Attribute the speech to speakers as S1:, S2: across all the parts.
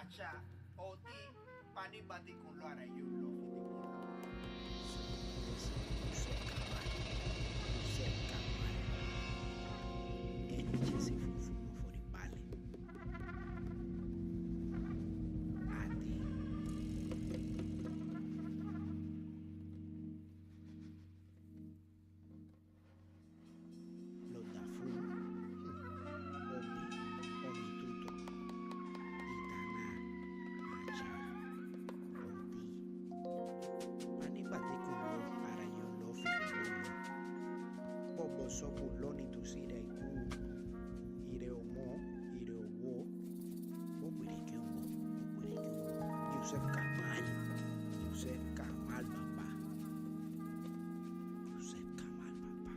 S1: acha oti panibati kun lo ara yo lo fiti kun lo.
S2: Sopuloni tu sira iku ire omo ire owo bobireke omo Yusef Kamal papa Yusef Kamal papa Yusef Kamal papa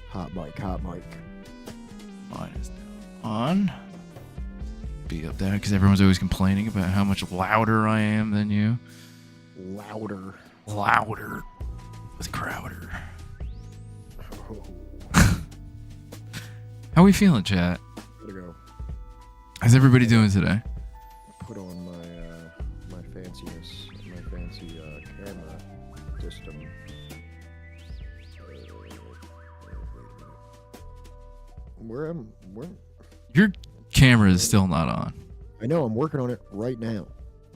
S2: Hot mic, hot mic.
S3: Mine is now on. Be up there because everyone's always complaining about how much louder I am than you.
S2: Louder.
S3: Louder with Crowder.
S2: Oh,
S3: How we feeling, chat?
S2: gotta go.
S3: How's everybody doing today?
S2: Put on my fanciness, my fancy camera system. Where
S3: Your camera is still not on.
S2: I know, I'm working on it right now.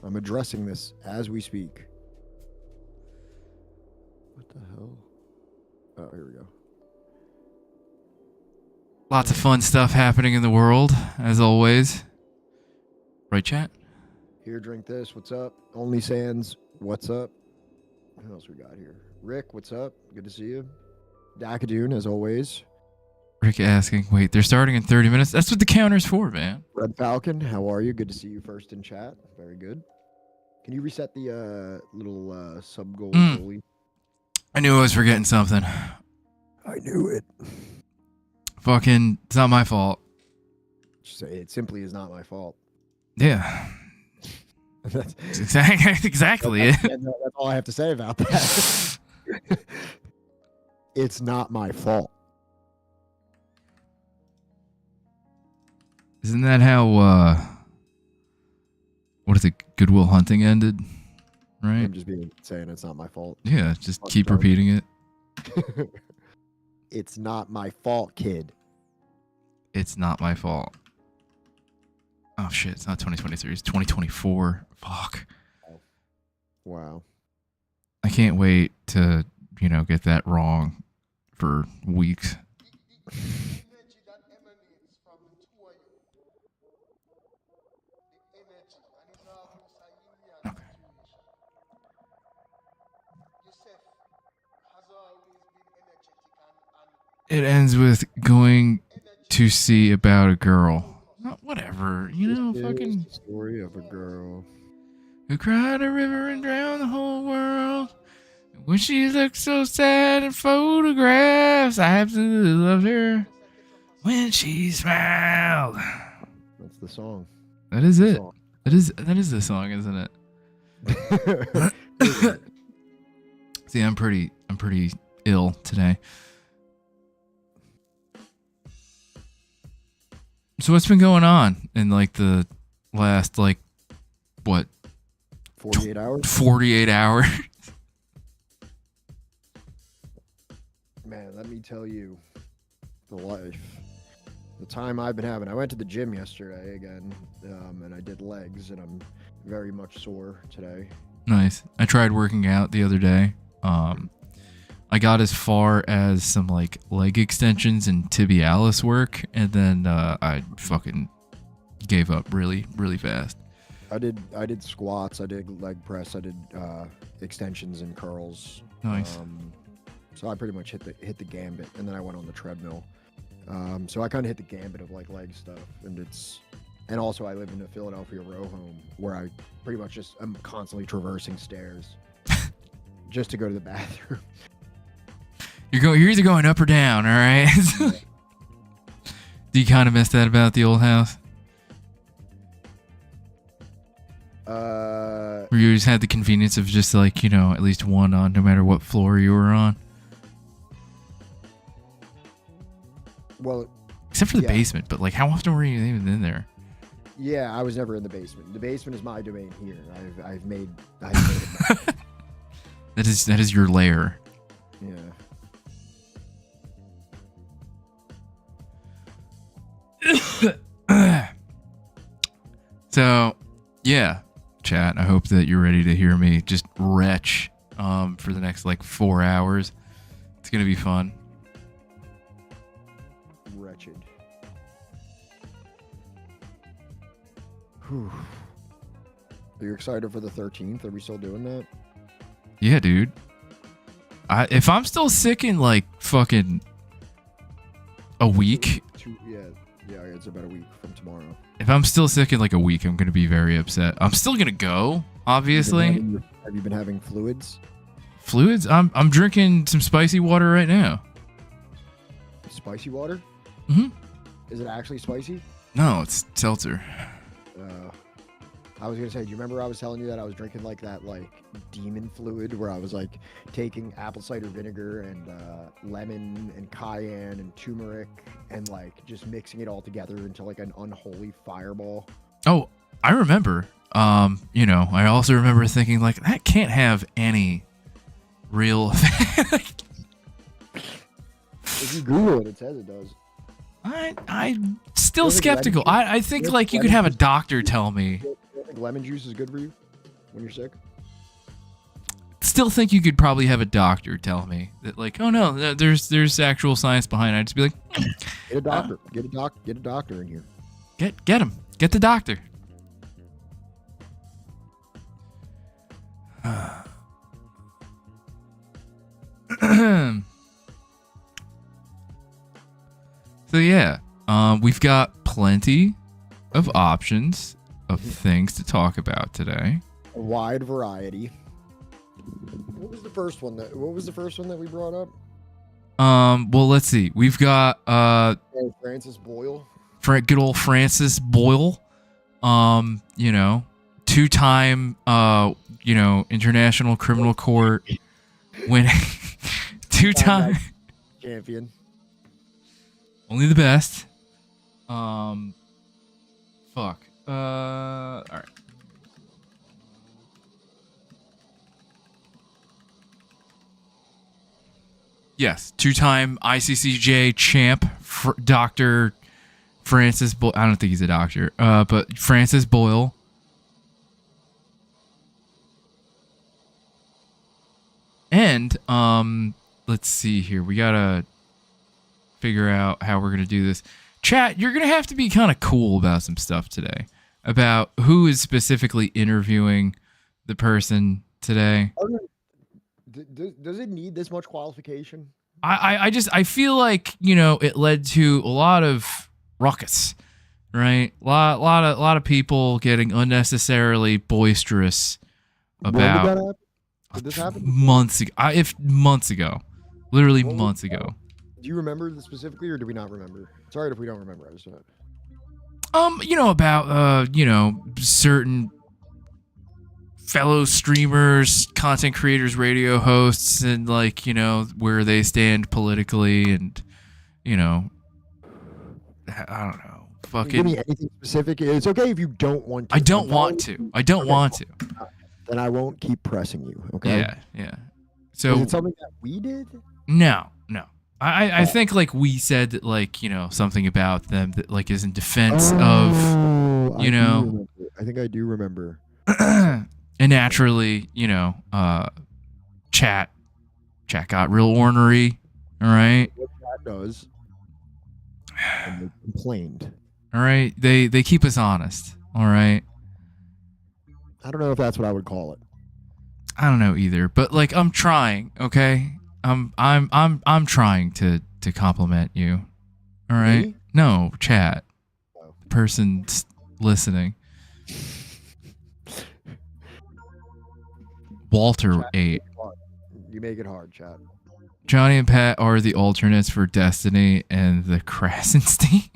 S2: I'm addressing this as we speak. What the hell? Oh, here we go.
S3: Lots of fun stuff happening in the world, as always. Right, chat?
S2: Here, drink this. What's up? Only Sands. What's up? Who else we got here? Rick, what's up? Good to see you. Dakadoon, as always.
S3: Rick asking, wait, they're starting in 30 minutes? That's what the counter's for, man.
S2: Red Falcon, how are you? Good to see you first in chat. Very good. Can you reset the little sub goal goalie?
S3: I knew I was forgetting something.
S2: I knew it.
S3: Fucking, it's not my fault.
S2: Just say it simply is not my fault.
S3: Yeah.
S2: That's
S3: Exactly it.
S2: that's all I have to say about that. It's not my fault.
S3: Isn't that how, what is it, Goodwill Hunting ended? Right?
S2: I'm just saying it's not my fault.
S3: Yeah, just
S2: Fuck
S3: keep
S2: done.
S3: repeating it.
S2: It's not my fault, kid.
S3: It's not my fault. Oh shit, it's not 2023, it's 2024. Fuck.
S2: Wow.
S3: I can't wait to, get that wrong for weeks. Okay. It ends with going to see about a girl. Whatever,
S2: This
S3: fucking.
S2: is the story of a girl.
S3: Who cried a river and drowned the whole world. When she looked so sad in photographs, I absolutely loved her. When she smiled.
S2: That's the song.
S3: That is it.
S2: Song.
S3: That is the song, isn't it? See, I'm pretty ill today. So what's been going on in the last
S2: 48 hours?
S3: 48 hours?
S2: Man, let me tell you, the time I've been having. I went to the gym yesterday again, and I did legs, and I'm very much sore today.
S3: Nice. I tried working out the other day. I got as far as some like leg extensions and tibialis work, and then I fucking gave up really, really fast.
S2: I did squats, I did leg press, I did extensions and curls.
S3: Nice.
S2: So I pretty much hit the gambit, and then I went on the treadmill. So I kind of hit the gambit of like leg stuff, and also I live in a Philadelphia row home where I pretty much I'm constantly traversing stairs just to go to the bathroom.
S3: You're either going up or down, all right? Do you kind of miss that about the old house? Where you just had the convenience of just like, at least one on no matter what floor you were on?
S2: Well,
S3: except for the basement, but like how often were you even in there?
S2: Yeah, I was never in the basement. The basement is my domain here. I've made it.
S3: That is your lair.
S2: Yeah.
S3: So, yeah, chat. I hope that you're ready to hear me just retch for the next like 4 hours. It's gonna be fun.
S2: Wretched. Whew. Are you excited for the 13th? Are we still doing that?
S3: Yeah, dude. If I'm still sick in like fucking a week.
S2: Yeah, it's about a week from tomorrow.
S3: If I'm still sick in like a week, I'm gonna be very upset. I'm still gonna go, obviously.
S2: Have you been having fluids?
S3: Fluids? I'm drinking some spicy water right now.
S2: Spicy water?
S3: Mm-hmm.
S2: Is it actually spicy?
S3: No, it's seltzer.
S2: I was gonna say, do you remember I was telling you that I was drinking like that like demon fluid where I was like taking apple cider vinegar and lemon and cayenne and turmeric and like just mixing it all together into like an unholy fireball?
S3: Oh, I remember. I also remember thinking like that can't have any real effect.
S2: If you Google it, it says it does.
S3: I'm still skeptical. I think like you could have a doctor tell me.
S2: You think lemon juice is good for you when you're sick?
S3: Still think you could probably have a doctor tell me that like, oh no, there's actual science behind it. I'd just be like,
S2: get a doctor. Get a doctor in here.
S3: Get him. Get the doctor. So yeah, we've got plenty of options of things to talk about today.
S2: A wide variety. What was the first one that we brought up?
S3: Well, let's see. We've got
S2: Francis Boyle.
S3: Good old Francis Boyle. Two-time International Criminal Court winning. Two-time
S2: champion.
S3: Only the best. Fuck. All right. Yes, two-time ICCJ champ, Dr. Francis Boyle. I don't think he's a doctor, but Francis Boyle. And let's see here. We gotta figure out how we're gonna do this. Chat, you're gonna have to be kind of cool about some stuff today. About who is specifically interviewing the person today.
S2: Does it need this much qualification?
S3: I feel like, it led to a lot of ruckus, right? Lot of people getting unnecessarily boisterous about.
S2: Did this happen?
S3: Months ago. Literally months ago.
S2: Do you remember this specifically, or do we not remember? Sorry if we don't remember. I just
S3: about certain fellow streamers, content creators, radio hosts, and like, where they stand politically, and I don't know. Fucking
S2: give me anything specific. It's okay if you don't want to.
S3: I don't want to.
S2: Then I won't keep pressing you. Okay.
S3: Yeah. So
S2: is it something that we did?
S3: No. I think like we said that like, something about them that like is in defense of,
S2: I think I do remember.
S3: And naturally, chat Chat got real ornery. All right.
S2: What that does. And they complained.
S3: All right. They keep us honest. All right.
S2: I don't know if that's what I would call it.
S3: I don't know either, but like I'm trying, okay? I'm trying to compliment you. All right?
S2: Me?
S3: No, chat.
S2: Oh.
S3: Person listening. Walter
S2: Chat,
S3: 8.
S2: you make it hard, chat.
S3: Johnny and Pat are the alternates for Destiny and the Krasenstein.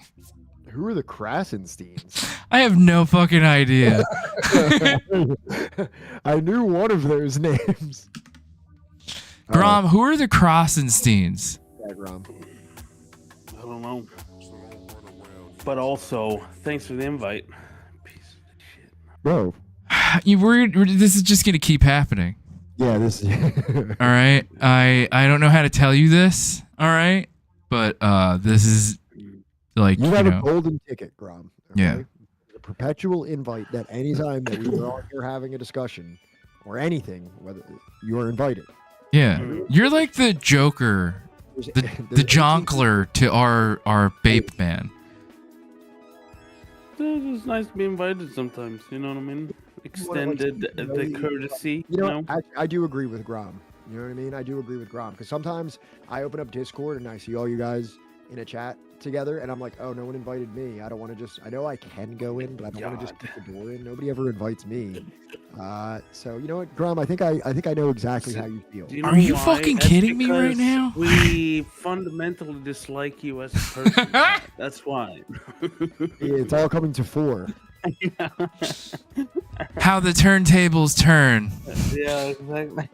S2: Who are the Krasensteins?
S3: I have no fucking idea.
S2: I knew one of those names.
S3: Grom, who are the Krasensteins?
S2: Yeah, Grom.
S4: I don't know. But also, thanks for the invite. Piece of shit.
S2: Bro.
S3: This is just gonna keep happening.
S2: Yeah, this is...
S3: All right. I don't know how to tell you this. All right. But this is like,
S2: you have a golden ticket, Grom. Okay?
S3: Yeah.
S2: A perpetual invite that anytime that we are on here having a discussion or anything, whether you are invited.
S3: Yeah. You're like the Joker, the jonkler to our Bape man.
S4: It's nice to be invited sometimes, you know what I mean? Extended the courtesy,
S2: you know? I do agree with Grom. You know what I mean? I do agree with Grom because sometimes I open up Discord and I see all you guys in a chat together and I'm like, oh, no one invited me. I don't want to just, I know I can go in, but I don't want to just kick the door in. Nobody ever invites me. So you know what, Grom, I think I know exactly how you feel.
S4: Do you know
S3: Are you
S4: why?
S3: fucking
S4: That's
S3: kidding me right
S4: because
S3: now?
S4: We fundamentally dislike you as a person. That's why.
S2: It's all coming to fore.
S3: How the turntables turn.
S4: Yeah, exactly.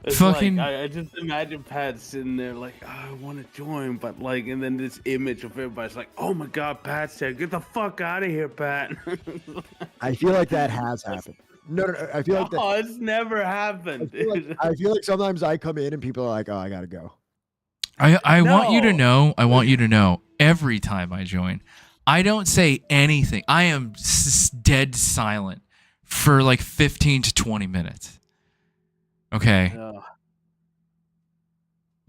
S4: It's
S3: Fucking-
S4: like, I just imagine Pat sitting there like, oh, I want to join, but like, and then this image of everybody's like, oh my god, Pat's there, get the fuck out of here, Pat.
S2: I feel like that has happened. No, I feel like that.
S4: Oh, it's never happened.
S2: I feel like sometimes I come in and people are like, oh, I gotta go.
S3: I want you to
S4: No.
S3: know. I want you to know. Every time I join, I don't say anything. I am dead silent for like 15 to 20 minutes. Okay.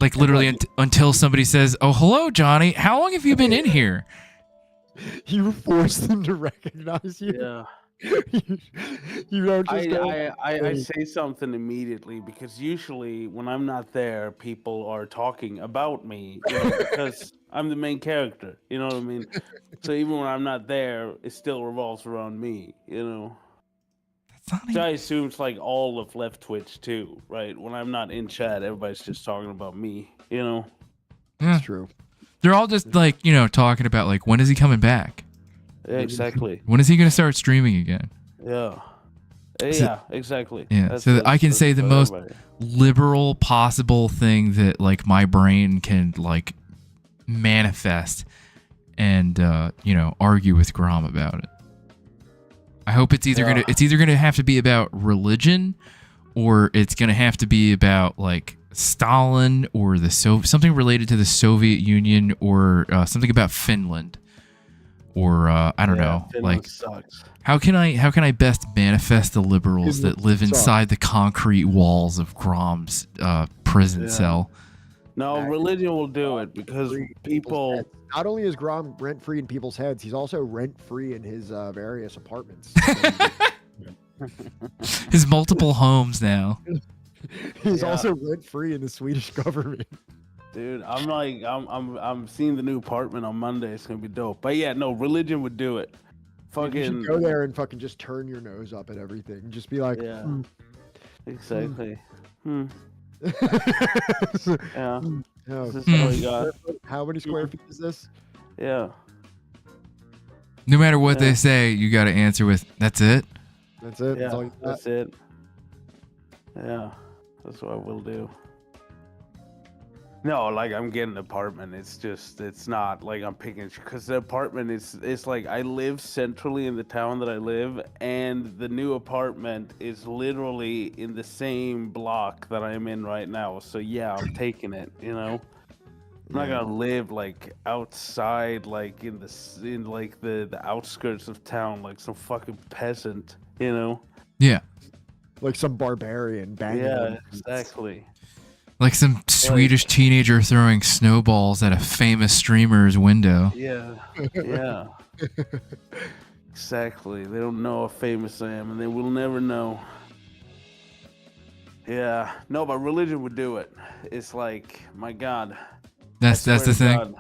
S3: Like literally until somebody says, "Oh, hello, Johnny. How long have you been in here?"
S2: You force them to recognize you.
S4: Yeah.
S2: You don't just go.
S4: I say something immediately because usually when I'm not there, people are talking about me, you know, because I'm the main character. You know what I mean? So even when I'm not there, it still revolves around me. You know. So I assume it's like all of left Twitch too, right? When I'm not in chat, everybody's just talking about me. You know.
S3: Yeah.
S2: That's true.
S3: They're all just like, talking about like, when is he coming back?
S4: Yeah, exactly.
S3: When is he going to start streaming again?
S4: Yeah.
S3: So-
S4: Yeah, exactly.
S3: Yeah, so that I can say the
S4: what
S3: most
S4: everybody-
S3: liberal possible thing that like my brain can like manifest and argue with Grom about it. I hope it's either gonna have to be about religion, or it's gonna have to be about like Stalin or something related to the Soviet Union, or something about Finland, or I don't know.
S4: Finland
S3: Like,
S4: sucks.
S3: how can I best manifest the liberals that
S2: Finland
S3: live
S2: sucks.
S3: inside the concrete walls of Grom's prison
S4: Yeah.
S3: cell?
S4: No, religion will do it because people.
S2: Not only is Grom rent free in people's heads, he's also rent free in his various apartments.
S3: His multiple homes now.
S2: He's
S4: Yeah.
S2: also rent free in the Swedish government.
S4: Dude, I'm seeing the new apartment on Monday. It's gonna be dope. But yeah, no, religion would do it.
S2: You
S4: Fucking
S2: should go there and fucking just turn your nose up at everything. Just be like,
S4: yeah, exactly. Hmm. Yeah,
S2: No,
S4: this is all you got.
S2: how many square feet is this?
S4: Yeah,
S3: No matter what
S4: Yeah.
S3: they say, you got to answer with, "That's it."
S2: That's it. That's all
S4: yeah,
S2: you got?
S4: that's it. Yeah, that's what I will do. No, like I'm getting an apartment. It's not like I'm picking because the apartment it's like I live centrally in the town that I live, and the new apartment is literally in the same block that I'm in right now. So yeah, I'm taking it. You know, I'm not
S2: Yeah.
S4: gonna live like outside, like in the outskirts of town, like some fucking peasant. You know.
S3: Yeah.
S2: like some barbarian banging.
S4: Yeah,
S2: on beats.
S4: exactly.
S3: Like some Swedish teenager throwing snowballs at a famous streamer's window.
S4: Yeah, yeah. Exactly. They don't know how famous I am, and they will never know. Yeah. No, but religion would do it. It's like, my God.
S3: That's the thing.
S4: God.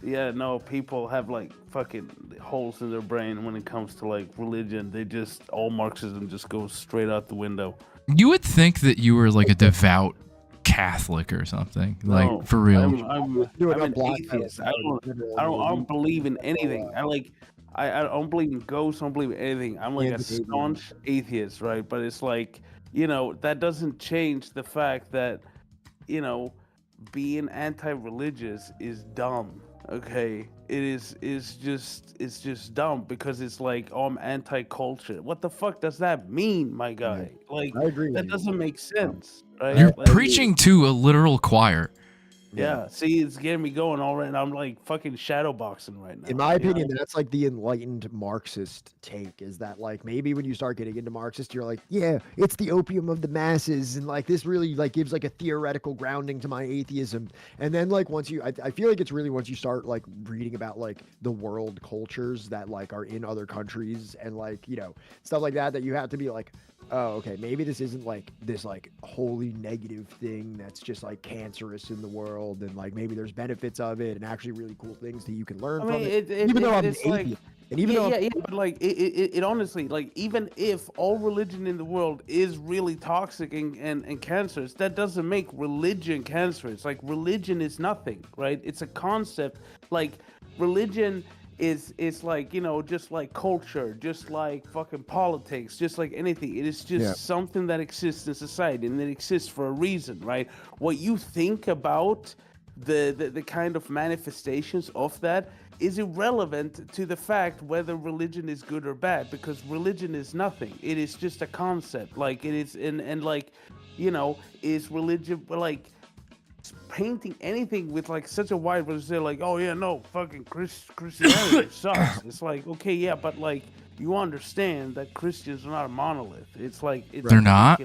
S4: Yeah, no, people have like fucking holes in their brain when it comes to like religion. They just, all Marxism just goes straight out the window.
S3: You would think that you were like a devout Catholic or something, like
S4: No,
S3: for real.
S4: I'm an atheist. I don't believe in anything. I don't believe in ghosts. I don't believe in anything. I'm like a staunch atheist, right? But it's like, that doesn't change the fact that, being anti-religious is dumb. Okay, it's just dumb because it's like, oh, I'm anti-culture. What the fuck does that mean, my guy? Like,
S2: I agree.
S4: that doesn't make sense, right?
S3: You're
S4: Like,
S3: preaching to a literal choir.
S4: yeah, see, it's getting me going already. I'm like fucking shadow boxing right now.
S2: In my opinion, that's like the enlightened Marxist take, is that like maybe when you start getting into Marxist, you're like, yeah, it's the opium of the masses, and like this really like gives like a theoretical grounding to my atheism. And then like once you, I feel like it's really once you start like reading about like the world cultures that like are in other countries and like, stuff like that you have to be like, oh, okay, maybe this isn't like this like wholly negative thing that's just like cancerous in the world, and like maybe there's benefits of it and actually really cool things that you can learn from it. Even though I'm an atheist, and even though
S4: but like it honestly, like, even if all religion in the world is really toxic and cancerous, that doesn't make religion cancerous. Like, religion is nothing, right? It's a concept. Like, religion is like, just like culture, just like fucking politics, just like anything. It is just something that exists in society, and it exists for a reason, right? What you think about the kind of manifestations of that is irrelevant to the fact whether religion is good or bad, because religion is nothing. It is just a concept. Like, it is, and like, is religion like painting anything with like such a wide range? They're like, oh yeah, no, fucking Christianity sucks. It's like, okay, yeah, but like, you understand that Christians are not a monolith. It's like, it's
S3: they're not.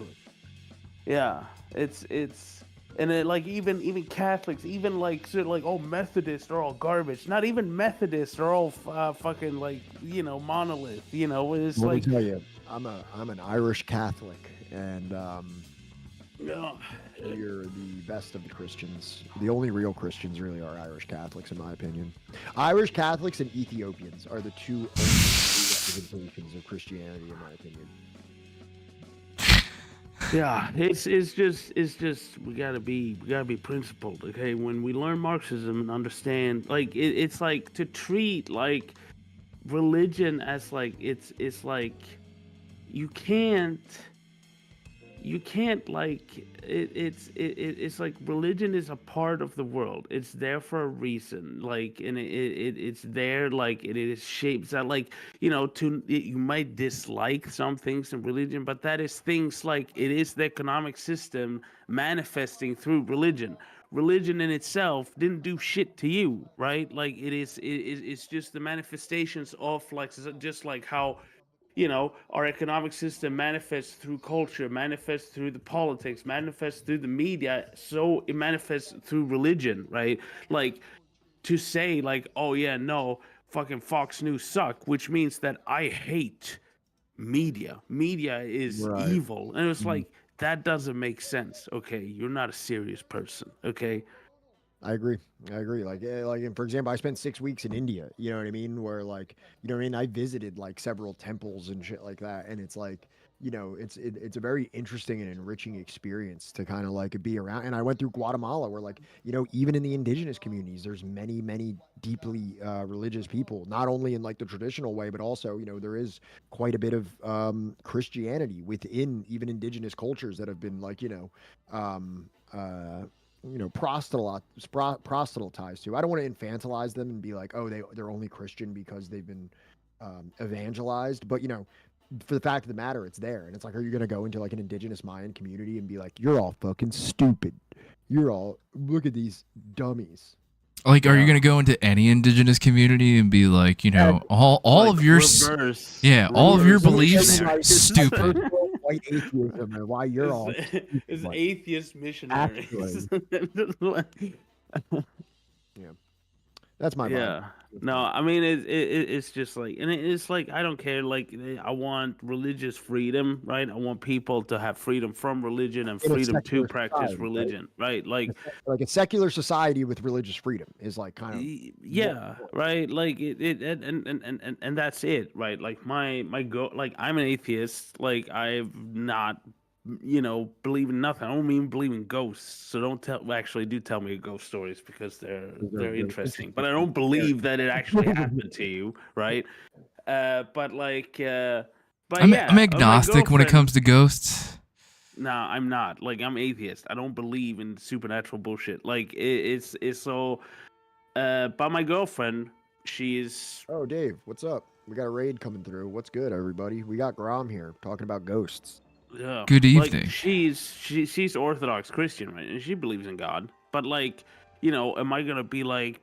S4: Yeah, it's and it, like, even Catholics, even like, so like, oh, Methodists are all garbage. Not even Methodists are all fucking like, monolith. It's
S2: let
S4: like,
S2: me tell you, I'm an Irish Catholic, and
S4: yeah.
S2: we're the best of the Christians. The only real Christians really are Irish Catholics, in my opinion. Irish Catholics and Ethiopians are the two only representations of Christianity, in my opinion.
S4: Yeah, it's just we gotta be principled, okay? When we learn Marxism and understand, like, it's like to treat like religion as like it's like you can't like it's like religion is a part of the world. It's there for a reason, like, and it's there, like, it is shaped that, like, you might dislike some things in religion, but that is things like, it is the economic system manifesting through religion. Religion in itself didn't do shit to you, right? Like, it's just the manifestations of, like, just like how our economic system manifests through culture, manifests through the politics, manifests through the media, so it manifests through religion, right? Like, to say, like, oh yeah, no, fucking Fox News suck, which means that I hate media. Media is evil. And it's like, that doesn't make sense, okay? You're not a serious person, okay?
S2: I agree. Like, for example, I spent 6 weeks in India. You know what I mean? Where like, I visited like several temples and shit like that, and it's like, it's a very interesting and enriching experience to kind of like be around. And I went through Guatemala, where like, even in the indigenous communities, there's many deeply religious people, not only in like the traditional way, but also, there is quite a bit of Christianity within even indigenous cultures that have been like, proselytized to. I don't want to infantilize them and be like, oh, they're only Christian because they've been evangelized. But, for the fact of the matter, it's there. And it's like, are you going to go into like an indigenous Mayan community and be like, you're all fucking stupid. Look at these dummies.
S3: Like, are you going to go into any indigenous community and be like, all like of your,
S4: reverse,
S3: all of your beliefs are stupid.
S2: white atheism and why you're all stupid,
S4: It's
S2: like,
S4: atheist missionaries.
S2: yeah. That's my vibe.
S4: Yeah. No, I mean it's just like, and it's like I don't care. Like I want religious freedom, right? I want people to have freedom from religion and
S2: In a
S4: freedom to
S2: secular
S4: practice
S2: society, right?
S4: religion, right? Like
S2: a secular society with religious freedom is like kind of
S4: yeah, right. Like it and that's it, right? Like my go, like I'm an atheist. Like I've not, believe in nothing. I don't even believe in ghosts. So don't tell. Well, actually, do tell me ghost stories because they're
S2: really
S4: interesting. But I don't believe that it actually happened to you, right? But like, but
S3: I'm
S4: yeah,
S3: I'm agnostic when it comes to ghosts.
S4: No, I'm not. Like I'm atheist. I don't believe in supernatural bullshit. Like it's so. But my girlfriend, she's
S2: Oh, Dave, what's up? We got a raid coming through. What's good, everybody? We got Grom here talking about ghosts.
S4: yeah.
S3: Good
S4: Like
S3: evening.
S4: she's Orthodox Christian, right? And she believes in God. But like, am I gonna be like,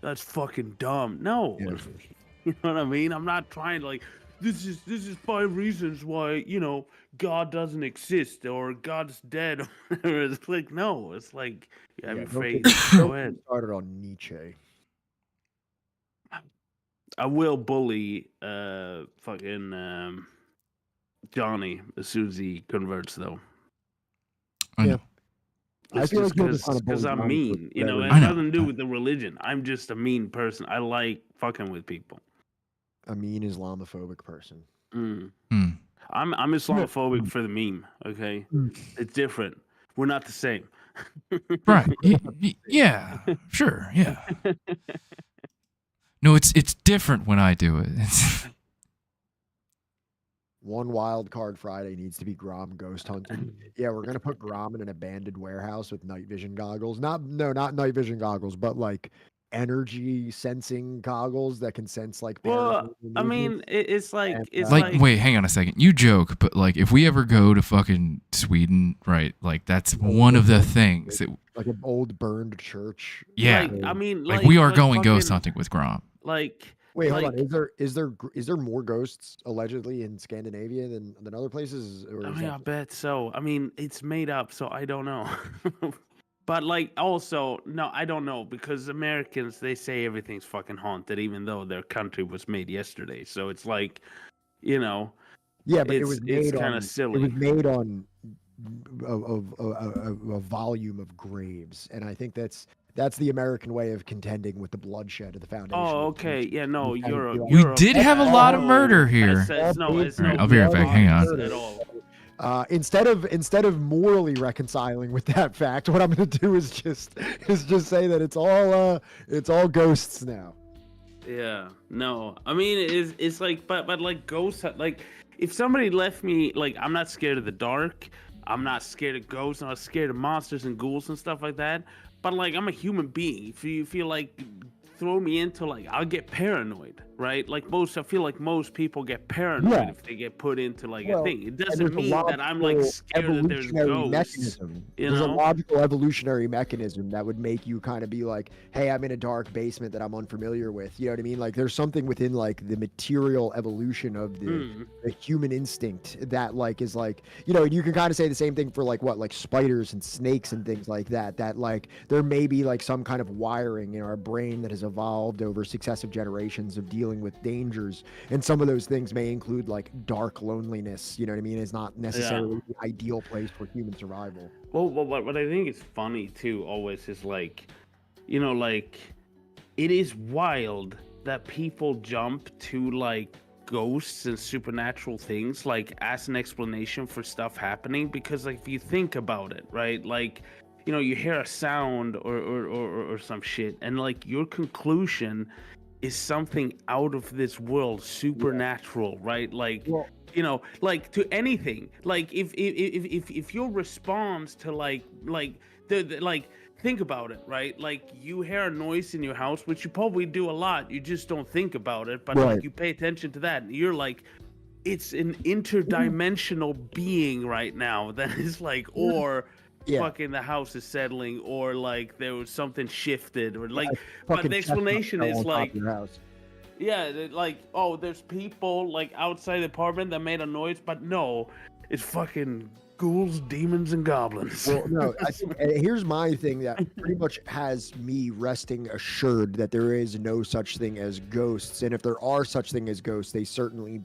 S4: that's fucking dumb? No.
S2: Yeah.
S4: You know what I mean? I'm not trying to like. This is 5 reasons why God doesn't exist or God's dead. Or whatever. It's like no. It's like you have your
S2: don't
S4: faith.
S2: get-
S4: Go
S2: don't get
S4: ahead.
S2: started on Nietzsche.
S4: I will bully fucking Johnny as soon as he converts though.
S3: I know.
S2: I feel like you'll just wanna
S4: because
S2: bully
S4: I'm
S2: Johnny for
S4: mean, it
S2: whatever
S4: has
S3: I know.
S4: nothing to do with the religion. I'm just a mean person. I like fucking with people.
S2: A mean Islamophobic person.
S4: Mm.
S3: Hmm.
S4: I'm Islamophobic for the meme. Okay, it's different. We're not the same.
S3: Right. Yeah. Sure. Yeah. No, it's different when I do it. It's,
S2: One wild card Friday needs to be Grom ghost hunting. Yeah, we're gonna put Grom in an abandoned warehouse with night vision goggles. Not night vision goggles, but like energy sensing goggles that can sense like
S4: Well,
S2: paranormal
S4: I mean,
S2: movements.
S4: it's like
S2: And,
S4: it's
S3: like,
S4: like
S3: wait, hang on a second. You joke, but like, if we ever go to fucking Sweden, right? Like, that's one of the things that,
S2: like an old burned church.
S3: yeah.
S4: like, I mean,
S3: Like, we are
S4: but
S3: going ghost
S4: fucking,
S3: hunting with Grom.
S4: Like,
S2: Wait, hold
S4: like,
S2: on. Is there more ghosts allegedly in Scandinavia than other places? Or
S4: I
S2: is
S4: mean,
S2: that
S4: I bet so. I mean, it's made up, so I don't know. But like, also, no, I don't know because Americans they say everything's fucking haunted, even though their country was made yesterday. So it's like,
S2: yeah, but
S4: it's kind of silly.
S2: It was made on a volume of graves, and I think that's the American way of contending with the bloodshed of the foundation.
S4: Oh, okay, yeah, no,
S2: You kinda
S4: you're.
S2: be like-
S3: We
S4: Europe,
S3: did have a
S4: yeah,
S3: lot of
S4: no,
S3: murder here.
S4: It's no, it's
S3: All right,
S4: no
S3: I'll be right back, hang on.
S4: at all.
S2: Instead of morally reconciling with that fact, what I'm going to do is just say that it's all ghosts now.
S4: Yeah, no, I mean it's like, but like ghosts, like if somebody left me, like I'm not scared of the dark, I'm not scared of ghosts, I'm not scared of monsters and ghouls and stuff like that. But like I'm a human being. If you feel like throw me into like I'll get paranoid, right? Like I feel like most people get paranoid if they get put into like a thing. It doesn't mean that I'm like scared that there's ghosts.
S2: Mechanism.
S4: You
S2: There's a
S4: know?
S2: logical evolutionary mechanism that would make you kind of be like, hey, I'm in a dark basement that I'm unfamiliar with. You know what I mean? Like there's something within like the material evolution of the human instinct that like is like, you can kind of say the same thing for like spiders and snakes and things like that. That like there may be like some kind of wiring in our brain that has evolved over successive generations of dealing with dangers, and some of those things may include like dark loneliness. You know what I mean? It's not necessarily the ideal place for human survival.
S4: Well, what I think is funny too always is like, like it is wild that people jump to like ghosts and supernatural things like as an explanation for stuff happening, because like if you think about it, right, like you hear a sound or some shit, and like your conclusion is something out of this world, supernatural, right? Like, like to anything. Like if your response to like think about it, right? Like you hear a noise in your house, which you probably do a lot. You just don't think about it, but like you pay attention to that, and you're like, it's an interdimensional being right now that is like, or fucking the house is settling, or like there was something shifted, or like, but the explanation is like, Yeah, like, oh, there's people like outside the apartment that made a noise, but no, it's fucking ghouls, demons, and goblins.
S2: Well, no, I think here's my thing that pretty much has me resting assured that there is no such thing as ghosts, and if there are such thing as ghosts, they certainly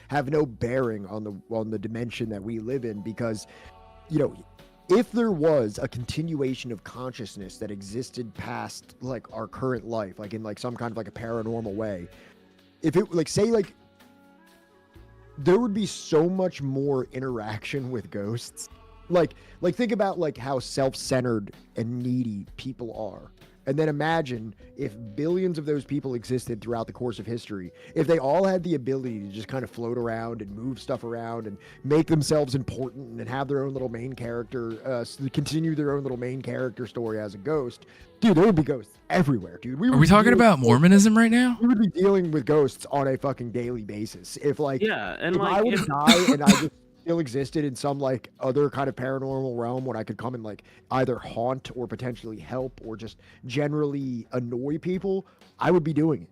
S2: have no bearing on the dimension that we live in, because, you know, if there was a continuation of consciousness that existed past like our current life, like in like some kind of like a paranormal way, if it like say like there would be so much more interaction with ghosts. Like think about like how self-centered and needy people are. And then imagine if billions of those people existed throughout the course of history, if they all had the ability to just kind of float around and move stuff around and make themselves important and have their own little main character, continue their own little main character story as a ghost. Dude, there would be ghosts everywhere, dude.
S3: Are we talking about Mormonism right now?
S2: We would be dealing with ghosts on a fucking daily basis. If like,
S4: yeah, and
S2: if
S4: like,
S2: I would die and I just still existed in some like other kind of paranormal realm when I could come and like either haunt or potentially help or just generally annoy people, I would be doing it.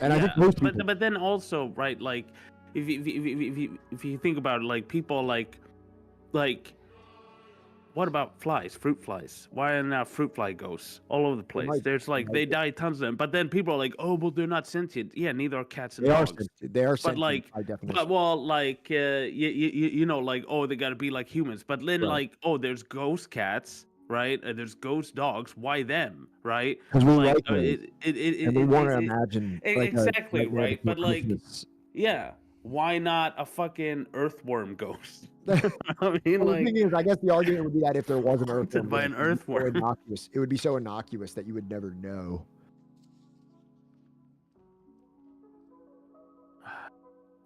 S2: And I think most people.
S4: But then also, right, like if you think about it, like people like what about flies, fruit flies? Why are now fruit fly ghosts all over the place? There's like they die tons of them, but then people are like, oh, well, they're not sentient. Yeah, neither are cats and dogs.
S2: They are sentient.
S4: But like,
S2: by definition.
S4: but well, like you know, like, oh, they got to be like humans. But then like, oh, there's ghost cats, right? There's ghost dogs. Why them, right?
S2: Because we
S4: like
S2: and we want to imagine
S4: exactly
S2: like
S4: right. But like,
S2: Christmas.
S4: yeah. Why not a fucking earthworm ghost? I mean,
S2: Well,
S4: like,
S2: the thing is, I guess the argument would be that if there was an earthworm,
S4: by an earthworm,
S2: it would be so innocuous that you would never know.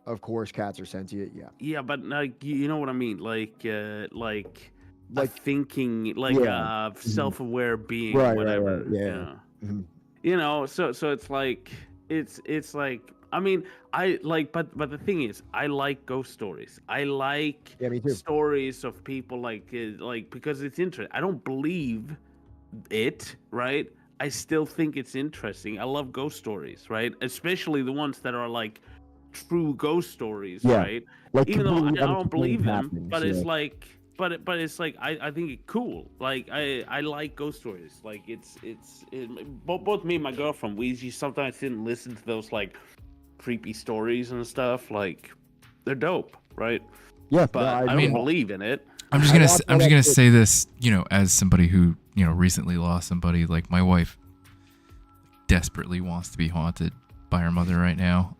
S2: Of course, cats are sentient. Yeah.
S4: Yeah, but like, you know what I mean, like thinking, like self-aware being,
S2: right,
S4: whatever.
S2: Right. Yeah. Mm-hmm.
S4: You know, so it's like it's like. I mean, I like, but the thing is, I like ghost stories. I like stories of people like because it's interesting. I don't believe it, right? I still think it's interesting. I love ghost stories, right? Especially the ones that are like true ghost stories, right?
S2: Like,
S4: even though I don't believe them, but it's like, but it's like I think it's cool. Like I like ghost stories. Like both me and my girlfriend, we sometimes didn't listen to those like creepy stories and stuff. Like they're dope, right?
S2: Yeah,
S4: but I don't believe in it.
S3: I'm just gonna say this, you know, as somebody who, you know, recently lost somebody. Like, my wife desperately wants to be haunted by her mother right now.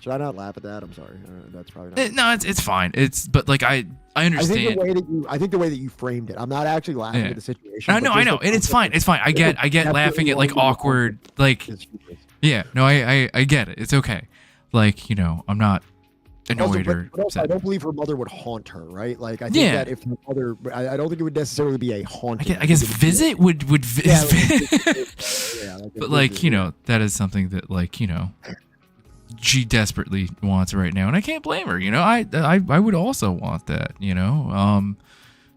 S2: Should I not laugh at that? I'm sorry. That's probably not.
S3: No, it's fine. But like I understand.
S2: I think the way that you framed it, I'm not actually laughing at the situation.
S3: I know, and it's fine. It's fine. I get laughing at like awkward, like, yeah. No, I get it. It's okay. Like, you know, I'm not annoyed or upset.
S2: I don't believe her mother would haunt her, right? Like, I think that if her mother, I don't think it would necessarily be a haunting.
S3: I guess visit would but like, you know, that is something that, like, you know, she desperately wants right now, and I can't blame her. You know, I would also want that. You know,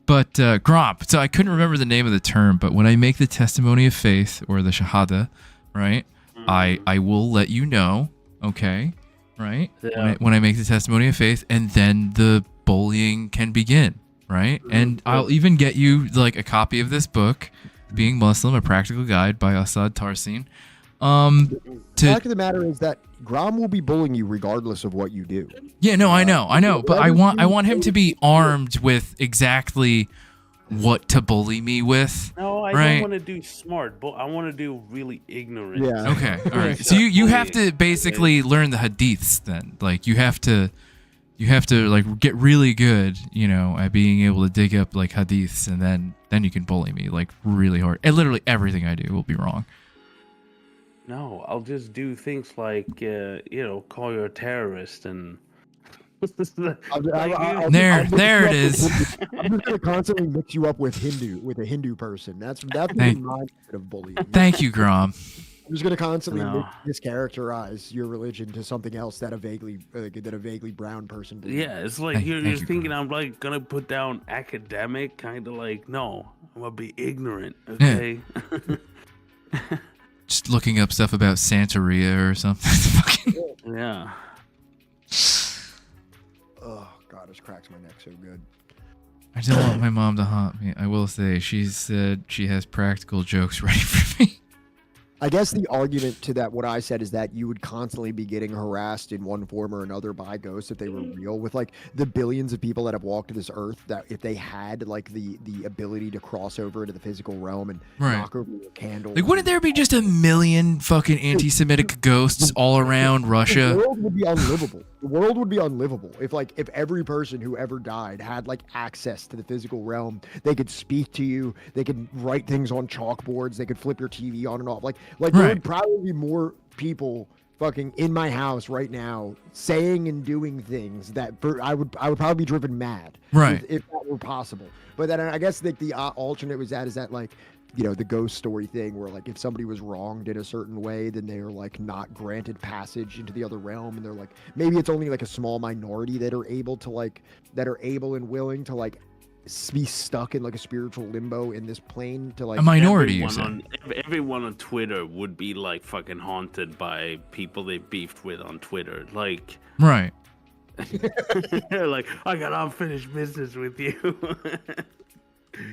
S3: but Gromp. So I couldn't remember the name of the term, but when I make the testimony of faith or the shahada, right? I will let you know. Okay, right? Yeah. When I make the testimony of faith, and then the bullying can begin, right? And I'll even get you like a copy of this book, Being Muslim: A Practical Guide by Asad Tarsin.
S2: The fact of the matter is that Grom will be bullying you regardless of what you do.
S3: Yeah, no, I know, but I want him to be armed with exactly what to bully me with.
S4: No, I don't want to do smart, but I want to do really ignorant.
S3: Yeah. Okay. All right. So you have to basically learn the hadiths then. Like you have to like get really good, you know, at being able to dig up like hadiths, and then you can bully me like really hard. And literally everything I do will be wrong.
S4: No, I'll just do things like, you know, call you a terrorist and.
S3: There it is.
S2: I'm just gonna constantly mix you up with a Hindu person. That's my method of bullying.
S3: Thank you, Grom.
S2: I'm just gonna constantly mischaracterize your religion to something else that a vaguely brown person believes.
S4: Yeah, it's like you're thinking I'm like gonna put down academic, kind of like, no, I'm gonna be ignorant. Okay.
S3: just looking up stuff about Santeria or something. Fucking.
S4: Yeah.
S2: Oh God, this cracks my neck so good.
S3: I don't want my mom to haunt me. I will say, she said she has practical jokes ready for me.
S2: I guess the argument to that, what I said, is that you would constantly be getting harassed in one form or another by ghosts if they were real. With like the billions of people that have walked this earth, that if they had like the ability to cross over into the physical realm and knock over your candles.
S3: Like, wouldn't there be just a million fucking anti-Semitic ghosts all around Russia?
S2: The world would be unlivable. The world would be unlivable if every person who ever died had like access to the physical realm. They could speak to you. They could write things on chalkboards. They could flip your TV on and off. Like there would probably be more people fucking in my house right now saying and doing things that I would probably be driven mad.
S3: Right.
S2: If that were possible. But then I guess the alternate was that is that like, you know, the ghost story thing where like if somebody was wronged in a certain way, then they're like not granted passage into the other realm, and they're like, maybe it's only like a small minority that are able and willing to like be stuck in like a spiritual limbo in this plane to like
S3: a minority.
S4: Everyone on Twitter would be like fucking haunted by people they beefed with on Twitter, like
S3: right.
S4: They're like, I got unfinished business with you.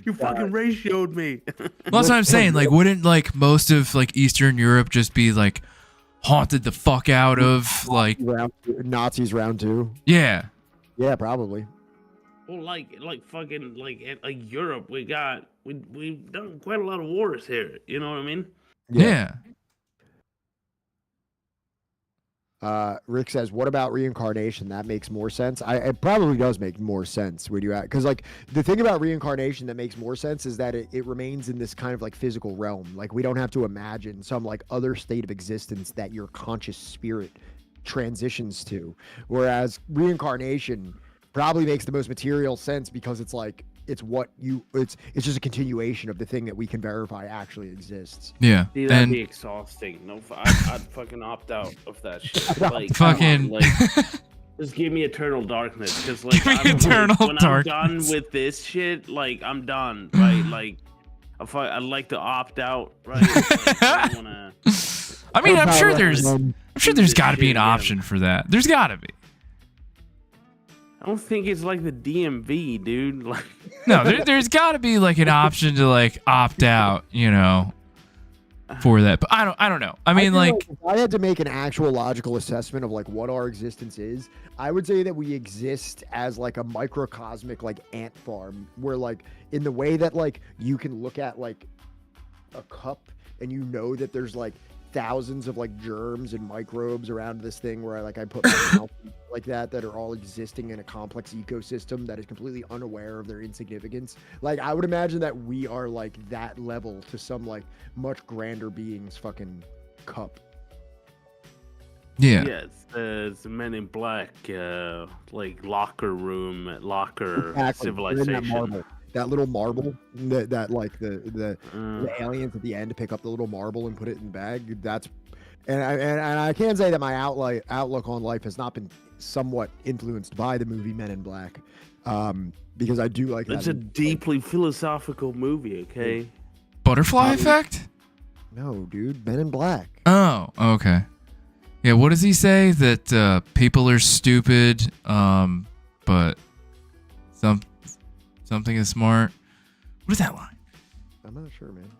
S4: You fucking ratioed me.
S3: Well, that's what I'm saying. Like, wouldn't like most of like Eastern Europe just be like haunted the fuck out of like
S2: Nazis round 2?
S3: Yeah.
S2: Yeah, probably.
S4: Well, like fucking like Europe, we've done quite a lot of wars here. You know what I mean?
S3: Yeah.
S2: Rick says, what about reincarnation? That makes more sense. It probably does make more sense when you because like the thing about reincarnation that makes more sense is that it remains in this kind of like physical realm. Like we don't have to imagine some like other state of existence that your conscious spirit transitions to. Whereas reincarnation probably makes the most material sense because it's like it's just a continuation of the thing that we can verify actually exists.
S3: Yeah.
S4: See, that'd be exhausting. No, I'd fucking opt out of that shit. Like,
S3: fucking
S4: like, just give me eternal darkness, because like when I'm done with this shit, like I'm done, right? Like I'd like to opt out, right? Like, I don't wanna...
S3: I mean, I'm sure there's got to be an option for that. There's got to be.
S4: I don't think it's like the DMV, dude. Like,
S3: no, there's got to be like an option to like opt out, you know, for that. But I don't know. I mean, like,
S2: if I had to make an actual logical assessment of like what our existence is, I would say that we exist as like a microcosmic like ant farm, where like in the way that like you can look at like a cup and you know that there's like thousands of like germs and microbes around this thing where I put my mouth like that are all existing in a complex ecosystem that is completely unaware of their insignificance. Like I would imagine that we are like that level to some like much grander being's fucking cup.
S3: Yeah.
S4: Yes, it's Men in Black, like locker civilization.
S2: That little marble that like the aliens at the end pick up the little marble and put it in the bag. That's and I can say that my outlook on life has not been somewhat influenced by the movie Men in Black, because I do like.
S4: It's a deeply philosophical movie. Okay.
S3: Butterfly Effect?
S2: No, dude, Men in Black.
S3: Oh, okay. Yeah, what does he say? That people are stupid, but something is smart. What is that line?
S2: I'm not sure, man.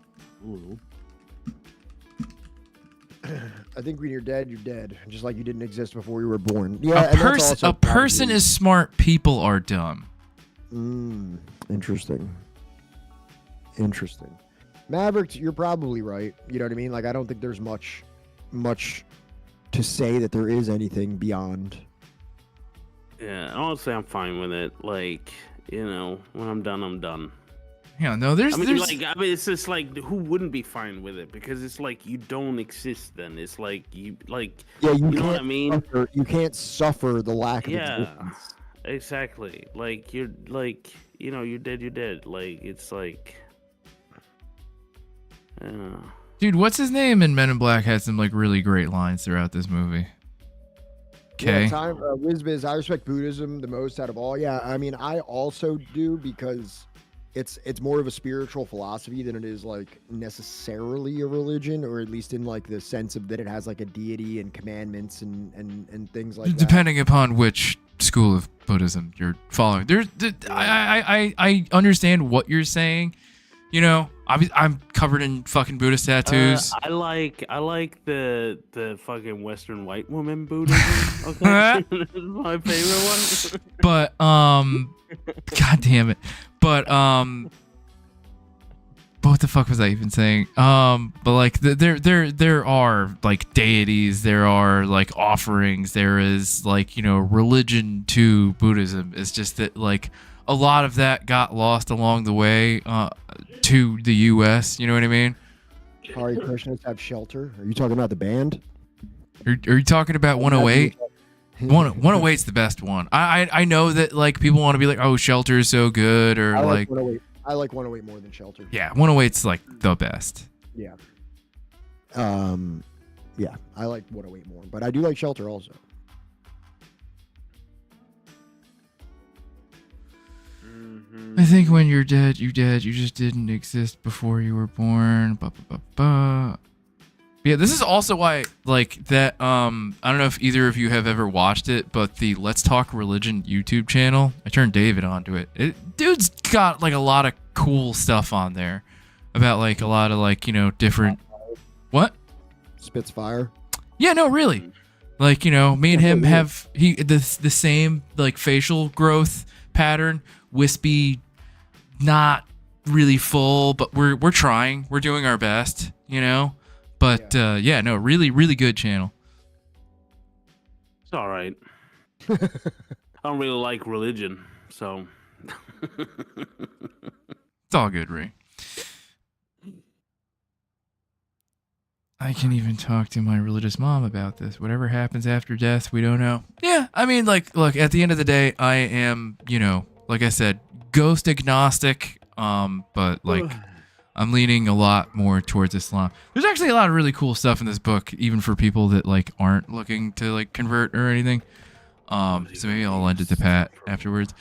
S2: I think when you're dead, just like you didn't exist before you were born. Yeah,
S3: a person is smart, people are dumb.
S2: Interesting. Maverick, you're probably right. You know what I mean? Like I don't think there's much to say that there is anything beyond.
S4: Yeah, honestly, I'm fine with it. Like, you know, when I'm done, I'm done.
S3: Yeah, no, there's.
S4: It's just like, who wouldn't be fine with it? Because it's like you don't exist. Then it's like you know what I mean.
S2: You can't suffer the lack of existence.
S4: Exactly. Like you're like, you know, you're dead. Like it's like,
S3: dude, what's his name in Men in Black had some like really great lines throughout this movie. Okay.
S2: Yeah, Wizbiz, I respect Buddhism the most out of all. Yeah, I mean, I also do because it's more of a spiritual philosophy than it is like necessarily a religion, or at least in like the sense of that it has like a deity and commandments and things like that.
S3: Depending upon which school of Buddhism you're following. I understand what you're saying. You know, I'm covered in fucking Buddhist tattoos.
S4: I like the fucking Western white woman Buddhism. Okay, this is my favorite one.
S3: But god damn it. But what the fuck was I even saying? But like there are like deities, there are like offerings, there is like, you know, religion to Buddhism. It's just that like a lot of that got lost along the way to the US, you know what I mean?
S2: Hare Krishnas have shelter. Are you talking about the band?
S3: Are you talking about 108? 108's the best one. I know that like people want to be like, oh, Shelter is so good, or
S2: I
S3: like
S2: 108. I like 108 more than Shelter.
S3: Yeah, 108's like the best.
S2: Yeah. Yeah, I like 108 more, but I do like Shelter also.
S3: I think when you're dead, you dead. You just didn't exist before you were born. Ba, ba, ba, ba. Yeah, this is also why, like, that, I don't know if either of you have ever watched it, but the Let's Talk Religion YouTube channel, I turned David onto it. Dude's got, like, a lot of cool stuff on there about, like, a lot of, like, you know, different... What?
S2: Spits fire?
S3: Yeah, no, really. Like, you know, me and him have the same, like, facial growth pattern. Wispy, not really full, but we're trying. We're doing our best, you know? But yeah, no, really, really good channel.
S4: It's all right. I don't really like religion, so
S3: it's all good, Ray. I can even talk to my religious mom about this. Whatever happens after death, we don't know. Yeah, I mean, like, look, at the end of the day, I am, you know, like I said, ghost agnostic, but like I'm leaning a lot more towards Islam. There's actually a lot of really cool stuff in this book, even for people that like aren't looking to like convert or anything. So maybe I'll lend it to Pat afterwards.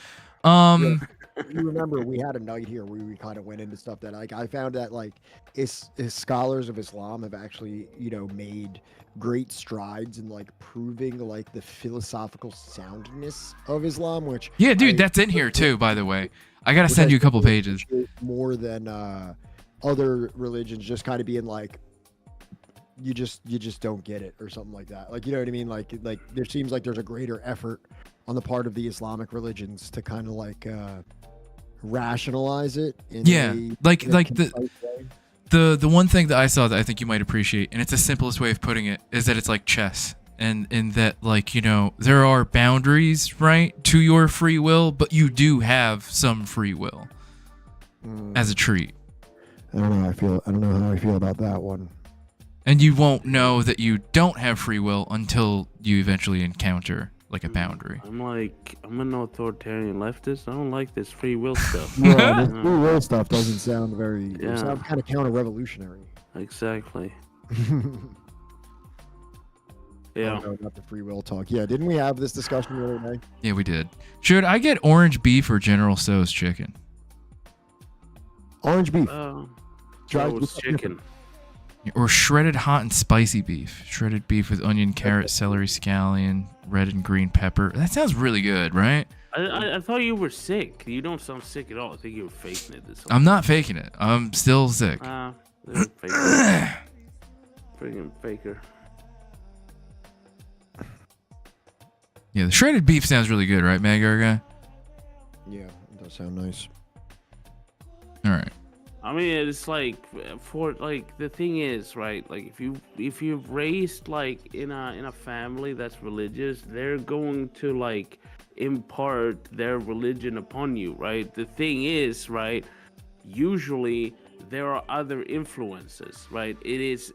S2: You remember we had a night here where we kind of went into stuff that like I found that like scholars of Islam have actually, you know, made great strides in like proving like the philosophical soundness of Islam, which
S3: yeah, dude, that's in here too, by the way. I gotta send you a couple pages.
S2: More than other religions just kind of being like you just don't get it or something like that. Like, you know what I mean? Like there seems like there's a greater effort on the part of the Islamic religions to kind of like rationalize it in
S3: the one thing that I saw that I think you might appreciate, and it's the simplest way of putting it, is that it's like chess. And in that, like, you know, there are boundaries, right, to your free will, but you do have some free will as a treat.
S2: I don't know how I feel about that one.
S3: And you won't know that you don't have free will until you eventually encounter like a boundary.
S4: I'm an authoritarian leftist. I don't like this free will stuff.
S2: Yeah, this free will stuff doesn't sound very. It sounds kind of counter-revolutionary.
S4: Exactly.
S2: Yeah. I don't know about the free will talk. Yeah, didn't we have this discussion the other day?
S3: Yeah, we did. Should I get orange beef or General Tso's chicken?
S2: Orange beef.
S4: Tso's chicken.
S3: Or shredded hot and spicy beef. Shredded beef with onion, carrot, celery, scallion, red and green pepper. That sounds really good, right?
S4: I thought you were sick. You don't sound sick at all. I think you were faking it.
S3: I'm not faking it. I'm still sick.
S4: Freaking faker.
S3: Yeah, the shredded beef sounds really good, right, Magyar guy?
S2: Yeah, it does sound nice.
S3: All right.
S4: I mean, it's like the thing is, right? Like if you're raised like in a family that's religious, they're going to like impart their religion upon you, right? The thing is, right? Usually there are other influences, right? It is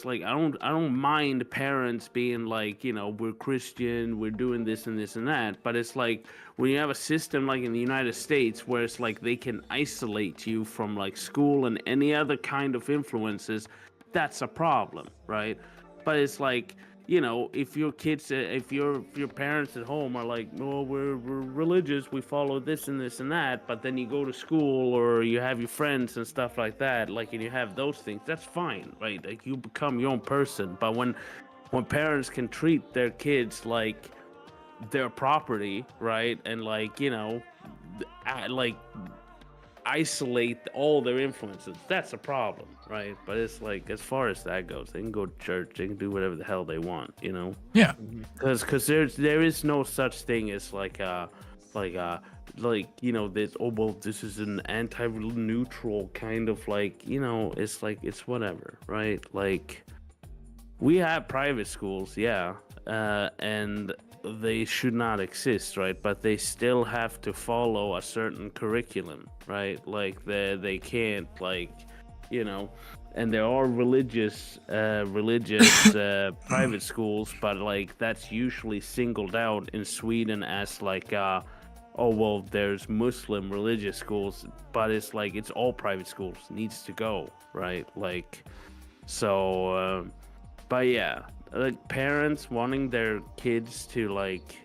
S4: like I don't mind parents being like, you know, we're Christian, we're doing this and this and that, but it's like when you have a system like in the United States where it's like they can isolate you from like school and any other kind of influences, that's a problem, right? But it's like if your kids, if your parents at home are like, well, we're religious, we follow this and this and that, but then you go to school or you have your friends and stuff like that, like, and you have those things, that's fine, right? Like, you become your own person. But when parents can treat their kids like their property, right, and like, like isolate all their influences, that's a problem, right? But it's like, as far as that goes, they can go to church, they can do whatever the hell they want,
S3: Yeah.
S4: because there is no such thing as this, oh well, this is an anti-neutral kind of, like, it's like, it's whatever, right? Like, we have private schools, yeah, and they should not exist, right? But they still have to follow a certain curriculum, right? Like, they can't, like, and there are religious private schools, but like, that's usually singled out in Sweden as like, oh well, there's Muslim religious schools, but it's like, it's all private schools, needs to go, right? Like, so but yeah, like, parents wanting their kids to, like,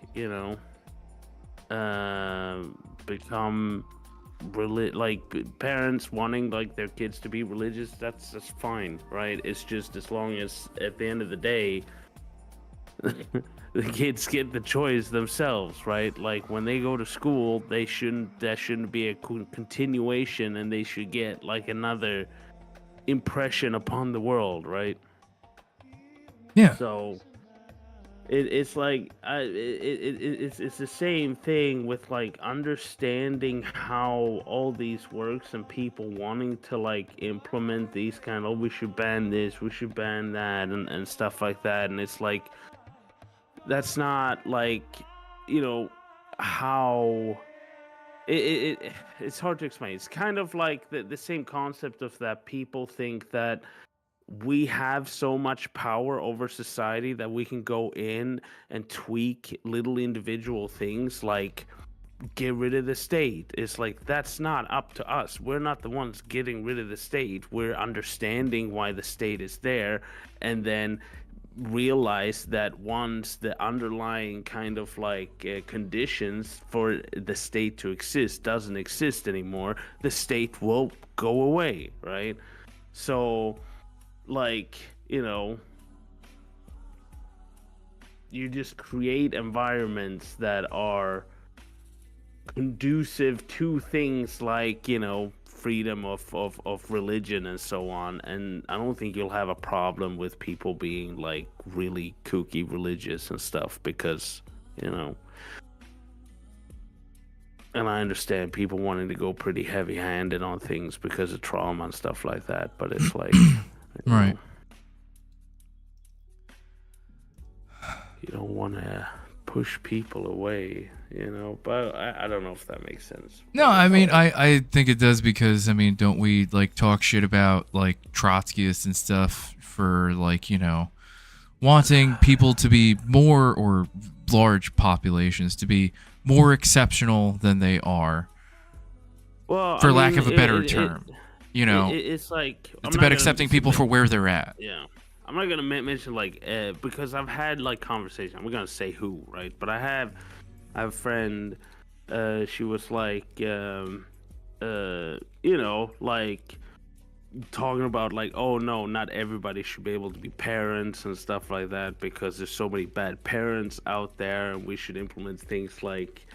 S4: become like, parents wanting, like, their kids to be religious, that's fine, right? It's just, as long as at the end of the day the kids get the choice themselves, right? Like, when they go to school, that shouldn't be a continuation, and they should get, like, another impression upon the world, right?
S3: Yeah.
S4: So it's like, it's the same thing with, like, understanding how all these works, and people wanting to, like, implement these kind of, oh, we should ban this, we should ban that, and stuff like that. And it's like, that's not, like, how it's hard to explain. It's kind of like the same concept of that people think that we have so much power over society that we can go in and tweak little individual things, like get rid of the state. It's like, that's not up to us. We're not the ones getting rid of the state. We're understanding why the state is there, and then realize that once the underlying kind of, like, conditions for the state to exist doesn't exist anymore, the state will go away, right? So, like, you just create environments that are conducive to things like, freedom of religion and so on. And I don't think you'll have a problem with people being, like, really kooky religious and stuff, because, and I understand people wanting to go pretty heavy-handed on things because of trauma and stuff like that, but it's like,
S3: Right.
S4: you don't want to push people away, but I don't know if that makes sense.
S3: No, I mean, I think it does, because, I mean, don't we, like, talk shit about, like, Trotskyists and stuff for, like, wanting people to be more, or large populations to be more exceptional than they are,
S4: well,
S3: for lack of a better term.
S4: It's like,
S3: it's about accepting people for where they're at.
S4: Yeah. I'm not gonna mention, like, because I've had, like, conversation. We're gonna say who, right? But I have a friend. She was like, like, talking about, like, oh no, not everybody should be able to be parents and stuff like that, because there's so many bad parents out there, and we should implement things like,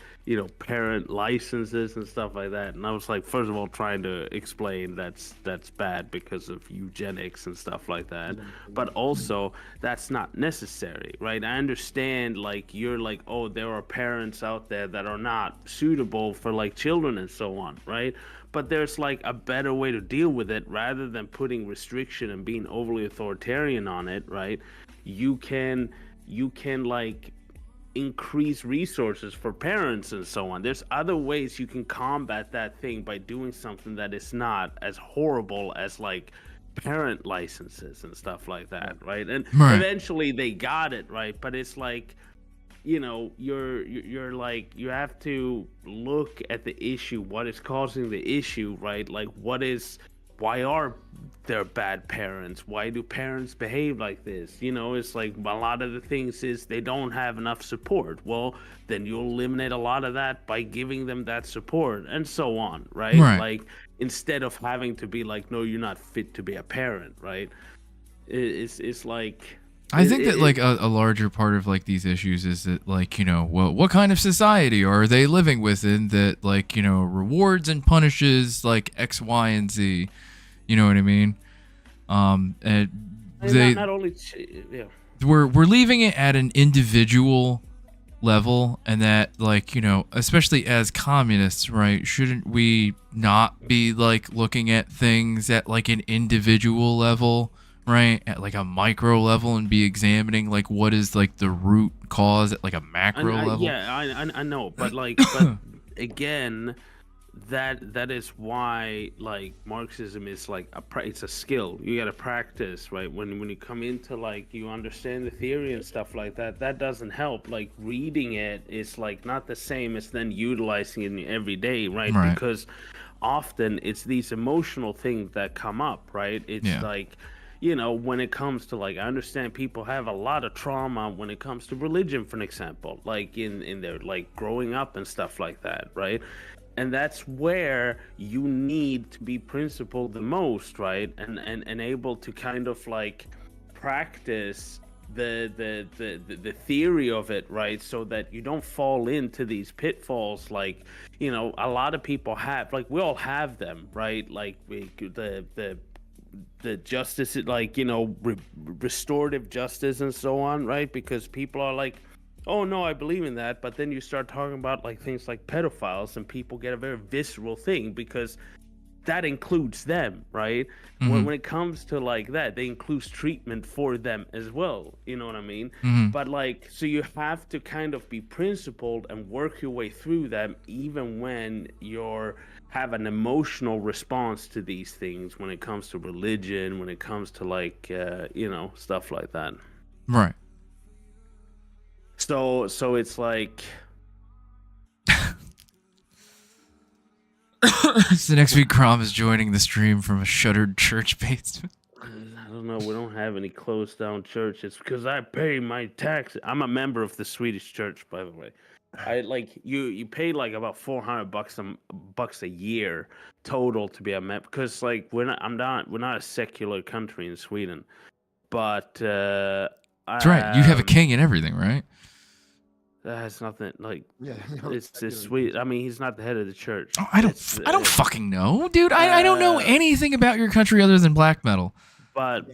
S4: parent licenses and stuff like that. And I was like, first of all, trying to explain that's bad because of eugenics and stuff like that. But also, that's not necessary, right? I understand, like, you're like, oh, there are parents out there that are not suitable for, like, children and so on, right? But there's, like, a better way to deal with it, rather than putting restriction and being overly authoritarian on it, right? You can like, increase resources for parents and so on. There's other ways you can combat that thing by doing something that is not as horrible as, like, parent licenses and stuff like that, right? And eventually they got it, right? But it's like, you're like, you have to look at the issue, what is causing the issue, right? Like, why are they're bad parents. Why do parents behave like this? You know, it's like a lot of the things is they don't have enough support. Well, then you'll eliminate a lot of that by giving them that support, and so on, right?
S3: Right.
S4: Like, instead of having to be like, no, you're not fit to be a parent, right? It's like,
S3: I think that like a larger part of like these issues is that like, you know, what kind of society are they living within that like, you know, rewards and punishes like X, Y, and Z. You know what I mean? And they
S4: not only, yeah.
S3: we're leaving it at an individual level, and that like, you know, especially as communists, right? Shouldn't we not be like looking at things at like an individual level? Right, at like a micro level, and be examining like what is like the root cause at like a macro level.
S4: Yeah, I know, but like, but again, that is why like Marxism is like it's a skill. You got to practice, right? When you come into like you understand the theory and stuff like that. That doesn't help. Like reading it is like not the same as then utilizing it every day, right? Because often it's these emotional things that come up, right? It's like, you know, when it comes to like, I understand people have a lot of trauma when it comes to religion, for an example, like in their like growing up and stuff like that, right? And that's where you need to be principled the most, right? And able to kind of like practice the theory of it, right? So that you don't fall into these pitfalls. Like, you know, a lot of people have, like, we all have them, right? Like the justice, like, you know, restorative justice and so on, right? Because people are like, oh no, I believe in that, but then you start talking about like things like pedophiles, and people get a very visceral thing because that includes them, right? When it comes to like that, they include treatment for them as well, you know what I mean? But like, so you have to kind of be principled and work your way through them, even when you're have an emotional response to these things, when it comes to religion, when it comes to like you know, stuff like that,
S3: right?
S4: So it's like
S3: so next week Crom is joining the stream from a shuttered church basement.
S4: I don't know, we don't have any closed down churches because I pay my taxes. I'm a member of the Swedish church, by the way. I like you pay like about $400 a year total to be a member, because like we're not a secular country in Sweden, but
S3: that's right, you have a king and everything, right?
S4: That's nothing like it's sweet. I mean, he's not the head of the church.
S3: Oh, I don't fucking know, dude. I don't know anything about your country other than black metal.
S4: But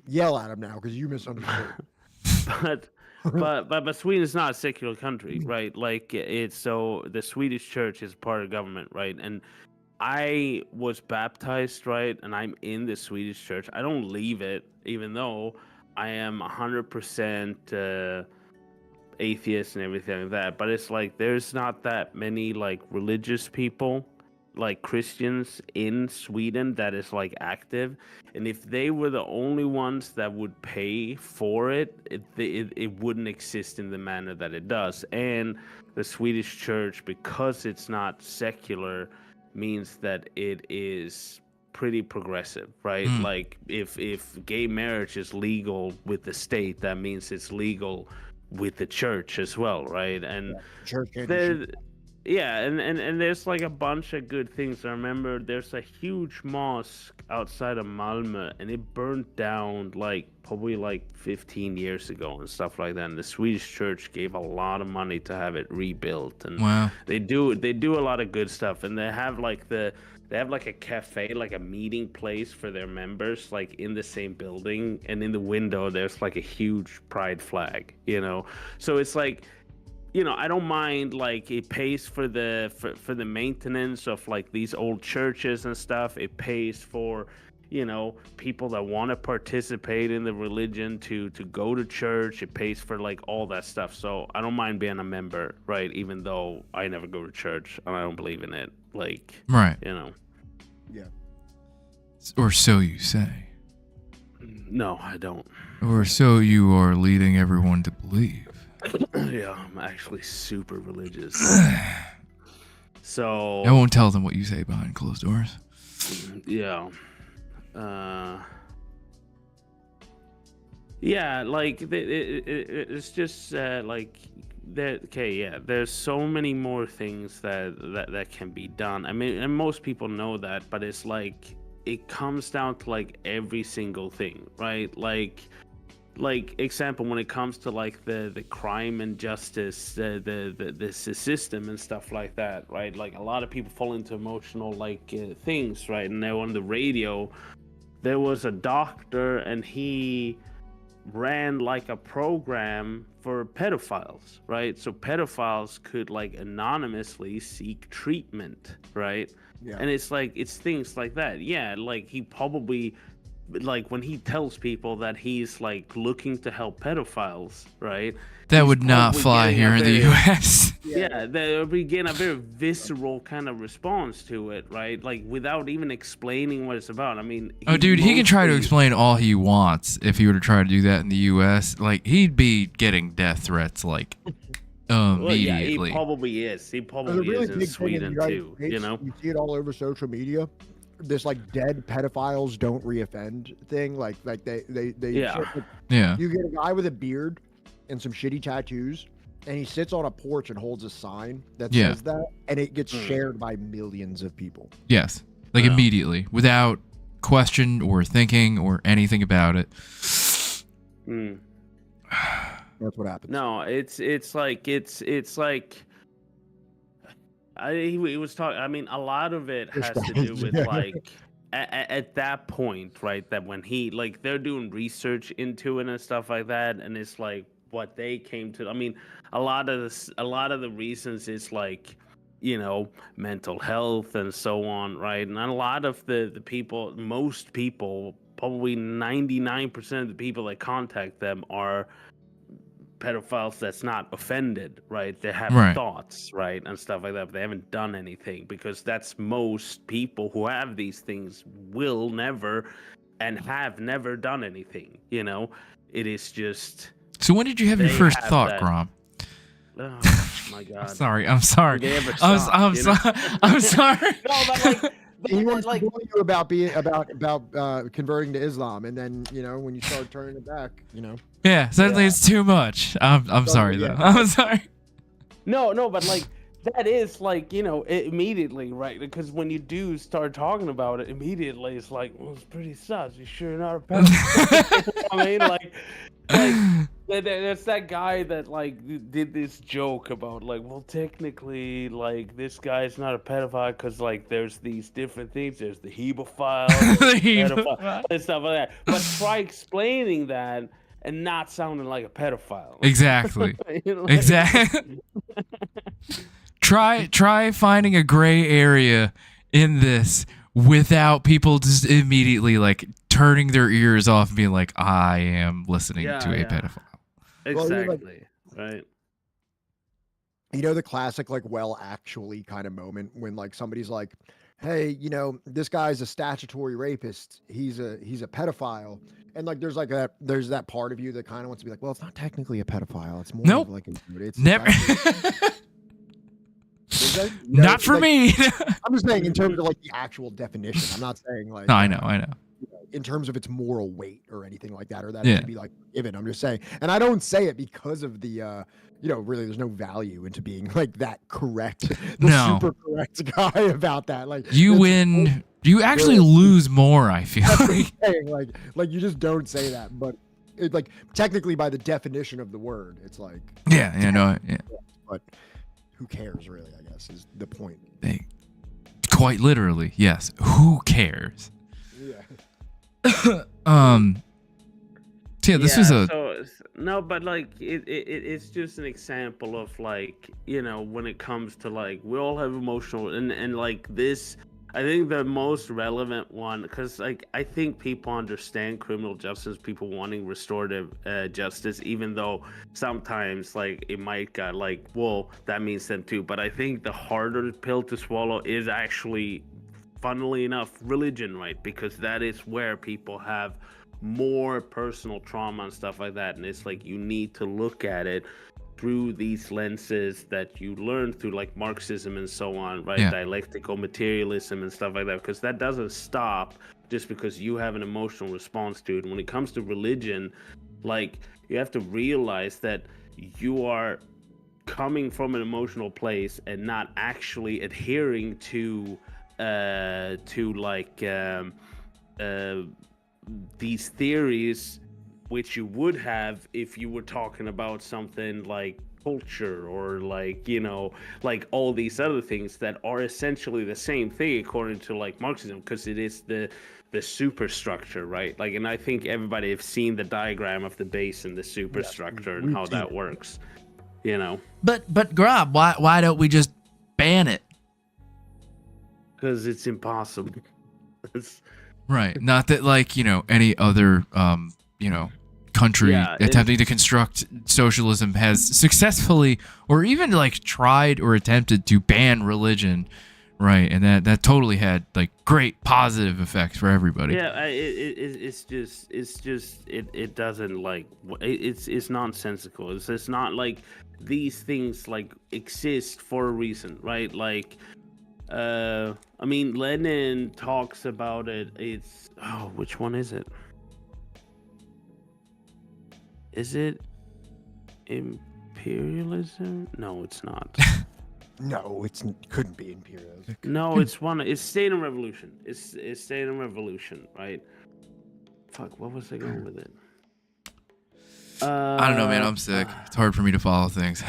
S2: yell at him now because you misunderstood.
S4: But Sweden is not a secular country, right? Like it's, so the Swedish church is part of government, right? And I was baptized, right? And I'm in the Swedish church. I don't leave it, even though I am 100% atheist and everything like that. But it's like there's not that many like religious people, like Christians in Sweden, that is like active. And if they were the only ones that would pay for it, it wouldn't exist in the manner that it does. And the Swedish church, because it's not secular, means that it is pretty progressive, right? Like if gay marriage is legal with the state, that means it's legal with the church as well, right? And
S2: church
S4: yeah, and there's like a bunch of good things. I remember there's a huge mosque outside of Malmö, and it burned down like probably like 15 years ago and stuff like that. And the Swedish church gave a lot of money to have it rebuilt, and
S3: wow,
S4: they do a lot of good stuff. And they have like a cafe, like a meeting place for their members, like in the same building, and in the window there's like a huge pride flag, you know. So it's like, you know, I don't mind, like it pays for the maintenance of like these old churches and stuff. It pays for, you know, people that want to participate in the religion to go to church. It pays for like all that stuff. So I don't mind being a member, right? Even though I never go to church and I don't believe in it, like,
S3: right,
S4: you know.
S2: Yeah.
S3: Or so you say.
S4: No, I don't.
S3: Or so you are leading everyone to believe.
S4: Yeah, I'm actually super religious. So
S3: I won't tell them what you say behind closed doors.
S4: Yeah. Yeah, like it's just like there. Okay, yeah. There's so many more things that can be done. I mean, and most people know that, but it's like it comes down to like every single thing, right? Like example, when it comes to like the crime and justice, the system and stuff like that, right? Like a lot of people fall into emotional like things, right? And now on the radio, there was a doctor, and he ran like a program for pedophiles, right? So pedophiles could like anonymously seek treatment, right?
S2: Yeah.
S4: And it's like it's things like that. Yeah, like he probably like when he tells people that he's like looking to help pedophiles, right?
S3: That
S4: he's
S3: would not
S4: probably
S3: fly
S4: getting
S3: here
S4: a
S3: in the
S4: very-
S3: U.S.
S4: Yeah, they'll be getting a very visceral kind of response to it, right? Like without even explaining what it's about. I mean,
S3: Oh, dude, he can try to
S4: mostly-
S3: explain all he wants if he were to try to do that in the U.S. Like, he'd be getting death threats, like,
S4: Well, yeah,
S3: immediately.
S4: he probably is. He
S2: There's a
S4: probably
S2: really
S4: is in
S2: big thing in the
S4: Sweden
S2: United
S4: too. You
S2: States,
S4: know?
S2: you see it all over social media. This like dead pedophiles don't reoffend thing. Like they
S4: Yeah.
S2: shit, like,
S3: Yeah.
S2: you get a guy with a beard and some shitty tattoos, and he sits on a porch and holds a sign that
S3: Yeah.
S2: says that, and it gets
S4: Mm.
S2: shared by millions of people.
S3: Yes. Like,
S4: Yeah.
S3: immediately, without question or thinking or anything about it.
S4: Mm.
S2: That's what happens.
S4: No, it's like he was talking. I mean, a lot of it
S2: This
S4: has to
S2: guy-
S4: do with like at that point, right? That when he like they're doing research into it and stuff like that, and it's like what they came to. I mean, a lot of the reasons is like, you know, mental health and so on, right? And a lot of the people, most people, probably 99% of the people that contact them are pedophiles that's not offended, right? They have
S3: Right.
S4: thoughts, right, and stuff like that, but they haven't done anything, because that's most people who have these things will never and have never done anything, you know? It is just,
S3: So when did you have your
S4: They
S3: first
S4: have
S3: thought,
S4: that.
S3: Grom?
S4: oh my god.
S3: I'm sorry.
S4: Do they ever
S3: I'm
S4: stop, you know?
S3: sorry. I'm sorry.
S4: No, but like,
S2: He wants
S4: like
S2: to bully you about being about converting to Islam, and then when you start turning it back,
S3: Yeah, suddenly
S2: Yeah.
S3: it's too much. I'm sorry,
S2: yeah.
S3: though. I'm sorry.
S4: No, but like that is like, you know, immediately, right? Because when you do start talking about it, immediately it's like, well, it's pretty sus. You sure not a pedophile? I mean, like there's that guy that like did this joke about like, well, technically, like this guy's not a pedophile because like there's these different things. There's the hebephile,
S3: The
S4: pedophile, and stuff like that. But try explaining that and not sounding like a pedophile.
S3: Exactly.
S4: You know, like-
S3: Exactly. Try finding a gray area in this without people just immediately like turning their ears off and being like, I am listening
S4: Yeah,
S3: to a
S4: yeah.
S3: pedophile.
S2: Well, you're like-
S4: Exactly. Right.
S2: the classic like, well, actually kind of moment when like somebody's like, hey, this guy's a statutory rapist. He's a pedophile. And like there's that part of you that kind of wants to be like, well, it's not technically a pedophile. It's more
S3: Nope.
S2: of like it's
S3: Never.
S2: actually- Is that-
S3: Not for
S2: like,
S3: me.
S2: I'm just saying in terms of like the actual definition. I'm not saying like
S3: No, I know.
S2: in terms of its moral weight or anything like that, or that
S3: Yeah.
S2: it should be like given. I'm just saying, and I don't say it because of the really there's no value into being like that correct, the
S3: No.
S2: super correct guy about that. Like
S3: You
S2: it's-
S3: win. You actually
S2: Yeah.
S3: lose more, I feel
S2: That's what
S3: like.
S2: I'm saying. Like you just don't say that, but it, like technically by the definition of the word, it's like
S3: Yeah, no, yeah.
S2: but who cares really? I guess is the point.
S3: Quite literally, yes. Who cares?
S2: Yeah.
S3: So yeah, this was a
S4: no, but like it's just an example of like, you know, when it comes to like we all have emotional and like this. I think the most relevant one, because like I think people understand criminal justice, people wanting restorative justice, even though sometimes like it might get like, well, that means them too. But I think the harder pill to swallow is actually, funnily enough, religion, right? Because that is where people have more personal trauma and stuff like that, and it's like you need to look at it through these lenses that you learn through like Marxism and so on, right?
S3: Yeah.
S4: Dialectical materialism and stuff like that, because that doesn't stop just because you have an emotional response to it. When it comes to religion, like, you have to realize that you are coming from an emotional place and not actually adhering to these theories, which you would have if you were talking about something like culture or like, you know, like all these other things that are essentially the same thing according to like Marxism, because it is the superstructure, right? Like, and I think everybody have seen the diagram of the base and the superstructure and how that works, you know.
S3: But Grob, why don't we just ban it?
S4: Because it's impossible.
S3: Right. Not that, like, you know, any other you know, country attempting to construct socialism has successfully or even like tried or attempted to ban religion, right? And that totally had like great positive effects for everybody.
S4: Yeah, it doesn't, like, it's nonsensical. It's not like these things like exist for a reason, right? Like, I mean, Lenin talks about it. It's, oh, which one is it? Is it imperialism? No, it's not.
S2: No, couldn't be imperialism.
S4: No, it's State and Revolution. It's State and Revolution, right? Fuck, what was I going with it?
S3: I don't know, man. I'm sick. It's hard for me to follow things.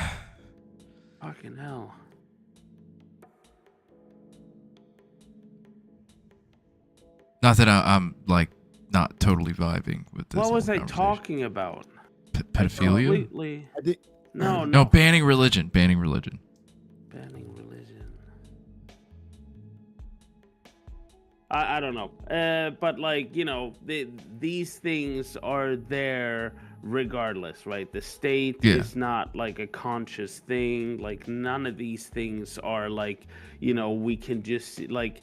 S4: Fucking hell.
S3: Not that I'm like not totally vibing with this.
S4: What was I talking about?
S3: Pedophilia?
S4: No,
S3: banning religion.
S4: Banning religion. I don't know. But, like, you know, these things are there regardless, right? The state is not like a conscious thing. Like, none of these things are like, you know, we can just, like,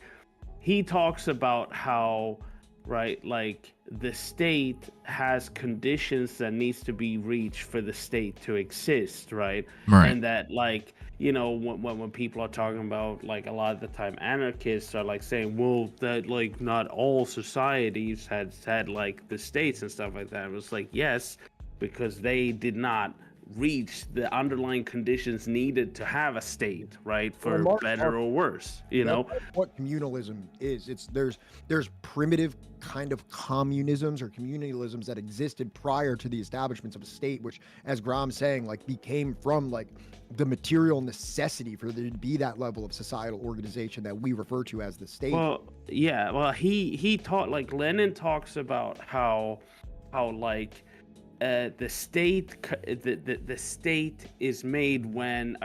S4: he talks about how, right, like, the state has conditions that needs to be reached for the state to exist, right? And that, like, you know, when people are talking about, like, a lot of the time anarchists are like saying, well, that, like, not all societies had like the states and stuff like that. It was like, yes, because they did not reach the underlying conditions needed to have a state, right? For better or worse, you know.
S2: What communalism is, there's primitive kind of communisms or communalisms that existed prior to the establishments of a state, which, as Grom's saying, like, became from like the material necessity for there to be that level of societal organization that we refer to as the state.
S4: Well, yeah, well, he taught, like, Lenin talks about how like the state is made when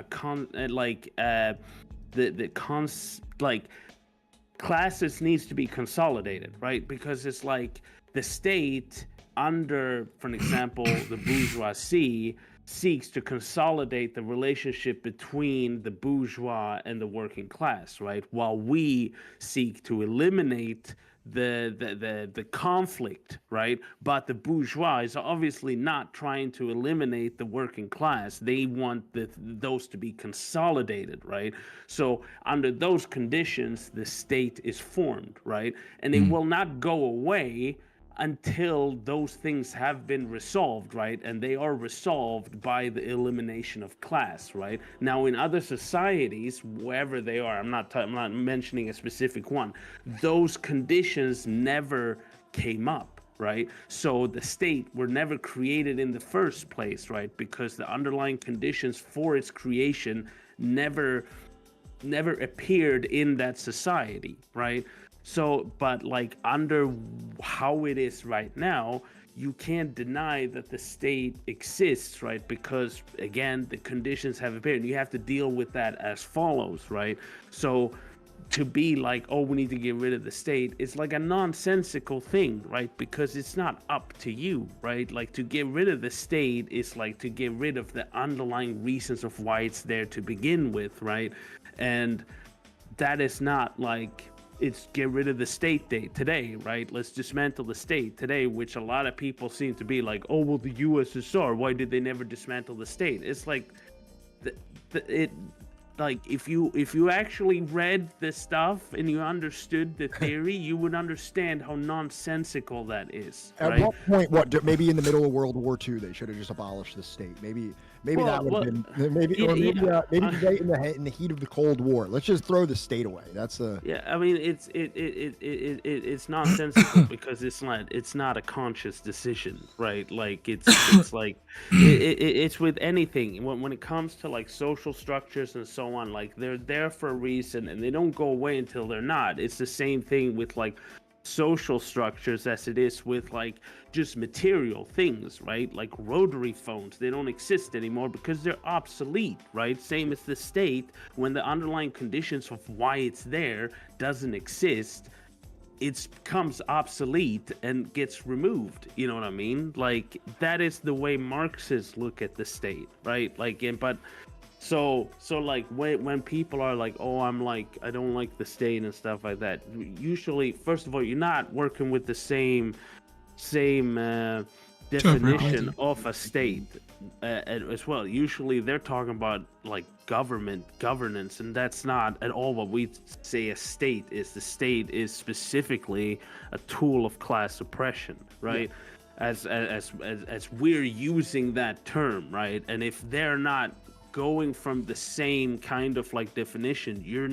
S4: classes needs to be consolidated, right? Because it's like the state under, for example, the bourgeoisie seeks to consolidate the relationship between the bourgeois and the working class, right? While we seek to eliminate the conflict, right? But the bourgeois is obviously not trying to eliminate the working class. They want those to be consolidated, right? So under those conditions, the state is formed, right? And it will not go away until those things have been resolved, right? And they are resolved by the elimination of class, right? Now, in other societies, wherever they are, I'm not mentioning a specific one, those conditions never came up, right? So the state were never created in the first place, right? Because the underlying conditions for its creation never appeared in that society, right? So, but like under how it is right now, you can't deny that the state exists, right? Because again, the conditions have appeared. You have to deal with that as follows, right? So to be like, oh, we need to get rid of the state, it's like a nonsensical thing, right? Because it's not up to you, right? Like, to get rid of the state is like to get rid of the underlying reasons of why it's there to begin with, right? And that is not like, it's get rid of the state day today, right? Let's dismantle the state today, which a lot of people seem to be like, oh, well, the USSR, why did they never dismantle the state? It's like, like if you actually read the stuff and you understood the theory, you would understand how nonsensical that is.
S2: At
S4: right?
S2: what point? Maybe in the middle of World War II, they should have just abolished the state. Maybe that would have been maybe today in the heat of the Cold War. Let's just throw the state away. That's a
S4: I mean, it's nonsensical because it's not a conscious decision, right? Like it's like it's with anything when it comes to like social structures and so on. Like they're there for a reason and they don't go away until they're not. It's the same thing with like social structures as it is with like just material things, right? Like rotary phones, they don't exist anymore because they're obsolete, right? Same as the state, when the underlying conditions of why it's there doesn't exist, it becomes obsolete and gets removed. You know what I mean? Like that is the way Marxists look at the state, right? Like, but so like when people are like, oh, I'm like, I don't like the state and stuff like that, usually, first of all, you're not working with the same definition of a state as well. Usually they're talking about like governance, and that's not at all what we say a state is. The state is specifically a tool of class oppression, right? Yeah. As we're using that term, right? And if they're not going from the same kind of like definition, you're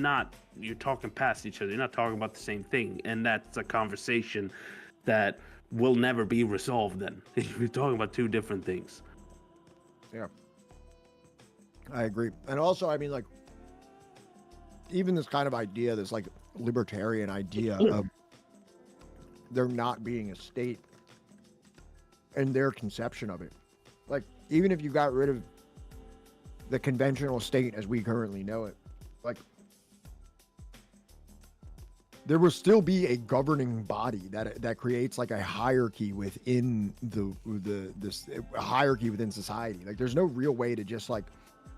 S4: talking past each other. You're not talking about the same thing, and that's a conversation that will never be resolved. Then we're talking about two different things.
S2: Yeah, I agree. And also, I mean, like, even this kind of idea, this like libertarian idea of there not being a state and their conception of it, like, even if you got rid of the conventional state as we currently know it, like, there will still be a governing body that creates like a hierarchy within this hierarchy within society. Like, there's no real way to just like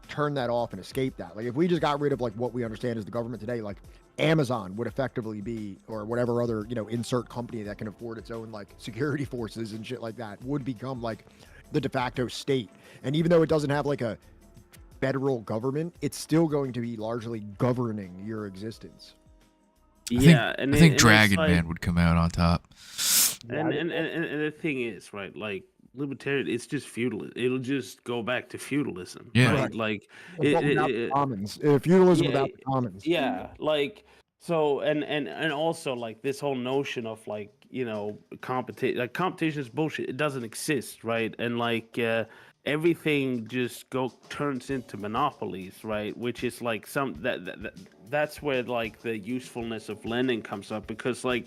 S2: turn that off and escape that. Like, if we just got rid of like what we understand as the government today, like Amazon would effectively be, or whatever other, insert company that can afford its own like security forces and shit like that, would become like the de facto state. And even though it doesn't have like a federal government, it's still going to be largely governing your existence.
S3: I think Dragon Man would come out on top.
S4: And the thing is, right, like libertarian, it's just feudalism. It'll just go back to feudalism.
S3: Yeah,
S4: right? Like
S2: commons. Feudalism without the commons.
S4: Yeah, like so, and also like this whole notion of like competition. Like competition is bullshit. It doesn't exist, right? And like everything just turns into monopolies, right? Which is like that's where like the usefulness of Lenin comes up, because like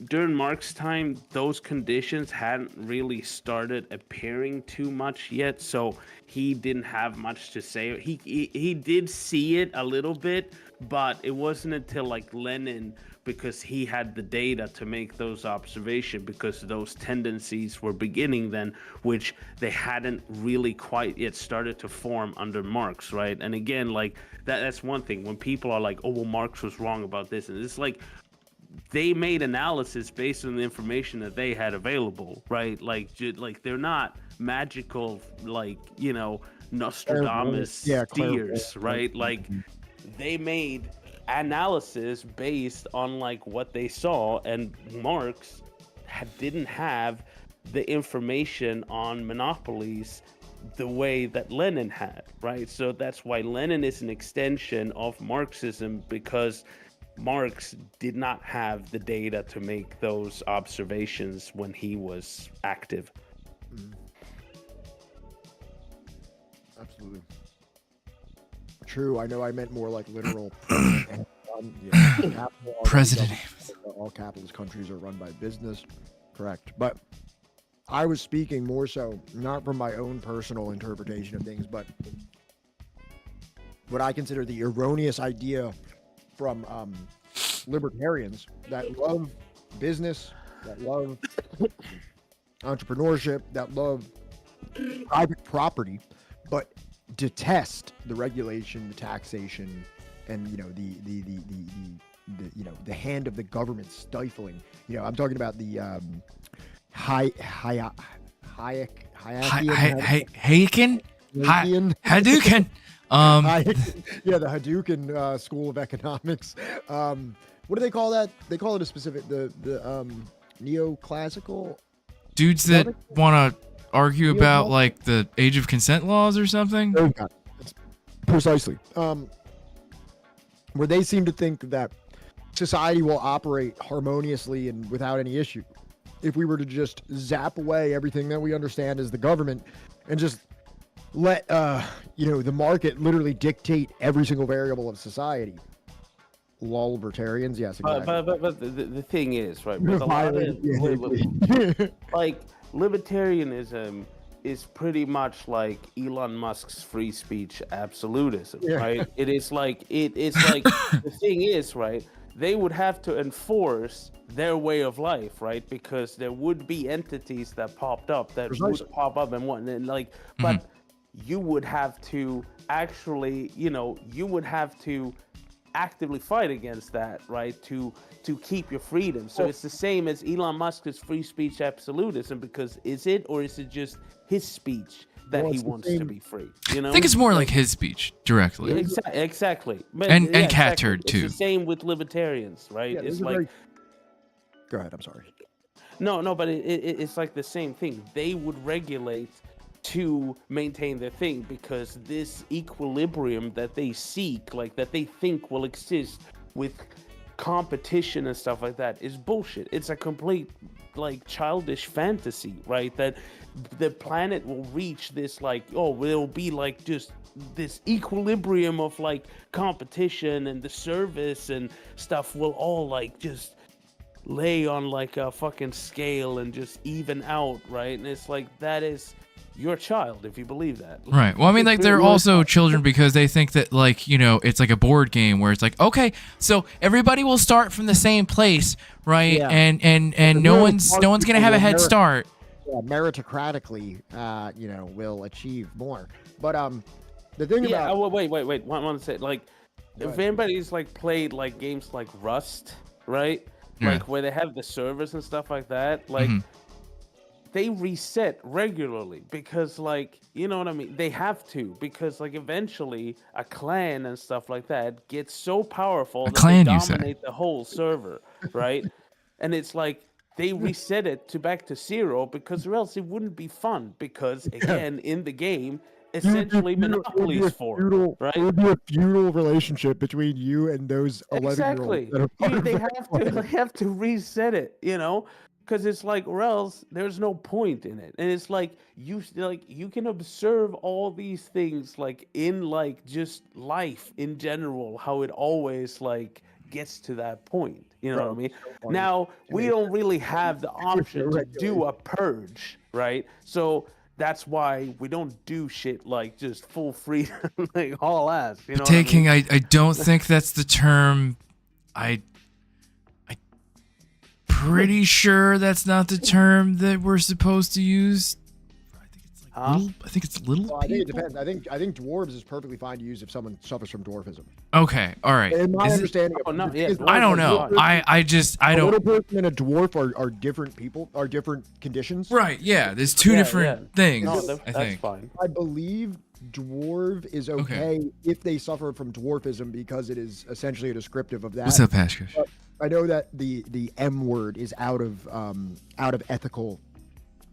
S4: during Marx's time, those conditions hadn't really started appearing too much yet, so he didn't have much to say. He did see it a little bit, but it wasn't until like Lenin, because he had the data to make those observations, because those tendencies were beginning then, which they hadn't really quite yet started to form under Marx, right? And again, like that's one thing when people are like, oh, well, Marx was wrong about this, and it's like they made analysis based on the information that they had available, right? Like they're not magical, like Nostradamus seers, right? Like they made analysis based on like what they saw, and Marx didn't have the information on monopolies the way that Lenin had, right? So that's why Lenin is an extension of Marxism, because Marx did not have the data to make those observations when he was active.
S2: Absolutely. True. I know I meant more like literal.
S3: President.
S2: All capitalist countries are run by business. Correct. But I was speaking more so not from my own personal interpretation of things, but what I consider the erroneous idea from libertarians that love business, that love entrepreneurship, that love private property, but detest the regulation, the taxation, and the hand of the government stifling. I'm talking about the
S3: Hadouken.
S2: Yeah, the Hadouken School of Economics. What do they call that? They call it a specific the neoclassical.
S3: Dudes that want to argue about like the age of consent laws or something.
S2: Oh, God. Precisely. Where they seem to think that society will operate harmoniously and without any issue if we were to just zap away everything that we understand as the government and just let the market literally dictate every single variable of society. Lol, libertarians, yes, exactly.
S4: But the thing is, right? With a lot of, like, libertarianism is pretty much like Elon Musk's free speech absolutism, right? It's like the thing is, right? They would have to enforce their way of life, right? Because there would be entities that popped up that would pop up and whatnot, and like, but you would have to actually, you would have to actively fight against that, right? To keep your freedom. So it's the same as Elon Musk's free speech absolutism, because is it, or is it just his speech that he wants to be free? I
S3: think it's more like his speech directly.
S4: Exactly. But,
S3: and cat turd too.
S4: It's the same with libertarians, right? It's like.
S2: Go ahead. I'm sorry.
S4: No, but it's like the same thing. They would regulate to maintain their thing, because this equilibrium that they seek, like that they think will exist with competition and stuff like that, is bullshit. It's a complete like childish fantasy, right? That the planet will reach this like, it'll be like just this equilibrium of like competition, and the service and stuff will all like just lay on like a fucking scale and just even out, right? And it's like, that is your child if you believe that.
S3: Right. Well, I mean, like, they're also children because they think that, like, it's like a board game where it's like, okay, so everybody will start from the same place, right? Yeah. And no one's gonna have a head start.
S2: Yeah, meritocratically, will achieve more. But the thing about
S4: wait. Want to say, like, if anybody's like played like games like Rust, right? Like where they have the servers and stuff like that, like. They reset regularly because, like, you know what I mean? They have to, because, like, eventually a clan and stuff like that gets so powerful that they dominate the whole server, right? And it's like they reset it back to zero, because or else it wouldn't be fun, because, again, in the game, essentially monopolies form, right?
S2: It would be a feudal relationship between you and those 11-year-olds.
S4: Exactly. They have to reset it, because it's like, or else there's no point in it. And it's like you can observe all these things like in like just life in general, how it always like gets to that point. You know what I mean? Now we don't really have the option to do a purge, right? So that's why we don't do shit like just full freedom, like all ass. You know
S3: taking,
S4: what I mean?
S3: I don't think that's the term. Pretty sure that's not the term that we're supposed to use. I think it's little.
S2: Well, I think it depends. I think dwarves is perfectly fine to use if someone suffers from dwarfism.
S3: Okay, all right.
S2: In my understanding,
S3: I don't know. I don't.
S2: A little person and a dwarf are different people, are different conditions.
S3: Right. Yeah. There's two different things.
S4: No,
S3: I think.
S4: Fine.
S2: I believe dwarf is okay if they suffer from dwarfism, because it is essentially a descriptive of that.
S3: What's up, Pashkush?
S2: I know that the M word is out of ethical.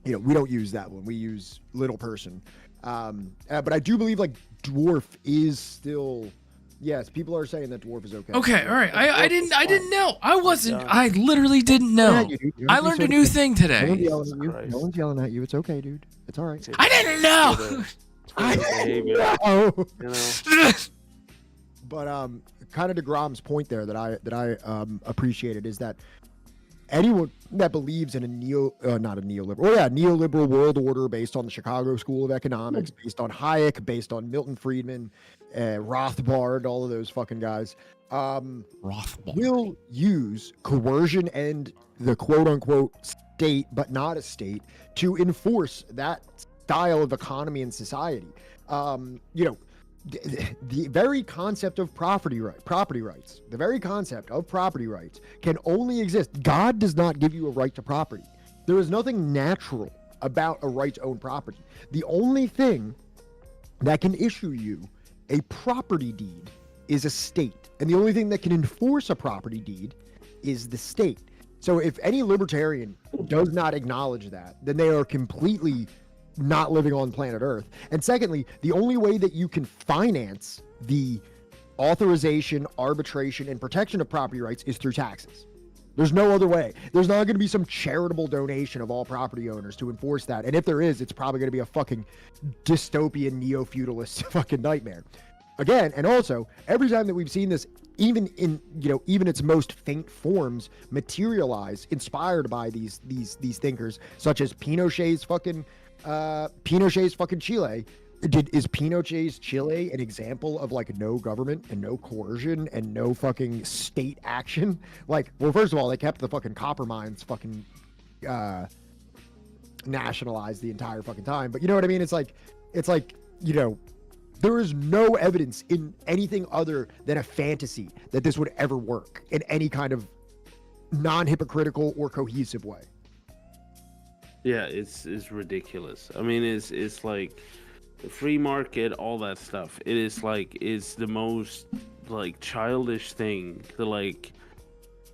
S2: We don't use that one. We use little person. But I do believe like dwarf is still. Yes, people are saying that dwarf is okay.
S3: Okay, all right. I didn't know. I literally didn't know. I learned a new thing today.
S2: No one's yelling at you. It's okay, dude. It's all right.
S3: I didn't know.
S2: But kind of DeGrom's point there that I appreciated is that anyone that believes in a neoliberal world order based on the Chicago School of Economics, based on Hayek, based on Milton Friedman, Rothbard, all of those fucking guys, will use coercion and the quote unquote state, but not a state, to enforce that style of economy and society. The very concept of property rights, the very concept of property rights can only exist. God does not give you a right to property. There is nothing natural about a right to own property. The only thing that can issue you A property deed is a state, and the only thing that can enforce a property deed is the state. So if any libertarian does not acknowledge that, then they are completely not living on planet Earth. And secondly, the only way that you can finance the authorization, arbitration, and protection of property rights is through taxes. There's no other way. There's not going to be some charitable donation of all property owners to enforce that. And if there is, it's probably going to be a fucking dystopian neo-feudalist fucking nightmare. Again, and also, every time that we've seen this, even in, even its most faint forms, materialize, inspired by these thinkers, such as Pinochet's fucking Chile. Is Pinochet's Chile an example of like no government and no coercion and no fucking state action? Like, well, first of all, they kept the fucking copper mines fucking nationalized the entire fucking time. But you know what I mean? It's like, there is no evidence in anything other than a fantasy that this would ever work in any kind of non-hypocritical or cohesive way.
S4: Yeah, it's ridiculous. I mean, it's like the free market, all that stuff. It is like, it's the most like childish thing to like,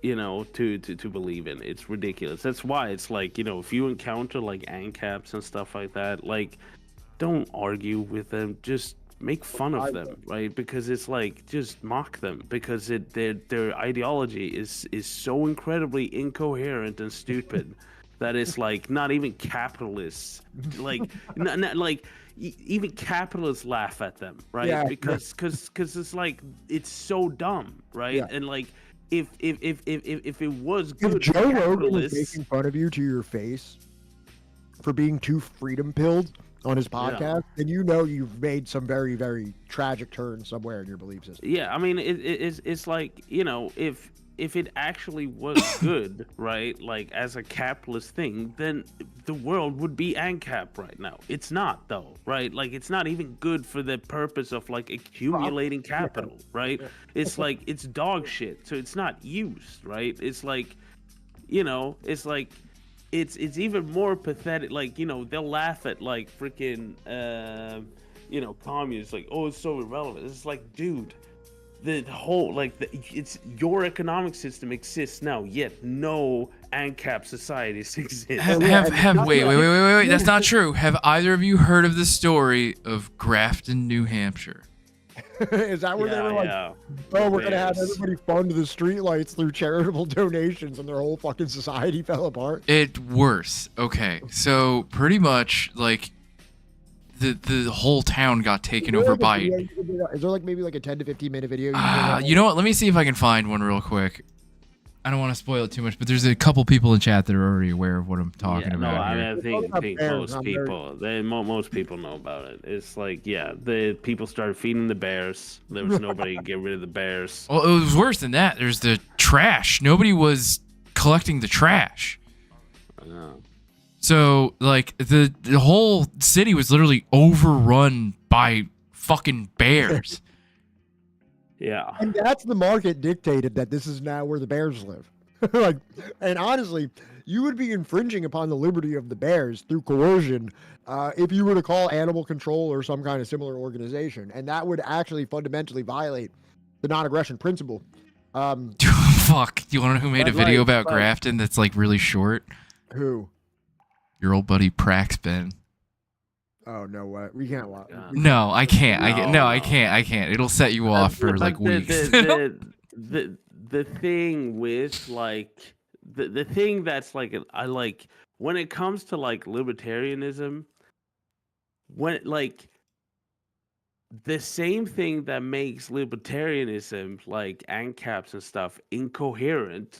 S4: to believe in. It's ridiculous. That's why it's like, if you encounter like ANCAPs and stuff like that, like, don't argue with them. Just make fun of them, right? Because it's like, just mock them, because their ideology is so incredibly incoherent and stupid that it's like not even capitalists, like like even capitalists laugh at them, right?
S2: Yeah.
S4: Because it's like, it's so dumb, right?
S2: Yeah.
S4: And like, if it was good,
S2: if Joe Rogan was
S4: capitalists,
S2: making fun of you to your face for being too freedom pilled on his podcast, then you've made some very, very tragic turn somewhere in your belief system.
S4: Yeah, I mean, it's like, if it actually was good, right, like as a capitalist thing, then the world would be ANCAP right now. It's not, though, right? Like, it's not even good for the purpose of like accumulating capital, right? It's like, it's dog shit, so it's not used, right? It's like, it's like, it's even more pathetic. Like, they'll laugh at like freaking communists, like, oh, it's so irrelevant. It's like, dude, the whole it's your economic system exists now, yet no ANCAP societies exist.
S3: Wait, that's not true. Have either of you heard of the story of Grafton, New Hampshire?
S2: Is that where they were like, oh, we're gonna have everybody fund the streetlights through charitable donations, and their whole fucking society fell apart?
S3: It worse. Okay, so pretty much like the whole town got taken over by.
S2: Is there like maybe like a 10 to 15 minute video?
S3: You know what? Let me see if I can find one real quick. I don't want to spoil it too much, but there's a couple people in chat that are already aware of what I'm talking about.
S4: No, I
S3: here.
S4: mean, I think most people know about it. It's like, the people started feeding the bears. There was nobody to get rid of the bears.
S3: Well, it was worse than that. There's the trash. Nobody was collecting the trash.
S4: I know.
S3: So, like, the whole city was literally overrun by fucking bears.
S4: Yeah.
S2: And that's the market dictated that this is now where the bears live. Like, and honestly, you would be infringing upon the liberty of the bears through coercion if you were to call animal control or some kind of similar organization. And that would actually fundamentally violate the non-aggression principle.
S3: Fuck. Do you want to know who made a video about Grafton that's, like, really short?
S2: Who?
S3: Your old buddy Praxben.
S2: Oh, no way. We can't watch.
S3: No, I can't. I can't. It'll set you off for like weeks.
S4: The thing with like the thing that's like, I like when it comes to like libertarianism, when like the same thing that makes libertarianism, like ANCAPs and stuff, incoherent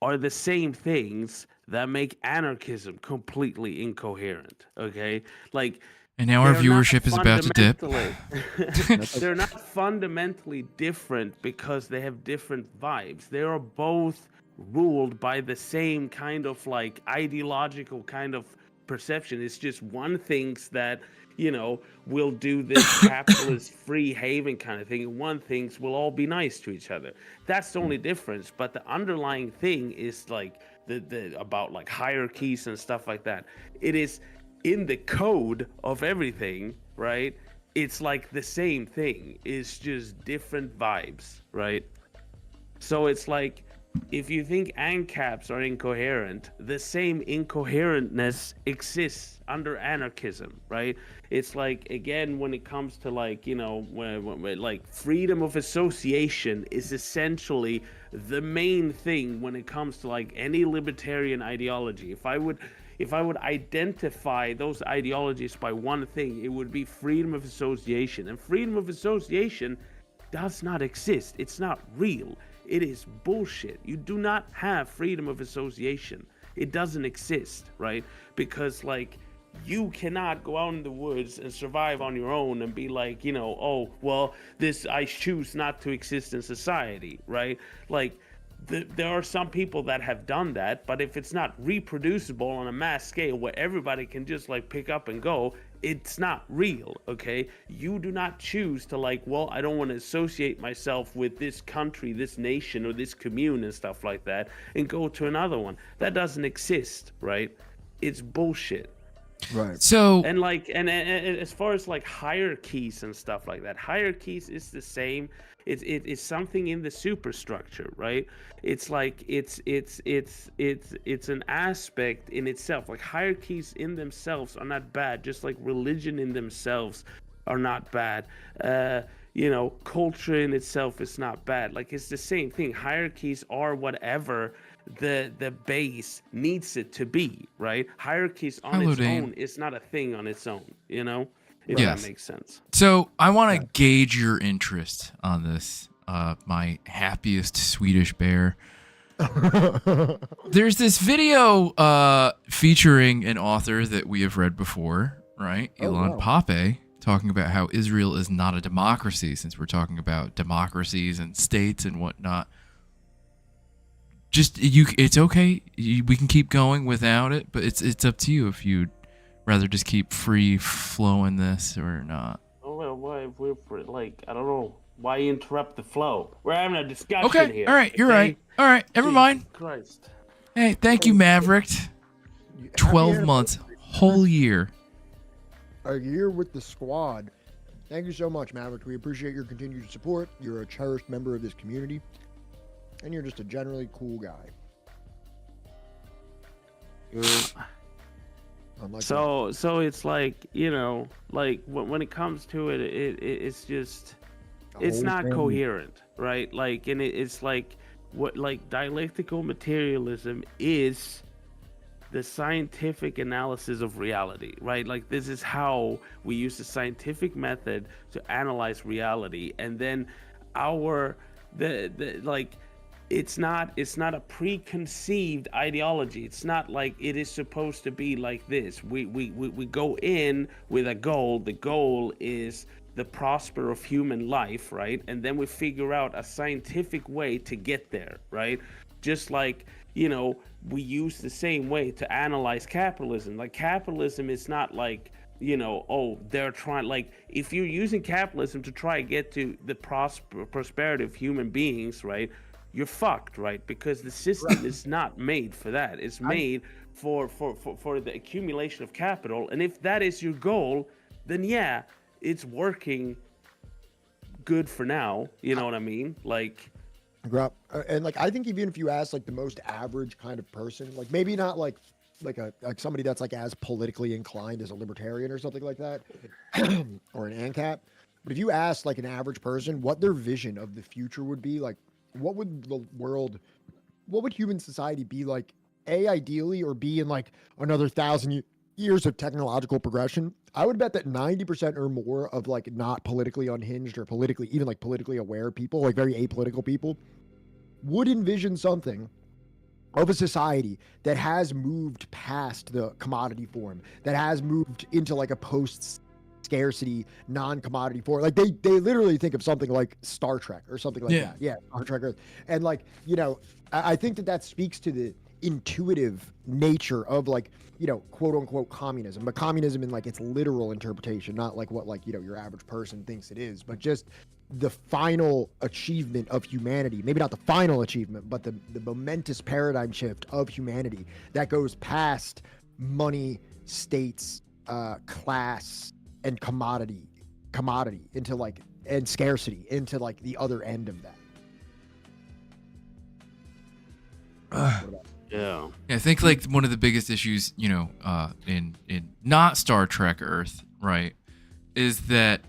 S4: are the same things that make anarchism completely incoherent. Okay, like,
S3: and now our viewership is about to dip.
S4: They're not fundamentally different because they have different vibes. They are both ruled by the same kind of like ideological kind of perception. It's just one thinks that, we'll do this capitalist free haven kind of thing, and one thinks we'll all be nice to each other. That's the only difference. But the underlying thing is like the about like hierarchies and stuff like that. It is in the code of everything, right? it's like the same thing. It's just different vibes, right? So it's like, if you think ANCAPs are incoherent, the same incoherentness exists under anarchism, right? It's like, again, when it comes to like, when like freedom of association is essentially the main thing when it comes to like any libertarian ideology. If I would identify those ideologies by one thing, it would be freedom of association. And freedom of association does not exist. It's not real. It is bullshit. You do not have freedom of association. It doesn't exist, right? Because like, you cannot go out in the woods and survive on your own and be like, oh, well, I choose not to exist in society, right? Like, there are some people that have done that, but if it's not reproducible on a mass scale where everybody can just like pick up and go, it's not real, okay? You do not choose to like, well, I don't want to associate myself with this country, this nation, or this commune and stuff like that, and go to another one. That doesn't exist, right? It's bullshit.
S2: Right.
S3: So
S4: And like, and as far as like hierarchies and stuff like that, hierarchies is the same. It's something in the superstructure, right? It's like it's an aspect in itself. Like, hierarchies in themselves are not bad, just like religion in themselves are not bad. Culture in itself is not bad. Like, it's the same thing. Hierarchies are whatever the base needs it to be, right? Hierarchies on its own is not a thing on its own, if
S3: Yes.
S4: that makes sense.
S3: So I want to gauge your interest on this, my happiest Swedish bear. There's this video featuring an author that we have read before, right? Ilan Pape, talking about how Israel is not a democracy, since we're talking about democracies and states and whatnot. It's okay. We can keep going without it, but it's up to you if you'd rather just keep free flowing this or not.
S4: Oh, well, why we're like, I don't know. Why interrupt the flow? We're having a discussion
S3: Okay,
S4: here.
S3: all right, you're right. All right, never mind.
S4: Christ.
S3: Hey, thank you, Maverick. 12 months, whole year.
S2: A year with the squad. Thank you so much, Maverick. We appreciate your continued support. You're a cherished member of this community, and you're just a generally cool guy.
S4: So it's like, like when it comes to it, it's just, it's not coherent, right? Like, and it's like, what, like, dialectical materialism is the scientific analysis of reality, right? Like, this is how we use the scientific method to analyze reality, and then it's not a preconceived ideology. It's not like it is supposed to be like this. We go in with a goal. The goal is the prosper of human life, right? And then we figure out a scientific way to get there, right? Just like, we use the same way to analyze capitalism. Like, capitalism is not like, they're trying, like, if you're using capitalism to try to get to the prosperity of human beings, right? You're fucked, right? Because the system is not made for that. It's made for the accumulation of capital. And if that is your goal, then yeah, it's working good for now. You know what I mean? Like,
S2: and like, I think even if you ask like the most average kind of person, like maybe not like somebody that's like as politically inclined as a libertarian or something like that, or an ANCAP, but if you ask like an average person what their vision of the future would be, like, what would human society be like, ideally, or be in like another 1,000 years of technological progression? I would bet that 90% or more of like not politically unhinged or politically aware people, like very apolitical people, would envision something of a society that has moved past the commodity form, that has moved into like a post-scarcity, non-commodity form. Like, they literally think of something like Star Trek or something like that. Yeah, Star Trek. And like, I think that speaks to the intuitive nature of like, quote unquote communism, but communism in like its literal interpretation, not like what, like, your average person thinks it is, but just the final achievement of humanity. Maybe not the final achievement, but the momentous paradigm shift of humanity that goes past money, states, class, and commodity commodity, into like, and scarcity, into like the other end of that.
S4: Yeah.
S3: I think like one of the biggest issues, in not Star Trek Earth, right, is that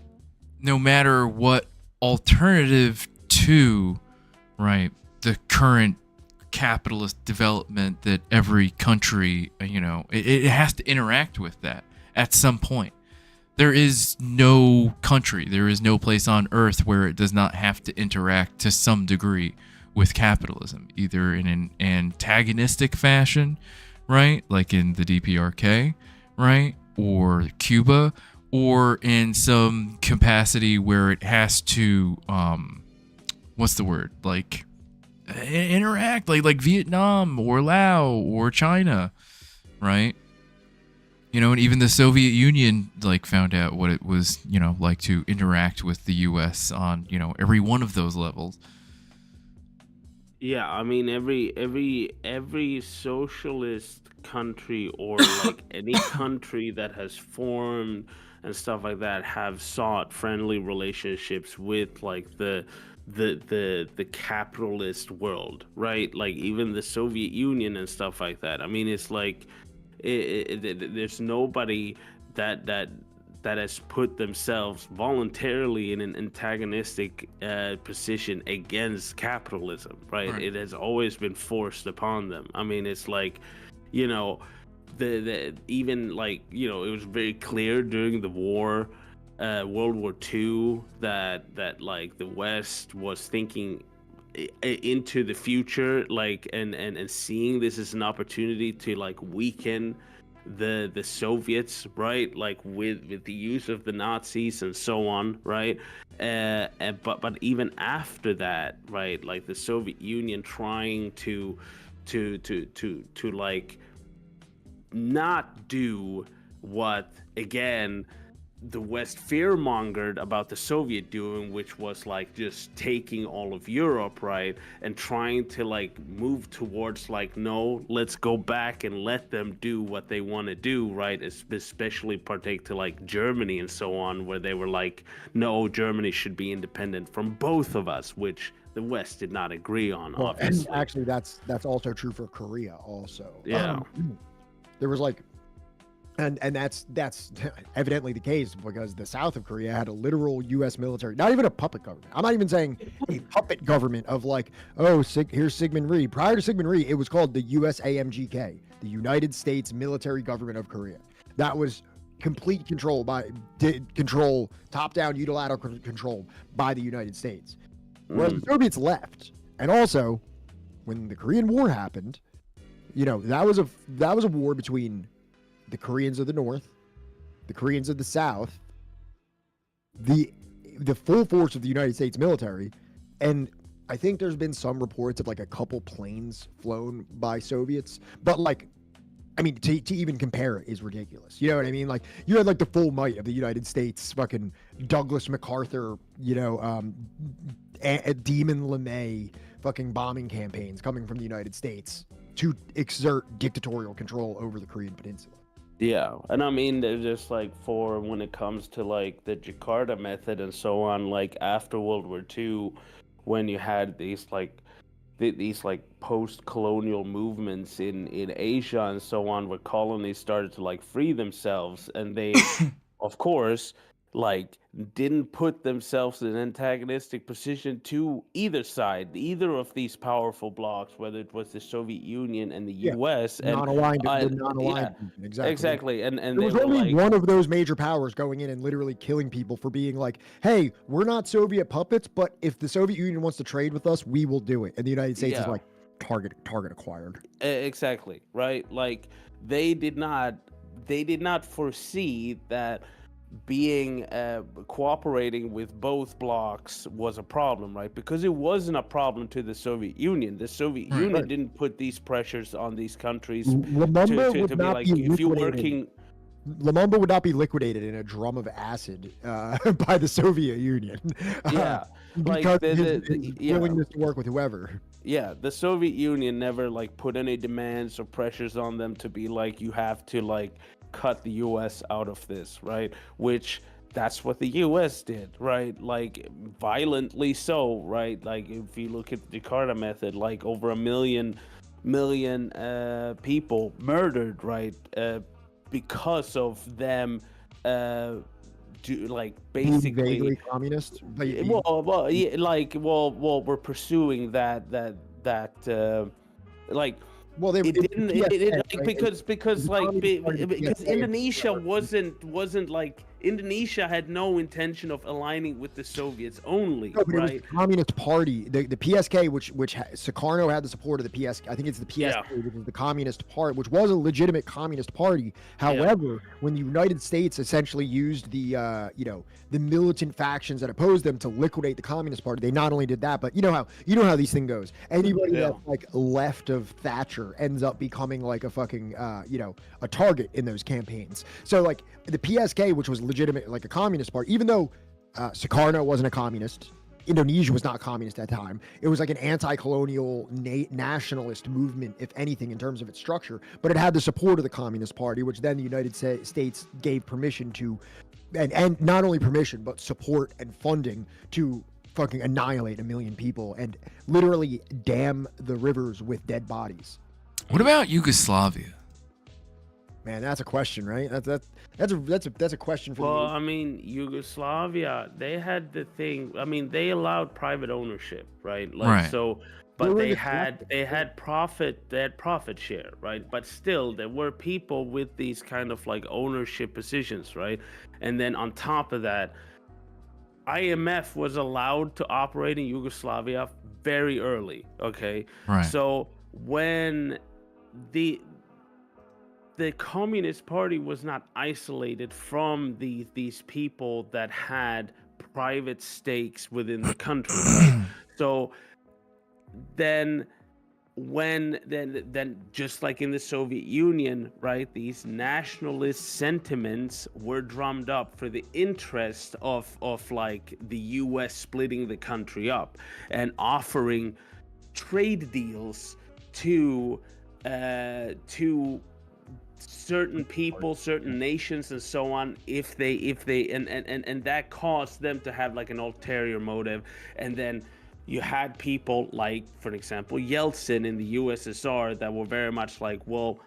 S3: no matter what alternative to, right, the current capitalist development that every country, it has to interact with that at some point. There is no country, there is no place on Earth where it does not have to interact to some degree with capitalism, either in an antagonistic fashion, right, like in the DPRK, right, or Cuba, or in some capacity where it has to, what's the word, like interact, like Vietnam or Laos or China, right? And even the Soviet Union like found out what it was, like to interact with the U.S. on, every one of those levels.
S4: Yeah, I mean every socialist country or like any country that has formed and stuff like that have sought friendly relationships with like the capitalist world, right? Like even the Soviet Union and stuff like that. I mean, it's like there's nobody that has put themselves voluntarily in an antagonistic position against capitalism, right? It has always been forced upon them. I mean, it's like, the even like, it was very clear during the war, World War II, that like the West was thinking into the future, like and seeing this as an opportunity to like weaken the Soviets, right, like with the use of the Nazis and so on, right, but even after that, right, like the Soviet Union trying to like not do what again the West fear-mongered about the Soviet doing, which was like just taking all of Europe, right, and trying to like move towards like, no, let's go back and let them do what they want to do, right, especially partake to like Germany and so on, where they were like, no, Germany should be independent from both of us, which the West did not agree on, obviously.
S2: And actually that's also true for Korea also.
S4: Yeah.
S2: There was like, and that's evidently the case, because the south of Korea had a literal U.S. military, not even a puppet government. I'm not even saying a puppet government of like, oh, here's Sigmund Rhee. Prior to Sigmund Rhee, it was called the USAMGK, the United States Military Government of Korea. That was complete control top-down unilateral control by the United States. Whereas the Soviets left, and also when the Korean War happened, that was a war between the Koreans of the North, the Koreans of the South, the full force of the United States military, and I think there's been some reports of like a couple planes flown by Soviets, but like, I mean, to even compare it is ridiculous. You know what I mean? Like, you had like the full might of the United States, fucking Douglas MacArthur, Demon LeMay fucking bombing campaigns coming from the United States to exert dictatorial control over the Korean Peninsula.
S4: Yeah, and I mean, they're just like for when it comes to like the Jakarta method and so on, like after World War II, when you had these like post-colonial movements in Asia and so on, where colonies started to like free themselves, and they, of course, like didn't put themselves in an antagonistic position to either side, either of these powerful blocs, whether it was the Soviet Union and the U.S. and
S2: non-aligned,
S4: exactly, and
S2: there was only one of those major powers going in and literally killing people for being like, hey, we're not Soviet puppets, but if the Soviet Union wants to trade with us, we will do it. And the United States is like, target acquired.
S4: Exactly, right? Like they did not foresee that being cooperating with both blocs was a problem, right? Because it wasn't a problem to the Soviet Union. The Soviet Union didn't put these pressures on these countries
S2: Lumumba
S4: to be like, if you're working.
S2: Lumumba would not be liquidated in a drum of acid by the Soviet Union.
S4: Yeah,
S2: because his willingness to work with whoever.
S4: Yeah, the Soviet Union never like put any demands or pressures on them to be like, you have to like cut the US out of this, right? Which that's what the U.S. did, right? Like violently so, right? Like if you look at the Jakarta method, like over a million people murdered, right? Because of them, like
S2: Being
S4: basically,
S2: vaguely communist.
S4: we're pursuing like
S2: Well, they
S4: it
S2: it,
S4: didn't
S2: the
S4: it
S2: PSA,
S4: like
S2: right?
S4: because
S2: The
S4: like
S2: Communist Party of the
S4: because
S2: PSA,
S4: Indonesia wasn't like Indonesia had no intention of aligning with the Soviets only,
S2: no, but it was
S4: right?
S2: the Communist Party, the PSK, which Sukarno had the support of the PSK. I think it's the PSK,
S4: Yeah.
S2: which is the Communist Party, which was a legitimate communist party. However, when the United States essentially used the the militant factions that opposed them to liquidate the Communist Party, they not only did that, but you know how these thing goes. Anybody
S4: Yeah.
S2: that's like left of Thatcher ends up becoming like a fucking a target in those campaigns. So like the PSK, which was legitimate like a communist party, even though Sukarno wasn't a communist. Indonesia was not communist at the time. It was like an anti-colonial nationalist movement, if anything, in terms of its structure. But it had the support of the Communist Party, which then the United States gave permission to, and not only permission, but support and funding to fucking annihilate 1 million people and literally dam the rivers with dead bodies.
S3: What about Yugoslavia?
S2: Man, that's a question, right? That's a question for
S4: Well,
S2: the.
S4: I mean, Yugoslavia, they had the thing. I mean, they allowed private ownership, right? Like
S3: Right.
S4: so,
S2: They
S4: but
S2: were
S4: they
S2: the
S4: had profit share, right? But still, there were people with these kind of like ownership positions, right? And then on top of that, IMF was allowed to operate in Yugoslavia very early. Okay,
S3: Right.
S4: so when the Communist Party was not isolated from these people that had private stakes within the country. Right? So then then just like in the Soviet Union, right, these nationalist sentiments were drummed up for the interest of like the US splitting the country up and offering trade deals to certain people, certain nations, and so on, if they and that caused them to have like an ulterior motive. And then you had people like, for example, Yeltsin in the USSR that were very much like, well,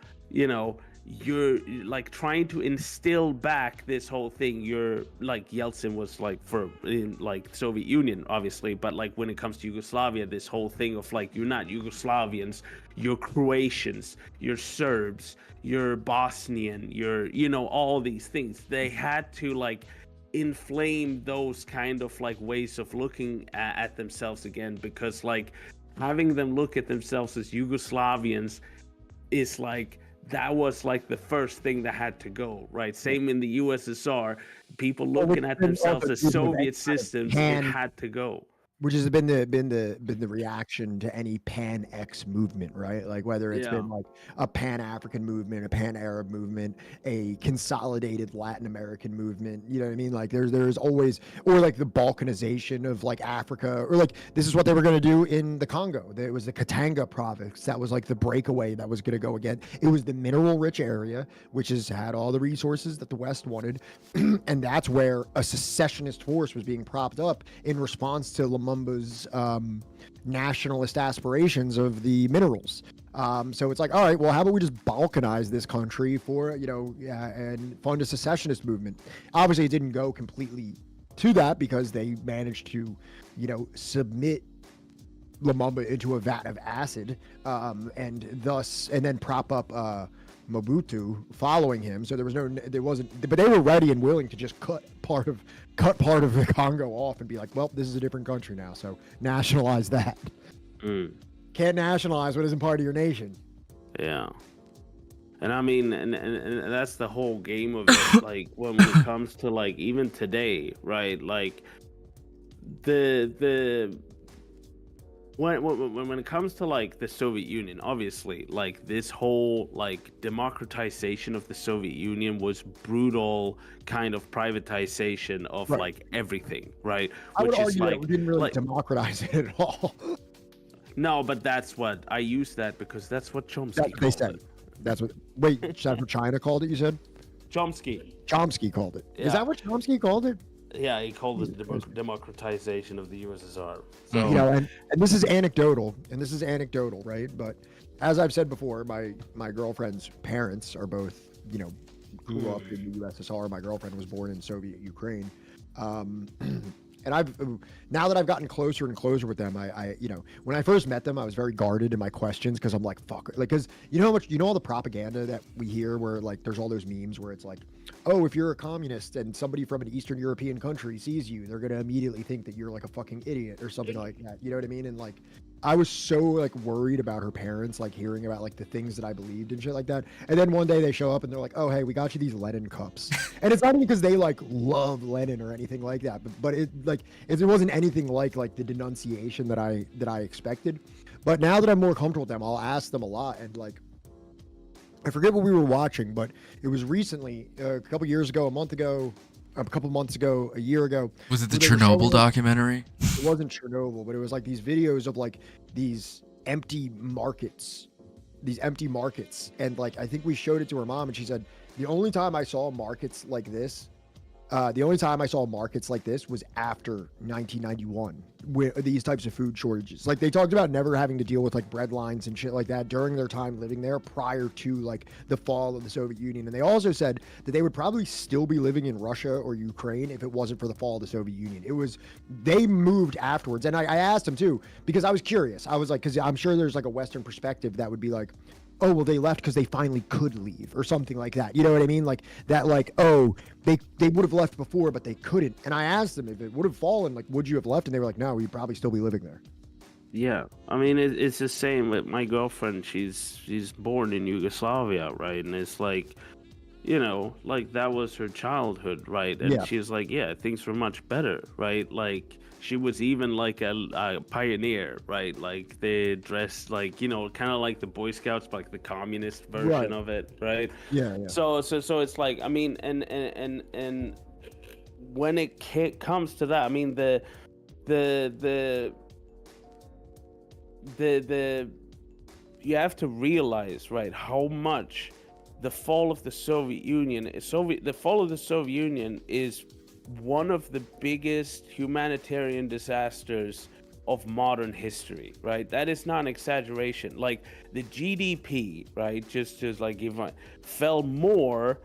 S4: you're like trying to instill back this whole thing. You're like, Yeltsin was like in like Soviet Union, obviously, but like when it comes to Yugoslavia, this whole thing of like, you're not Yugoslavians, you're Croatians, you're Serbs, you're Bosnian, you're all these things. They had to like inflame those kind of like ways of looking at themselves again, because like having them look at themselves as Yugoslavians is like, that was like the first thing that had to go, right? Same in the USSR, people looking at themselves as Soviet systems, it had to go.
S2: Which has been the reaction to any pan-X movement, right? Like whether it's been like a pan-African movement, a pan-Arab movement, a consolidated Latin American movement, you know what I mean? Like there's always, or like the balkanization of like Africa, or like this is what they were going to do in the Congo. There was the Katanga province that was like the breakaway that was going to go again. It was the mineral-rich area, which has had all the resources that the West wanted, and that's where a secessionist force was being propped up in response to Lumumba's nationalist aspirations of the minerals. So it's like, all right, well, how about we just balkanize this country for, and fund a secessionist movement? Obviously, it didn't go completely to that because they managed to, submit Lumumba into a vat of acid, and then prop up Mobutu following him. So but they were ready and willing to just cut part of the Congo off and be like, well, this is a different country now, so nationalize that. Can't nationalize what isn't part of your nation.
S4: Yeah. And I mean, and that's the whole game of it. Like when it comes to like even today, right? Like when it comes to like the Soviet Union, obviously, like this whole like democratization of the Soviet Union was brutal kind of privatization of like everything, right?
S2: I would
S4: Which is
S2: argue
S4: like
S2: that we didn't really democratize it at all.
S4: No, but that's what I used that because that's what Chomsky
S2: They
S4: called
S2: said.
S4: it.
S2: That's what. Wait, that's what China called it. You said. Chomsky called it. Is
S4: Yeah.
S2: that what Chomsky called it?
S4: Yeah, he called it
S2: Jesus Christ.
S4: democratization of the USSR.
S3: Mhm.
S2: You know, and this is anecdotal, right? But as I've said before, my girlfriend's parents are both, you know, grew up in the USSR. My girlfriend was born in Soviet Ukraine. And now that I've gotten closer and closer with them, I you know, when I first met them, I was very guarded in my questions because I'm like, fuck, like, because you know how much, you know, all the propaganda that we hear where like there's all those memes where it's like, oh, if you're a communist and somebody from an Eastern European country sees you, they're gonna immediately think that you're like a fucking idiot or something like that. You know what I mean? And like, I was so like worried about her parents, like hearing about like the things that I believed and shit like that. And then one day they show up and they're like, oh, hey, we got you these Lenin cups. And it's not even because they like love Lenin or anything like that, but it like, it wasn't anything like the denunciation that I expected. But now that I'm more comfortable with them, I'll ask them a lot. And like, I forget what we were watching, but it was recently, a couple years ago, a month ago, a couple months ago, a year ago.
S3: Was it the
S2: where they were
S3: Chernobyl
S2: showing-
S3: documentary?
S2: It wasn't Chernobyl, but it was like these videos of like these empty markets, and like I think we showed it to her mom, and she said the only time I saw markets like this was after 1991 with these types of food shortages. Like they talked about never having to deal with like bread lines and shit like that during their time living there prior to like the fall of the Soviet Union. And they also said that they would probably still be living in Russia or Ukraine if it wasn't for the fall of the Soviet Union. They moved afterwards. And I asked them too, because I was curious. I was like, because I'm sure there's like a Western perspective that would be like, oh, well, they left because they finally could leave or something like that. You know what I mean? Like that, like, oh, they would have left before, but they couldn't. And I asked them if it would have fallen, like, would you have left? And they were like, no, we'd probably still be living there.
S4: Yeah, I mean it's the same with my girlfriend. She's born in Yugoslavia, right? And it's like, you know, like that was her childhood, right? And
S2: Yeah.
S4: she's like, yeah, things were much better, right? Like she was even like a pioneer, right? Like they dressed like, you know, kind of like the Boy Scouts, but like the communist version
S2: Right.
S4: of it, right?
S2: Yeah.
S4: So it's like, I mean, and when it comes to that, I mean the you have to realize, right, how much the fall of the Soviet Union is one of the biggest humanitarian disasters of modern history, right? That is not an exaggeration. Like the GDP, right, just like if I fell more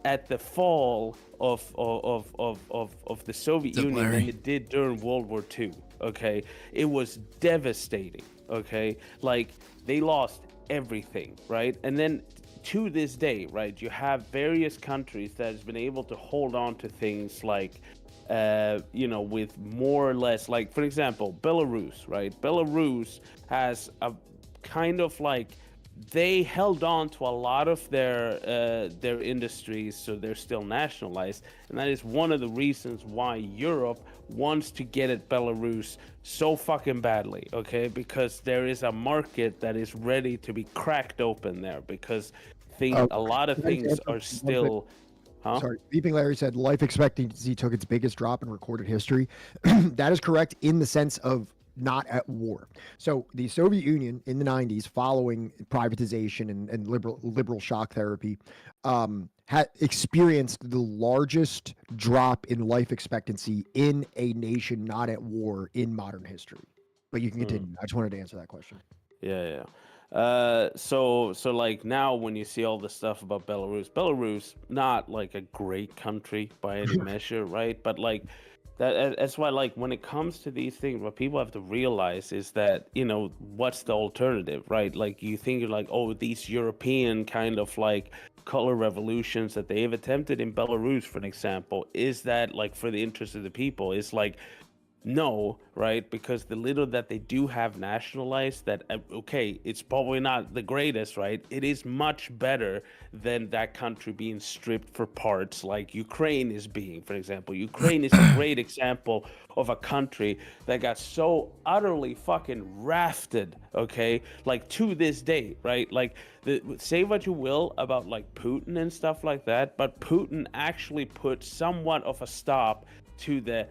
S4: at the fall of the Soviet
S3: What's up,
S4: Union
S3: Larry?
S4: than it did during World War II. Okay, it was devastating. Okay, like they lost everything, right? And then to this day, right, you have various countries that has been able to hold on to things like, you know, with more or less, like for example, Belarus, right? Belarus has a kind of like, they held on to a lot of their industries, so they're still nationalized, and that is one of the reasons why Europe wants to get at Belarus so fucking badly, okay? Because there is a market that is ready to be cracked open there, because a lot of things are still. Huh?
S2: Sorry, Beeping Larry said life expectancy took its biggest drop in recorded history. That is correct in the sense of not at war. So the Soviet Union in the 90s, following privatization and liberal shock therapy, had experienced the largest drop in life expectancy in a nation not at war in modern history. But you can continue. I just wanted to answer that question.
S4: Yeah. So like now when you see all the stuff about Belarus, not like a great country by any measure, right? But like that's why, like, when it comes to these things, what people have to realize is that, you know, what's the alternative, right? Like you think you're like, oh, these European kind of like color revolutions that they've attempted in Belarus, for an example, is that like for the interest of the people? It's like, no, right? Because the little that they do have nationalized, that okay, it's probably not the greatest, right? It is much better than that country being stripped for parts like Ukraine is being, for example. Ukraine is a great example of a country that got so utterly fucking rafted, okay? Like to this day, right? Like say what you will about like Putin and stuff like that, but Putin actually put somewhat of a stop to the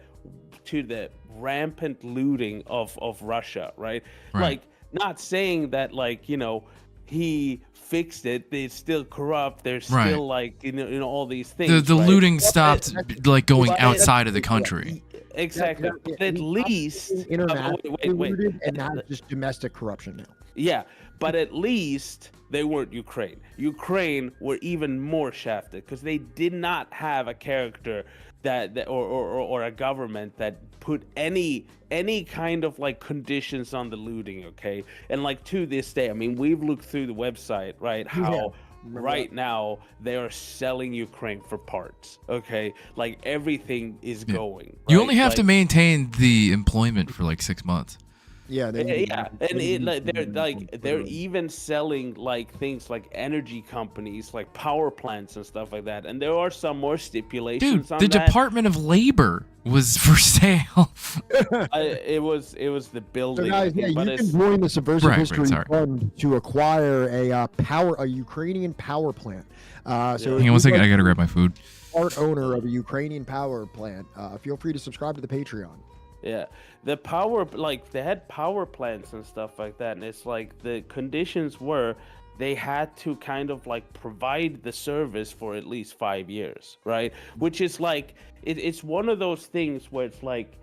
S4: rampant looting of Russia, right? Like, not saying that, like, you know, he fixed it. They're still corrupt. They're
S3: Right.
S4: still like all these things.
S3: The
S4: right?
S3: looting stopped like going
S4: But
S3: outside of the country.
S4: Exactly. But at least
S2: internationally
S4: wait.
S2: looted, and now just domestic corruption now.
S4: Yeah, but at least they weren't Ukraine. Ukraine were even more shafted because they did not have a character that or a government that put any kind of like conditions on the looting. Okay, and like to this day, I mean, we've looked through the website, right? How right now they are selling Ukraine for parts. Okay, like everything is going.
S3: You
S4: right?
S3: only have to
S4: Like,
S3: maintain the employment for like 6 months.
S2: Yeah,
S4: they're even selling like things like energy companies, like power plants and stuff like that. And there are some more stipulations
S3: Dude,
S4: on
S3: the
S4: that.
S3: Department of Labor was for sale.
S4: It was the building.
S2: So guys, yeah,
S4: but
S2: you
S4: it's-
S2: can join the Subversive
S3: Right,
S2: History
S3: sorry.
S2: Fund to acquire a Ukrainian power plant. So
S3: Hang
S2: if
S3: on one
S2: you'd
S3: second,
S2: like
S3: I gotta
S2: to
S3: grab my food.
S2: be part owner of a Ukrainian power plant, feel free to subscribe to the Patreon.
S4: Yeah, the power, like they had power plants and stuff like that, and it's like the conditions were they had to kind of like provide the service for at least 5 years, right? Which is like it's one of those things where it's like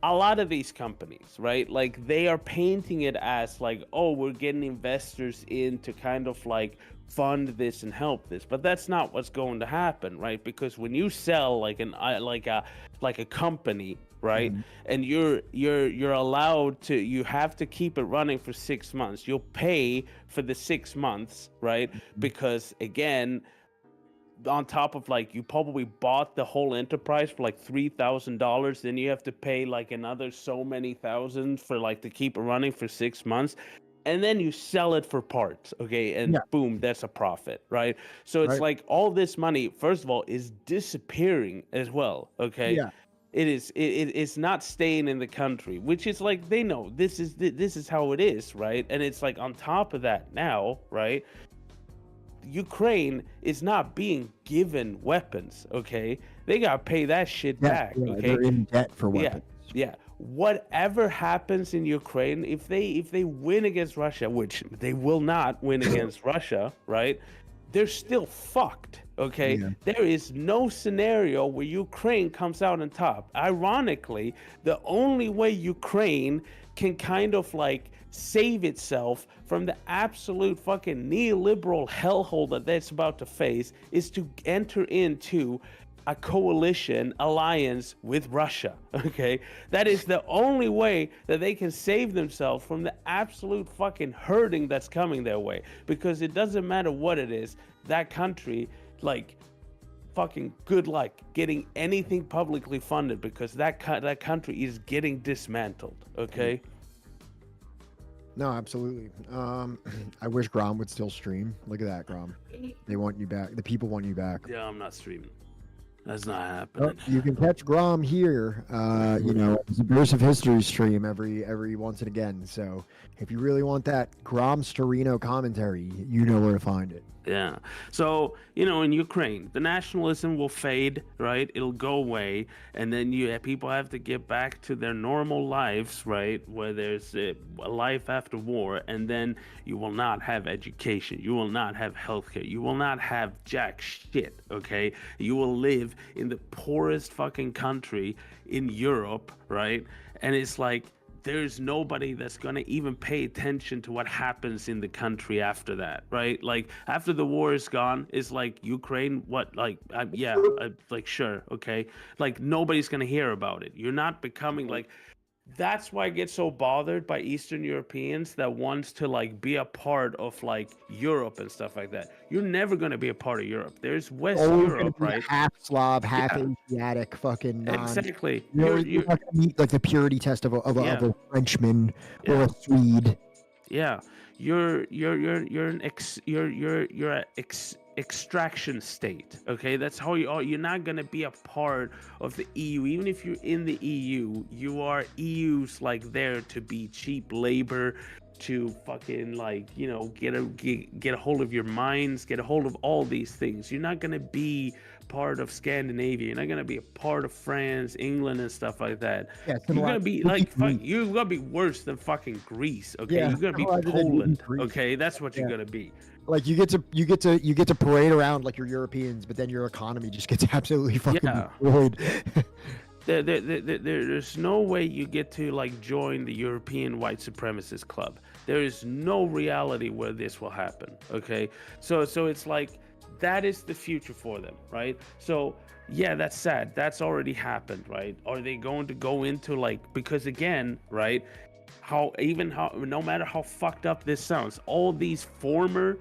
S4: a lot of these companies, right? Like they are painting it as like, oh, we're getting investors in to kind of like fund this and help this, but that's not what's going to happen, right? Because when you sell like a company, right, and you're allowed to, you have to keep it running for 6 months. You'll pay for the 6 months, right? Because again, on top of like you probably bought the whole enterprise for like $3,000, then you have to pay like another so many thousand for like to keep it running for 6 months, and then you sell it for parts, okay, and boom, that's a profit, right? So it's like all this money, first of all, is disappearing as well, okay?
S2: Yeah.
S4: It's not staying in the country, which is like they know this is how it is, right? And it's like on top of that now, right? Ukraine is not being given weapons, okay? They gotta pay that shit back, okay?
S2: They're in debt for weapons.
S4: Yeah. Whatever happens in Ukraine, if they win against Russia, which they will not win against Russia, right? They're still fucked, okay?
S2: Yeah.
S4: There is no scenario where Ukraine comes out on top. Ironically, the only way Ukraine can kind of like save itself from the absolute fucking neoliberal hellhole that that's about to face is to enter into a coalition alliance with Russia, okay? That is the only way that they can save themselves from the absolute fucking hurting that's coming their way, because it doesn't matter what it is, that country, like, fucking good luck getting anything publicly funded, because that country is getting dismantled, okay?
S2: No, absolutely. I wish Grom would still stream. Look at that, Grom. They want you back. The people want you back.
S4: Yeah, I'm not streaming. That's not
S2: Oh,
S4: happening.
S2: you can catch Grom here, Subversive History stream every once and again. So if you really want that Grom Storino commentary, you know where to find it.
S4: Yeah. So, in Ukraine, the nationalism will fade, right? It'll go away. And then people have to get back to their normal lives, right? Where there's a life after war. And then you will not have education. You will not have healthcare. You will not have jack shit, okay? You will live in the poorest fucking country in Europe, right? And it's like, there's nobody that's going to even pay attention to what happens in the country after that, right? Like, after the war is gone, it's like, Ukraine, what? Like, sure, okay? Like, nobody's going to hear about it. You're not becoming, like, that's why I get so bothered by Eastern Europeans that wants to, like, be a part of, like, Europe and stuff like that. You're never going to be a part of Europe. There's West Europe, right?
S2: Half Slav, half Asiatic, fucking
S4: Exactly.
S2: You're not gonna meet like the purity test of a Frenchman or a Swede.
S4: Yeah, you're an extraction state. Okay, that's how you are. You're not gonna be a part of the EU. Even if you're in the EU, you are EU's like there to be cheap labor, to fucking like, you know, get a hold of your minds, get a hold of all these things. You're not gonna be part of Scandinavia. You're not gonna be a part of France, England, and stuff like that.
S2: Yeah,
S4: You're gonna be like
S2: Greece.
S4: you're gonna be worse than fucking Greece. Okay,
S2: Yeah,
S4: you're gonna be
S2: rather than
S4: Poland.
S2: Greece.
S4: Okay, that's what you're
S2: Yeah.
S4: gonna be.
S2: Like you get to parade around like you're Europeans, but then your economy just gets absolutely fucking
S4: Yeah.
S2: destroyed.
S4: There's no way you get to like join the European white supremacist club. There is no reality where this will happen. Okay, so it's like that is the future for them, right? So yeah, that's sad. That's already happened, right? Are they going to go into like, because again, right? How no matter how fucked up this sounds, all these former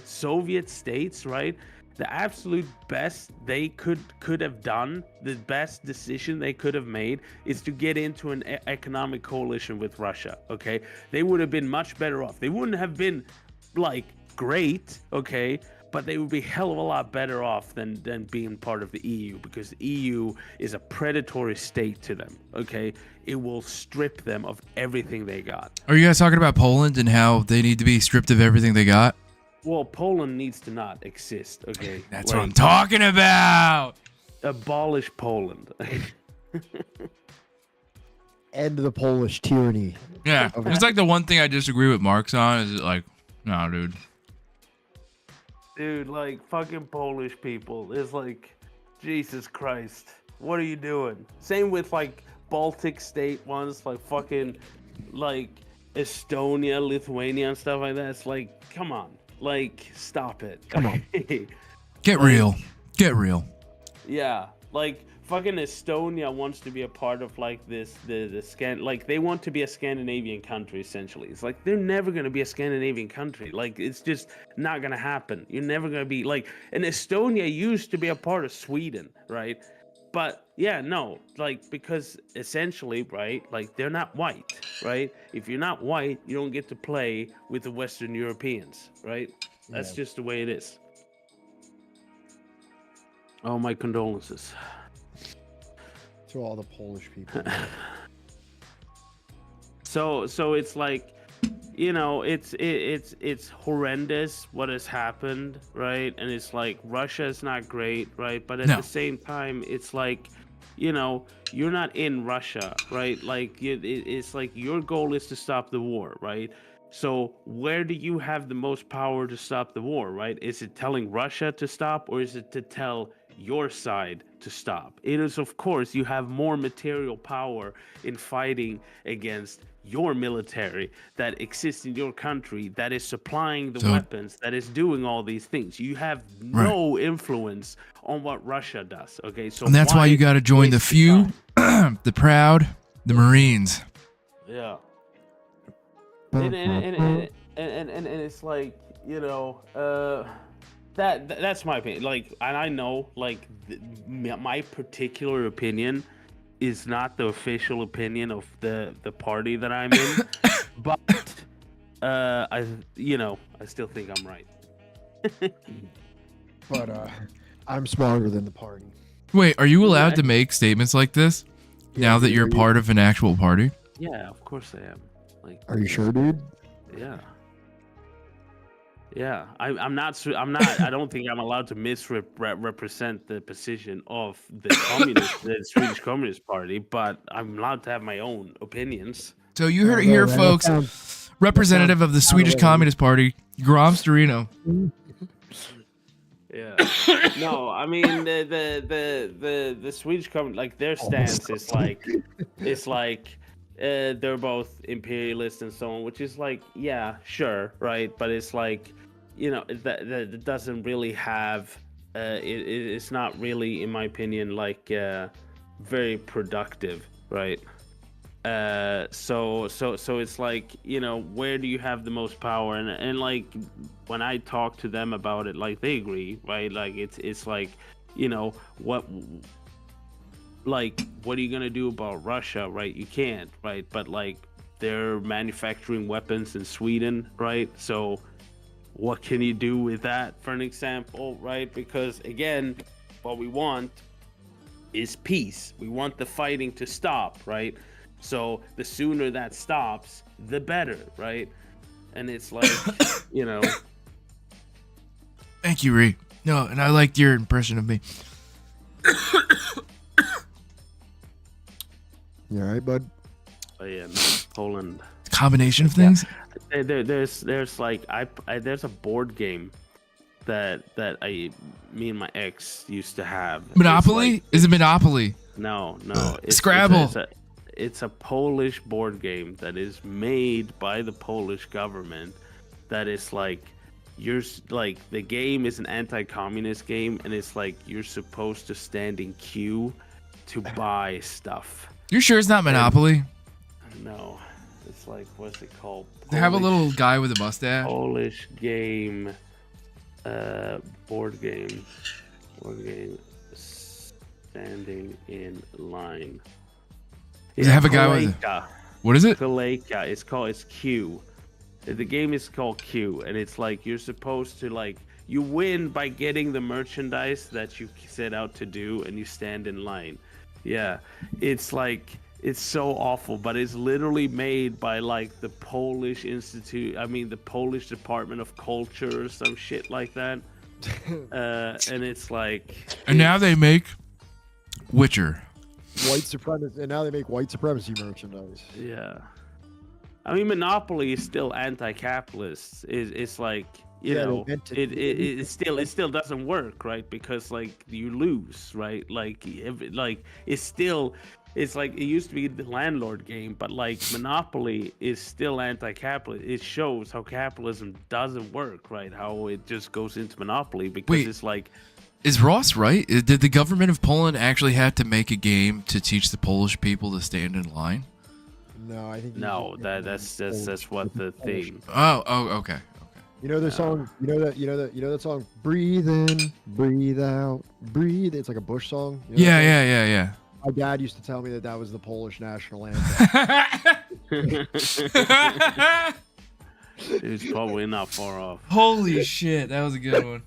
S4: Soviet states, right? The absolute best they could have done, the best decision they could have made is to get into an economic coalition with Russia. Okay, they would have been much better off. They wouldn't have been like great, okay, but they would be hell of a lot better off than being part of the EU, because the EU is a predatory state to them. Okay, it will strip them of everything they got.
S3: Are you guys talking about Poland and how they need to be stripped of everything they got?
S4: Well, Poland needs to not exist. Okay,
S3: That's what I'm talking about.
S4: Abolish Poland.
S2: End the Polish tyranny.
S3: Yeah, it's like the one thing I disagree with Marx on is like, no, dude.
S4: Dude, like fucking Polish people is like, Jesus Christ, what are you doing? Same with like Baltic state ones, like fucking like Estonia, Lithuania, and stuff like that. It's like, come on, like stop it.
S2: Come on.
S3: Get real. Get real.
S4: Yeah, like fucking Estonia wants to be a part of like this like they want to be a Scandinavian country essentially. It's like they're never gonna be a Scandinavian country. Like it's just not gonna happen. You're never gonna be like, and Estonia used to be a part of Sweden, right? But yeah, no, like because essentially, right, like they're not white, right? If you're not white, you don't get to play with the Western Europeans, right? That's just the way it is. Oh, my condolences.
S2: To all the Polish people.
S4: So it's like, you know, it's horrendous what has happened, right? And it's like Russia is not great, right? But at the same time, it's like, you know, you're not in Russia, right? Like it's like your goal is to stop the war, right? So where do you have the most power to stop the war, right? Is it telling Russia to stop, or is it to tell your side to stop? It is, of course, you have more material power in fighting against your military that exists in your country, that is supplying the weapons, that is doing all these things. You have no influence on what Russia does. Okay, so
S3: and that's why you got to join the few, the proud, the Marines.
S4: Yeah. And it's like, you know, that's my opinion. Like, and I know, like, my particular opinion is not the official opinion of the party that I'm in, but I still think I'm right.
S2: But I'm smarter than the party.
S3: Wait, are you allowed to make statements like this now that you're part of an actual party?
S4: Yeah, of course I am. Like,
S2: are you sure, dude?
S4: Yeah. Yeah, I'm not. I don't think I'm allowed to misrepresent the position of the Swedish Communist Party, but I'm allowed to have my own opinions.
S3: So you heard it here, folks. Representative of the Swedish Communist Party, Gram Storino.
S4: Yeah. No, I mean the Swedish Communist, like their stance is like, it's like. They're both imperialist and so on, which is like, yeah, sure, right? But it's like, you know, that doesn't really have, it's not really, in my opinion, like very productive, right? So it's like, you know, where do you have the most power? And like when I talk to them about it, like they agree, right? Like it's like, you know, what are you gonna do about Russia, right? You can't, right? But like they're manufacturing weapons in Sweden, right? So what can you do with that, for an example, right? Because again, what we want is peace. We want the fighting to stop, right? So the sooner that stops, the better, right? And it's like, you know.
S3: Thank you, Ree. No, and I liked your impression of me.
S2: You all right, bud?
S4: Oh yeah, no, Poland.
S3: Combination of things.
S4: There's like there's a board game that me and my ex used to have.
S3: Monopoly? Is it Monopoly?
S4: No.
S3: Scrabble.
S4: It's a Polish board game that is made by the Polish government. That is like the game is an anti-communist game, and it's like you're supposed to stand in queue to buy stuff.
S3: You're sure it's not Monopoly?
S4: No, it's like, what's it called?
S3: They have a little guy with a mustache.
S4: Polish game, board game, standing in line.
S3: Does it have a guy with what is it?
S4: Kolejka. It's Q. The game is called Q, and it's like you're supposed to like you win by getting the merchandise that you set out to do, and you stand in line. Yeah, it's like it's so awful, but it's literally made by like the Polish the Polish Department of Culture or some shit like that. And it's like,
S3: and now they make Witcher.
S2: White supremacy, and now they make white supremacy merchandise.
S4: Yeah, I mean Monopoly is still anti-capitalist. It's like it still doesn't work, right? Because like you lose, right? Like it's like it used to be the landlord game, but like Monopoly is still anti-capitalist. It shows how capitalism doesn't work, right? How it just goes into monopoly because it's like.
S3: Is Ross right? Did the government of Poland actually have to make a game to teach the Polish people to stand in line?
S2: No, I think
S4: that's what the thing.
S3: Oh, okay.
S2: You know the song. You know that song. Breathe in, breathe out, breathe. It's like a Bush song. You know
S3: Yeah.
S2: My dad used to tell me that was the Polish national anthem.
S4: It's probably not far off.
S3: Holy shit, that was a good one.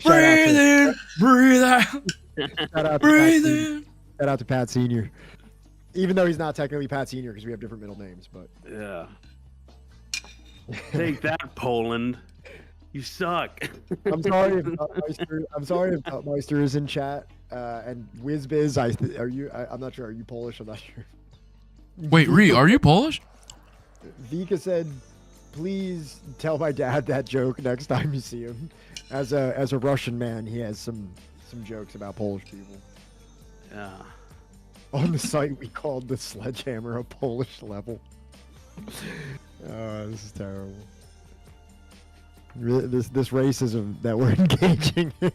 S3: Breathe in, breathe out. Breathe in.
S2: Shout out to Pat Senior. Even though he's not technically Pat Senior because we have different middle names, but
S4: yeah. Take that, Poland. You suck.
S2: I'm sorry if Meister is in chat. And WizBiz, I'm not sure. Are you Polish? I'm not sure.
S3: Wait, Ree, are you Polish?
S2: Vika said, "Please tell my dad that joke next time you see him." As a Russian man, he has some jokes about Polish people.
S4: Yeah.
S2: On the site, we called the sledgehammer a Polish level. Oh, this is terrible. This racism that we're engaging in.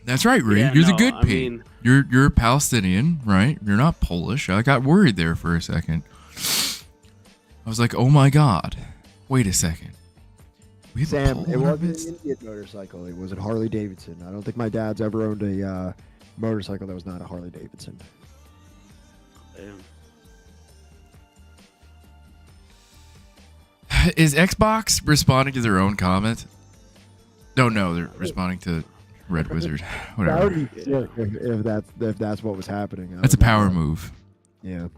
S3: That's right, Ree. You're the good Pete. You're Palestinian, right? You're not Polish. I got worried there for a second. I was like, oh my god. Wait a second.
S2: Sam, it wasn't an Indian motorcycle. It was a Harley Davidson. I don't think my dad's ever owned a motorcycle that was not a Harley Davidson.
S4: Damn.
S3: Is Xbox responding to their own comment? No, they're responding to Red Wizard. Whatever.
S2: That would be sick if that's what was happening.
S3: That's a power move.
S2: Yeah.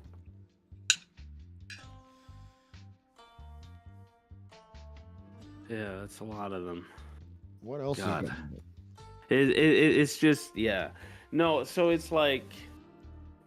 S4: Yeah, that's a lot of them.
S2: What else?
S4: God. It's just no. So it's like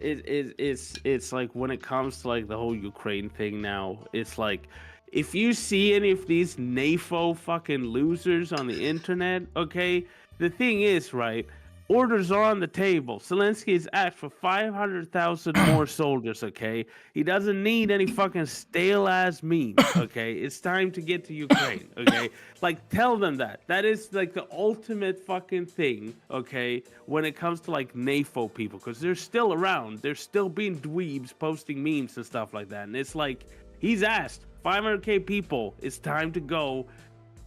S4: it's like when it comes to like the whole Ukraine thing now, it's like if you see any of these NAFO fucking losers on the internet, okay, the thing is, right, orders are on the table. Zelensky has asked for 500,000 more soldiers, okay? He doesn't need any fucking stale-ass meat, okay? It's time to get to Ukraine, okay? Like, tell them that. That is, like, the ultimate fucking thing, okay, when it comes to, like, NAFO people, because they're still around. They're still being dweebs posting memes and stuff like that, and it's like, he's asked, 500K people, it's time to go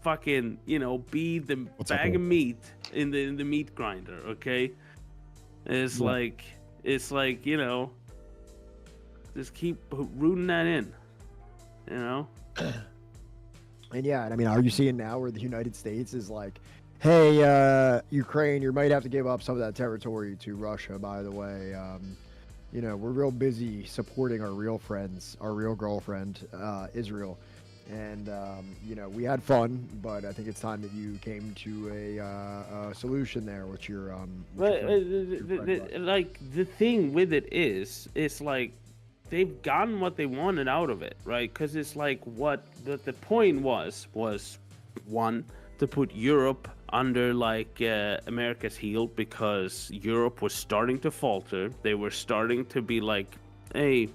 S4: fucking, be the bag of meat in the meat grinder, okay? It's like, just keep rooting that in,
S2: And yeah, I mean, are you seeing now where the United States is like, Hey, Ukraine, you might have to give up some of that territory to Russia, by the way. We're real busy supporting our real friends, our real girlfriend, Israel. And, we had fun, but I think it's time that you came to a solution there with your,
S4: the thing with it is, it's like they've gotten what they wanted out of it, right? Because it's like what the point was one, to put Europe under like America's heel, because Europe was starting to falter. They were starting to be like, hey,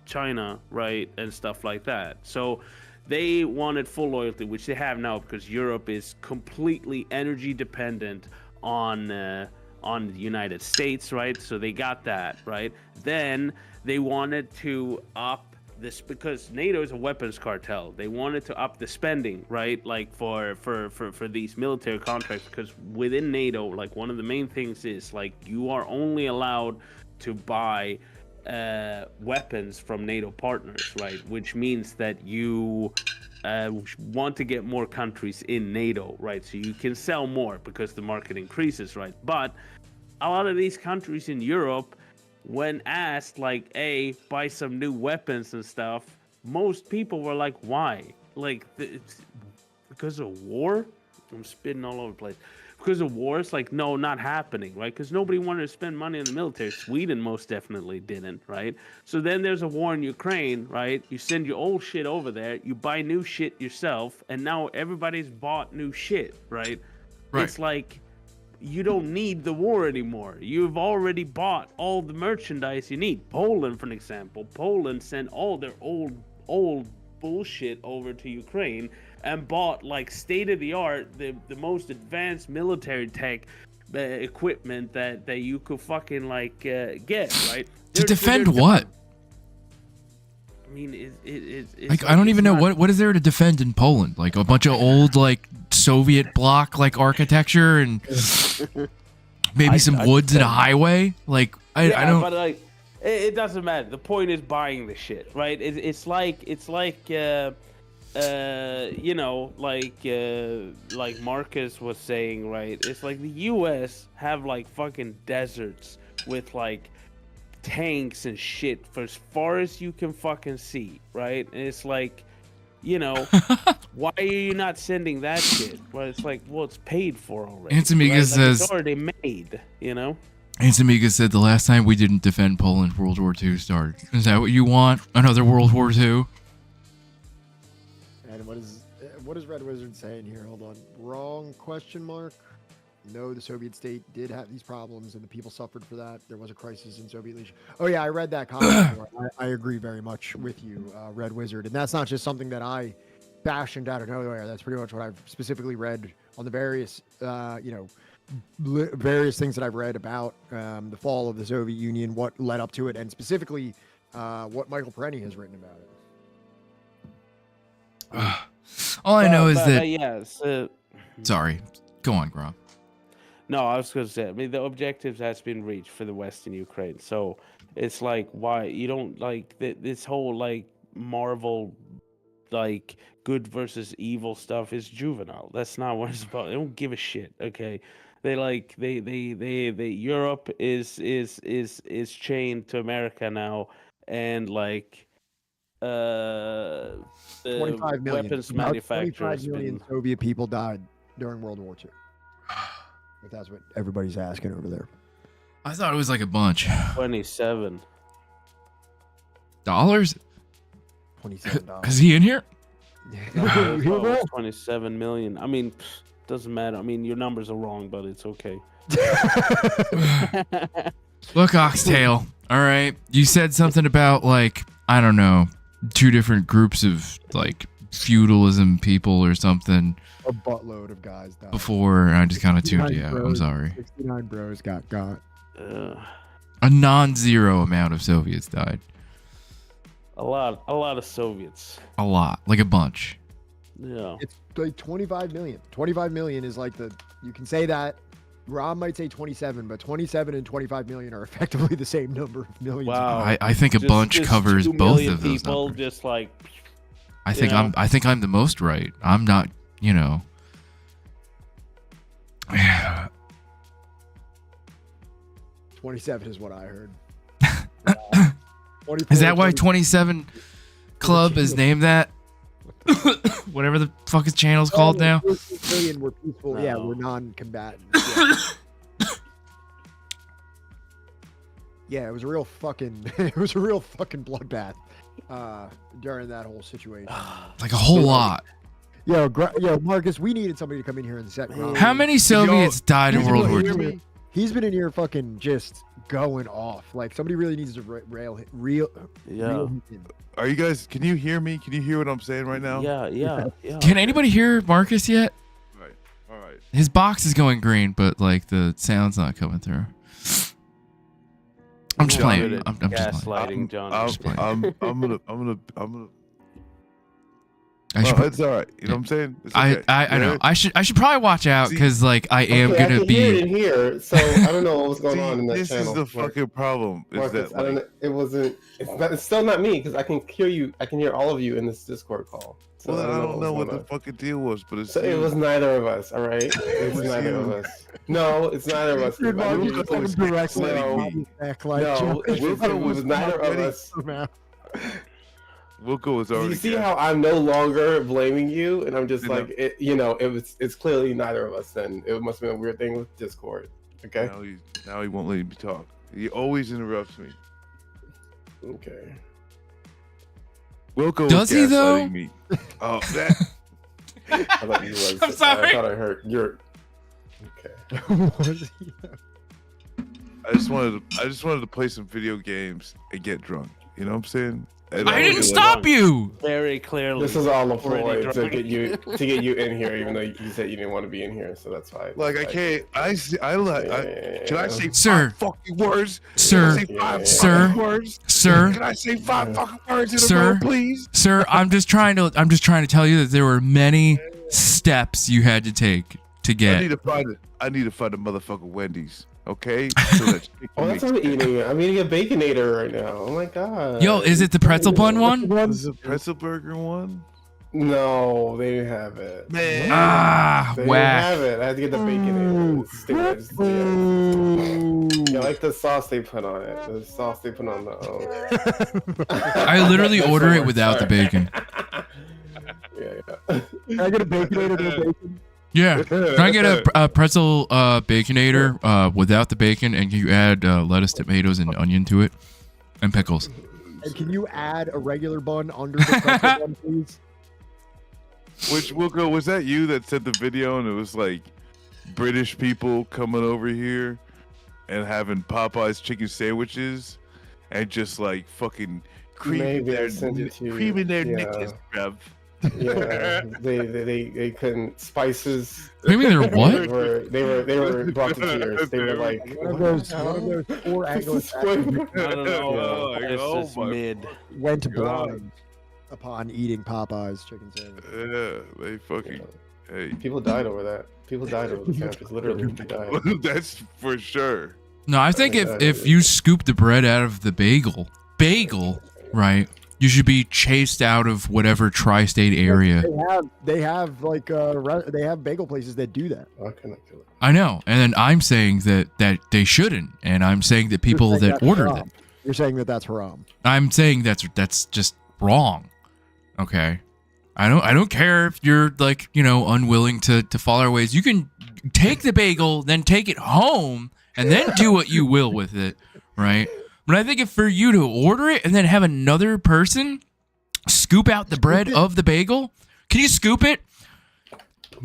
S4: China, right, and stuff like that. So they wanted full loyalty, which they have now, because Europe is completely energy dependent on the United States, right? So they got that, right? Then they wanted to up this, because NATO is a weapons cartel. They wanted to up the spending, right? Like for these military contracts, because within NATO, like one of the main things is like you are only allowed to buy weapons from NATO partners, right? Which means that you want to get more countries in NATO, right? So you can sell more because the market increases, right? But a lot of these countries in Europe, when asked like, hey, buy some new weapons and stuff, most people were like, why? Like, it's because of war? I'm spitting all over the place. Because of war, it's like, no, not happening, right? Because nobody wanted to spend money on the military. Sweden most definitely didn't, right? So then there's a war in Ukraine, right? You send your old shit over there, you buy new shit yourself, and now everybody's bought new shit, right? It's like, you don't need the war anymore. You've already bought all the merchandise you need. Poland, for an example. Poland sent all their old bullshit over to Ukraine and bought like state-of-the-art, the most advanced military tech equipment that you could fucking like get, right?
S3: To defend what?
S4: I mean, it's
S3: like, I don't even know what is there to defend in Poland? Like a bunch of old like Soviet bloc like architecture and maybe some woods and a highway. Like I don't.
S4: But like, it doesn't matter. The point is buying the shit, right? It's like like Marcus was saying, right? It's like the U.S. have like fucking deserts with like tanks and shit for as far as you can fucking see, right? And it's like, why are you not sending that shit? Well, it's like, well, it's paid for already.
S3: Antsamiga says
S4: it's already made,
S3: Antsamiga said the last time we didn't defend Poland, World War II started. Is that what you want? Another World War II?
S2: And what is Red Wizard saying here? Hold on. Wrong question mark. No, the Soviet state did have these problems, and the people suffered for that. There was a crisis in Soviet leadership. Oh yeah, I read that comment. I agree very much with you, Red Wizard, and that's not just something that I fashioned out of nowhere. That's pretty much what I've specifically read on the various, various things that I've read about the fall of the Soviet Union, what led up to it, and specifically what Michael Perenni has written about it.
S3: All I know is that. Sorry, go on, Grom.
S4: No, I was going to say, I mean, the objectives has been reached for the Western Ukraine. So it's like, why you don't like this whole like Marvel, like good versus evil stuff is juvenile. That's not what it's about. They don't give a shit. Okay. They Europe is chained to America now. And like,
S2: 25 million.
S4: Weapons
S2: About
S4: manufacturers.
S2: 25 million Soviet people died during World War II. If that's what everybody's asking over there.
S3: I thought it was like a bunch.
S4: 27
S3: dollars.
S2: $27.
S3: Is he in here?
S4: No, 27 million. I mean, doesn't matter. I mean, your numbers are wrong, but it's okay.
S3: Look, Oxtail. All right, you said something about like, I don't know, two different groups of like feudalism people or something.
S2: A buttload of guys died.
S3: Before, and I just kind of tuned you out. I'm sorry.
S2: 69 bros got.
S3: A non-zero amount of Soviets died.
S4: A lot of Soviets.
S3: A lot, like a bunch.
S4: Yeah.
S2: It's like 25 million. 25 million is like you can say that. Rob might say 27, but 27 and 25 million are effectively the same number of millions.
S4: Wow.
S3: I think a bunch covers both of those
S4: people
S3: numbers.
S4: Just like,
S3: I think I'm the most right. I'm not,
S2: 27 is what I heard.
S3: Is that why 27 Club is named that? Whatever the fuck his channel's called now.
S2: 14 million were peaceful. Yeah, we're non-combatant. Yeah. Yeah, it was a real fucking bloodbath during that whole situation.
S3: Like a whole lot.
S2: Yo, Marcus, we needed somebody to come in here and set.
S3: How many Soviets died in World War II?
S2: He's been in here fucking just going off. Like somebody really needs to real.
S5: Are you guys? Can you hear me? Can you hear what I'm saying right now?
S4: Yeah.
S3: Can anybody hear Marcus yet?
S5: All right.
S3: His box is going green, but like the sound's not coming through. I'm just playing. I'm just playing.
S4: Gaslighting, John.
S5: I'm gonna.
S3: I should,
S5: it's all right. You know what I'm saying? It's okay.
S3: I know. I should probably watch out because like I am
S6: I
S3: gonna
S6: can
S3: be.
S6: hear it in here, so I don't know what was going on in that
S5: this
S6: channel.
S5: This is the fucking problem. Is
S6: Marcus,
S5: that
S6: I don't know. It wasn't. It's still not me because I can hear you. I can hear all of you in this Discord call. So
S5: well, I don't know what
S6: the
S5: the fucking deal was, but it's.
S6: So it was neither of us. All right, it's neither of us. No, it's neither of us.
S2: You're
S6: No,
S2: it
S6: was neither of us.
S5: Wilco was already.
S6: You see how I'm no longer blaming you, and I'm just like, it's clearly neither of us. Then it must have been a weird thing with Discord. Okay.
S5: Now he won't let me talk. He always interrupts me.
S6: Okay.
S5: Wilco
S3: Does he though?
S5: Me. Oh, that.
S6: I thought you was.
S3: I'm sorry.
S6: I thought I heard you're. Okay.
S5: I just wanted to play some video games and get drunk. You know what I'm saying?
S3: I didn't stop you.
S4: Very clearly.
S6: This is all a ploy to get you in here, even though you said you didn't want to be in here. So that's why.
S5: Like I can't. Can I say
S3: Sir.
S5: 5 fucking words?
S3: Sir.
S5: Can I say 5
S3: Sir.
S5: fucking words?
S3: Sir.
S5: Can I say 5 fucking words in
S3: Sir.
S5: a row, please?
S3: Sir, I'm just trying to tell you that there were many steps you had to take to get.
S5: I need to find a motherfucking Wendy's. Okay. So
S6: that's what I'm eating. I'm eating a Baconator right now. Oh my god.
S3: Yo, is it the pretzel bun one?
S5: Is it pretzel burger one?
S6: No, they didn't have it.
S5: Man.
S6: They
S3: whack.
S6: didn't have it. I had to get the Baconator. I like the sauce they put on it. The sauce they put on the.
S3: I literally order it without the bacon.
S6: Yeah.
S2: Can I get a Baconator with bacon?
S3: Yeah. Can I get a pretzel baconator without the bacon, and can you add lettuce, tomatoes, and onion to it, and pickles?
S2: And can you add a regular bun under the pretzel bun, please?
S5: Which Wilco, was that you that said the video and it was like British people coming over here and having Popeye's chicken sandwiches and just like fucking creaming their knickers, bruv.
S6: Yeah, they couldn't spices.
S3: Maybe they're what?
S6: They were brought to tears. They were like
S2: one of those 4 Anglo-Saxon
S4: I don't know. It's just mid.
S2: went blind upon eating Popeye's chicken sandwich.
S5: Yeah, they fucking. Hey,
S6: people died over that. People died over the sandwiches. Literally, they died.
S5: That's for sure.
S3: No, I think if you scoop the bread out of the bagel, right? You should be chased out of whatever tri-state area.
S2: They have they have bagel places that do that.
S3: I know, and then I'm saying that they shouldn't, and I'm saying that people that order them.
S2: You're saying that that's haram.
S3: I'm saying that's just wrong. Okay, I don't care if you're like unwilling to follow our ways. You can take the bagel, then take it home, and then do what you will with it, right? But I think if for you to order it and then have another person scoop out the bread of the bagel, can you scoop it?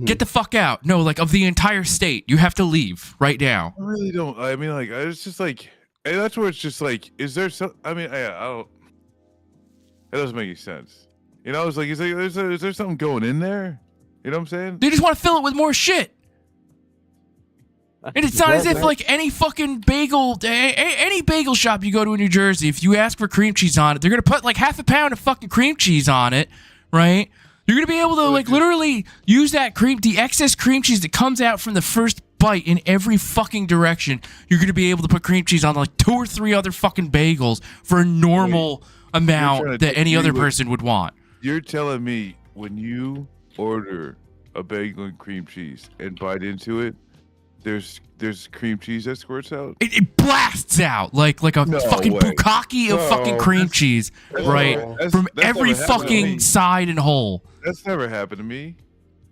S3: Get the fuck out. No, like of the entire state. You have to leave right now.
S5: I really don't. I mean, like, it's just like, and that's where it's just like, is there some, I mean, I don't, it doesn't make any sense. You know, it's like, is there something going in there? You know what I'm saying?
S3: They just want to fill it with more shit. And it's not as if like any fucking bagel, any bagel shop you go to in New Jersey, if you ask for cream cheese on it, they're going to put like half a pound of fucking cream cheese on it, right? You're going to be able to like literally use that the excess cream cheese that comes out from the first bite in every fucking direction. You're going to be able to put cream cheese on like 2 or 3 other fucking bagels for a normal amount that any other person would want.
S5: You're telling me when you order a bagel and cream cheese and bite into it, there's cream cheese that squirts out.
S3: It blasts out like a
S5: No
S3: fucking
S5: way.
S3: bukkake of fucking cream cheese, right? From
S5: That's
S3: every
S5: never happened to me.
S3: fucking side and hole.
S5: That's never happened to me.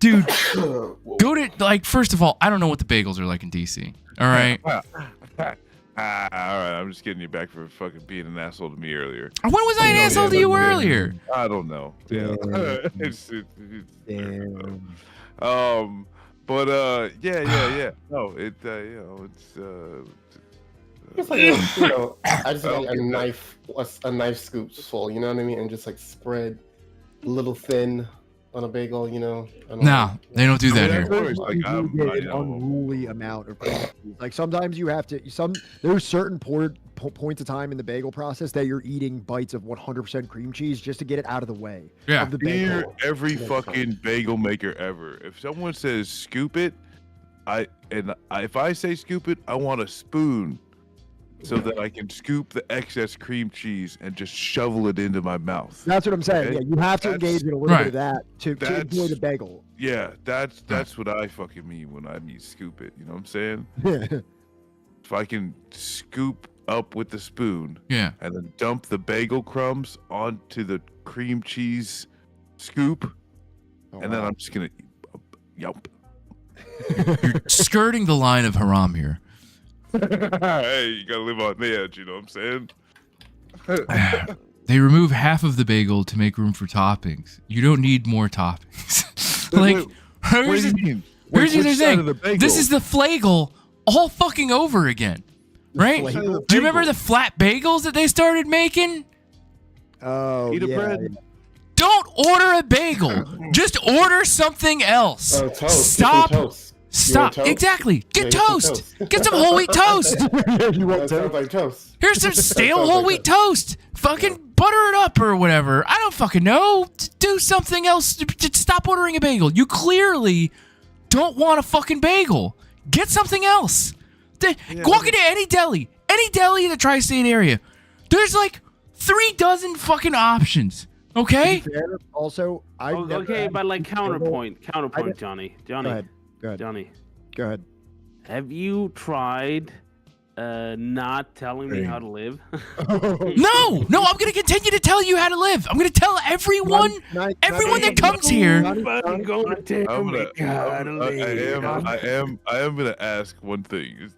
S3: Dude, go to, like, first of all, I don't know what the bagels are like in DC. All right.
S5: All right. I'm just getting you back for fucking being an asshole to me earlier.
S3: When was I an asshole to you earlier?
S5: I don't know. Yeah.
S2: Damn.
S5: But yeah. No, it
S6: It's like I just like a knife scoop full, you know what I mean, and just like spread a little thin on a bagel, I don't
S3: No, they don't do that here.
S5: Like,
S2: You get an unruly amount of cream cheese. Like sometimes you have to. There's certain points of time in the bagel process that you're eating bites of 100% cream cheese just to get it out of the way.
S3: Yeah.
S2: Of the
S5: Hear
S2: bagel.
S5: every fucking bagel maker ever. If someone says scoop it, if I say scoop it, I want a spoon so that I can scoop the excess cream cheese and just shovel it into my mouth.
S2: That's what I'm saying.
S5: Okay?
S2: Yeah, you have to engage in a little bit of that to enjoy the bagel.
S5: Yeah, that's what I fucking mean when I mean scoop it. You know what I'm saying?
S2: Yeah.
S5: If I can scoop up with the spoon,
S3: Yeah.
S5: and then dump the bagel crumbs onto the cream cheese scoop, and then I'm just gonna, yup.
S3: You're skirting the line of haram here.
S5: Hey, you gotta live on the edge. You know what I'm saying?
S3: They remove half of the bagel to make room for toppings. You don't need more toppings. Like,
S5: What
S3: here's
S5: do you
S3: the
S5: mean?
S3: here's the
S5: Which
S3: other
S5: side
S3: thing.
S5: of the bagel?
S3: This is the flagel all fucking over again. Right?
S2: flagel?
S3: Do you remember the flat bagels that they started making?
S2: Oh,
S5: Eat a
S2: yeah.
S5: bread.
S3: Don't order a bagel. Just order something else.
S6: Oh, toast.
S3: Stop.
S6: Get some toast.
S3: Stop.
S6: toast?
S3: Exactly. Get
S6: Yeah, get some
S3: toast.
S6: toast.
S3: Get some whole wheat toast.
S2: You want
S6: That
S2: to?
S6: sounds like toast.
S3: Here's some stale
S6: Sounds
S3: whole
S6: like
S3: wheat toast. Fucking butter it up or whatever. I don't fucking know. Do something else. Just stop ordering a bagel. You clearly don't want a fucking bagel. Get something else. Walk into any deli in the tri-state area. There's like 3 dozen fucking options. Okay?
S2: Also,
S4: Okay, but like counterpoint, Johnny.
S2: Go ahead.
S4: Johnny,
S2: Go ahead.
S4: have you tried not telling me how to live?
S3: No, I'm gonna continue to tell you how to live. I'm gonna tell everyone that comes here.
S4: I'm gonna tell me how to live.
S5: I am gonna ask one thing.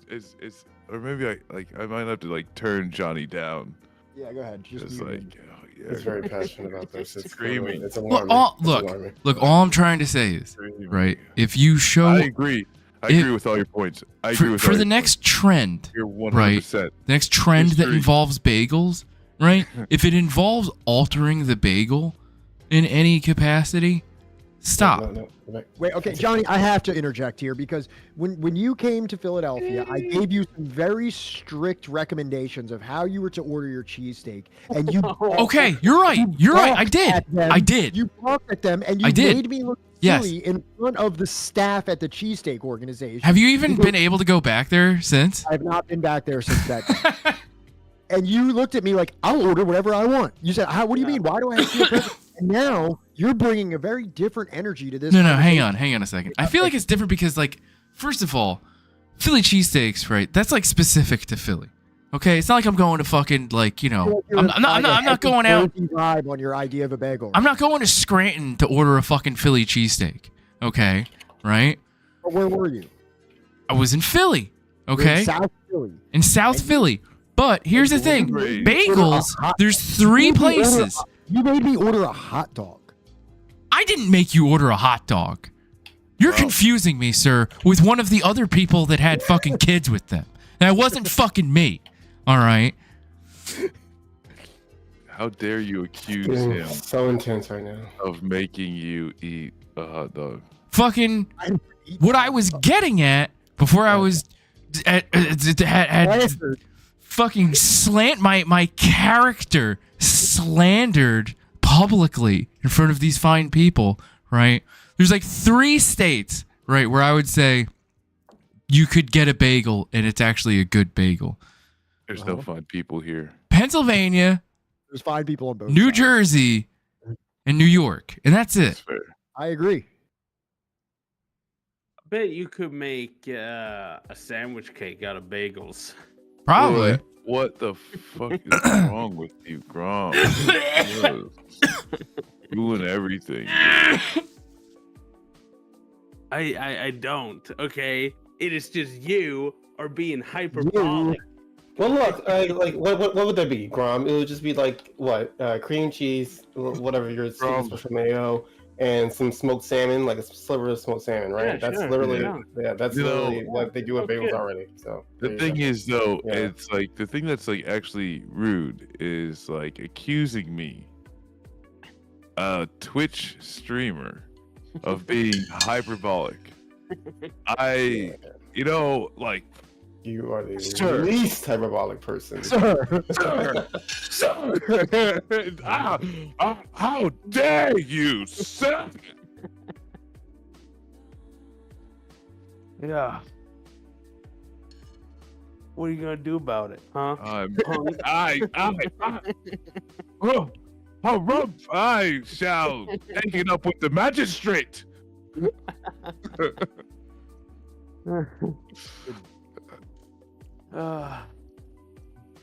S5: Or maybe I might have to like turn Johnny down.
S2: Yeah, go ahead. Just
S5: Just
S2: mute
S5: like,
S2: him.
S5: oh, yeah,
S6: It's very passionate about this. It's
S5: Screaming.
S6: It's
S3: Look,
S6: alarming.
S3: all I'm trying to say is, right? If you show
S5: I agree. I agree with all your points. I agree with
S3: for
S5: all
S3: the
S5: your
S3: next trend,
S5: You're 100%.
S3: right? The next trend that
S5: History.
S3: involves bagels, right? If it involves altering the bagel in any capacity, stop.
S6: No.
S2: Wait, okay, Johnny, I have to interject here because when you came to Philadelphia, I gave you some very strict recommendations of how you were to order your cheesesteak, and you
S3: Okay, you're right. You're right. I did. I did.
S2: You balked at them, and you
S3: I did.
S2: made me look
S3: Yes.
S2: silly in front of the staff at the cheesesteak organization.
S3: Have you even been able to go back there since?
S2: I've not been back there since that time. And you looked at me like, I'll order whatever I want. You said, what do you mean? Why do I have to be a person? And now you're bringing a very different energy to this.
S3: No,
S2: conversation.
S3: hang on a second. I feel like it's different because, like, first of all, Philly cheesesteaks, right? That's like specific to Philly. Okay, it's not like I'm going to fucking like, I'm not going out.
S2: Vibe on your idea of a bagel.
S3: I'm not going to Scranton to order a fucking Philly cheesesteak. Okay, right?
S2: But where were you?
S3: I was in Philly.
S2: You're
S3: Okay,
S2: in South Philly.
S3: in South Philly. But here's the thing:
S5: Great.
S3: bagels. There's 3 places.
S2: You made me order a hot dog.
S3: I didn't make you order a hot dog. You're confusing me, sir, with one of the other people that had fucking kids with them. That wasn't fucking me. All right.
S5: How dare you accuse
S6: Getting
S5: him
S6: so intense right now.
S5: of making you eat a hot dog?
S3: Fucking what I was getting at before I was had fucking my character slandered publicly in front of these fine people, right? There's like 3 states, right, where I would say you could get a bagel and it's actually a good bagel.
S5: There's no fine people here.
S3: Pennsylvania,
S2: There's 5 people on both.
S3: New
S2: sides.
S3: Jersey, and New York. And that's
S5: That's
S3: it.
S5: fair.
S2: I agree.
S4: bet you could make a sandwich cake out of bagels.
S3: Probably.
S5: Boy, what the fuck is wrong with you, Grom? Ruin everything.
S4: I don't. Okay, it is just you are being hyperbolic.
S6: Well, look, like what would that be, Grom? It would just be like what cream cheese, whatever your
S5: Grom.
S6: special mayo, and some smoked salmon, like a sliver of smoked salmon, right?
S4: Yeah,
S6: that's
S4: sure,
S6: literally
S4: yeah.
S6: that's
S5: You know,
S6: literally what they do with bagels
S4: good.
S6: already. So
S5: The
S6: there you
S5: thing
S6: go.
S5: is, though,
S6: Yeah.
S5: it's like the thing that's like actually rude is like accusing me, a Twitch streamer, of being hyperbolic. You know, like,
S6: You are the
S5: Sir.
S6: least hyperbolic person.
S5: sir, how dare you, sir?
S4: Yeah. What are you gonna do about it, huh?
S5: I shall take it up with the magistrate.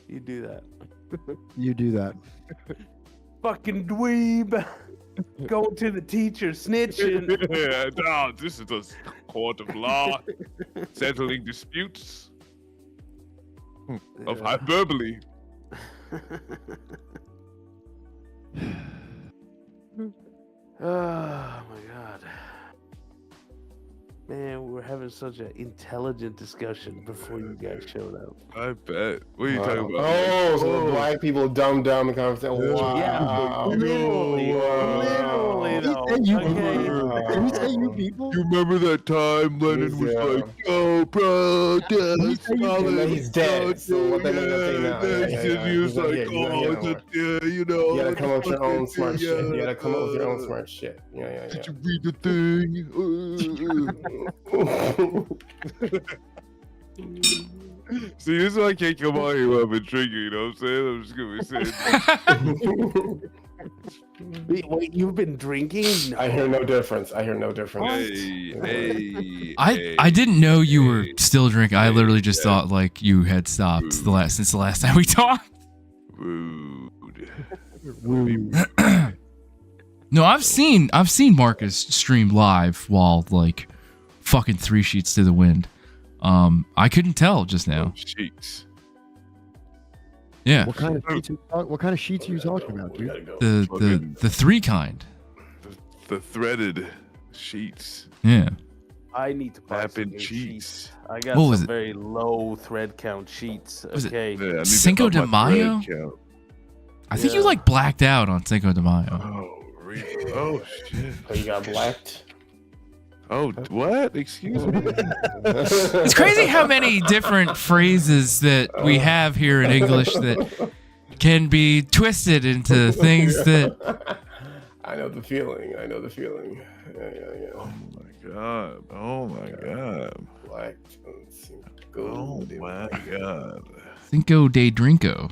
S4: You do that.
S2: You do that.
S4: Fucking dweeb. Going to the teacher, snitching.
S5: No, this is a court of law, settling disputes of hyperbole.
S4: Oh my god. Man, we were having such an intelligent discussion before you guys showed up.
S5: I bet. What are you talking about?
S6: Oh, so the black people dumb the conversation. Wow.
S4: Yeah, literally, literally though.
S2: Did he
S4: Okay.
S2: say you people?
S5: You remember that time Lennon was
S6: Yeah.
S5: like, "Oh, bro,
S2: He's-
S6: he's dead, so what they gonna say now? Yeah.
S5: He was
S6: He's like,
S5: like,
S6: yeah,
S5: "Oh,
S6: yeah,
S5: it's you know."
S6: You gotta come up with your own smart
S5: fucking,
S6: shit. You gotta come up with your own
S5: yeah.
S6: smart shit. Yeah.
S5: Did you read the thing? See, this is why I can't come out here when I've been drinking, you know what I'm saying? I'm just gonna be saying,
S4: Wait, you've been drinking? No.
S6: I hear no difference.
S5: hey,
S3: I didn't know you were still drinking. I literally just
S5: Hey.
S3: thought like you had stopped since the last time we talked.
S5: Rude.
S3: No, I've seen Marcus stream live while like fucking 3 sheets to the wind. I couldn't tell just now.
S5: Cheeks.
S3: Yeah,
S2: What kind of sheets are you talking about, dude?
S3: the 3 kind.
S5: The threaded sheets.
S3: Yeah.
S4: I need to buy some
S5: Tapping
S4: new
S5: cheeks.
S4: sheets. I got
S3: What
S4: some
S3: was it?
S4: very low thread count sheets.
S3: Was it-
S4: Okay.
S5: Yeah, I need to
S3: Cinco
S5: up
S3: de
S5: my thread
S3: Mayo?
S5: count.
S3: I think you
S4: Yeah.
S3: like blacked out on Cinco de Mayo.
S5: Oh, really? Oh, shit.
S6: So you got blacked.
S5: Oh, what? Excuse me?
S3: It's crazy how many different phrases that we have here in English that can be twisted into things that.
S6: I know the feeling. Yeah.
S5: Oh, my God. Oh, my God.
S6: Blacked.
S5: Oh, my God.
S3: Cinco de Drinko.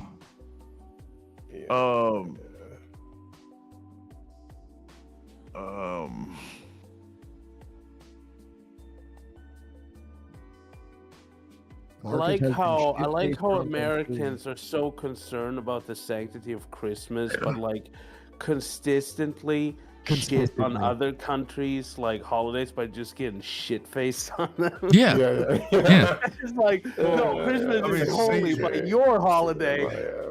S4: I like how Americans are so concerned about the sanctity of Christmas, but like consistently shit on other countries like holidays by just getting shit faced on them.
S3: Yeah.
S2: Yeah.
S4: It's just like, no, Christmas
S5: I mean,
S4: is holy,
S5: see,
S4: but your holiday,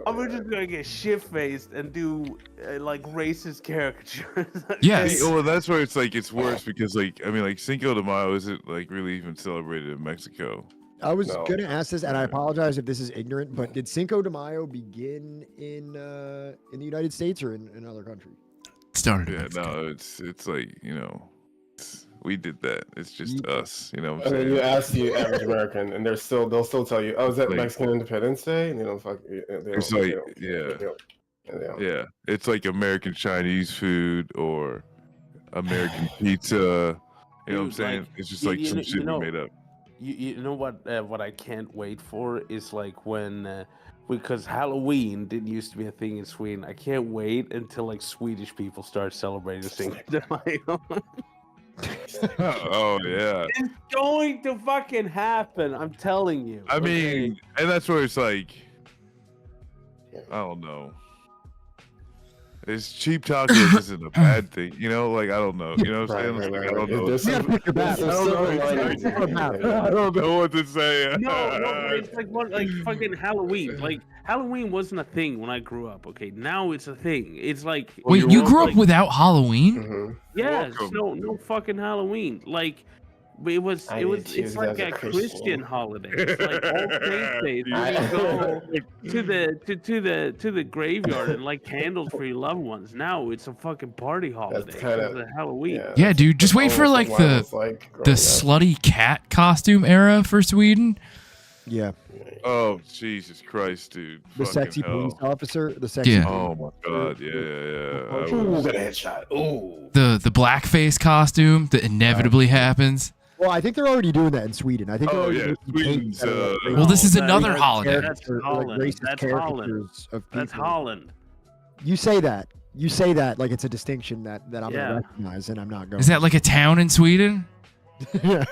S4: I'm just gonna get shit faced and do like racist caricatures.
S3: Yes.
S5: Well, that's where it's like it's worse because like I mean like Cinco de Mayo isn't like really even celebrated in Mexico.
S2: I was
S6: No.
S2: gonna ask this, and I apologize if this is ignorant, but did Cinco de Mayo begin in the United States or in another country?
S3: Started. in
S5: Yeah,
S3: Mexico.
S5: no, it's like we did that. It's just us, you know what I'm
S6: And then
S5: saying?
S6: you ask the average American, and they'll still tell you, "Oh, is that
S5: Like-
S6: Mexican Independence Day?" And they don't fuck.
S5: It's like yeah, it's like American Chinese food or American pizza. You know what I'm
S4: Dude,
S5: saying?
S4: like,
S5: It's just
S4: you-
S5: like
S4: you
S5: some
S4: know-
S5: shit
S4: you know-
S5: we made up.
S4: You know what I can't wait for is like when because Halloween didn't used to be a thing in Sweden. I can't wait until like Swedish people start celebrating Cinco de Mayo.
S5: Oh yeah.
S4: It's going to fucking happen. I'm telling you.
S5: I
S4: okay?
S5: mean, and that's where it's like, I don't know. It's cheap tacos isn't a bad thing, you know. Like I don't know, you know what I'm saying? Like, I don't know.
S6: There's
S2: You gotta
S6: some-
S2: pick your
S6: there's
S2: battles.
S6: some silver
S5: I don't know.
S6: linings in it.
S5: I don't know what to say.
S4: No, it's like what, like fucking Halloween. Like Halloween wasn't a thing when I grew up. Okay, now it's a thing. It's like
S3: Wait,
S5: you're
S3: you grew up
S4: like-
S3: without Halloween?
S6: Mhm.
S4: yes,
S5: welcome.
S4: no fucking Halloween. Like it was,
S6: I
S4: it was.
S6: didn't choose
S4: It's like
S6: as a
S4: a
S6: Christian.
S4: Christian holiday. It's like all Saints Day. You
S6: I-
S4: go to the graveyard and light candles for your loved ones. Now it's a fucking party holiday.
S6: kinda-
S4: It's a Halloween.
S3: Yeah, dude, just wait for like
S6: almost what mine
S3: the
S6: was like
S3: the
S6: growing up.
S3: slutty cat costume era for Sweden.
S2: Yeah,
S5: Oh Jesus Christ, dude!
S2: the
S5: Fucking
S2: sexy
S5: hell.
S2: police officer, the sexy.
S3: Yeah.
S5: Oh my God! Yeah. I
S6: Ooh,
S5: was-
S6: got a headshot. Ooh.
S3: The blackface costume that inevitably happens.
S2: Well, I think they're already doing that in Sweden. I think they're
S5: Oh,
S2: already
S5: yeah,
S2: making
S5: Sweden's,
S2: paints that are, like,
S3: Well, this is
S4: that-
S3: another
S4: that's-
S3: holiday.
S4: That's
S2: character- like
S4: Holland.
S2: racist
S4: That's Holland.
S2: caricatures of
S4: That's
S2: people.
S4: Holland.
S2: You say that. You say that like it's a distinction that I'm
S4: Yeah.
S2: gonna recognize, and I'm not going.
S3: Is that like a town in Sweden?
S2: yeah.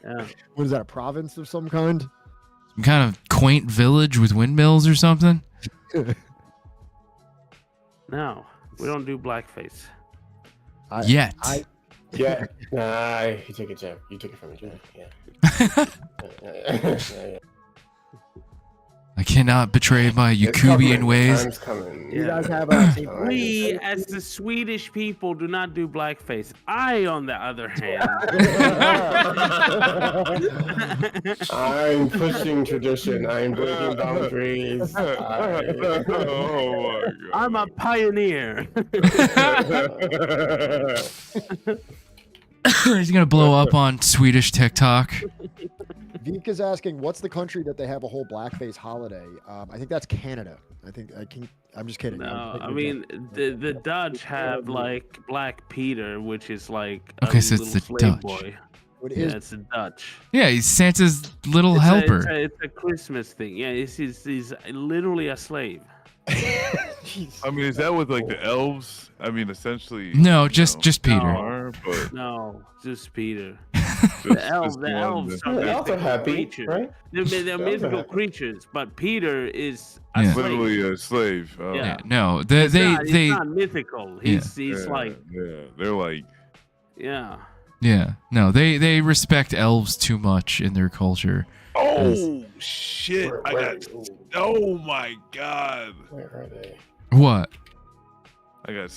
S4: Yeah.
S2: What is that? A province of some kind?
S3: Some kind of quaint village with windmills or something?
S4: No, we don't do blackface.
S3: Yet.
S6: Yeah. Nah, you took it, Jeff. You took it from me, Jeff. Yeah.
S3: I cannot betray my
S6: It's coming.
S3: Yakubian ways.
S6: Time's coming.
S2: You
S4: Yeah.
S2: guys have a.
S4: We, as the Swedish people, do not do blackface. I, on the other hand,
S6: I'm pushing tradition. I'm breaking boundaries.
S5: Oh my
S4: I'm a pioneer.
S3: He's gonna blow up on Swedish TikTok.
S2: Vika's asking, what's the country that they have a whole blackface holiday? I think that's Canada. I'm just kidding.
S4: No,
S2: I'm
S4: I
S2: thinking
S4: mean the Dutch have like Black Peter, which is like a
S3: Okay, so it's
S4: little
S3: the
S4: slave
S3: Dutch.
S4: boy.
S2: What
S4: Yeah,
S2: is?
S4: it's the Dutch.
S3: Yeah, he's Santa's little
S4: It's
S3: helper.
S4: it's a Christmas thing. Yeah, he's literally a slave.
S5: I mean, is that with like the elves? I mean, essentially.
S3: No,
S5: you
S3: just
S5: know,
S3: just Peter.
S5: are, but
S4: No, just Peter.
S5: just-
S4: The elves,
S5: just
S4: the
S5: one
S4: elves
S5: that-
S4: are
S6: The elves are
S4: mythical
S6: happy,
S4: creatures.
S6: right?
S4: They're
S6: elves are
S4: mythical
S6: happy.
S4: creatures, but Peter is a
S3: Yeah.
S4: slave.
S5: Literally a slave. Oh,
S4: Yeah.
S3: Yeah, no, they
S4: He's
S3: they
S4: not mythical. He's
S5: yeah,
S4: like
S5: yeah. They're like,
S4: yeah.
S3: yeah, no, they respect elves too much in their culture.
S5: oh shit! I got.
S6: Ooh,
S5: Oh my God!
S6: where are they?
S3: What?
S5: I got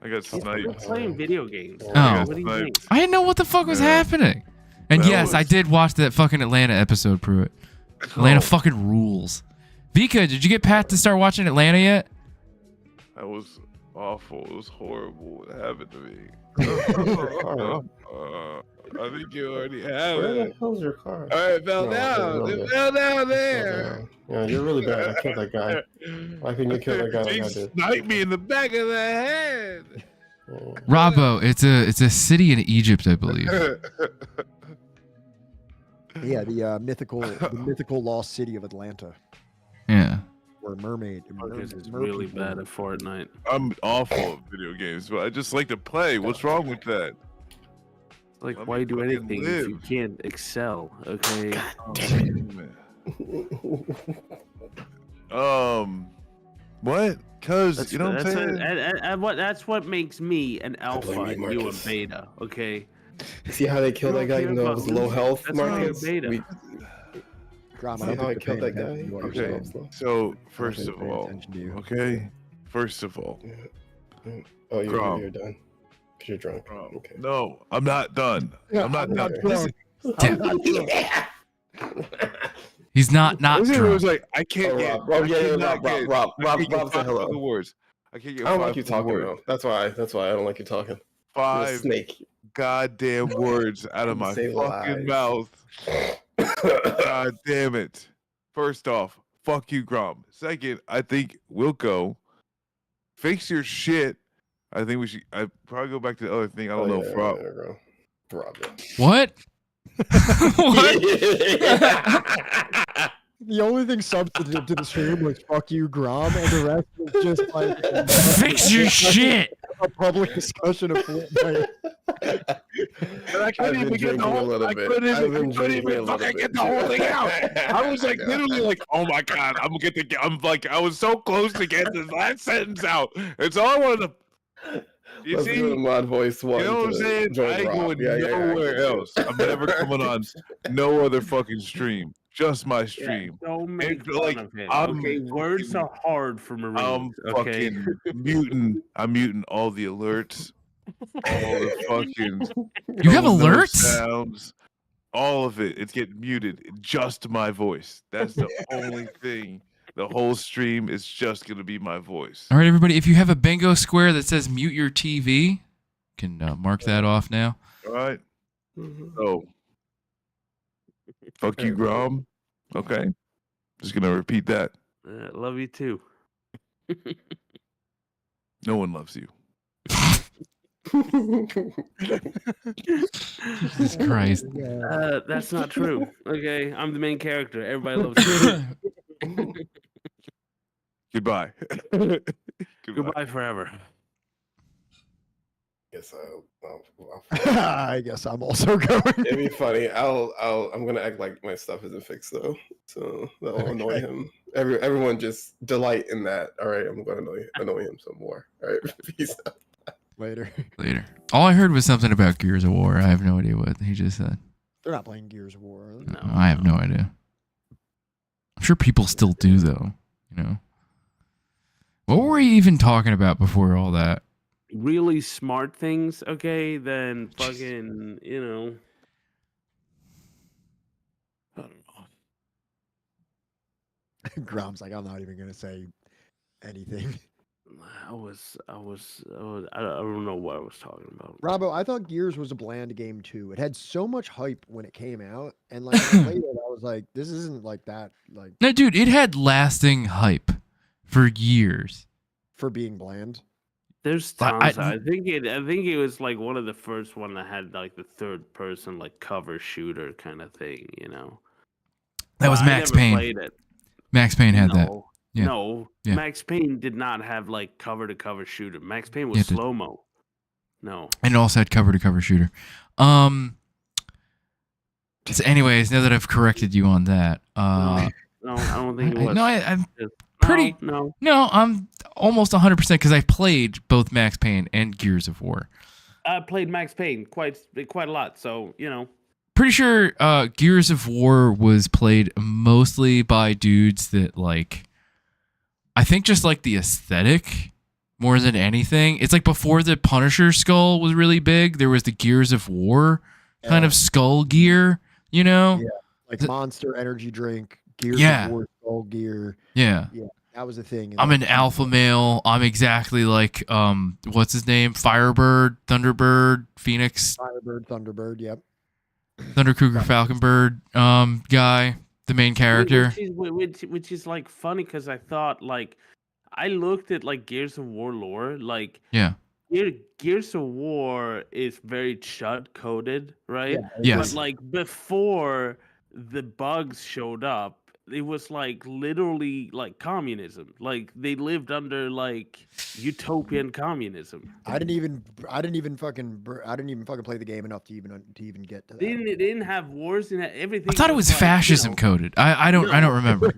S4: We're
S5: sniped.
S4: playing video games.
S3: Oh.
S4: What do you think?
S3: I didn't know what the fuck was
S5: Yeah.
S3: happening. And
S5: That
S3: yes, I
S5: was-
S3: did watch that fucking Atlanta episode, Pruitt. Atlanta
S5: Oh,
S3: fucking rules. Vika, did you get Pat to start watching Atlanta yet?
S5: that was awful. It was horrible. What happened to me? I think you already have
S6: Where the
S5: it.
S6: hell's your car?
S5: All right, it fell
S6: No,
S5: down.
S6: it
S5: It fell down there.
S6: Yeah, you're really bad. I killed that guy. Why couldn't you kill that guy like
S5: He
S6: I did?
S5: sniped me in the back of the head.
S6: Yeah.
S3: Robbo, it's a city in Egypt, I believe.
S2: Yeah, the mythical lost city of Atlanta,
S3: Yeah.
S2: where mermaid.
S4: Marcus is
S2: mer
S4: really
S2: people-
S4: bad at Fortnite.
S5: I'm awful at video games, but I just like to play. What's wrong with that?
S4: Like,
S5: Let
S4: why
S5: me
S4: do
S5: fucking
S4: anything if you
S5: live.
S4: can't excel? Okay.
S5: What? Cause you know what I'm saying?
S4: That's what makes me an alpha
S6: blame
S4: and
S6: you,
S4: you a
S6: Marcus.
S4: beta. Okay.
S6: See how they killed that guy even though it was low health,
S4: That's why you're
S6: Marcus?
S4: beta.
S6: We-
S2: Drama,
S6: See
S2: I don't
S6: how I
S2: think
S6: killed
S2: they're
S6: that
S2: paying
S6: guy?
S2: attention to what you're
S5: Okay.
S2: saying.
S5: So
S2: I
S5: first
S2: don't
S5: of
S2: think they're paying
S5: all,
S2: attention to you.
S5: okay. First of all,
S6: Oh,
S5: Grom.
S6: you're done. Because you're drunk. Okay.
S5: no, I'm not done. I'm not done.
S6: Okay.
S5: Listen,
S3: He's not
S5: listen, it
S3: drunk.
S5: was like I can't
S6: Oh,
S5: get.
S6: Rob,
S5: I
S6: yeah,
S5: cannot get-
S6: Rob,
S5: I can't get
S6: Rob, say
S5: five
S6: hello.
S5: fucking words. I can't get
S6: I don't
S5: five
S6: like you
S5: fucking
S6: talking
S5: words.
S6: though. That's why I don't like you talking. You're a
S5: 5
S6: snake.
S5: goddamn words out of my
S6: Say
S5: fucking
S6: lies.
S5: mouth. God damn it. First off, fuck you, Grom. Second, I think Wilco, fix your shit. I think we should. I probably go back to the other thing. I don't know. Rob.
S6: Rob.
S3: What? What?
S2: The only thing substantive to the stream was "fuck you, Grom," and the rest was just like
S3: Fix your shit.
S2: a public discussion of Fortnite.
S5: And I couldn't even get the whole. I couldn't even fucking get the whole thing out. I was like literally like, oh my god, I'm gonna get the. I'm like, I was so close to getting this last sentence out. It's all I wanted to. You
S6: Let's
S5: see,
S6: do the mod voice one.
S5: you know what I'm saying? I ain't going nowhere else. I'm never coming on no other fucking stream. Just my stream.
S4: Don't make
S5: And,
S4: fun
S5: like,
S4: of it.
S5: I'm
S4: Okay, words are hard for Marines.
S5: I'm
S4: Okay.
S5: fucking muting. I'm muting all the alerts. All the fucking.
S3: You have
S5: no
S3: alerts?
S5: sounds. All of it. It's getting muted. Just my voice. That's the only thing. The whole stream is just gonna be my voice.
S3: All right, everybody. If you have a bingo square that says "mute your TV," you can mark that off now.
S5: All right. So, fuck you, Grom. Okay. Just gonna repeat that.
S4: Love you too.
S5: No one loves you.
S3: Jesus Christ.
S4: That's not true. Okay, I'm the main character. Everybody loves me.
S5: Goodbye.
S4: Goodbye forever.
S6: Guess
S2: I guess I'm also going.
S6: It'd be funny. I'm gonna act like my stuff isn't fixed though, so that'll annoy him. Everyone just delight in that. All right, I'm gonna annoy him some more. All right, peace out.
S2: Later.
S3: All I heard was something about Gears of War. I have no idea what he just said.
S2: They're not playing Gears of War. Are they?
S3: No, I have no idea. I'm sure people still do, though. You know. What were we even talking about before all that?
S4: Really smart things, okay? Then fucking, you know.
S5: I don't know.
S2: Grom's like, I'm not even gonna say anything.
S4: I don't know what I was talking about.
S2: Robbo, I thought Gears was a bland game too. It had so much hype when it came out, and like when I played it, I was like, this isn't like that. Like
S3: No, dude, it had lasting hype for years.
S2: For being bland.
S4: There's tons. I think it was like one of the first one that had like the third person like cover shooter kind of thing, you know.
S3: That was Max Payne.
S4: Played it.
S3: Max Payne had that. Yeah.
S4: No,
S3: Yeah.
S4: Max Payne did not have like cover to cover shooter. Max Payne was slow mo. No.
S3: And it also had cover to cover shooter. So anyways, now that I've corrected you on that,
S4: No, I don't think it was.
S3: I'm pretty.
S4: No.
S3: I'm almost 100% because I've played both Max Payne and Gears of War.
S4: I played Max Payne quite a lot, so you know.
S3: Pretty sure Gears of War was played mostly by dudes that like. I think just like the aesthetic more than anything. It's like before the Punisher skull was really big, there was the Gears of War kind of skull gear, you know?
S2: Yeah. Like Monster Energy Drink, Gears of War skull gear.
S3: Yeah.
S2: Yeah. That was the thing.
S3: I'm an alpha male. I'm exactly like what's his name? Firebird, Thunderbird, Phoenix.
S2: Firebird, Thunderbird, yep.
S3: Thunder Cougar, Falconbird guy. The main character,
S4: which is like funny because I thought like I looked at like Gears of War lore, like Gears of War is very chud coded, right?
S3: Yes.
S4: But like before the bugs showed up, it was like literally like communism. Like they lived under like utopian communism.
S2: I didn't even fucking play the game enough to even get to that.
S4: They didn't have wars and everything.
S3: I thought it was
S4: like,
S3: fascism coded. I don't remember.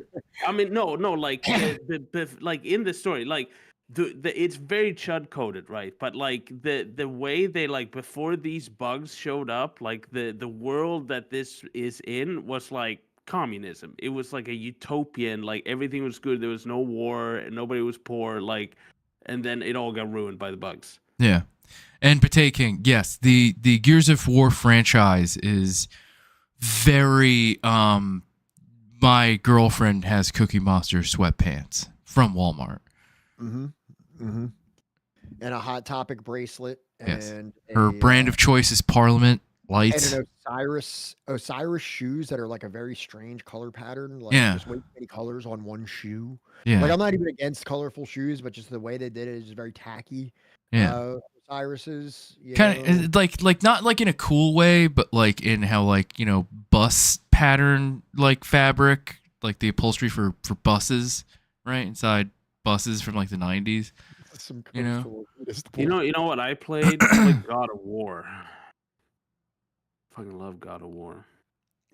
S4: I mean, no, like the like in the story, like the it's very chud coded, right? But like the way they like before these bugs showed up, like the world that this is in was like communism. It was like a utopian, like everything was good. There was no war and nobody was poor, like, and then it all got ruined by the bugs.
S3: Yeah. And Pate King, yes, the Gears of War franchise is very my girlfriend has Cookie Monster sweatpants from Walmart.
S2: And a Hot Topic bracelet.
S3: Yes.
S2: And
S3: her brand of choice is Parliament lights.
S2: And an Osiris shoes that are like a very strange color pattern. Like just way too many colors on one shoe.
S3: Yeah.
S2: Like I'm not even against colorful shoes, but just the way they did it is just very tacky.
S3: Yeah.
S2: Osiris's
S3: kind of like not like in a cool way, but like in how like, you know, bus pattern like fabric, like the upholstery for buses, right? Inside buses from like the 90s.
S2: Some
S3: you know
S4: what I played? I played God of War. fucking love God of War.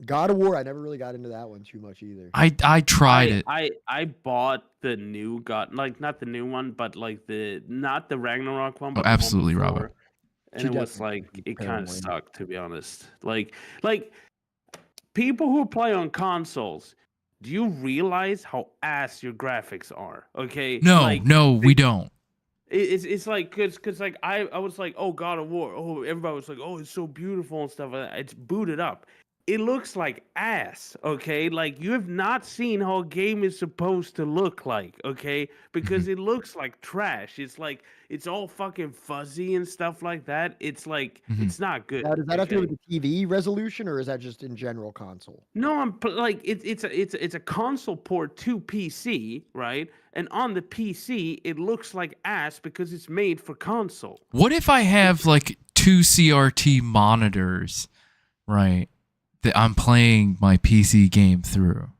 S2: God of War, I never really got into that one too much either.
S3: I tried it.
S4: I bought the new God, like not the new one, but like not the Ragnarok one, but the
S3: absolutely,
S4: one
S3: Robo.
S4: before. And
S2: She
S4: it was
S2: definitely
S4: like
S2: is
S4: it kind of
S2: paranoid.
S4: sucked, to be honest. Like people who play on consoles, do you realize how ass your graphics are? Okay,
S3: No, we don't.
S4: It's like cause like I was like, oh, God of War, oh, everybody was like, oh, it's so beautiful and stuff. It's booted up. It looks like ass, okay? Like you have not seen how a game is supposed to look like, okay? Because it looks like trash. It's like it's all fucking fuzzy and stuff like that. It's like it's not good.
S2: Now, does that have to do
S4: okay?
S2: with the TV resolution, or is that just in general console?
S4: No, like it's a console port to PC, right? And on the PC, it looks like ass because it's made for console.
S3: What if I have like 2 CRT monitors, right? That I'm playing my PC game through.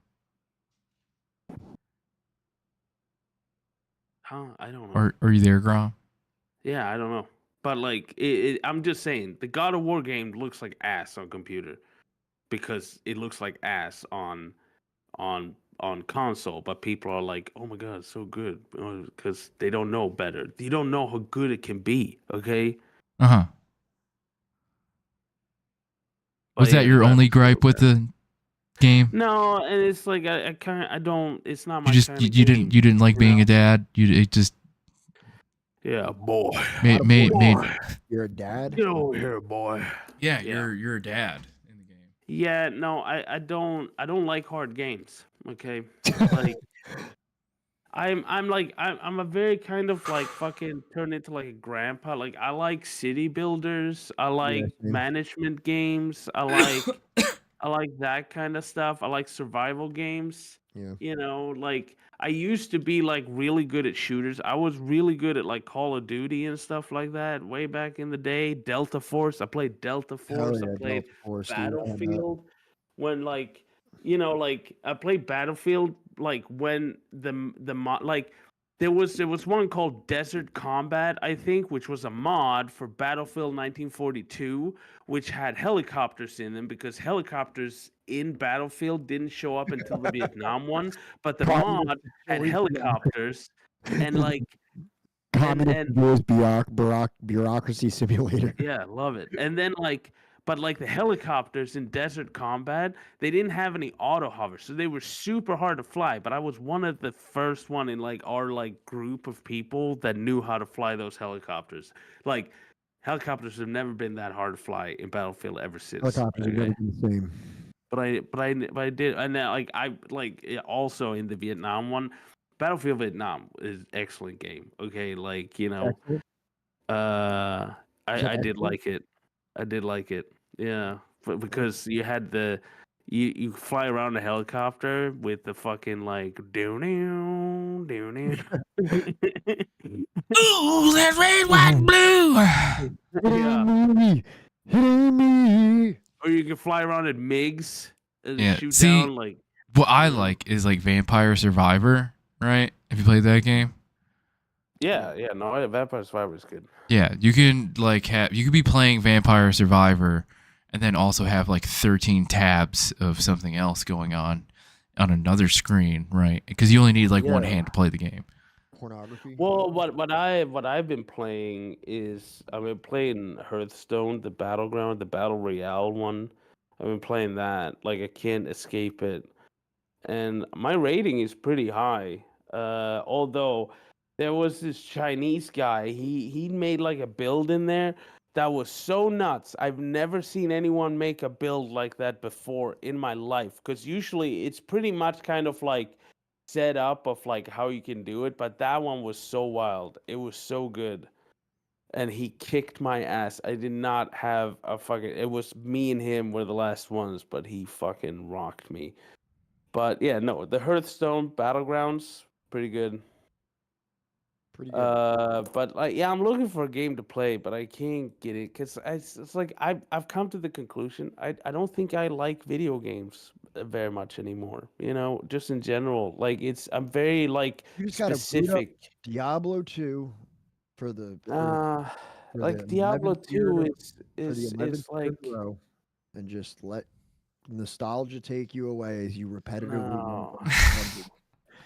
S4: Huh? I don't know.
S3: Are you there, Grom?
S4: Yeah, I don't know. But like, I'm just saying, the God of War game looks like ass on computer because it looks like ass on console. But people are like, "Oh my god, it's so good," because they don't know better. You don't know how good it can be. Okay.
S3: Uh-huh. Was that your only gripe with the game?
S4: No, and it's like I don't. It's not my
S3: You just
S4: kind of
S3: you
S4: game,
S3: didn't like being
S4: know?
S3: a dad. It just
S4: Yeah, boy.
S3: made
S2: You're a dad?
S4: Get over here, boy.
S3: yeah,
S4: Yeah.
S3: you're a dad in the game.
S4: Yeah, no, I don't like hard games. Okay, like I'm a very kind of like fucking turn into like a grandpa. Like I like city builders. I like
S2: same.
S4: management games. I like that kind of stuff. I like survival games.
S2: Yeah.
S4: You know, like I used to be like really good at shooters. I was really good at like Call of Duty and stuff like that way back in the day. Delta Force. I played Delta Force.
S2: Hell
S4: I
S2: yeah,
S4: played
S2: Delta Force, dude.
S4: Battlefield. When like like I played Battlefield like when like there was one called Desert Combat, I think, which was a mod for Battlefield 1942, which had helicopters in them because helicopters in Battlefield didn't show up until the Vietnam one, but the mod had helicopters and like
S2: Communist bureaucracy simulator.
S4: yeah, love it. And then but like the helicopters in Desert Combat, they didn't have any auto hover, so they were super hard to fly. But I was one of the first one in like our like group of people that knew how to fly those helicopters. Like helicopters have never been that hard to fly in Battlefield ever since.
S2: Helicopters are
S4: okay?
S2: never been the same.
S4: But I did, and then like also in the Vietnam one, Battlefield Vietnam is excellent game. Okay, like I did like it. I did like it. Yeah, but because you had you fly around a helicopter with the fucking like down.
S3: Ooh, that red, white, blue.
S4: Yeah.
S2: It ain't me.
S4: Or you can fly around in MiGs and
S3: Yeah,
S4: shoot
S3: see,
S4: down like.
S3: What I like is like Vampire Survivor, right? Have you played that game?
S4: Yeah, no, Vampire Survivor is good.
S3: Yeah, you can you could be playing Vampire Survivor and then also have like 13 tabs of something else going on another screen, right? Because you only need like one hand to play the game.
S2: Pornography.
S4: Well, what I've been playing is I've been playing Hearthstone, the Battleground, the Battle Royale one. I've been playing that. Like I can't escape it, and my rating is pretty high. Although there was this Chinese guy, he made like a build in there that was so nuts. I've never seen anyone make a build like that before in my life. Because usually it's pretty much kind of like set up of like how you can do it, but that one was so wild. It was so good. And he kicked my ass. I did not have a fucking it was me and him were the last ones, but he fucking rocked me. But yeah, no, the Hearthstone Battlegrounds, pretty good.
S2: Pretty good.
S4: But like, yeah, I'm looking for a game to play, but I can't get it because it's like I've come to the conclusion I don't think I like video games very much anymore. You know, just in general, like I'm very like
S2: You just gotta boot up
S4: specific.
S2: Diablo 2 for the
S4: Like Diablo 2 is like
S2: row. and just let nostalgia take you away as you repetitively.
S4: No.
S2: run through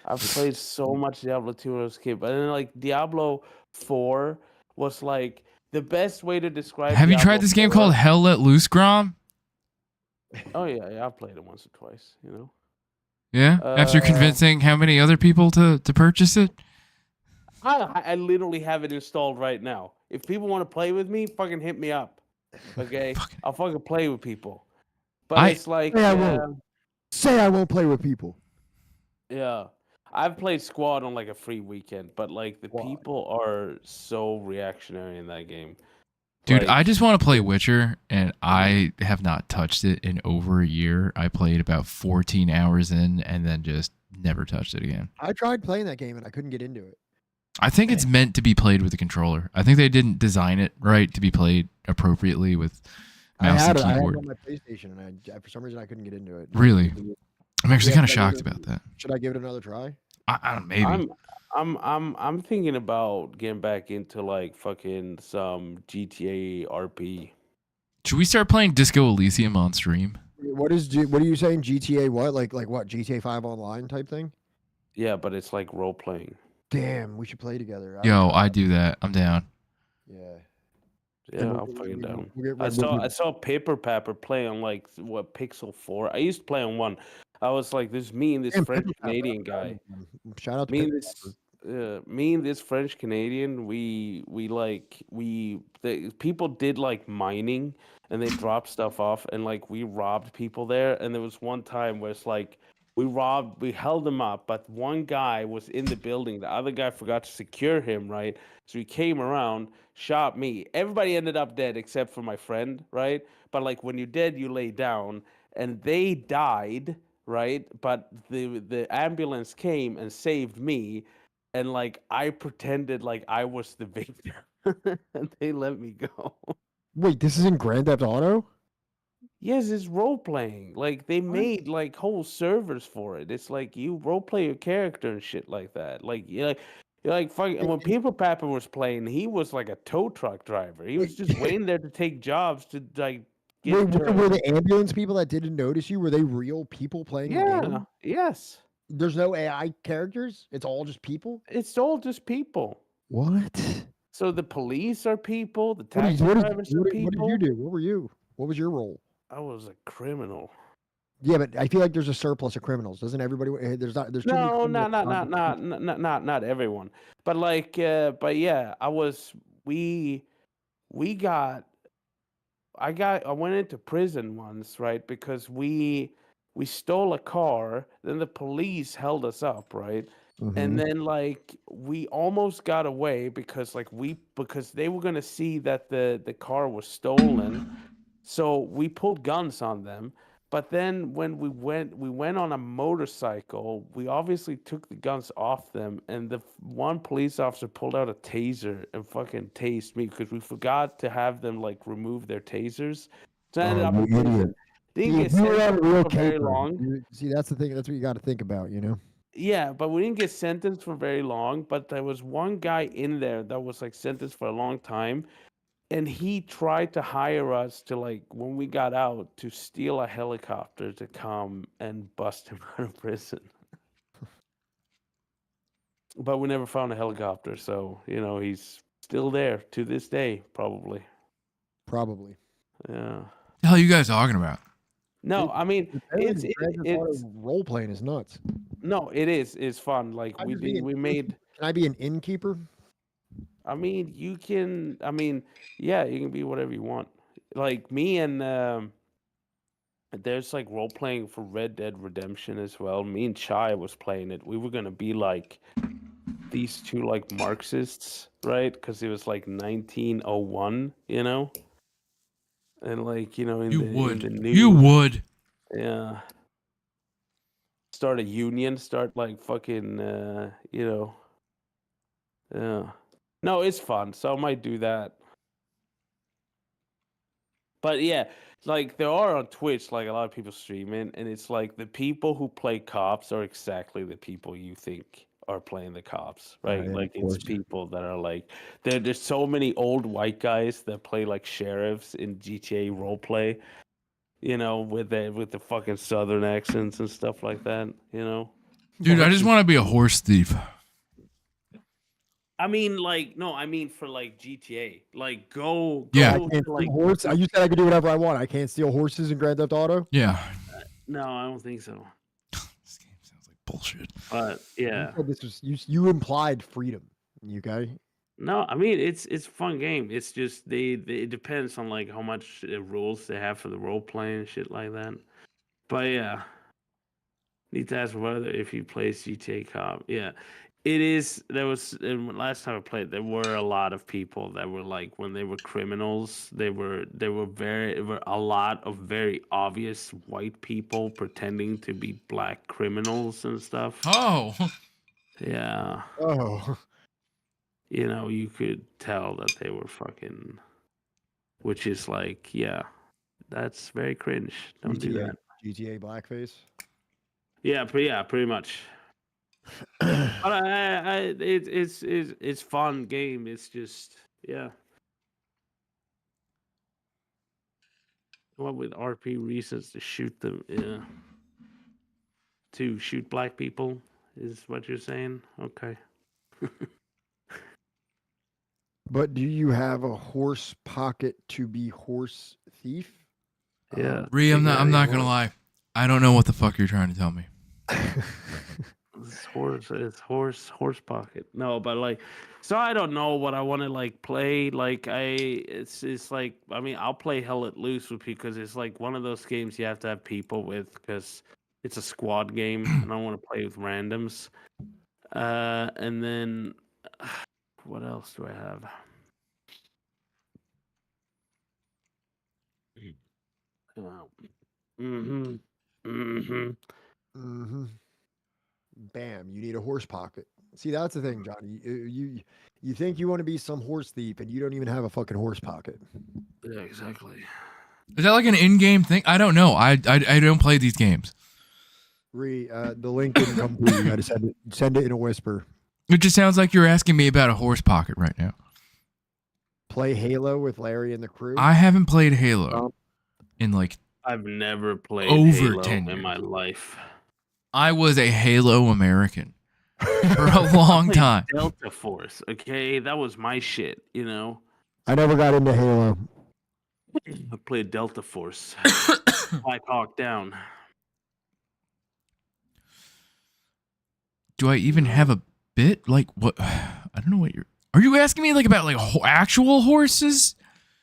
S4: I've played so much Diablo 2 when I was a kid, but then like Diablo 4 was like the best way to describe.
S3: Have you
S4: Diablo
S3: tried this game
S4: 4.
S3: called Hell Let Loose, Grom?
S4: Oh yeah, I've played it once or twice. You know.
S3: Yeah. After convincing how many other people to purchase it?
S4: I literally have it installed right now. If people want to play with me, fucking hit me up. Okay, I'll fucking play with people. But it's like,
S2: Say I won't. Say I won't play with people.
S4: Yeah, I've played Squad on like a free weekend, but like the people are so reactionary in that game.
S3: Dude,
S4: Like,
S3: I just want to play Witcher, and I have not touched it in over a year. I played about 14 hours in, and then just never touched it again.
S2: I tried playing that game and I couldn't get into it.
S3: I think it's meant to be played with a controller. I think they didn't design it right to be played appropriately with mouse and
S2: I had it
S3: keyboard.
S2: on my PlayStation, and for some reason I couldn't get into it.
S3: Really? I'm actually
S2: Yeah,
S3: kind of
S2: should I give
S3: shocked
S2: it-
S3: about that.
S2: Should I give it another try?
S3: I don't know, maybe.
S4: I'm thinking about getting back into like fucking some GTA RP.
S3: Should we start playing Disco Elysium on stream?
S2: What are you saying? GTA what? Like what? GTA 5 online type thing?
S4: Yeah, but it's like role playing.
S2: Damn, we should play together.
S3: Yo, I do that. I'm down.
S2: Yeah.
S4: Yeah,
S2: we'll-
S4: I'll fucking down.
S2: we'll-
S4: I
S2: we'll-
S4: saw Paper Pepper play on like what Pixel 4. I used to play on 1. I was like, there's me and this
S2: Damn,
S4: French
S2: Pepper Pepper,
S4: Canadian guy.
S2: Shout out to
S4: Me and
S2: Pepper
S4: this me and this French Canadian, the people did like mining and they dropped stuff off, and like we robbed people there. And there was one time where it's like we held them up, but one guy was in the building, the other guy forgot to secure him, right? So he came around, shot me. Everybody ended up dead except for my friend, right? But like when you're dead, you lay down, and they died, right? But the ambulance came and saved me, and like I pretended like I was the victim, and they let me go.
S2: Wait, this is in Grand Theft Auto?
S4: Yes, it's role playing. Like they made like whole servers for it. It's like you role play your character and shit like that. Like you're like fucking, when Paper Papa was playing, he was like a tow truck driver. He was just waiting there to take jobs to like get.
S2: Were the ambulance people that didn't notice you? Were they real people playing? a
S4: Yeah.
S2: game?
S4: Yes.
S2: There's no AI characters. It's all just people.
S4: It's all just people.
S2: What?
S4: So the police are people. The
S2: What
S4: taxi
S2: did
S4: drivers are people.
S2: what did you do? What were you? What was your role?
S4: I was a criminal.
S2: Yeah, but I feel like there's a surplus of criminals. Doesn't everybody? There's too many
S4: No,
S2: criminals.
S4: not everyone. But like, but yeah, I went into prison once, right? Because we stole a car, then the police held us up, right?
S2: Mhm.
S4: And then like we almost got away because they were gonna see that the car was stolen. So we pulled guns on them. But then when we went on a motorcycle. We obviously took the guns off them, and the one police officer pulled out a taser and fucking tased me because we forgot to have them like remove their tasers. So I ended up in
S2: you
S4: prison.
S2: idiot.
S4: Didn't
S2: You
S4: get
S2: were on a
S4: sentenced
S2: real
S4: for very
S2: caper.
S4: long.
S2: See, that's the thing. That's what you got to think about. You know.
S4: Yeah, but we didn't get sentenced for very long. But there was one guy in there that was like sentenced for a long time. And he tried to hire us to, like, when we got out, to steal a helicopter to come and bust him out of prison. But we never found a helicopter, so, he's still there to this day, probably.
S2: Probably.
S4: Yeah.
S3: The hell are you guys talking about?
S4: No, I mean, it's
S2: role playing is nuts.
S4: no, it is. It's fun. Like,
S2: I'm
S4: we
S2: just being-
S4: made.
S2: Can I be an innkeeper?
S4: I mean, you can. I mean, yeah, you can be whatever you want. Like me and there's like role playing for Red Dead Redemption as well. Me and Chai was playing it. We were gonna be like these two like Marxists, right? Because it was like 1901, and like in
S3: You
S4: the
S3: would.
S4: in the
S3: You
S4: news,
S3: would.
S4: yeah. Start a union. Start like fucking yeah. No, it's fun, so I might do that. But yeah, like there are on Twitch, like a lot of people streaming, and it's like the people who play cops are exactly the people you think are playing the cops, right?
S2: yeah,
S4: Like
S2: of
S4: it's
S2: course.
S4: people that are like there's so many old white guys that play like sheriffs in GTA roleplay. You know, with the fucking southern accents and stuff like that. You know.
S3: Dude, I just want to be a horse thief.
S4: I mean, like, no, I mean for like GTA. Like, go
S3: Yeah.
S2: I can't
S4: to, like,
S2: steal horse. You said I could do whatever I want. I can't steal horses in Grand Theft Auto.
S3: Yeah.
S4: no, I don't think so.
S3: This game sounds like bullshit.
S4: But yeah,
S2: You said this was you implied freedom. Okay.
S4: no, I mean it's a fun game. It's just it depends on like how much rules they have for the role playing and shit like that. But yeah, need to ask whether if you play GTA Cop. Yeah, it is. There was last time I played, there were a lot of people that were like when they were criminals. There were a lot of very obvious white people pretending to be black criminals and stuff.
S3: Oh.
S4: Yeah.
S2: Oh.
S4: You know, you could tell that they were fucking, which is like, yeah, that's very cringe. Don't do that.
S2: GTA blackface.
S4: Yeah, pretty much. But it's fun game. It's just, yeah. What with RP reasons to shoot them? Yeah. To shoot black people is what you're saying? Okay.
S2: But do you have a horse pocket to be horse thief?
S4: Yeah.
S3: Ree, I'm not gonna lie. I don't know what the fuck you're trying to tell me.
S4: It's horse pocket. No, but like, so I don't know what I want to like play. Like it's like, I mean, I'll play Hell Let Loose with people because it's like one of those games you have to have people with because it's a squad game and I don't want to play with randoms. And then what else do I have?
S2: Bam! You need a horse pocket. See, that's the thing, Johnny. You think you want to be some horse thief, and you don't even have a fucking horse pocket.
S4: Yeah, exactly.
S3: Is that like an in-game thing? I don't know. I don't play these games.
S2: The link didn't come through. You got to send it in a whisper.
S3: It just sounds like you're asking me about a horse pocket right now.
S2: Play Halo with Larry and the crew.
S3: I haven't played Halo in like
S4: I've never played
S3: over
S4: Halo
S3: 10 years
S4: in my life.
S3: I was a Halo American for a long time.
S4: Delta Force, okay, that was my shit. You know,
S2: I never got into Halo.
S4: I played Delta Force, Black Hawk Down.
S3: Do I even have a bit? Like what? I don't know what you're. Are you asking me like about like actual horses?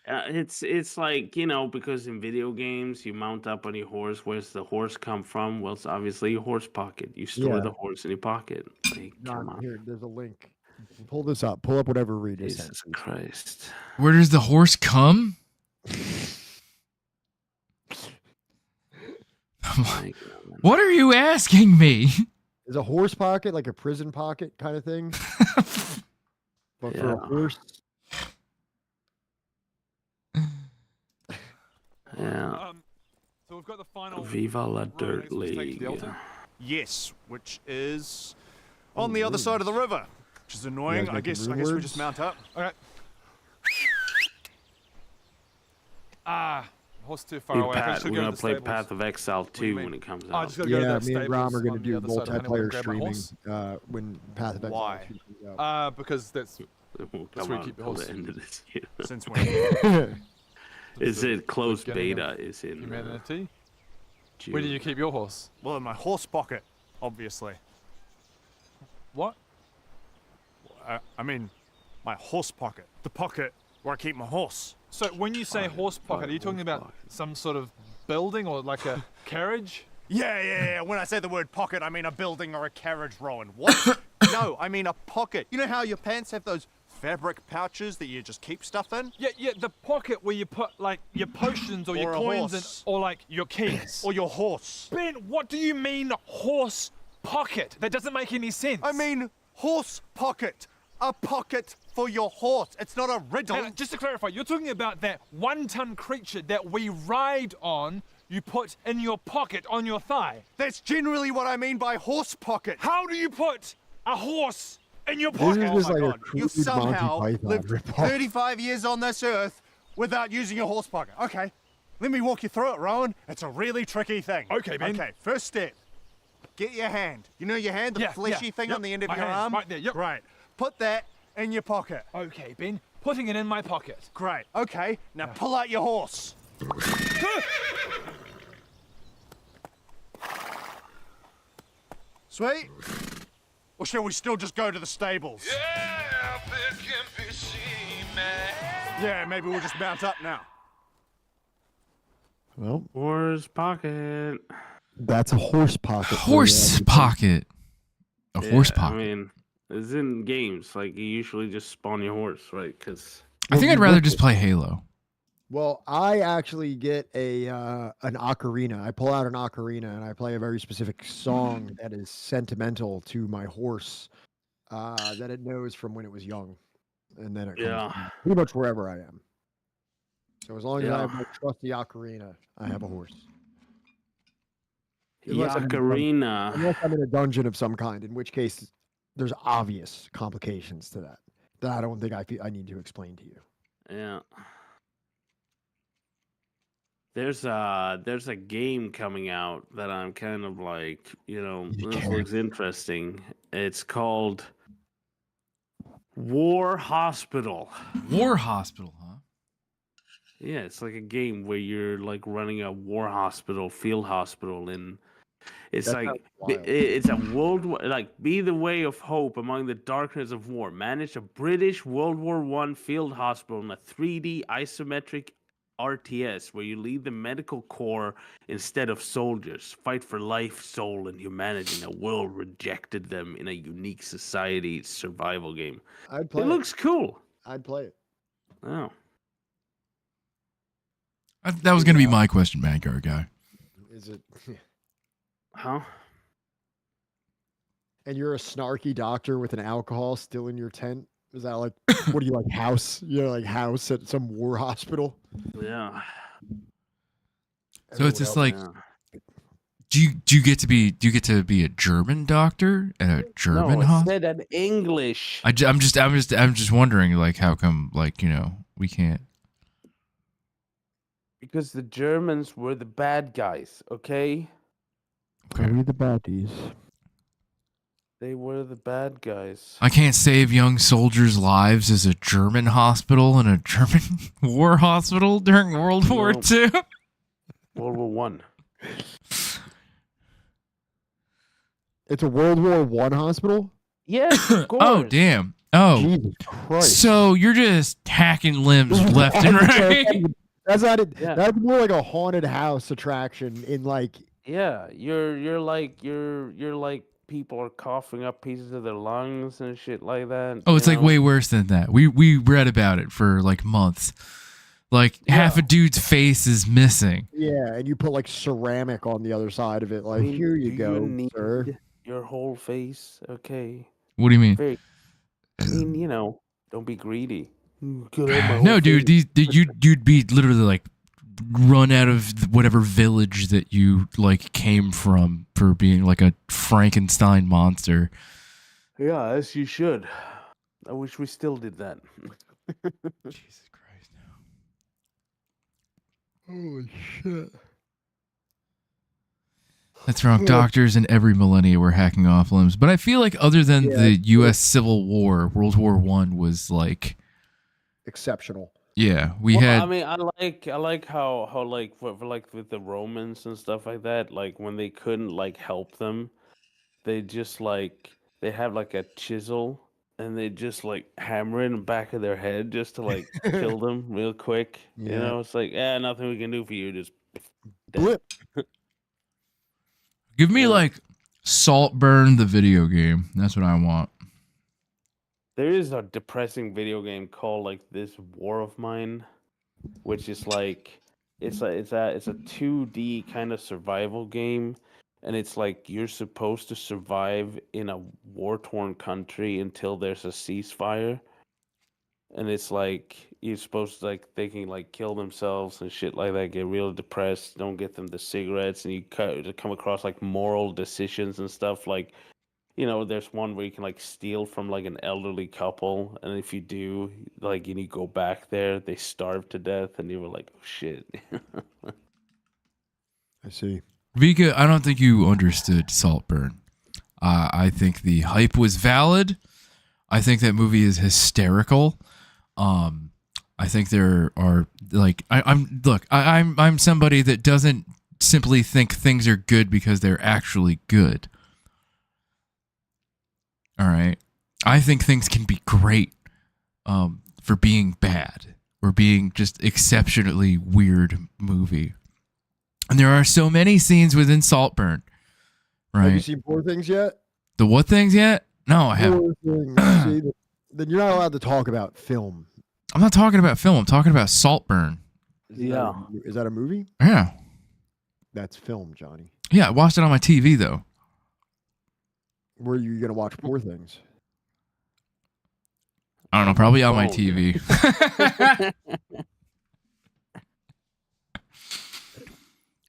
S4: It's like, you know, because in video games you mount up on your horse. Where's the horse come from? Well, it's obviously your horse pocket. You store the horse in your pocket. Like, come on.
S2: Here, there's a link. Pull this up. Pull up whatever Reed is.
S4: Jesus Christ.
S3: Where does the horse come? What are you asking me?
S2: Is a horse pocket like a prison pocket kind of thing? But for a horse.
S4: Yeah.
S7: So we've got the final
S4: Viva la Dirt League.
S7: Yes, which is on the other side of the river, which is annoying. I guess we just mount up. Okay. Horse too far away.
S4: We're gonna play Path of Exile 2 when it comes out.
S7: I just gotta go to the
S2: me and Rom are gonna do
S7: on the other side.
S2: multiplayer
S7: Grab my
S2: streaming
S7: horse.
S2: when Path of Exile
S7: Why?
S2: 2 comes out.
S7: Because that's
S4: Come
S7: where you
S4: on,
S7: keep the
S4: till
S7: horse.
S4: the end of this year.
S7: Since when?
S4: Is it closed beta? Is in
S7: Humanity?
S4: June.
S7: Where do you keep your horse? Well, in my horse pocket, obviously. What? I mean, my horse pocket. The pocket where I keep my horse. So when you say horse pocket, are you talking about some sort of building or like a carriage?
S8: Yeah. When I say the word pocket, I mean a building or a carriage, Rowan. What? No, I mean a pocket. You know how your pants have those fabric pouches that you just keep stuff in?
S7: Yeah, the pocket where you put like your potions or your coins in, or like your keys.
S8: Or your horse.
S7: Ben, what do you mean horse pocket? That doesn't make any sense.
S8: I mean horse pocket. A pocket for your horse. It's not a riddle.
S7: Now, just to clarify, you're talking about that one-ton creature that we ride on, you put in your pocket on your thigh.
S8: That's generally what I mean by horse pocket.
S7: How do you put a horse in your pocket?
S2: This is just like a
S8: You've
S2: crude
S8: somehow
S2: Monty Python
S8: lived
S2: ripoff.
S8: 35 years on this earth without using your horse pocket. Okay. Let me walk you through it, Rowan. It's a really tricky thing.
S7: Okay, Ben.
S8: Okay, first step. Get your hand. You know your hand, the
S7: Yeah,
S8: fleshy
S7: yeah,
S8: thing
S7: yep,
S8: on the end of
S7: my
S8: your
S7: hand,
S8: arm?
S7: right there, yep.
S8: Great. Put that in your pocket.
S7: Okay, Ben. Putting it in my pocket.
S8: Great. Okay, now pull out your horse. Sweet? Or shall we still just go to the stables?
S9: Yeah, there can be seen, man.
S8: Yeah, maybe we'll just mount up now.
S2: Well,
S4: Horse pocket.
S2: that's a horse pocket.
S3: Horse pocket. A horse
S4: Yeah,
S3: pocket.
S4: I mean, it's in games. Like, you usually just spawn your horse, right? Because
S3: I think I'd rather just play Halo.
S2: Well, I actually get an ocarina. I pull out an ocarina and I play a very specific song that is sentimental to my horse that it knows from when it was young, and then it comes pretty much wherever I am. So as long as I have my trusty ocarina, I have a horse. Unless I'm in a dungeon of some kind, in which case there's obvious complications to that I don't think I need to explain to you.
S4: Yeah. There's a game coming out that I'm kind of like, this looks interesting. It's called War Hospital.
S3: War Hospital, huh?
S4: Yeah, it's like a game where you're like running a war hospital, field hospital, and it's
S2: That
S4: like
S2: sounds wild.
S4: it's a be the way of hope among the darkness of war. Manage a British World War I field hospital in a 3D isometric RTS where you lead the medical corps instead of soldiers. Fight for life, soul, and humanity in a world rejected them in a unique society survival game.
S2: I'd play
S4: It looks cool.
S2: I'd play it.
S4: Oh.
S3: That was going to be my question, Vanguard guy.
S2: Is it?
S4: Huh?
S2: And you're a snarky doctor with an alcohol still in your tent? Is that like, what do you like, house? You're like house at some war hospital?
S4: Yeah.
S3: So it's just like,
S4: Yeah.
S3: do you get to be a German doctor at a German
S4: No, I
S3: hospital?
S4: said an English.
S3: I'm just wondering, like, how come, like, we can't.
S4: Because the Germans were the bad guys, okay?
S3: Okay.
S2: We the baddies.
S4: They were the bad guys.
S3: I can't save young soldiers' lives as a German hospital and a German war hospital during World War
S4: No.
S3: II.
S4: World War One.
S2: It's a World War One hospital?
S4: Yes, of course.
S3: Oh, damn. Oh,
S2: Jesus Christ.
S3: so you're just hacking limbs left and right.
S2: That's not it.
S4: Yeah.
S2: That's more like a haunted house attraction in like
S4: Yeah, you're like people are coughing up pieces of their lungs and shit like that.
S3: Oh, it's
S4: you
S3: like
S4: know?
S3: way worse than that. We read about it for like months. Like half a dude's face is missing.
S2: yeah, and you put like ceramic on the other side of it. Like,
S4: I mean,
S2: here you
S4: do
S2: go,
S4: need
S2: sir.
S4: your whole face, okay?
S3: What do you mean?
S4: Very. I mean, don't be greedy. Get out my
S3: No,
S4: whole
S3: dude,
S4: face.
S3: you'd be literally like run out of whatever village that you like came from for being like a Frankenstein monster.
S4: Yeah, as you should. I wish we still did that.
S3: Jesus Christ.
S2: Holy shit.
S3: That's wrong. Doctors in every millennia were hacking off limbs. Like, but I feel like other than the U.S. Civil War, World War I was like
S2: Exceptional.
S3: yeah, we
S4: Well,
S3: had.
S4: I mean, I like how like for like with the Romans and stuff like that. Like when they couldn't like help them, they just like they have like a chisel and they just like hammer it in the back of their head just to like kill them real quick. You
S2: Yeah.
S4: know, it's like nothing we can do for you. Just dead.
S2: Blip.
S3: Give me
S4: Yeah.
S3: like Saltburn the video game. That's what I want.
S4: There is a depressing video game called like This War of Mine, which is like it's a 2D kind of survival game, and it's like you're supposed to survive in a war-torn country until there's a ceasefire, and it's like you're supposed to like they can like kill themselves and shit like that, get real depressed, don't get them the cigarettes, and you come across like moral decisions and stuff like you know, there's one where you can like steal from like an elderly couple, and if you do, like, and you go back there, they starve to death, and you were like, oh shit.
S2: I see.
S3: Vika, I don't think you understood Saltburn. I think the hype was valid. I think that movie is hysterical. I think there are like I'm somebody that doesn't simply think things are good because they're actually good. All right. I think things can be great for being bad or being just exceptionally weird movie. And there are so many scenes within Saltburn. Right.
S2: Have you seen Poor Things yet?
S3: The what things yet? No, I haven't.
S2: Poor Things. See, then you're not allowed to talk about film.
S3: I'm not talking about film. I'm talking about Saltburn.
S2: Is that a movie?
S3: Yeah.
S2: That's film, Johnny.
S3: Yeah, I watched it on my TV, though.
S2: Where are you going to watch Poor Things?
S3: I don't know, probably on my TV.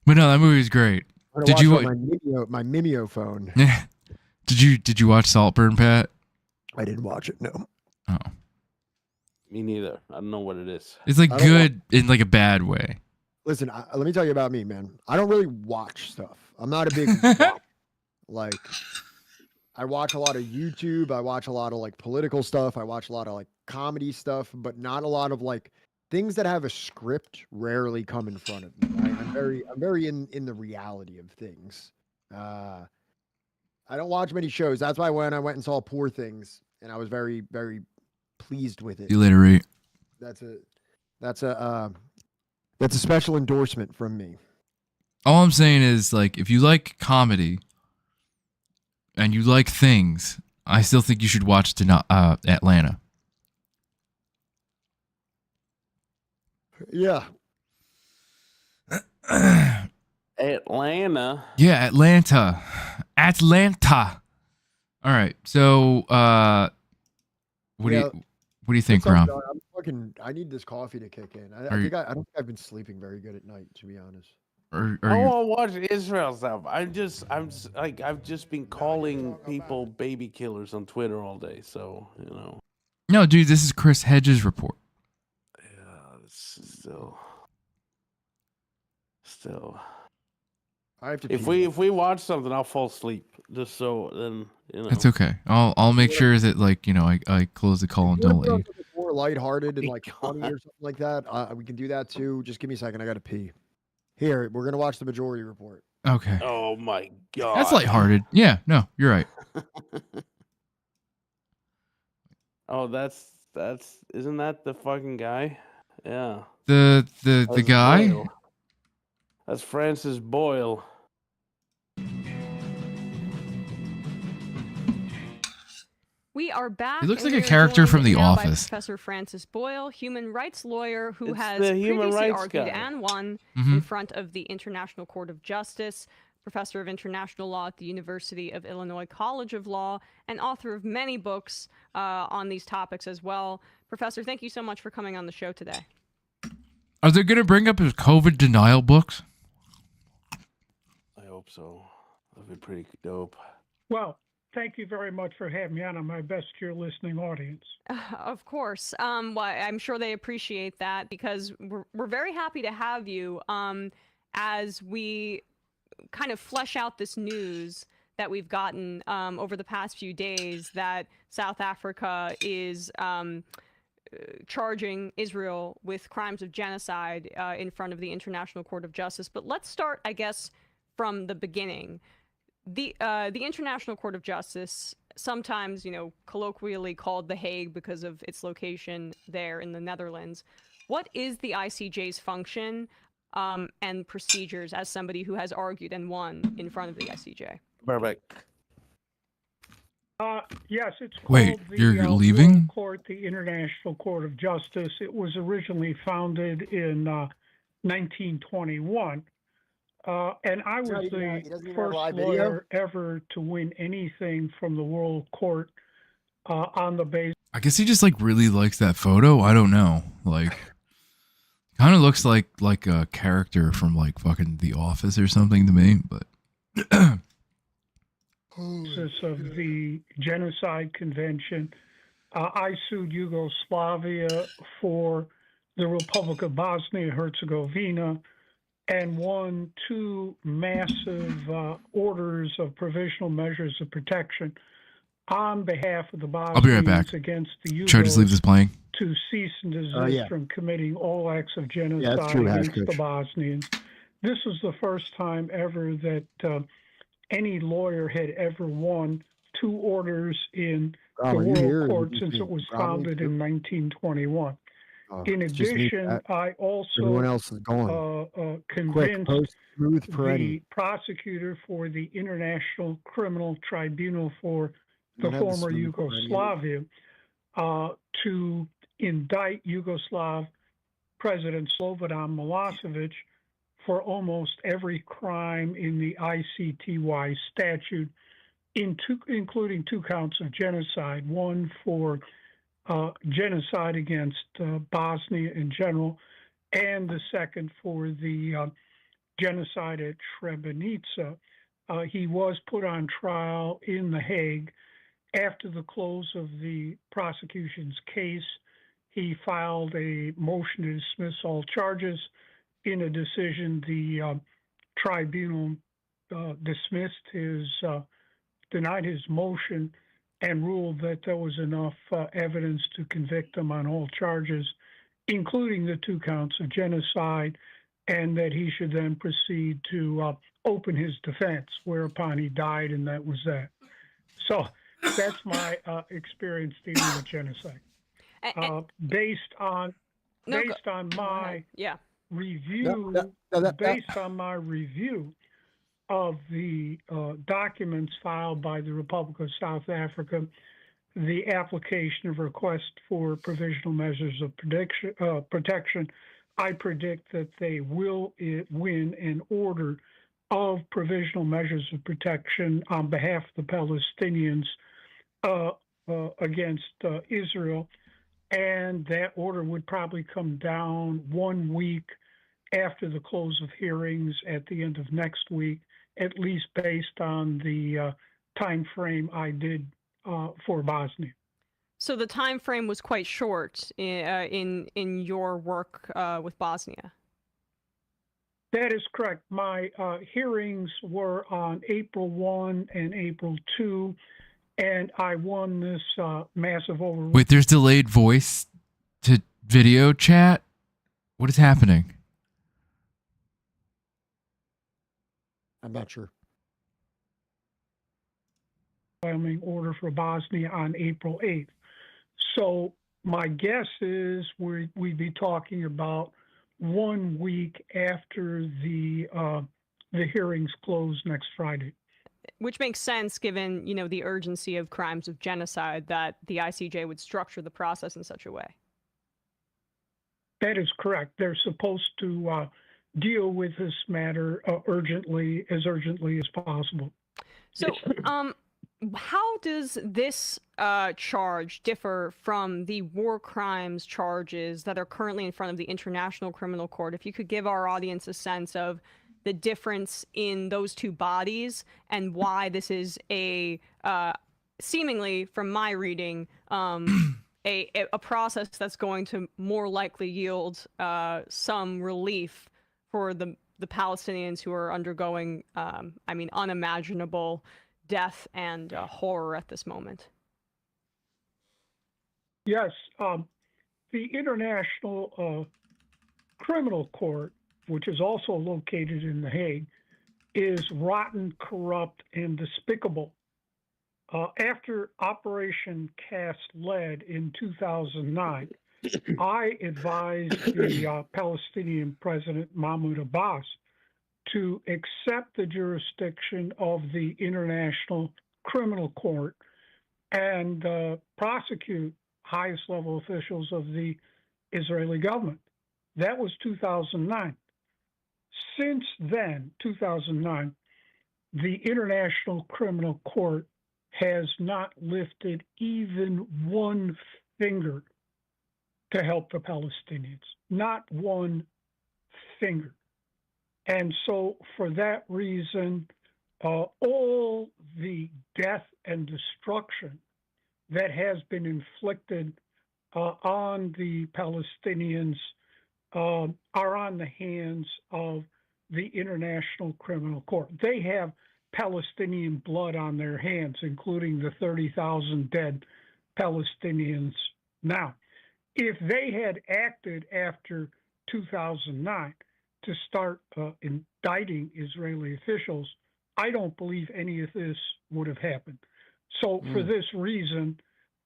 S3: But no, that movie is great. Did you
S2: my Mimeo phone?
S3: Yeah. Did you watch Saltburn, Pat?
S2: I didn't watch it. No.
S3: Oh.
S4: Me neither. I don't know what it is.
S3: It's like good in like a bad way.
S2: Listen, let me tell you about me, man. I don't really watch stuff. I'm not a big like. I watch a lot of YouTube. I watch a lot of like political stuff. I watch a lot of like comedy stuff, but not a lot of like things that have a script. Rarely come in front of me. I'm very in the reality of things. I don't watch many shows. That's why when I went and saw Poor Things, and I was very, very pleased with it.
S3: You literate.
S2: That's a special endorsement from me.
S3: All I'm saying is, like, if you like comedy and you like things, I still think you should watch Atlanta.
S2: Yeah.
S4: Atlanta.
S3: Yeah, Atlanta. All right. So, what do you think, Rom?
S2: I need this coffee to kick in. I don't think I've been sleeping very good at night, to be honest.
S3: I
S4: want to watch Israel stuff. I've just been calling people baby killers on Twitter all day. So, you know.
S3: No, dude, this is Chris Hedges' report.
S4: Yeah, this is still.
S2: I have to.
S4: If we watch something, I'll fall asleep. Just so then, you know.
S3: It's okay. I'll make sure that, like, you know, I close the call and don't let you.
S2: More lighthearted and like funny or something like that. We can do that too. Just give me a second. I gotta pee. Here, we're gonna watch the Majority Report.
S3: Okay.
S4: Oh my god.
S3: That's lighthearted. Yeah. No, you're right.
S4: Oh, that's isn't that the fucking guy? Yeah.
S3: The guy.
S4: Boyle. That's Francis Boyle.
S10: We are back.
S3: He looks like a character from The Office.
S10: Professor Francis Boyle, human rights lawyer who
S4: It's
S10: has
S4: the human
S10: previously
S4: rights
S10: argued
S4: guy.
S10: and won
S3: Mhm.
S10: in front of the International Court of Justice, professor of international law at the University of Illinois College of Law, and author of many books on these topics as well. Professor, thank you so much for coming on the show today.
S3: Are they going to bring up his COVID denial books?
S4: I hope so. That'd be pretty dope.
S11: Well, thank you very much for having me on. I'm my best to your listening audience.
S10: Of course. Well, I'm sure they appreciate that because we're very happy to have you as we kind of flesh out this news that we've gotten over the past few days that South Africa is charging Israel with crimes of genocide in front of the International Court of Justice. But let's start, I guess, from the beginning. The International Court of Justice, sometimes, you know, colloquially called The Hague because of its location there in the Netherlands. What is the ICJ's function and procedures as somebody who has argued and won in front of the ICJ?
S4: Perfect.
S11: Yes, it's
S3: Wait,
S11: called the
S3: you're leaving?
S11: World Court, the International Court of Justice. It was originally founded in 1921. And I was the first lawyer ever to win anything from the World Court on the basis.
S3: I guess he just like really likes that photo. I don't know. Like, kind of looks like a character from like fucking The Office or something to me. But
S11: basis of the Genocide Convention, I sued Yugoslavia for the Republic of Bosnia-Herzegovina and won 2 massive orders of provisional measures of protection on behalf of the
S3: I'll be right back.
S11: Bosnians against the
S3: Should I just leave this
S11: Yugos
S3: playing?
S11: to cease and desist
S2: Yeah.
S11: from committing all acts of genocide
S2: that's true,
S11: against the
S2: Coach.
S11: Bosnians. This was the first time ever that any lawyer had ever won 2 orders in the
S2: Are you here?
S11: World
S2: Or
S11: Court
S2: you
S11: since
S2: think
S11: it was
S2: Bromley
S11: founded
S2: too?
S11: in 1921.
S2: Oh,
S11: In
S2: it's just me,
S11: addition,
S2: Pat.
S11: I
S2: Everyone
S11: also
S2: else is gone. Quick,
S11: convinced
S2: post smooth
S11: the
S2: perennial.
S11: prosecutor for the International Criminal Tribunal for the
S2: Don't have the
S11: former
S2: smooth perennial.
S11: Yugoslavia to indict Yugoslav President Slobodan Milosevic for almost every crime in the ICTY statute, including 2 counts of genocide, one for genocide against Bosnia in general, and the second for the genocide at Srebrenica. He was put on trial in The Hague. After the close of the prosecution's case, he filed a motion to dismiss all charges. In a decision, the tribunal denied his motion and ruled that there was enough evidence to convict him on all charges, including the 2 counts of genocide, and that he should then proceed to open his defense, whereupon he died, and that was that. So that's my experience dealing with genocide. Based on my review, based on my review of the documents filed by the Republic of South Africa, the application of request for provisional measures of protection, I predict that they will win an order of provisional measures of protection on behalf of the Palestinians against Israel. And that order would probably come down 1 week after the close of hearings at the end of next week, at least based on the time frame I did for Bosnia.
S10: So the time frame was quite short in your work with Bosnia.
S11: That is correct. My hearings were on April 1 and April 2, and I won this massive overrule.
S3: Wait, there's delayed voice to video chat? What is happening?
S2: I'm not sure.
S11: Order for Bosnia on April 8th. So my guess is we'd be talking about 1 week after the hearings close next Friday.
S10: Which makes sense given, the urgency of crimes of genocide, that the ICJ would structure the process in such a way.
S11: That is correct. They're supposed to deal with this matter as urgently as possible.
S10: So, how does this charge differ from the war crimes charges that are currently in front of the International Criminal Court? If you could give our audience a sense of the difference in those 2 bodies and why this is a seemingly, from my reading, a process that's going to more likely yield some relief for the Palestinians who are undergoing, unimaginable death and horror at this moment.
S11: Yes, the International Criminal Court, which is also located in The Hague, is rotten, corrupt, and despicable. After Operation Cast Lead in 2009, I advised the Palestinian President Mahmoud Abbas to accept the jurisdiction of the International Criminal Court and prosecute highest level officials of the Israeli government. That was 2009. Since then, 2009, the International Criminal Court has not lifted even one finger to help the Palestinians. Not one finger. And so for that reason, all the death and destruction that has been inflicted on the Palestinians are on the hands of the International Criminal Court. They have Palestinian blood on their hands, including the 30,000 dead Palestinians now. If they had acted after 2009 to start indicting Israeli officials, I don't believe any of this would have happened. So for this reason,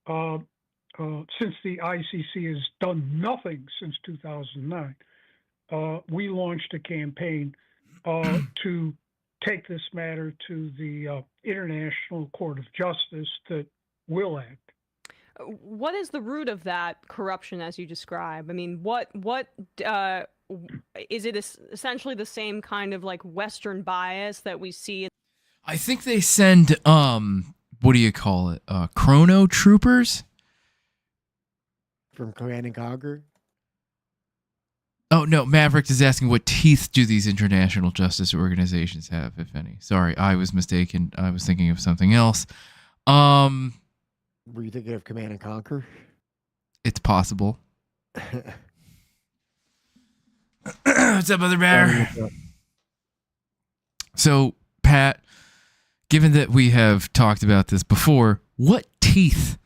S11: since the ICC has done nothing since 2009, we launched a campaign to take this matter to the International Court of Justice that will act.
S10: What is the root of that corruption as you describe? I mean, what is it essentially the same kind of like Western bias that we see?
S3: I think they send what do you call it? Chrono troopers
S2: From Command and Conquer?
S3: Oh, no, Maverick is asking what teeth do these international justice organizations have, if any. Sorry, I was mistaken. I was thinking of something else.
S2: Were you thinking of Command and Conquer?
S3: It's possible. What's up, Mother Bear? So, Pat, given that we have talked about this before, what teeth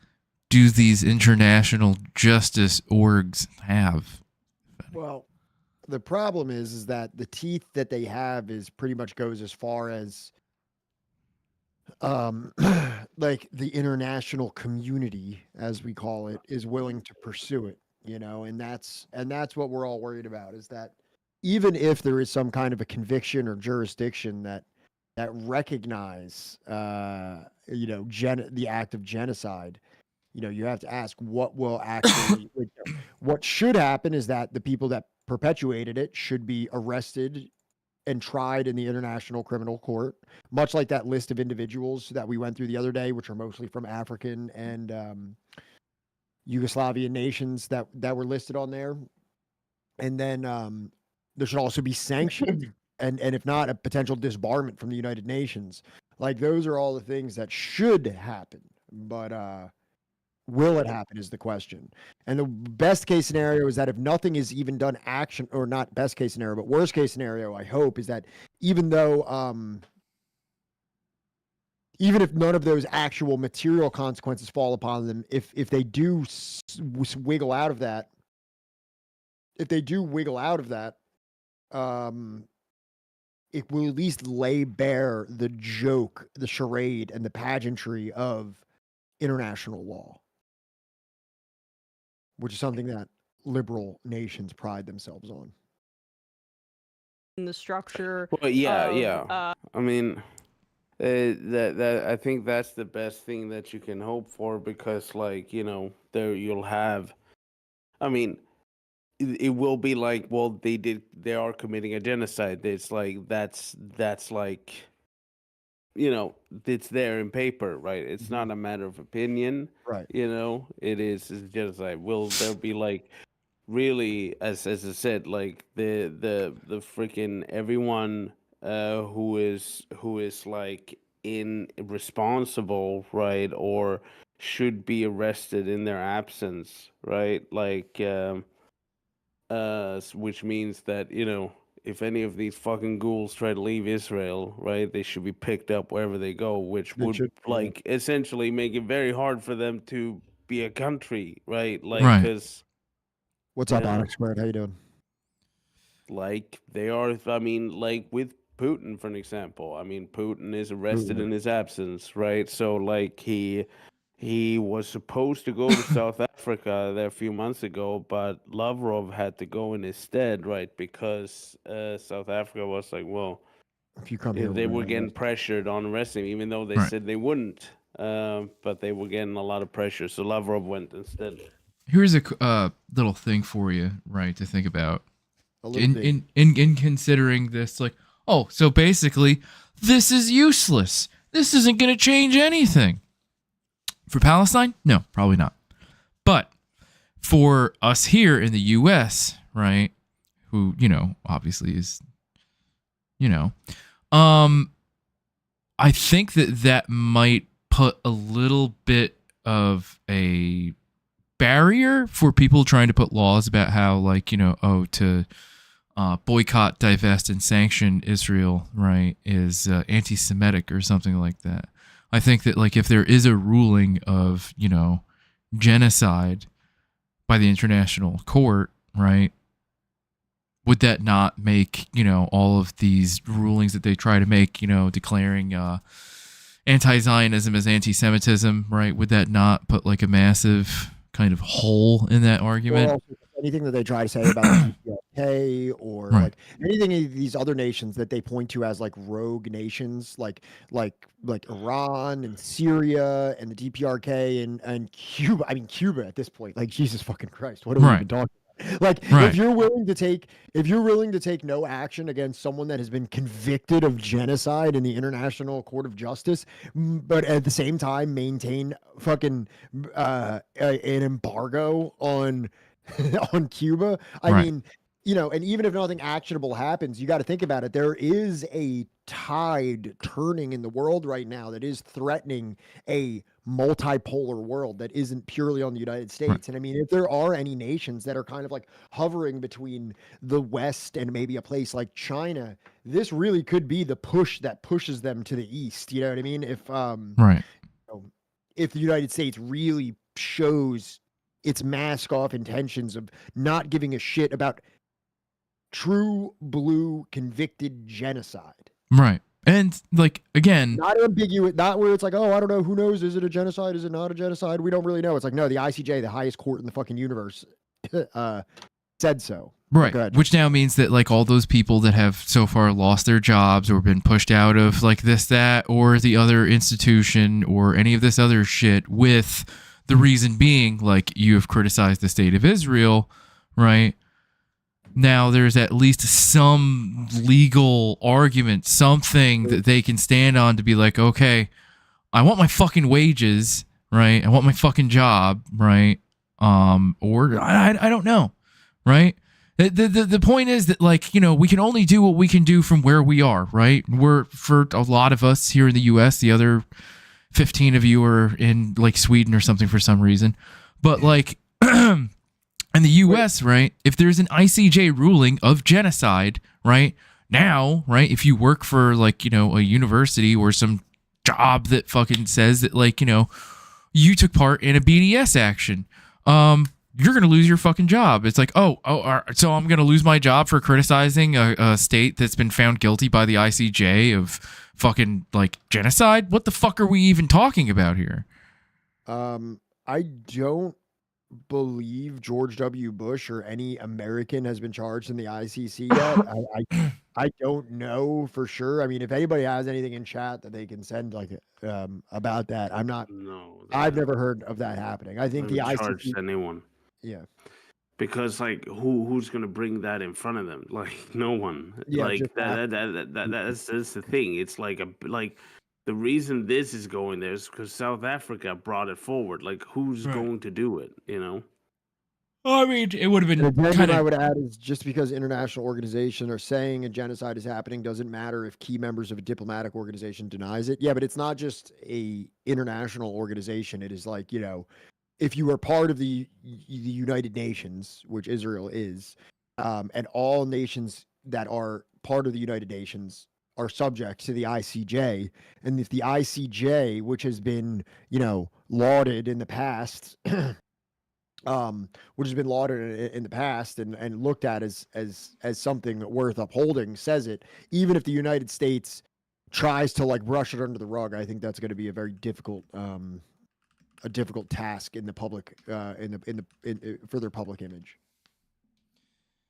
S3: do these international justice orgs have?
S2: Well, the problem is that the teeth that they have is pretty much goes as far as like the international community, as we call it, is willing to pursue it, you know, and that's what we're all worried about, is that even if there is some kind of a conviction or jurisdiction that recognize you know, the act of genocide, you know, you have to ask what will actually what should happen is that the people that perpetuated it should be arrested and tried in the International Criminal Court, much like that list of individuals that we went through the other day, which are mostly from African and Yugoslavian nations that were listed on there. And then there should also be sanctions and if not, a potential disbarment from the United Nations. Like, those are all the things that should happen, but will it happen is the question. And the best case scenario is that if nothing is even done action, or not best case scenario, but worst case scenario, I hope, is that even though, even if none of those actual material consequences fall upon them, if they do wiggle out of that, it will at least lay bare the joke, the charade, and the pageantry of international law, which is something that liberal nations pride themselves on.
S10: In the structure.
S4: Well, yeah,
S10: of,
S4: yeah. I mean, that I think that's the best thing that you can hope for, because, like, you know, there you'll have. I mean, it will be like, well, they are committing a genocide. It's like that's like, you know, it's there in paper, right? It's not a matter of opinion,
S2: right?
S4: You know, it's genocide. Will there be, like, really, as I said, like the freaking everyone who is like irresponsible, right, or should be arrested in their absence, right? Like, which means that, you know, if any of these fucking ghouls try to leave Israel, right, they should be picked up wherever they go, which would like essentially make it very hard for them to be a country, right? Like, because
S2: what's up, Onyx Squared? How you doing?
S4: Like, they are, I mean, like with Putin, for an example. I mean, Putin is arrested in his absence, right? So, like, he was supposed to go to South Africa there a few months ago, but Lavrov had to go in his stead, right? Because South Africa was like, well,
S2: if you come here,
S4: they were getting pressured on arresting him, even though they said they wouldn't. But they were getting a lot of pressure, so Lavrov went instead.
S3: Here's a little thing for you, right, to think about. In considering this, like, oh, so basically, this is useless. This isn't going to change anything. For Palestine? No, probably not. But for us here in the U.S., right, who, you know, obviously is, you know, I think that might put a little bit of a barrier for people trying to put laws about how, like, to boycott, divest, and sanction Israel, right, is anti-Semitic or something like that. I think that, like, if there is a ruling of, genocide by the international court, right, would that not make, all of these rulings that they try to make, declaring anti-Zionism as anti-Semitism, right, would that not put, like, a massive kind of hole in that argument?
S2: Well, anything that they try to say about the DPRK or
S3: Right.
S2: like anything of these other nations that they point to as like rogue nations, like Iran and Syria and the DPRK and Cuba. I mean, Cuba at this point, like, Jesus fucking Christ, what are we
S3: Right.
S2: even talking about? Like,
S3: Right.
S2: if you're willing to take no action against someone that has been convicted of genocide in the International Court of Justice, but at the same time maintain fucking an embargo on on Cuba, I
S3: Right.
S2: mean, and even if nothing actionable happens, you got to think about it. There is a tide turning in the world right now that is threatening a multipolar world that isn't purely on the United States. And I mean, if there are any nations that are kind of like hovering between the West and maybe a place like China, this really could be the push that pushes them to the East. You know what I mean?
S3: Right.
S2: If the United States really shows its mask off intentions of not giving a shit about true blue convicted genocide.
S3: Right. And, like, again,
S2: Not ambiguous, not where it's like, oh, I don't know, who knows, is it a genocide, is it not a genocide? We don't really know. It's like, no, the ICJ, the highest court in the fucking universe, said so.
S3: right.
S2: Go ahead.
S3: Which now means that, like, all those people that have so far lost their jobs or been pushed out of, like, this, that, or the other institution or any of this other shit, with the reason being, like, you have criticized the state of Israel, right? Now there's at least some legal argument, something that they can stand on to be like, okay, I want my fucking wages, right? I want my fucking job, right? Or I don't know, right? The point is that, like, we can only do what we can do from where we are, right? We're, for a lot of us here in the U.S., the other 15 of you are in, like, Sweden or something for some reason. But, like, in the U.S., right, if there's an ICJ ruling of genocide, right, now, right, if you work for, like, a university or some job that fucking says that, like, you took part in a BDS action, you're going to lose your fucking job. It's like, so I'm going to lose my job for criticizing a state that's been found guilty by the ICJ of fucking, like, genocide? What the fuck are we even talking about here?
S2: I don't believe George W. Bush or any American has been charged in the ICC yet. I don't know for sure. I mean, if anybody has anything in chat that they can send, like, about that, I've never heard of that happening. I think the
S4: charged
S2: ICC,
S4: anyone.
S2: yeah,
S4: Because, like, who's gonna bring that in front of them? Like, no one.
S2: Yeah,
S4: Like,
S2: just
S4: that's the thing. It's like the reason this is going there is because South Africa brought it forward. Like, who's going to do it?
S3: I mean, it would have been
S2: the
S3: kind
S2: I
S3: of.
S2: would add is just because international organizations are saying a genocide is happening doesn't matter if key members of a diplomatic organization denies it. Yeah, but it's not just a international organization. It is like, if you are part of the United Nations, which Israel is, and all nations that are part of the United Nations are subject to the ICJ, and if the ICJ, which has been, lauded in the past, which has been lauded in the past and looked at as something worth upholding, says it, even if the United States tries to, like, brush it under the rug, I think that's going to be a very difficult task in the public, for their public image.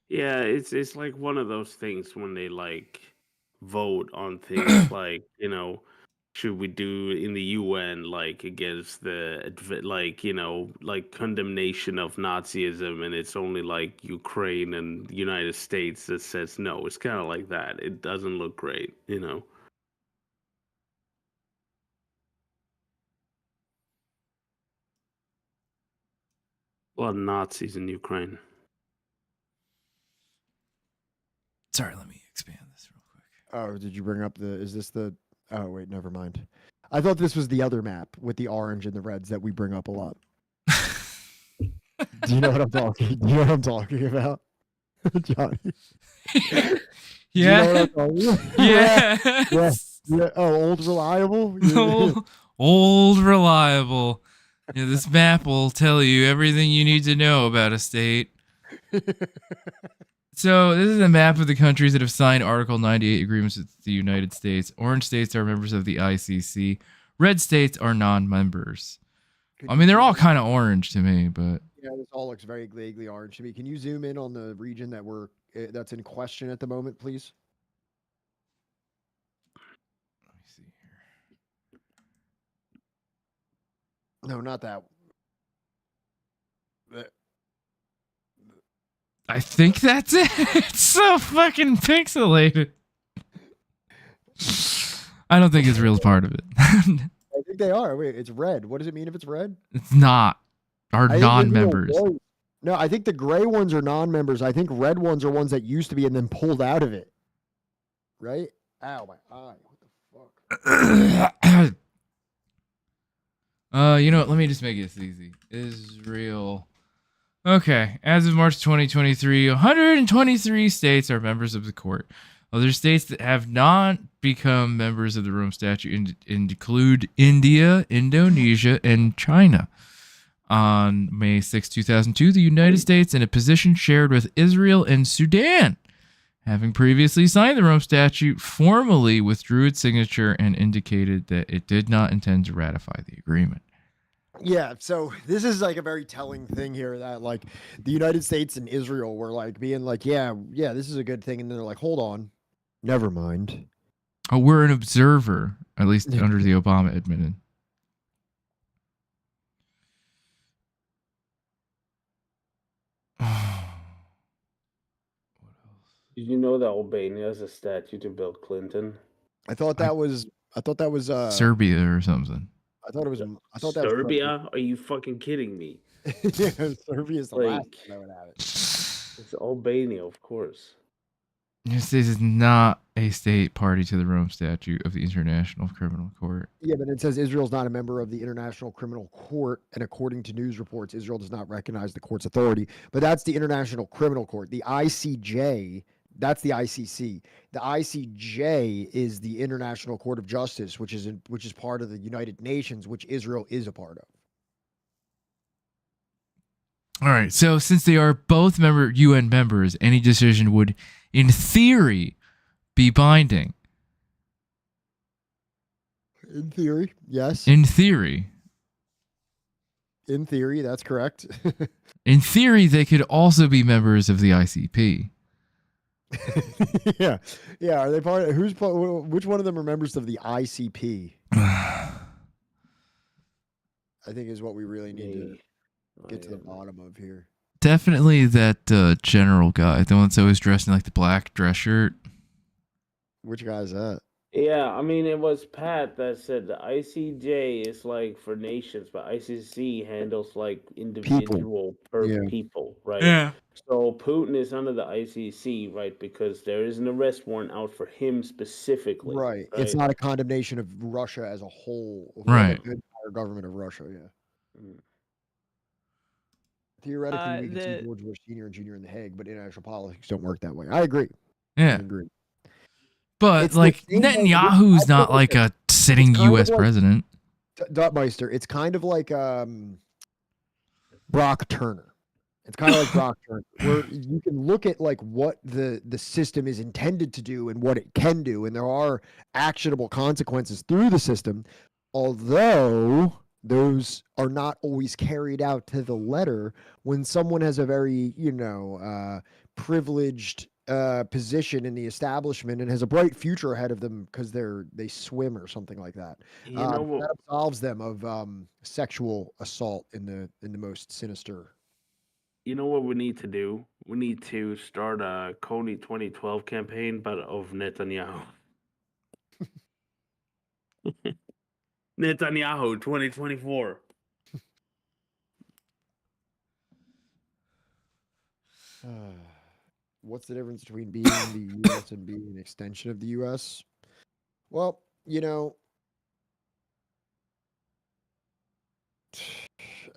S4: Yeah, it's like one of those things when they, like, vote on things like, should we do in the UN, like, against the, like, like, condemnation of Nazism, and it's only, like, Ukraine and the United States that says no. It's kind of like that. It doesn't look great.
S3: A
S4: lot of Nazis in Ukraine.
S3: Sorry, let me expand this real quick.
S2: Oh, did you bring up is this the, oh, wait, never mind. I thought this was the other map with the orange and the reds that we bring up a lot. Do you know what I'm talking? Do you know what I'm talking about, Johnny? Do you know what I'm talking about?
S3: Yes.
S2: Yeah. Oh, old reliable.
S3: Old reliable. Yeah, this map will tell you everything you need to know about a state. So this is a map of the countries that have signed Article 98 agreements with the United States. Orange states are members of the ICC. Red states are non-members. I mean, they're all kind of orange to me, but
S2: Yeah, this all looks very vaguely orange to me. Can you zoom in on the region that's in question at the moment, please?
S3: let me see here.
S2: No, not that.
S3: I think that's it. It's so fucking pixelated. I don't think Israel's part of it.
S2: I think they are. Wait, it's red. What does it mean if it's red?
S3: It's not. Are
S2: I think
S3: non-members.
S2: Israel was. No, I think the gray ones are non-members. I think red ones are ones that used to be and then pulled out of it. Right? Ow, my eye. What the fuck?
S3: You know what? Let me just make this easy. Israel. Okay. As of March 2023, 123 states are members of the court. Other states that have not become members of the Rome Statute include India, Indonesia, and China. On May 6, 2002, the United States, in a position shared with Israel and Sudan, having previously signed the Rome Statute, formally withdrew its signature and indicated that it did not intend to ratify the agreement.
S2: Yeah, so this is like a very telling thing here that like the United States and Israel were like being like, yeah, this is a good thing, and then they're like, hold on, never mind.
S3: Oh, we're an observer, at least under the Obama admin.
S4: Did you know that Albania has a statue to Bill Clinton?
S2: I thought that was
S3: Serbia or something.
S2: I thought that
S4: Serbia? Are you fucking kidding me?
S2: was yeah, Serbia's the last
S4: Like,
S2: one that would have it.
S4: it's Albania, of course.
S3: The United States is not a state party to the Rome Statute of the International Criminal Court.
S2: Yeah, but it says Israel's not a member of the International Criminal Court, and according to news reports, Israel does not recognize the court's authority. But that's the International Criminal Court. The ICJ, that's the ICC. The ICJ is the International Court of Justice, which is part of the United Nations, which Israel is a part of.
S3: All right. So since they are both UN members, any decision would, in theory, be binding.
S2: In theory, yes.
S3: In theory.
S2: In theory, that's correct.
S3: In theory, they could also be members of the ICP.
S2: Yeah. Are they part of which one of them are members of the ICP? I think is what we really need to get to the bottom of here.
S3: Definitely that general guy, the one that's always dressed in like the black dress shirt.
S2: Which guy is that?
S4: Yeah, I mean, it was Pat that said the ICJ is like for nations, but ICC handles like individual people, right?
S3: Yeah.
S4: So Putin is under the ICC, right? Because there is an arrest warrant out for him specifically.
S2: Right. It's not a condemnation of Russia as a whole.
S3: Right.
S2: The entire government of Russia, yeah. Theoretically, we could see George Bush Sr. and Jr. in The Hague, but international politics don't work that way. I agree.
S3: Yeah.
S2: I agree.
S3: But
S2: It's
S3: like
S2: the same way-
S3: Netanyahu's not like a sitting
S2: kind of
S3: U.S.
S2: like-
S3: president.
S2: Duttmeister, it's kind of like Brock Turner. It's kind of like Brock Turner, where you can look at like what the system is intended to do and what it can do, and there are actionable consequences through the system, although those are not always carried out to the letter when someone has a very, privileged position in the establishment and has a bright future ahead of them because they swim or something like that. That absolves them of sexual assault in the most sinister.
S4: You know what we need to do? We need to start a Coney 2012 campaign, but of Netanyahu. Netanyahu 2024.
S2: What's the difference between being the U.S. and being an extension of the U.S.? Well,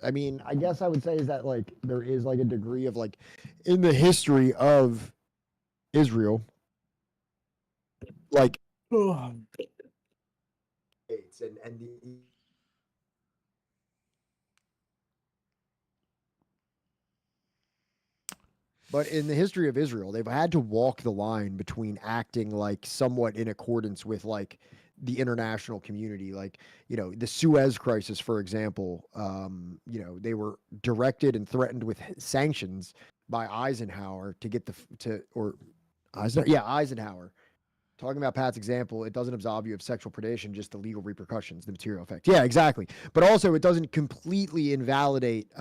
S2: I mean, I guess I would say is that like there is like a degree of like in the history of Israel, like states and the but in the history of Israel, they've had to walk the line between acting like somewhat in accordance with like the international community, like the Suez Crisis, for example. They were directed and threatened with sanctions by Eisenhower to get Eisenhower. Talking about Pat's example, it doesn't absolve you of sexual predation, just the legal repercussions, the material effect. Yeah, exactly. But also, it doesn't completely invalidate.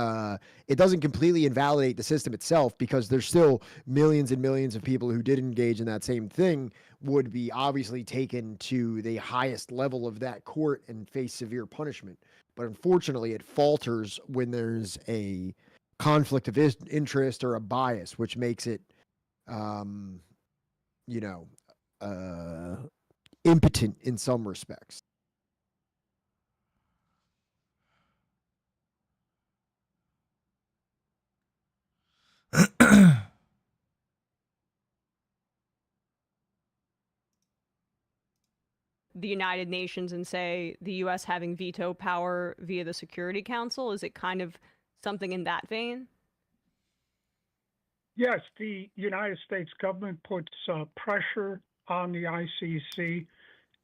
S2: It doesn't completely invalidate the system itself, because there's still millions and millions of people who did engage in that same thing would be obviously taken to the highest level of that court and face severe punishment. But unfortunately, it falters when there's a conflict of interest or a bias, which makes it, you know impotent in some respects.
S10: The United Nations and say the U.S. having veto power via the Security Council? Is it kind of something in that vein?
S11: Yes, the United States government puts pressure on the ICC.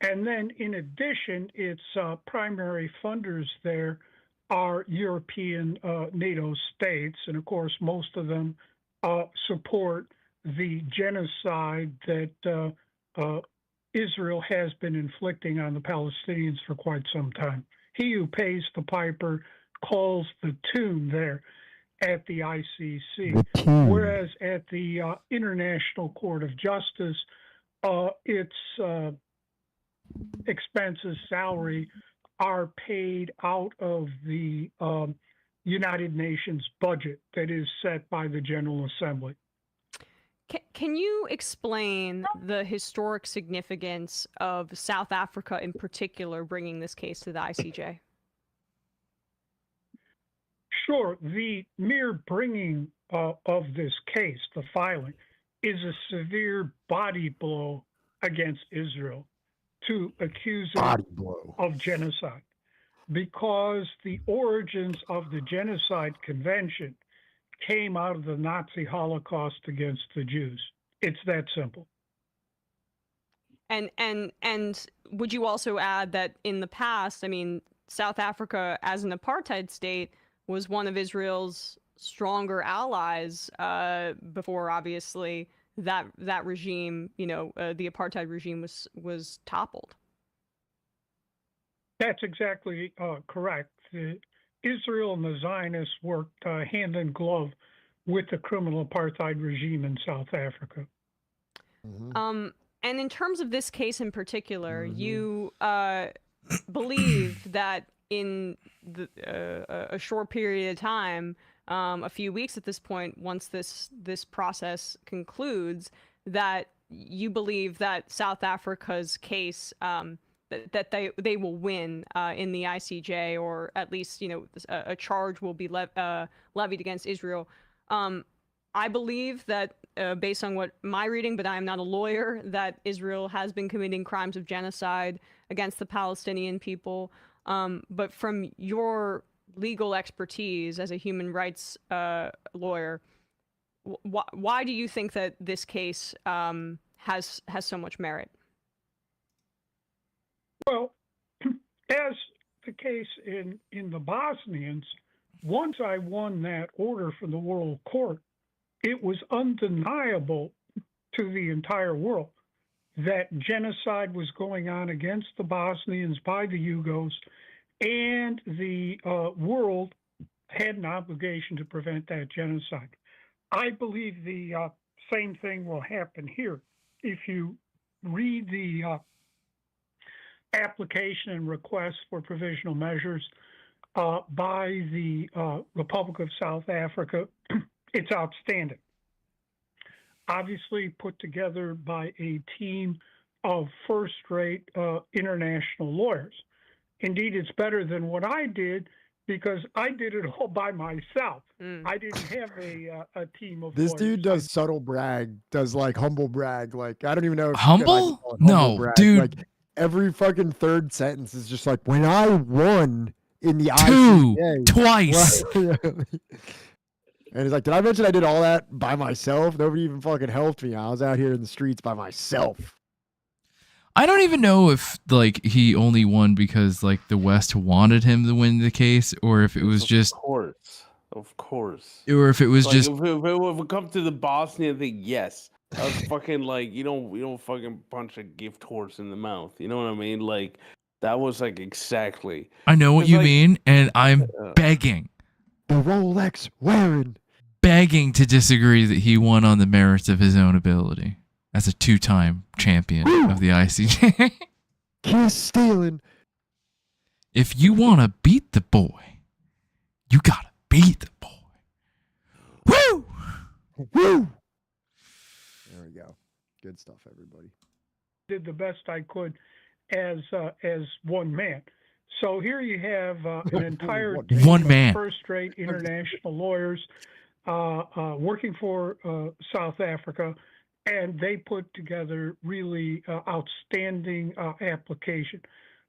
S11: And then in addition, its primary funders there are European NATO states. And of course, most of them support the genocide that Israel has been inflicting on the Palestinians for quite some time. He who pays the piper calls the tune there at the ICC, whereas at the International Court of Justice, its expenses, salary, are paid out of the United Nations budget that is set by the General Assembly.
S10: Can you explain the historic significance of South Africa in particular bringing this case to the ICJ?
S11: Sure. The mere bringing of this case, the filing, is a severe body blow against Israel to accuse it of genocide, because the origins of the Genocide Convention came out of the Nazi Holocaust against the Jews. It's that simple.
S10: And would you also add that in the past, I mean, South Africa as an apartheid state was one of Israel's stronger allies before, obviously, that regime, the apartheid regime was toppled.
S11: That's exactly correct. Israel and the Zionists worked hand in glove with the criminal apartheid regime in South Africa.
S10: Mm-hmm. And in terms of this case in particular, mm-hmm. you believe that in a short period of time, a few weeks at this point, once this process concludes, that you believe that South Africa's case that they will win in the ICJ, or at least a charge will be levied against Israel. I believe that based on what my reading, but I am not a lawyer, that Israel has been committing crimes of genocide against the Palestinian people. But from your legal expertise as a human rights lawyer, why do you think that this case has so much merit?
S11: Well, as the case in the Bosnians, once I won that order from the World Court, it was undeniable to the entire world that genocide was going on against the Bosnians by the Yugos, and the world had an obligation to prevent that genocide. I believe the same thing will happen here. If you read the application and request for provisional measures by the Republic of South Africa, it's outstanding. Obviously put together by a team of first-rate international lawyers. Indeed, it's better than what I did, because I did it all by myself. I didn't have a team of
S2: This
S11: lawyers.
S2: dude does subtle brag, does like humble brag. Like, I don't even know if
S3: Humble?
S2: call it
S3: No,
S2: brag.
S3: dude.
S2: Like, every fucking third sentence is just like, when I won in the
S3: Two,
S2: ICA.
S3: twice.
S2: And he's like, did I mention I did all that by myself? Nobody even fucking helped me. I was out here in the streets by myself.
S3: I don't even know if like he only won because like the West wanted him to win the case, or if it was just
S4: Of course.
S3: or if it was
S4: Like,
S3: just
S4: if it comes to the Bosnian thing, yes. That's fucking like you don't fucking punch a gift horse in the mouth. You know what I mean? Like that was like exactly.
S3: I know what
S4: 'Cause,
S3: you
S4: like,
S3: mean, and I'm begging
S2: The Rolex wearing.
S3: begging to disagree that he won on the merits of his own ability as a two-time champion of the ICJ.
S2: Kiss stealing.
S3: If you want to beat the boy, you gotta beat the boy. Woo!
S2: Woo! There we go. Good stuff, everybody.
S11: Did the best I could as one man. So here you have an entire team
S3: One
S11: of
S3: man.
S11: first-rate international lawyers working for South Africa, and they put together really outstanding application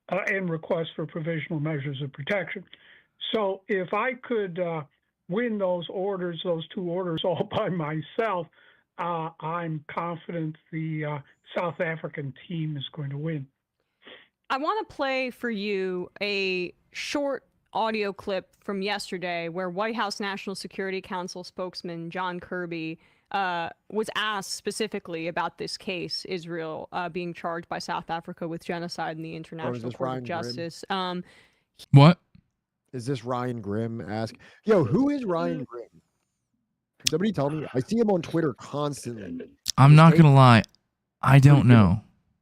S11: and requests for provisional measures of protection. So if I could win those two orders all by myself, I'm confident the South African team is going to win.
S10: I want to play for you a short audio clip from yesterday where White House National Security Council spokesman John Kirby was asked specifically about this case, Israel being charged by South Africa with genocide in the International Court
S2: Ryan
S10: of
S2: Grimm?
S10: Justice.
S3: What?
S2: Is this Ryan Grimm? Yo, who is Ryan Grimm? Can somebody tell me? I see him on Twitter constantly.
S3: I'm not gonna lie, I don't know.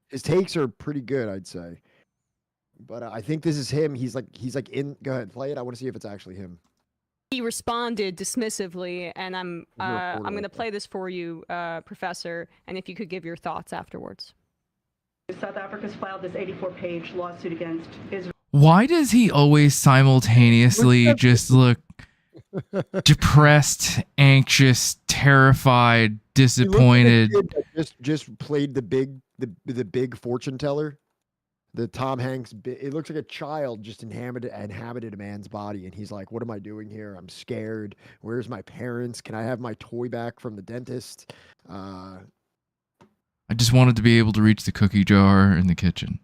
S2: His takes are pretty good, I'd say. But I think this is him. He's like in. Go ahead, play it. I want to see if it's actually him.
S10: He responded dismissively, and I'm going to play this for you, Professor, and if you could give your thoughts afterwards.
S12: South Africa's filed this 84-page lawsuit against Israel.
S3: Why does he always simultaneously just look depressed, anxious, terrified, disappointed?
S2: He looked like a kid that just played the big fortune teller. The Tom Hanks, it looks like a child just inhabited a man's body, and he's like, "What am I doing here? I'm scared. Where's my parents? Can I have my toy back from the dentist?"
S3: I just wanted to be able to reach the cookie jar in the kitchen.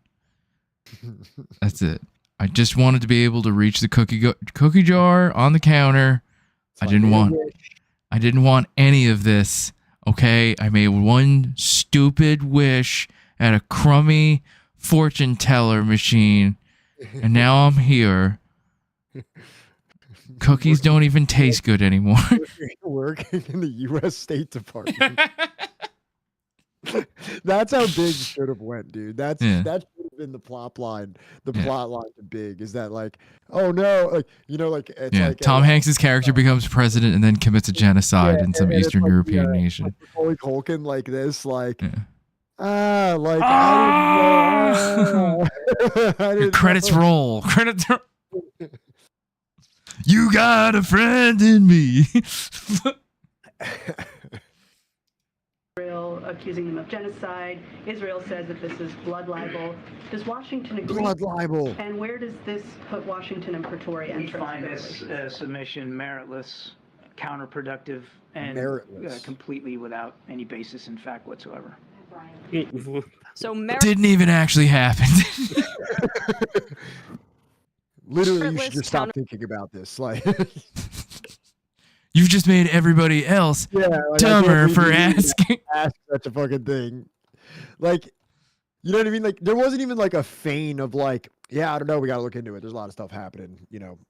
S3: That's it. I just wanted to be able to reach the cookie jar on the counter. I didn't want any of this. Okay, I made one stupid wish at a crummy fortune teller machine, and now I'm here. Cookies don't even taste good anymore.
S2: Working in the U.S. State Department. That's how Big should have went, dude. That should have been the plot line. The plot line to Big is that like, oh no, like it's like
S3: Tom Hanks's character becomes president and then commits a genocide in some Eastern European nation.
S2: Like Hulkin, like this, like.
S3: Yeah.
S2: Like I didn't
S3: Credits
S2: know.
S3: roll. Credits roll. You got a friend in me.
S12: Israel accusing them of genocide. Israel says that this is blood libel. Does Washington agree?
S2: Blood libel.
S12: And where does this put Washington and Pretoria?
S13: We find this submission meritless, counterproductive, and completely without any basis in fact whatsoever.
S10: So
S3: didn't even actually happen.
S2: Literally, you should just stop thinking about this. Like,
S3: you've just made everybody else dumber for asking.
S2: Ask such a fucking thing. Like, you know what I mean? Like, there wasn't even like a feign of like, yeah, I don't know, we got to look into it. There's a lot of stuff happening,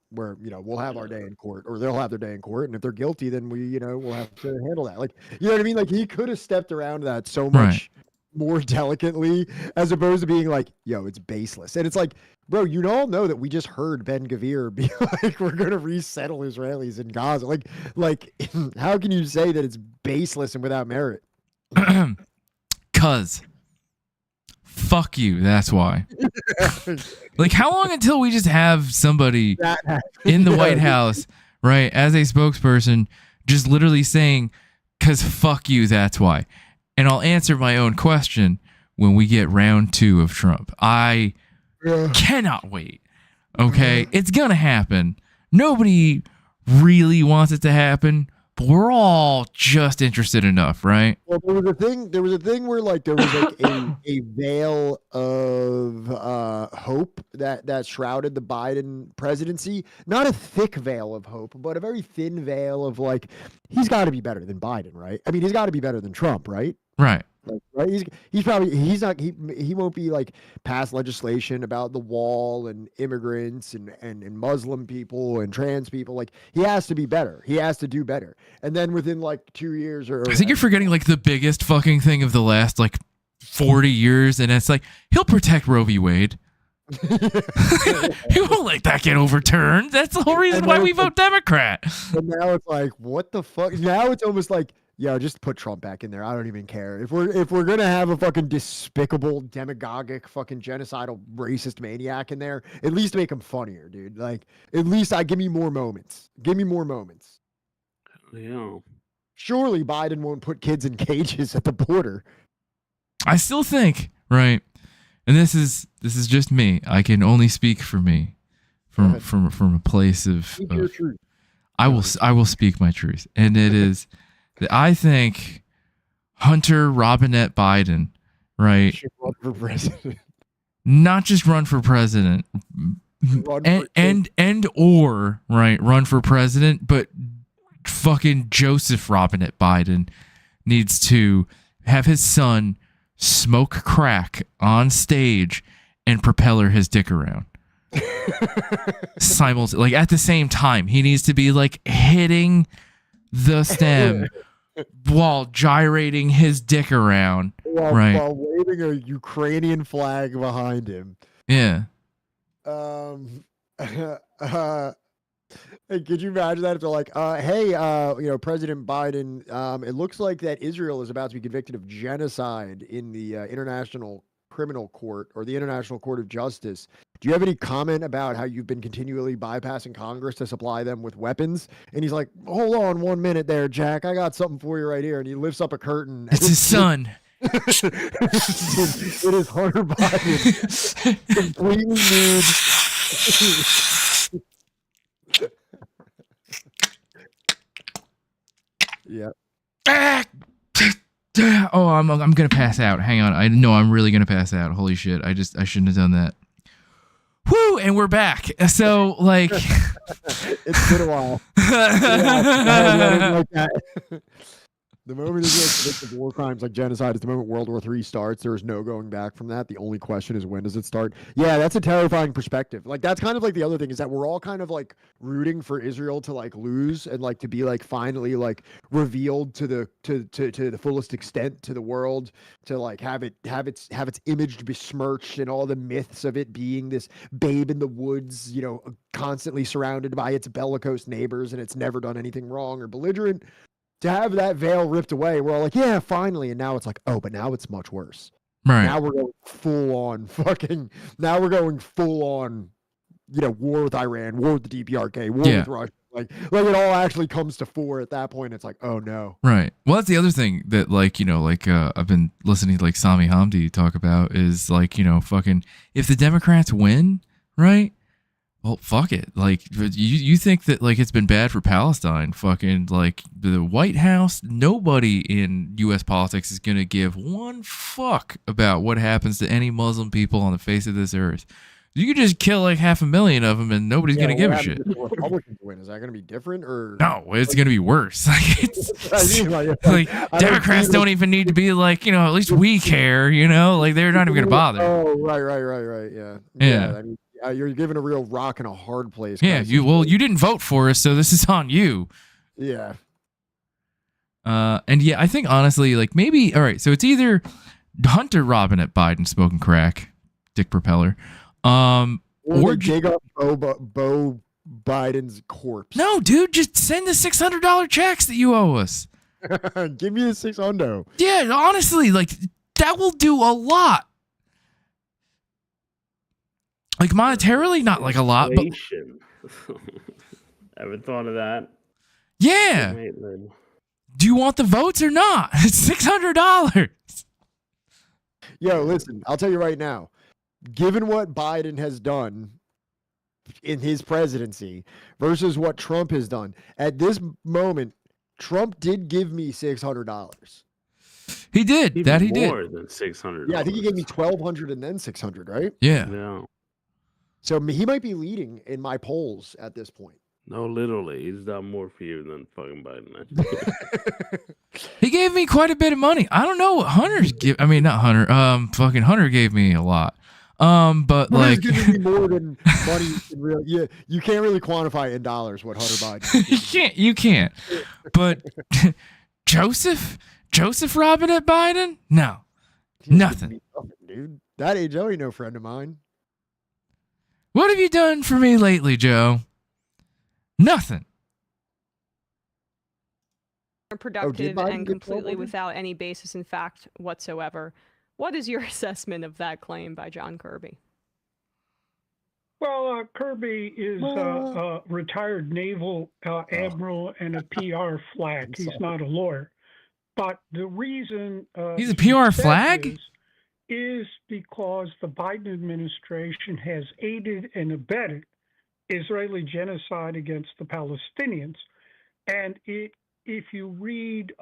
S2: where, we'll have our day in court, or they'll have their day in court, and if they're guilty, then we'll have to handle that. Like, you know what I mean? Like, he could have stepped around that so much more delicately, as opposed to being like, yo, it's baseless. And it's like, bro, you all know that we just heard Ben Gvir be like, we're gonna resettle Israelis in Gaza. Like how can you say that it's baseless and without merit?
S3: 'Cause fuck you. That's why. Like, how long until we just have somebody in the White House, right, as a spokesperson, just literally saying, "'Cause fuck you, that's why." And I'll answer my own question when we get round 2 of Trump. I cannot wait. Okay, it's gonna happen. Nobody really wants it to happen, but we're all just interested enough, right?
S2: Well, there was a thing where like there was like a veil of hope that shrouded the Biden presidency. Not a thick veil of hope, but a very thin veil of like, he's got to be better than Biden, right? I mean, he's got to be better than Trump, right?
S3: Right.
S2: Like, right? He won't be like pass legislation about the wall and immigrants and Muslim people and trans people. Like, he has to be better. He has to do better. And then within like 2 years or
S3: I think you're forgetting like the biggest fucking thing of the last like 40 years, and it's like, he'll protect Roe v. Wade. He won't let that get overturned. That's the whole reason why we vote Democrat.
S2: And now it's like, what the fuck? Now it's almost like, yo, just put Trump back in there. I don't even care. If we're gonna have a fucking despicable, demagogic, fucking genocidal, racist maniac in there, at least make him funnier, dude. Like, at least give me more moments. Give me more moments.
S4: Yeah.
S2: Surely Biden won't put kids in cages at the border.
S3: I still think, right, and this is just me. I can only speak for me, from a place of
S2: your truth.
S3: I will speak my truth, and it is that I think Hunter Robinette Biden, right,
S2: should run for president.
S3: Not just run for president, or right, run for president, but fucking Joseph Robinette Biden needs to have his son smoke crack on stage and propeller his dick around. Like at the same time, he needs to be like hitting the stem while gyrating his dick around,
S2: while waving a Ukrainian flag behind him.
S3: Yeah.
S2: Hey, could you imagine that if they're like, hey, President Biden, it looks like that Israel is about to be convicted of genocide in the International Criminal Court or the International Court of Justice. Do you have any comment about how you've been continually bypassing Congress to supply them with weapons? And he's like, hold on 1 minute there, Jack. I got something for you right here. And he lifts up a curtain.
S3: It's his son.
S2: It is Hunter Biden. Completely nude. Yeah.
S3: Oh, I'm gonna pass out. Hang on. I know I'm really gonna pass out. Holy shit. I shouldn't have done that. Woo, and we're back. So like
S2: it's been a while. The moment Israel commits war crimes like genocide is the moment World War III starts. There is no going back from that. The only question is, when does it start? Yeah, that's a terrifying perspective. Like, that's kind of like the other thing, is that we're all kind of like rooting for Israel to like lose and like to be like finally like revealed to the fullest extent to the world, to like have its image besmirched and all the myths of it being this babe in the woods, you know, constantly surrounded by its bellicose neighbors and it's never done anything wrong or belligerent. To have that veil ripped away, we're all like, yeah, finally. And now it's like, oh, but now it's much worse.
S3: Right.
S2: Now we're going full on, you know, war with Iran, war with the DPRK, war with Russia. Like it all actually comes to fore at that point. It's like, oh no.
S3: Right. Well, that's the other thing that, like, you know, like I've been listening to like Sami Hamdi talk about is like, you know, fucking, if the Democrats win, right? Well, fuck it. Like, you think that, like, it's been bad for Palestine. Fucking, like, the White House, nobody in U.S. politics is going to give one fuck about what happens to any Muslim people on the face of this earth. You could just kill, like, 500,000 of them and nobody's going to give a shit.
S2: If the Republicans win, is that going to be different? Or
S3: no, it's going to be worse. Like, Democrats don't even need to be like, you know, at least we care, you know? Like, they're not even going to bother.
S2: Oh, right. Yeah. I mean, you're given a real rock and a hard place.
S3: Yeah, you didn't vote for us, so this is on you.
S2: Yeah.
S3: And yeah, I think honestly, like maybe, all right, so it's either Hunter Robinette Biden smoking crack, dick propeller, or
S2: dig up Bo Biden's corpse.
S3: No, dude, just send the $600 checks that you owe us.
S2: Give me the $600.
S3: Yeah, honestly, like that will do a lot. Like monetarily, not like a lot, but
S4: Inflation. Ever thought of that?
S3: yeah.
S4: Maitland.
S3: Do you want the votes or not? It's $600.
S2: Yo, listen, I'll tell you right now. Given what Biden has done in his presidency versus what Trump has done, at this moment, Trump did give me $600.
S3: He did.
S4: Even
S3: That he did.
S4: more than $600.
S2: Yeah, I think he gave me $1,200 and then $600, right?
S3: Yeah.
S4: No.
S2: So he might be leading in my polls at this point.
S4: No, literally, he's done more for you than fucking Biden.
S3: He gave me quite a bit of money. I don't know what Hunter's give. I mean, not Hunter. Fucking Hunter gave me a lot. But
S2: Hunter's
S3: like,
S2: giving me more than money in real. Yeah, you can't really quantify in dollars what Hunter Biden.
S3: you can't. But Joseph Robinette Biden, no, nothing.
S2: Dude, that ain't Joey, no friend of mine.
S3: What have you done for me lately, Joe? Nothing.
S10: Productive
S2: Biden
S10: and
S2: get
S10: completely
S2: 1,200?
S10: without any basis in fact whatsoever. What is your assessment of that claim by John Kirby?
S11: Well, Kirby is a retired naval admiral and a PR flag. He's not a lawyer. But the reason
S3: He's a PR
S11: said
S3: flag?
S11: this is because the Biden administration has aided and abetted Israeli genocide against the Palestinians. And if you read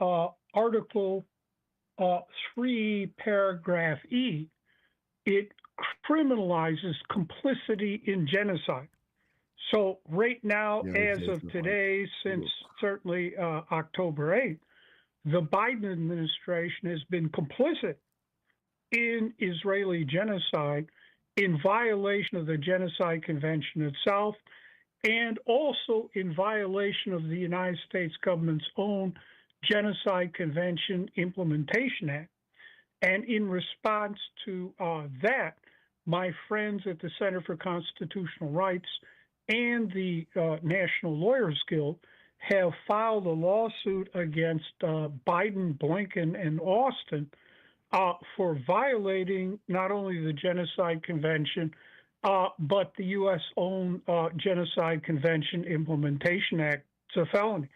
S11: Article 3, paragraph E, it criminalizes complicity in genocide. So right now, as of today, since certainly October 8th, the Biden administration has been complicit in Israeli genocide in violation of the Genocide Convention itself, and also in violation of the United States government's own Genocide Convention Implementation Act. And in response to that, my friends at the Center for Constitutional Rights and the National Lawyers Guild have filed a lawsuit against Biden, Blinken, and Austin for violating not only the Genocide Convention, but the U.S. own Genocide Convention Implementation Act. It's a felony.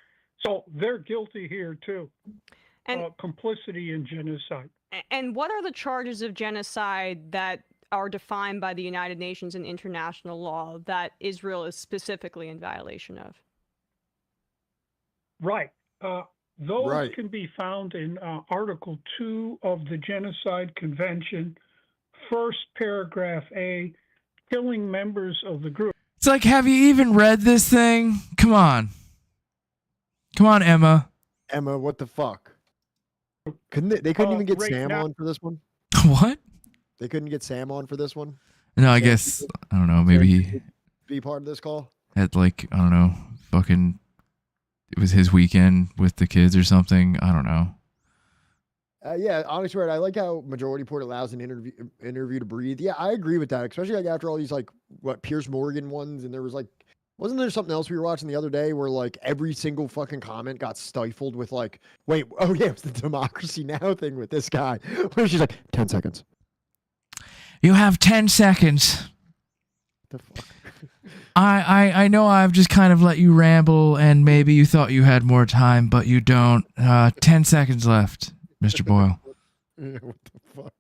S11: So they're guilty here, too.
S10: And
S11: complicity in genocide.
S10: And what are the charges of genocide that are defined by the United Nations and international law that Israel is specifically in violation of?
S11: Right. Those can be found in Article 2 of the Genocide Convention, first paragraph A, killing members of the group.
S3: It's like, have you even read this thing? Come on. Come on, Emma.
S2: Emma, what the fuck? They couldn't even get
S11: right
S2: Sam
S11: now-
S2: on for this one?
S3: What?
S2: They couldn't get Sam on for this one?
S3: No, I guess, I don't know, maybe he
S2: Be part of this call?
S3: had like, I don't know, fucking, it was his weekend with the kids or something. I don't know.
S2: Yeah, honestly, right. I like how Majority Report allows an interview to breathe. Yeah, I agree with that, especially like after all these like Piers Morgan ones, and there was like, wasn't there something else we were watching the other day where like every single fucking comment got stifled with like, wait, oh yeah, it was the Democracy Now thing with this guy where she's like 10 seconds.
S3: You have 10 seconds.
S2: The fuck?
S3: I know I've just kind of let you ramble and maybe you thought you had more time, but you don't. 10 seconds left, Mr. Boyle.
S2: Yeah, what the fuck?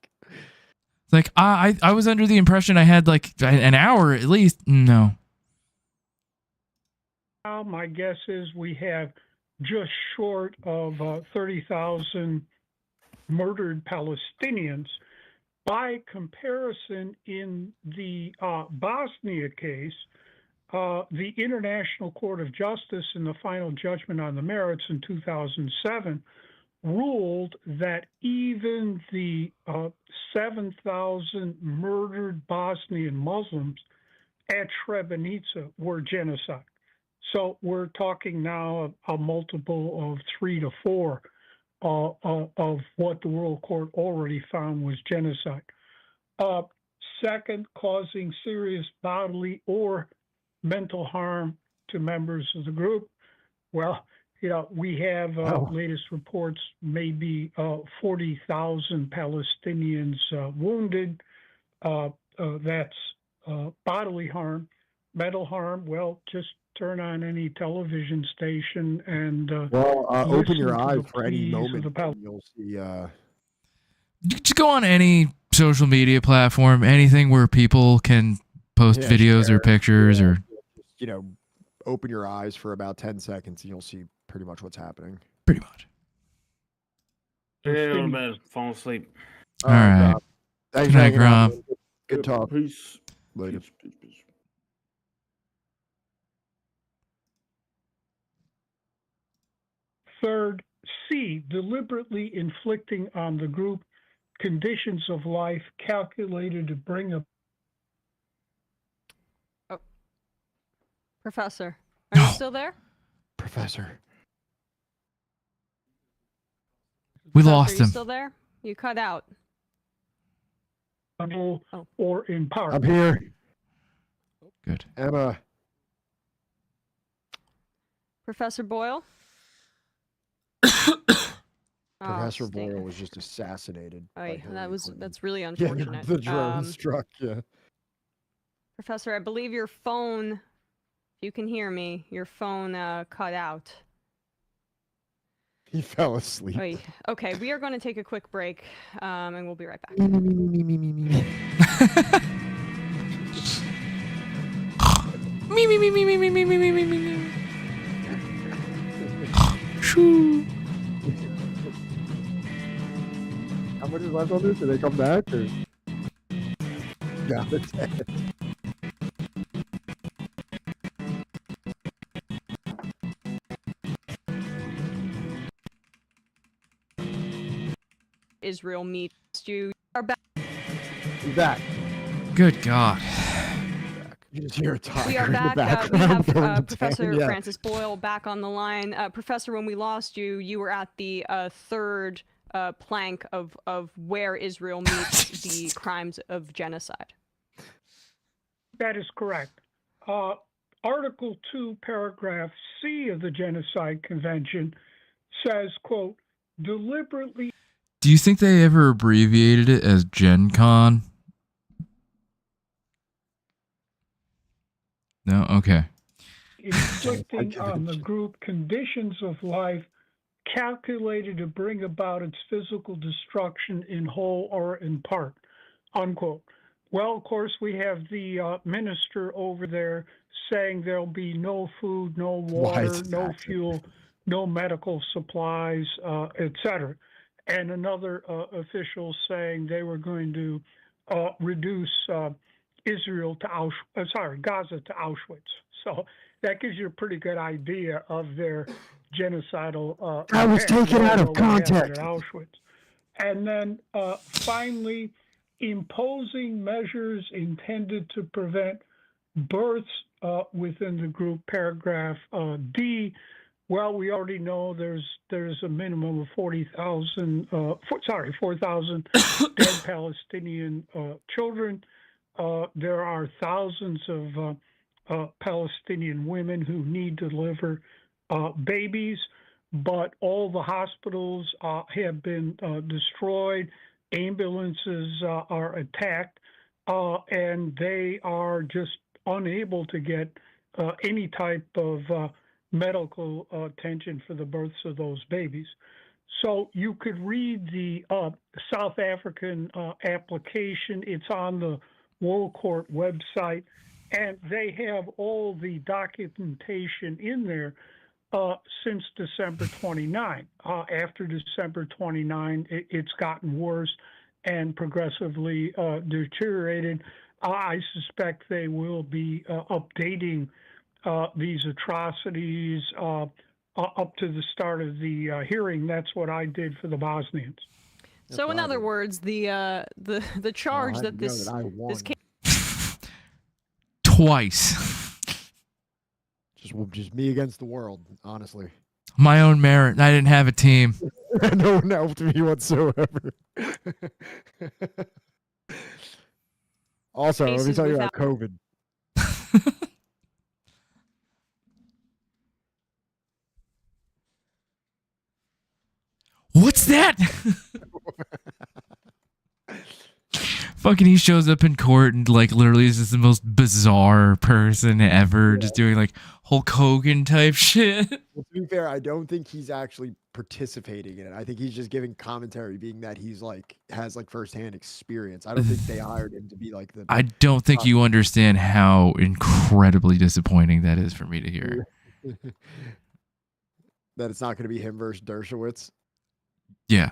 S3: Like, I was under the impression I had like an hour at least. No.
S11: Now, my guess is we have just short of 30,000 murdered Palestinians. By comparison, in the Bosnia case, the International Court of Justice in the final judgment on the merits in 2007 ruled that even the 7,000 murdered Bosnian Muslims at Srebrenica were genocide. So we're talking now a multiple of 3 to 4 of what the World Court already found was genocide. Second, causing serious bodily or mental harm to members of the group. Well, you know, we have latest reports, maybe 40,000 Palestinians wounded. That's bodily harm, mental harm, well, just turn on any television station and
S2: open your
S11: listen to
S2: eyes
S11: the
S2: for any
S11: pleas of
S2: moment,
S11: the
S2: and you'll see.
S3: Just go on any social media platform, anything where people can post videos or pictures or.
S2: Open your eyes for about 10 seconds, and you'll see pretty much what's happening.
S3: Pretty much.
S4: Yeah, go to bed. Fall asleep.
S3: All right.
S2: Thanks
S3: Good
S2: for
S3: night,
S2: hanging out,
S3: Grom.
S2: man. Good talk.
S4: Peace.
S2: Later.
S4: Peace.
S11: Third, C, deliberately inflicting on the group conditions of life calculated to bring a...
S10: Oh. Professor, are you still there?
S2: Professor.
S3: We
S10: Professor,
S3: lost
S10: are you
S3: him.
S10: still there? You cut out.
S11: Or in part.
S2: I'm here.
S3: Good.
S2: Emma.
S10: Professor Boyle?
S2: Professor Boyle was just assassinated.
S10: Oh, that's really
S2: Yeah,
S10: unfortunate.
S2: the drone struck, yeah.
S10: Professor, I believe your phone, if you can hear me, your phone cut out.
S2: He fell asleep.
S10: Oy. Okay, we are going to take a quick break, and we'll be right back.
S3: Me. Shoo.
S2: How much is left on this? Do they come back? Or? Yeah, they're dead.
S10: Israel meets you. Are back.
S2: He's back.
S3: Good God.
S2: You just hear a tiger
S10: We are
S2: in the
S10: back. We
S2: background
S10: have
S2: going to
S10: Professor
S2: town, yeah.
S10: Francis Boyle back on the line. Professor, when we lost you, you were at the third plank of where Israel meets the crimes of genocide.
S11: That is correct. Article 2, paragraph C of the Genocide Convention says, quote, deliberately...
S3: Do you think they ever abbreviated it as Gen Con? No? Okay.
S11: inflicting on the group conditions of life calculated to bring about its physical destruction in whole or in part, unquote. Well, of course, we have the minister over there saying there'll be no food, no water, no fuel, no medical supplies, etc. And another official saying they were going to reduce Gaza to Auschwitz. So that gives you a pretty good idea of their genocidal.
S2: I was taken out of context.
S11: At Auschwitz. And then finally, imposing measures intended to prevent births within the group, paragraph D. Well, we already know there's a minimum of 4,000 dead Palestinian children. There are thousands of Palestinian women who need to deliver babies, but all the hospitals have been destroyed. Ambulances are attacked, and they are just unable to get any type of medical attention for the births of those babies. So you could read the South African application. It's on the World Court website, and they have all the documentation in there since December 29. After December 29, it's gotten worse and progressively deteriorated. I suspect they will be updating these atrocities up to the start of the hearing. That's what I did for the Bosnians.
S10: So, in other words, the charge that this case
S3: twice.
S2: Just me against the world, honestly.
S3: My own merit. I didn't have a team.
S2: No one helped me whatsoever. Also, let me tell you about COVID.
S3: What's that? Fucking he shows up in court and like literally is just the most bizarre person ever, just doing like Hulk Hogan type shit.
S2: Well, to be fair, I don't think he's actually participating in it. I think he's just giving commentary, being that he's like has like firsthand experience. I don't think they hired him to be like the.
S3: I don't think you understand how incredibly disappointing that is for me to hear.
S2: That it's not going to be him versus Dershowitz.
S3: Yeah,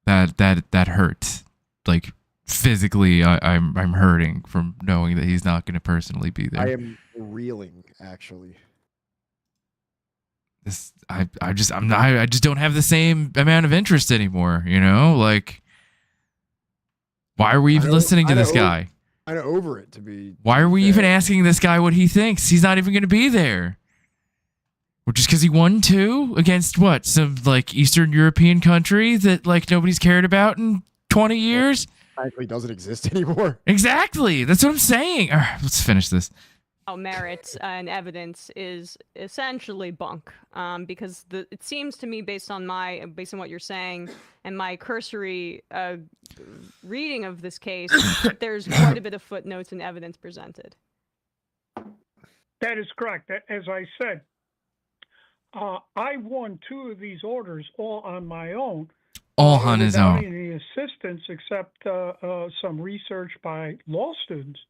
S3: that hurts. Like physically, I'm hurting from knowing that he's not going to personally be there.
S2: I am reeling, actually.
S3: I just don't have the same amount of interest anymore. You know, like why are we even listening to this guy?
S2: I'm over it to be.
S3: Why are we even asking this guy what he thinks? He's not even going to be there. Or just because he won 2 against what? Some like Eastern European country that like nobody's cared about in 20 years?
S2: Frankly, doesn't exist anymore.
S3: Exactly. That's what I'm saying. All right, let's finish this.
S10: Merit and evidence is essentially bunk, because it seems to me, based on what you're saying and my cursory reading of this case, that there's quite a bit of footnotes and evidence presented.
S11: That is correct. As I said, I won 2 of these orders all on my own.
S3: All on his own.
S11: Without any assistance except some research by law students.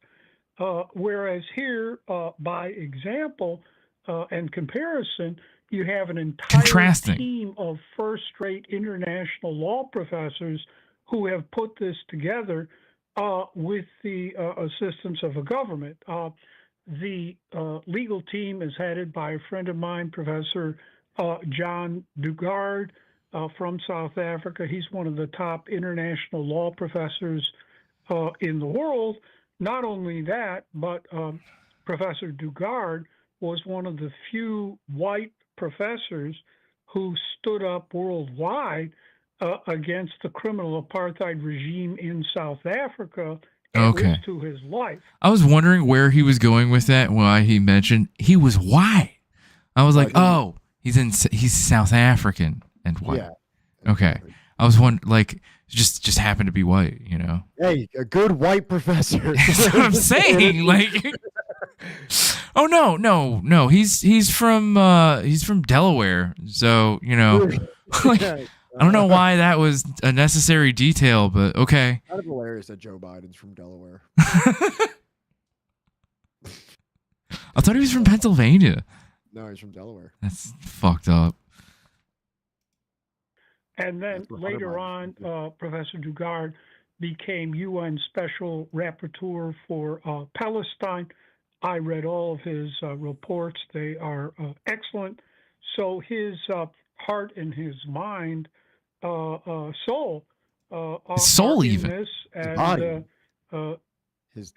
S11: Whereas here, by example and comparison, you have an entire team of first-rate international law professors who have put this together with the assistance of a government. The legal team is headed by a friend of mine, Professor John Dugard from South Africa. He's one of the top international law professors in the world. Not only that, but Professor Dugard was one of the few white professors who stood up worldwide against the criminal apartheid regime in South Africa, at least to his life.
S3: I was wondering where he was going with that, why he mentioned he was white. I was like, oh, he's South African and white. Yeah. Okay. I was wondering, like, just happened to be white, you know?
S2: Hey, a good white professor.
S3: That's what I'm saying. Like, oh no. He's from Delaware, so you know. Like, I don't know why that was a necessary detail, but okay.
S2: Kind of hilarious that Joe Biden's from Delaware.
S3: I thought he was from Pennsylvania.
S2: No, he's from Delaware.
S3: That's fucked up.
S11: And then later on, Professor Dugard became UN Special Rapporteur for Palestine. I read all of his reports. They are excellent. So his heart and his mind, soul, are
S3: even.
S11: in this. And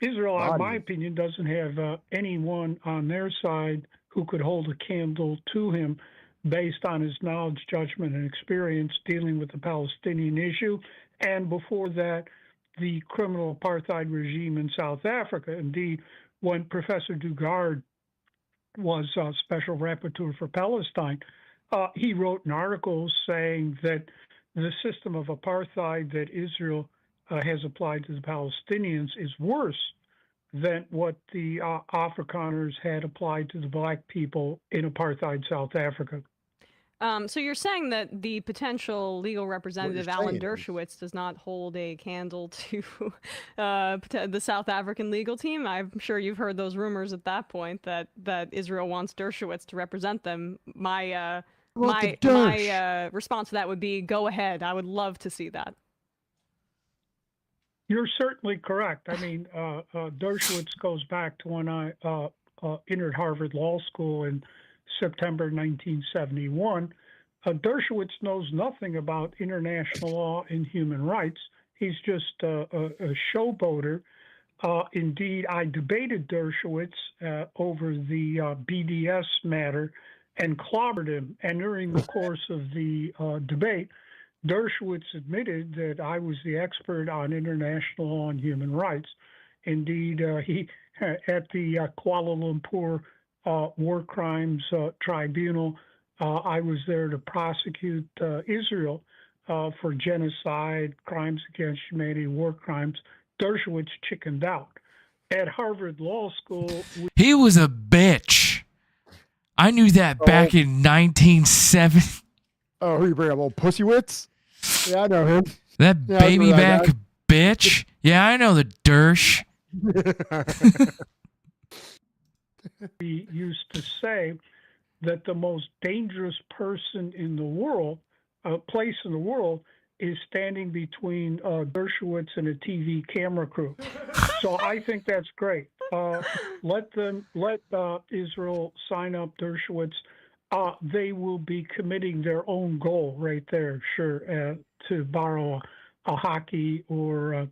S11: Israel, in my opinion, doesn't have anyone on their side who could hold a candle to him based on his knowledge, judgment, and experience dealing with the Palestinian issue, and before that, the criminal apartheid regime in South Africa. Indeed, when Professor Dugard was Special Rapporteur for Palestine, he wrote an article saying that the system of apartheid that Israel has applied to the Palestinians is worse than what the Afrikaners had applied to the black people in apartheid South Africa.
S10: So you're saying that the potential legal representative Alan Dershowitz does not hold a candle to the South African legal team? I'm sure you've heard those rumors at that point that Israel wants Dershowitz to represent them. My response to that would be, go ahead. I would love to see that.
S11: You're certainly correct. I mean, Dershowitz goes back to when I entered Harvard Law School in September 1971. Dershowitz knows nothing about international law and human rights. He's just a showboater. Indeed, I debated Dershowitz over the BDS matter and clobbered him. And during the course of the debate, Dershowitz admitted that I was the expert on international law and human rights. Indeed, he at the Kuala Lumpur War Crimes Tribunal, I was there to prosecute Israel for genocide, crimes against humanity, war crimes Dershowitz chickened out. At Harvard Law School,
S3: He was a bitch. I knew that back in 1970.
S2: Oh, who you bring up? Old Pussywitz? Yeah, I know him.
S3: That
S2: Yeah, I
S3: baby
S2: remember that
S3: back bitch. Yeah, I know the Dersh.
S11: we used to say that the most dangerous person in the world, place in the world, is standing between Dershowitz and a TV camera crew. So I think that's great. Let Israel sign up Dershowitz. They will be committing their own goal right there, sure, to borrow a hockey or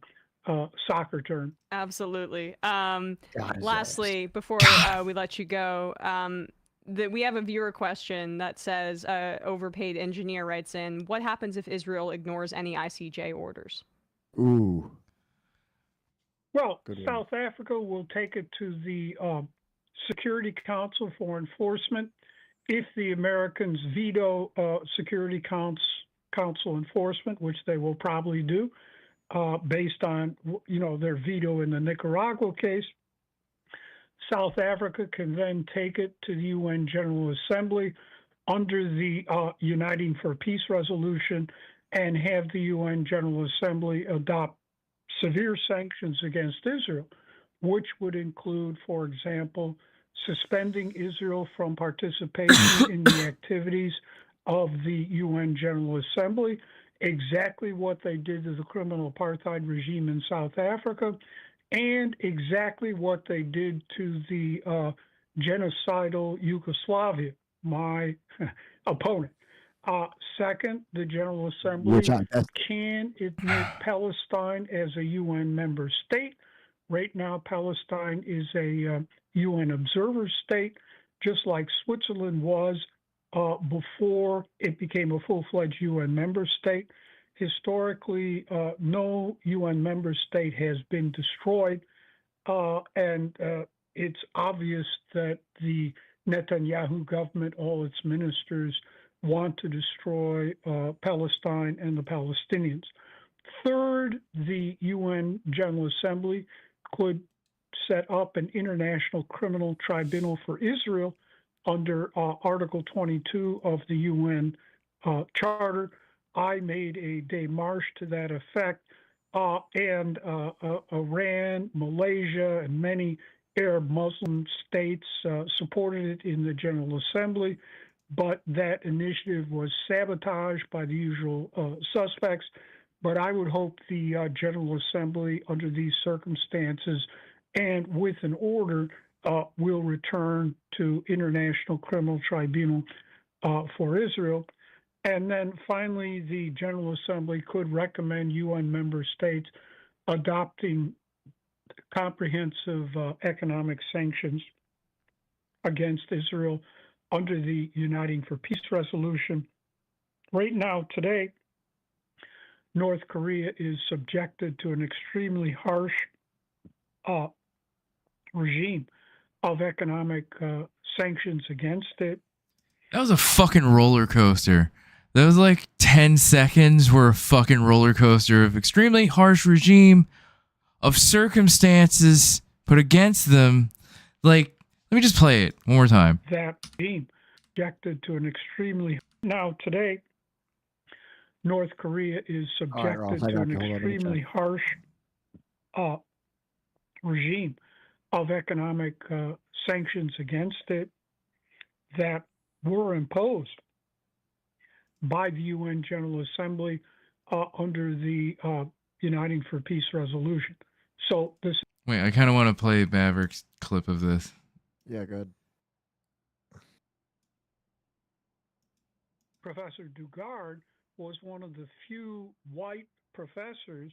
S11: soccer term.
S10: Absolutely.
S2: God,
S10: Lastly, before we let you go, we have a viewer question that says, overpaid engineer writes in, what happens if Israel ignores any ICJ orders?
S2: Ooh.
S11: Well,
S2: Good one.
S11: South Africa will take it to the Security Council for enforcement. If the Americans veto Security Council enforcement, which they will probably do, based on their veto in the Nicaragua case, South Africa can then take it to the UN General Assembly under the Uniting for Peace resolution and have the UN General Assembly adopt severe sanctions against Israel, which would include, for example, suspending Israel from participation in the activities of the UN General Assembly, exactly what they did to the criminal apartheid regime in South Africa, and exactly what they did to the genocidal Yugoslavia, my opponent. Second, the General Assembly can admit Palestine as a UN member state. Right now, Palestine is a UN observer state, just like Switzerland was before it became a full-fledged UN member state. Historically, no UN member state has been destroyed, and it's obvious that the Netanyahu government, all its ministers, want to destroy Palestine and the Palestinians. Third, the UN General Assembly could set up an international criminal tribunal for Israel under Article 22 of the UN Charter. I made a démarche to that effect, and Iran, Malaysia, and many Arab Muslim states supported it in the General Assembly, but that initiative was sabotaged by the usual suspects. But I would hope the General Assembly, under these circumstances and with an order, will return to International Criminal Tribunal for Israel. And then finally, the General Assembly could recommend UN member states adopting comprehensive economic sanctions against Israel under the Uniting for Peace resolution. Right now, today, North Korea is subjected to an extremely harsh regime of economic sanctions against it.
S3: That was a fucking roller coaster. That was like 10 seconds were a fucking roller coaster of extremely harsh regime, of circumstances put against them. Like, let me just play it one more time.
S11: That regime subjected to an extremely... Now, today, North Korea is subjected to an extremely harsh regime of economic sanctions against it that were imposed by the UN General Assembly under the Uniting for Peace resolution. So this...
S3: Wait, I kind of want to play Maverick's clip of this.
S2: Yeah, good.
S11: Professor Dugard was one of the few white professors,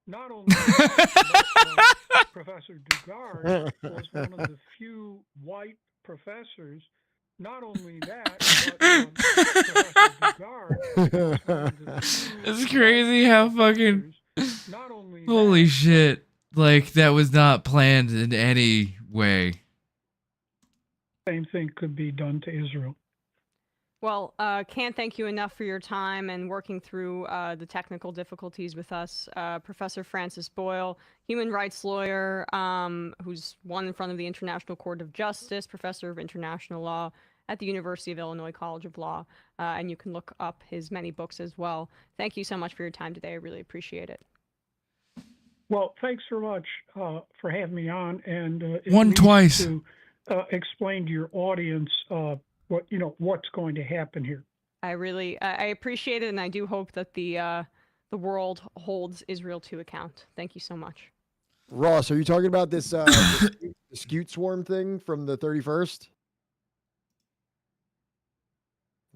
S11: not only but, Professor Dugard was one of the few white professors. Not only that, but Professor Dugard.
S3: It's crazy how fucking. Holy shit. Like, that was not planned in any way.
S11: Same thing could be done to Israel.
S10: Well, can't thank you enough for your time and working through the technical difficulties with us. Professor Francis Boyle, human rights lawyer who's won in front of the International Court of Justice, professor of international law at the University of Illinois College of Law, and you can look up his many books as well. Thank you so much for your time today. I really appreciate it.
S11: Well, thanks so much for having me on, and
S3: twice
S11: to explain to your audience what's going to happen here.
S10: I appreciate it, and I do hope that the world holds Israel to account. Thank you so much.
S2: Ross, are you talking about this dispute swarm thing from the 31st?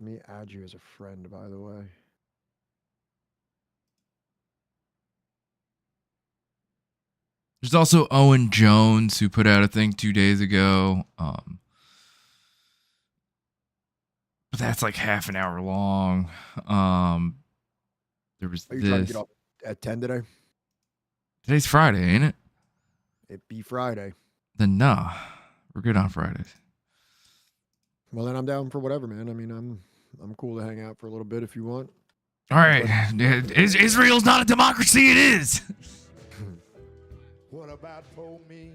S2: Let me add you as a friend, by the way.
S3: There's also Owen Jones, who put out a thing 2 days ago. But that's like half an hour long. There was
S2: Are you
S3: this.
S2: trying to get up at 10 today?
S3: Today's Friday, ain't it?
S2: It be Friday.
S3: Then nah, we're good on Fridays.
S2: Well, then I'm down for whatever, man. I mean, I'm cool to hang out for a little bit if you want.
S3: All right, Israel's not a democracy. It is.
S9: What about for me?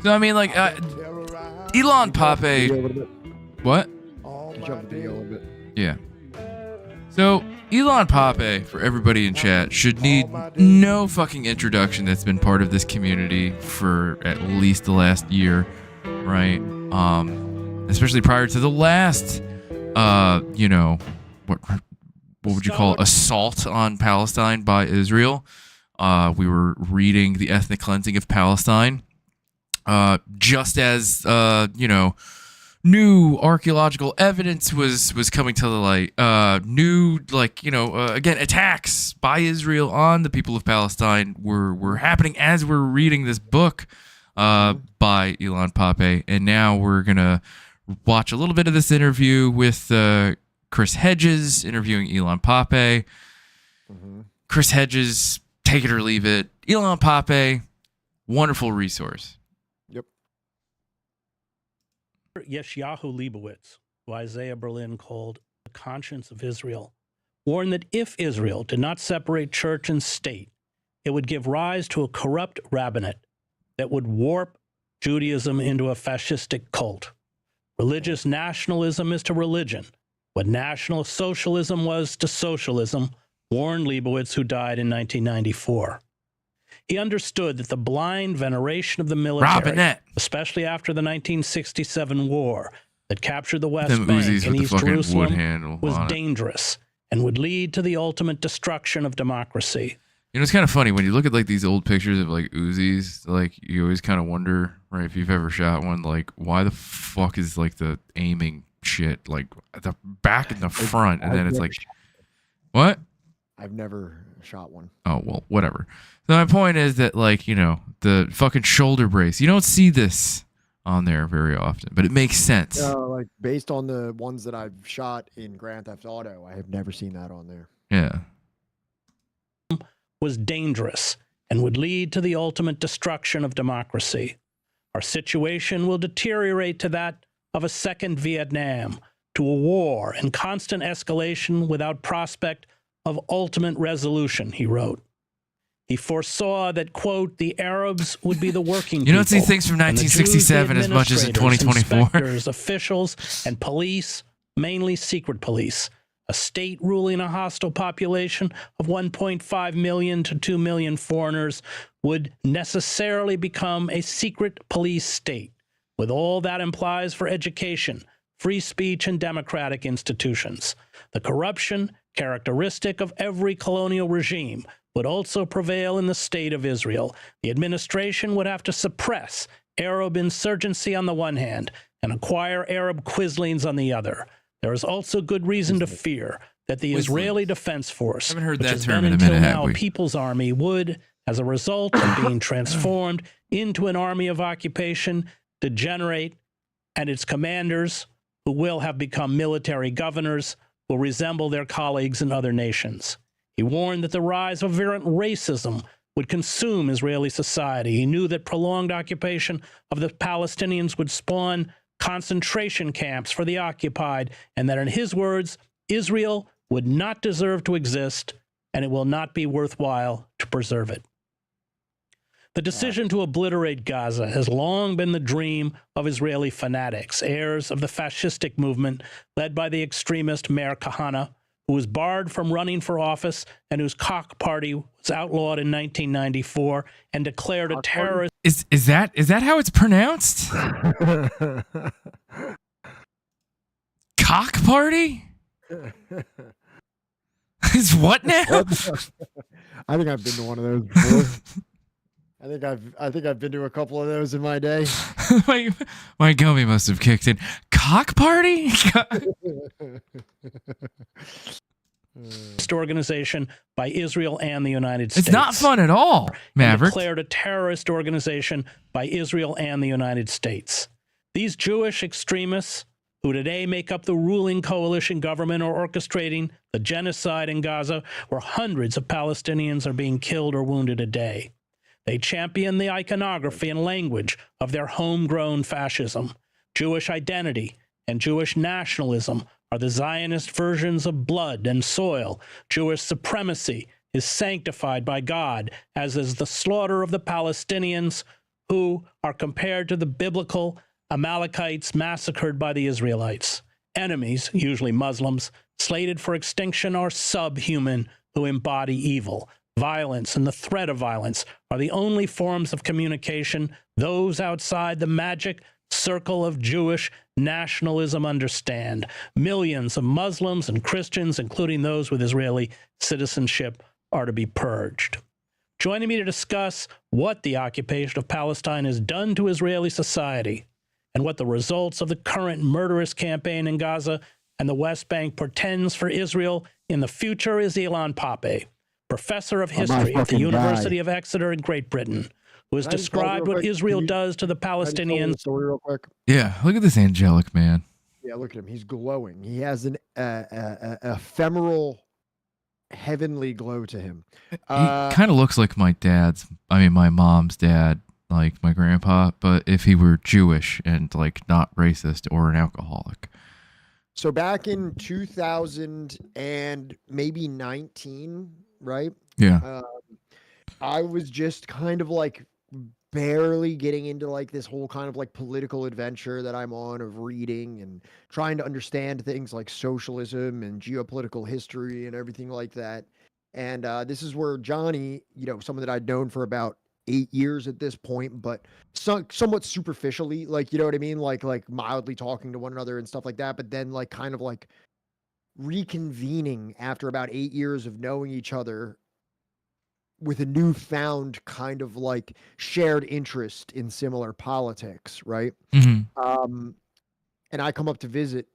S3: So I mean, like, Elon Pape. What?
S2: Can you jump the video a little bit?
S3: Yeah. So Elon Pape, for everybody in chat, should need no fucking introduction. That's been part of this community for at least the last year, right? Especially prior to the last, what would you call it? Assault on Palestine by Israel. We were reading The Ethnic Cleansing of Palestine. Just as, new archaeological evidence was coming to the light. Again, attacks by Israel on the people of Palestine were happening as we're reading this book by Elon Pape. And now we're going to watch a little bit of this interview with Chris Hedges interviewing Elon Pape.
S2: Mm-hmm.
S3: Chris Hedges, take it or leave it. Elon Pape, wonderful resource.
S2: Yep.
S14: Yeshayahu Leibowitz, who Isaiah Berlin called the conscience of Israel, warned that if Israel did not separate church and state, it would give rise to a corrupt rabbinate that would warp Judaism into a fascistic cult. Religious nationalism is to religion what National Socialism was to socialism, warned Leibowitz, who died in 1994. He understood that the blind veneration of the military, especially after the 1967 war that captured the West Bank and East Jerusalem, was dangerous and would lead to the ultimate destruction of democracy.
S3: You know, it's kind of funny when you look at like these old pictures of like Uzis, like you always kind of wonder, right, if you've ever shot one, like why the fuck is like the aiming shit like at the back and the front, and then it's like, what?
S2: I've never shot one.
S3: Oh, well, whatever. So my point is that, like, the fucking shoulder brace, you don't see this on there very often, but it makes sense.
S2: Like based on the ones that I've shot in Grand Theft Auto, I have never seen that on there.
S3: Yeah.
S14: Was dangerous and would lead to the ultimate destruction of democracy. Our situation will deteriorate to that of a second Vietnam, to a war and constant escalation without prospect of ultimate resolution, he wrote. He foresaw that, quote, the Arabs would be the working people.
S3: You don't see things from 1967 as much as in 2024.
S14: Inspectors, officials, and police, mainly secret police, a state ruling a hostile population of 1.5 million to 2 million foreigners, would necessarily become a secret police state, with all that implies for education, free speech, and democratic institutions. The corruption characteristic of every colonial regime would also prevail in the state of Israel. The administration would have to suppress Arab insurgency on the one hand and acquire Arab Quislings on the other. There is also good reason to fear that the Israeli Defense Force, which has been until now a People's Army, would, as a result of being transformed into an army of occupation, degenerate, and its commanders, who will have become military governors, will resemble their colleagues in other nations. He warned that the rise of virulent racism would consume Israeli society. He knew that prolonged occupation of the Palestinians would spawn concentration camps for the occupied, and that, in his words, Israel would not deserve to exist, and it will not be worthwhile to preserve it. The decision to obliterate Gaza has long been the dream of Israeli fanatics, heirs of the fascistic movement led by the extremist Meir Kahane, who was barred from running for office and whose Koch party was outlawed in 1994 and declared a terrorist.
S3: Is that how it's pronounced? Cock party? Is what now?
S2: I think I've been to one of those before. I think I've been to a couple of those in my day.
S3: my gummy must have kicked in. Cock party?
S14: Organization by Israel and the United States.
S3: It's not fun at all, Maverick.
S14: Declared a terrorist organization by Israel and the United States. These Jewish extremists, who today make up the ruling coalition government, are orchestrating the genocide in Gaza, where hundreds of Palestinians are being killed or wounded a day. They champion the iconography and language of their homegrown fascism. Jewish identity and Jewish nationalism are the Zionist versions of blood and soil. Jewish supremacy is sanctified by God, as is the slaughter of the Palestinians, who are compared to the biblical Amalekites massacred by the Israelites. Enemies, usually Muslims, slated for extinction, are subhuman who embody evil. Violence and the threat of violence are the only forms of communication those outside the magic circle of Jewish nationalism understand. Millions of Muslims and Christians, including those with Israeli citizenship, are to be purged. Joining me to discuss what the occupation of Palestine has done to Israeli society and what the results of the current murderous campaign in Gaza and the West Bank portends for Israel in the future is Ilan Pappé, professor of history at the University of Exeter in Great Britain, who has described what Israel does to the Palestinians.
S2: Story real quick.
S3: Yeah, look at this angelic man.
S2: Yeah, look at him. He's glowing. He has an ephemeral, heavenly glow to him.
S3: He kind of looks like my mom's dad, like my grandpa, but if he were Jewish and like not racist or an alcoholic.
S2: So back in 2000 and maybe 19, right?
S3: Yeah.
S2: I was just kind of like barely getting into like this whole kind of like political adventure that I'm on of reading and trying to understand things like socialism and geopolitical history and everything like that. And this is where Johnny, someone that I'd known for about 8 years at this point, but somewhat superficially, like, you know what I mean? Like mildly talking to one another and stuff like that. But then like kind of like reconvening after about 8 years of knowing each other with a newfound kind of like shared interest in similar politics, right?
S3: Mm-hmm.
S2: And I come up to visit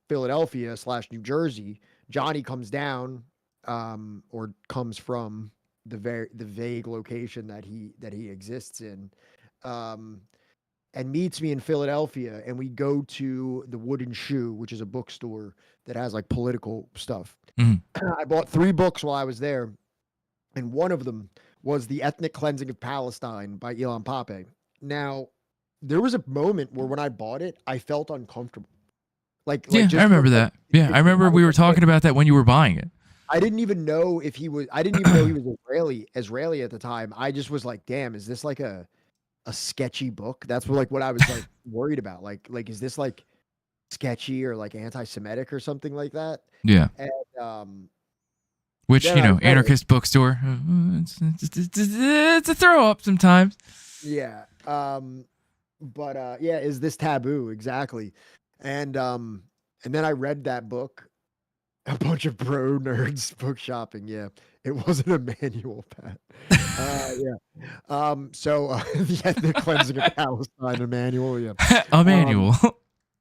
S2: Philadelphia / New Jersey. Johnny comes down, or comes from the vague location that he exists in, and meets me in Philadelphia, and we go to the Wooden Shoe, which is a bookstore that has like political stuff.
S3: Mm-hmm.
S2: I bought 3 books while I was there. And one of them was The Ethnic Cleansing of Palestine by Ilan Pappé. Now, there was a moment where when I bought it, I felt uncomfortable.
S3: I remember that. Yeah, I remember we were talking about that when you were buying it.
S2: I didn't even know if he was. I didn't even know he was Israeli at the time. I just was like, "Damn, is this like a sketchy book?" That's what I was like worried about. Like, is this like sketchy or like anti-Semitic or something like that?
S3: Yeah.
S2: And
S3: which, anarchist bookstore, it's a throw up sometimes.
S2: Yeah. But is this taboo? Exactly. And then I read that book, a bunch of bro nerds book shopping. Yeah. It wasn't a manual, Pat. So the Ethnic Cleansing of Palestine, a manual. Yeah.
S3: A manual.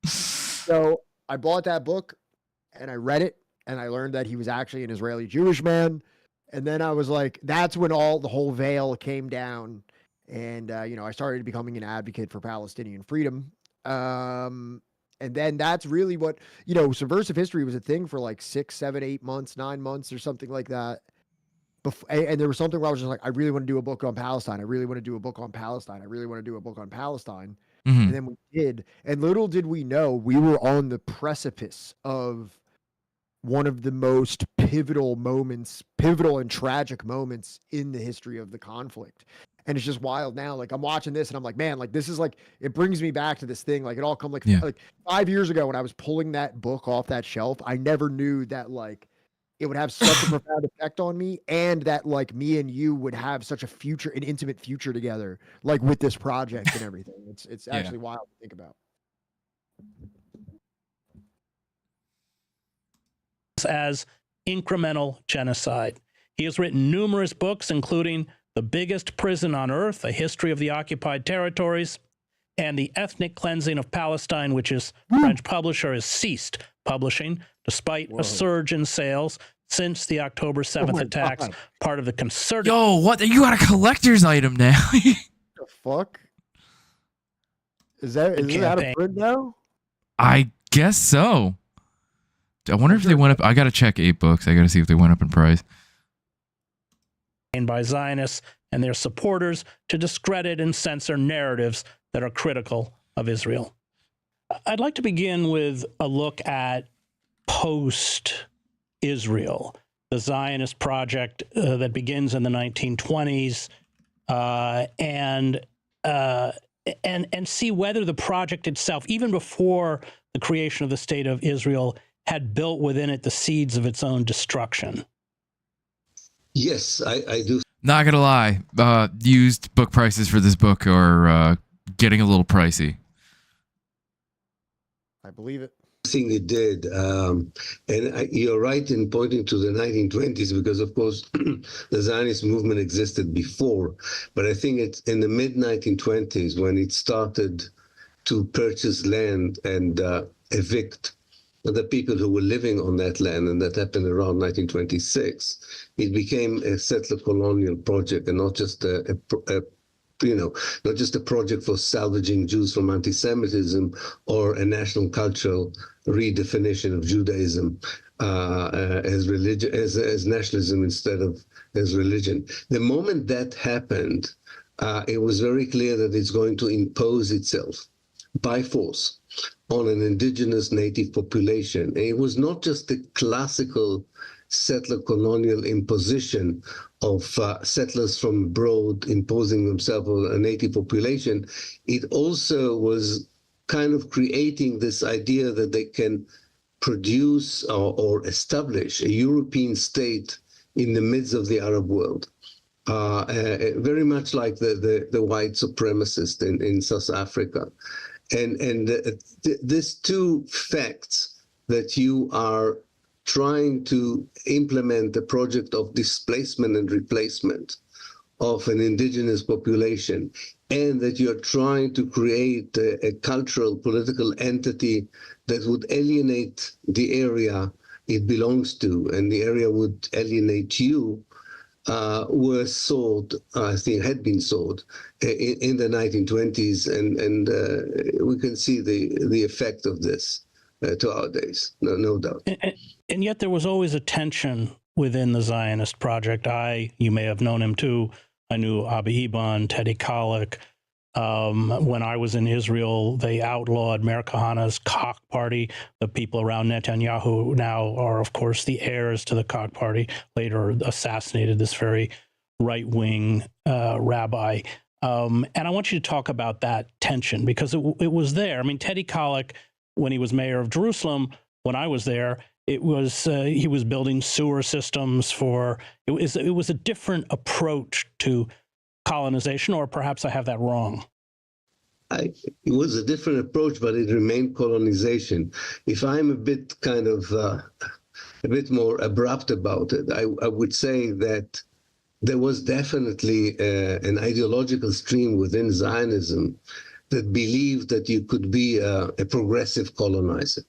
S2: So I bought that book and I read it. And I learned that he was actually an Israeli Jewish man. And then I was like, that's when the whole veil came down. And, I started becoming an advocate for Palestinian freedom. And then that's really what, Subversive History was a thing for like 6, 7, 8 months, 9 months or something like that. And there was something where I was just like, I really want to do a book on Palestine. I really want to do a book on Palestine. I really want to do a book on Palestine.
S3: Mhm.
S2: And then we did. And little did we know, we were on the precipice of one of the most pivotal and tragic moments in the history of the conflict. And it's just wild now. Like I'm watching this and I'm like, man, like this is like, it brings me back to this thing. Like it all come like,
S3: Yeah.
S2: like 5 years ago when I was pulling that book off that shelf, I never knew that like it would have such a profound effect on me, and that like me and you would have such an intimate future together, like with this project and everything. It's
S3: Yeah.
S2: actually wild to think about.
S14: As incremental genocide. He has written numerous books, including The Biggest Prison on Earth, A History of the Occupied Territories, and The Ethnic Cleansing of Palestine, which his French publisher has ceased publishing, despite a surge in sales since the October 7th attacks, part of the concerted...
S3: Yo, what? You got a collector's item now.
S2: The fuck? Is that out of print now?
S3: I guess so. I wonder if they went up. I got to check 8 books. I got to see if they went up in price.
S14: By Zionists and their supporters to discredit and censor narratives that are critical of Israel. I'd like to begin with a look at post-Israel, the Zionist project that begins in the 1920s, and see whether the project itself, even before the creation of the State of Israel, had built within it the seeds of its own destruction.
S15: Yes, I do.
S3: Not gonna lie, used book prices for this book are getting a little pricey.
S2: I believe it.
S15: I think it did. You're right in pointing to the 1920s because, of course, the Zionist movement existed before. But I think it's in the mid-1920s when it started to purchase land and evict the people who were living on that land, and that happened around 1926. It became a settler colonial project, and not just not just a project for salvaging Jews from anti-Semitism or a national cultural redefinition of Judaism as religion, as nationalism instead of as religion. The moment that happened, it was very clear that it's going to impose itself by force on an indigenous native population. And it was not just the classical settler colonial imposition of settlers from abroad imposing themselves on a native population. It also was kind of creating this idea that they can produce or establish a European state in the midst of the Arab world. Very much like the white supremacist in South Africa. And these two facts, that you are trying to implement a project of displacement and replacement of an indigenous population, and that you're trying to create a cultural, political entity that would alienate the area it belongs to, and the area would alienate you, were sold, I think had been sold in the 1920s, and we can see the effect of this to our days, no doubt.
S14: And yet there was always a tension within the Zionist project. You may have known him too. I knew Abi Eban, Teddy Kollek. When I was in Israel, they outlawed Meir Kahana's Koch party. The people around Netanyahu now are, of course, the heirs to the Koch party, later assassinated this very right-wing rabbi. And I want you to talk about that tension, because it was there. I mean, Teddy Kollek, when he was mayor of Jerusalem, when I was there, it was he was building sewer systems for, it was a different approach to colonization, or perhaps I have that wrong.
S15: It was a different approach, but it remained colonization. If I'm a bit kind of a bit more abrupt about it, I would say that there was definitely an ideological stream within Zionism that believed that you could be a progressive colonizer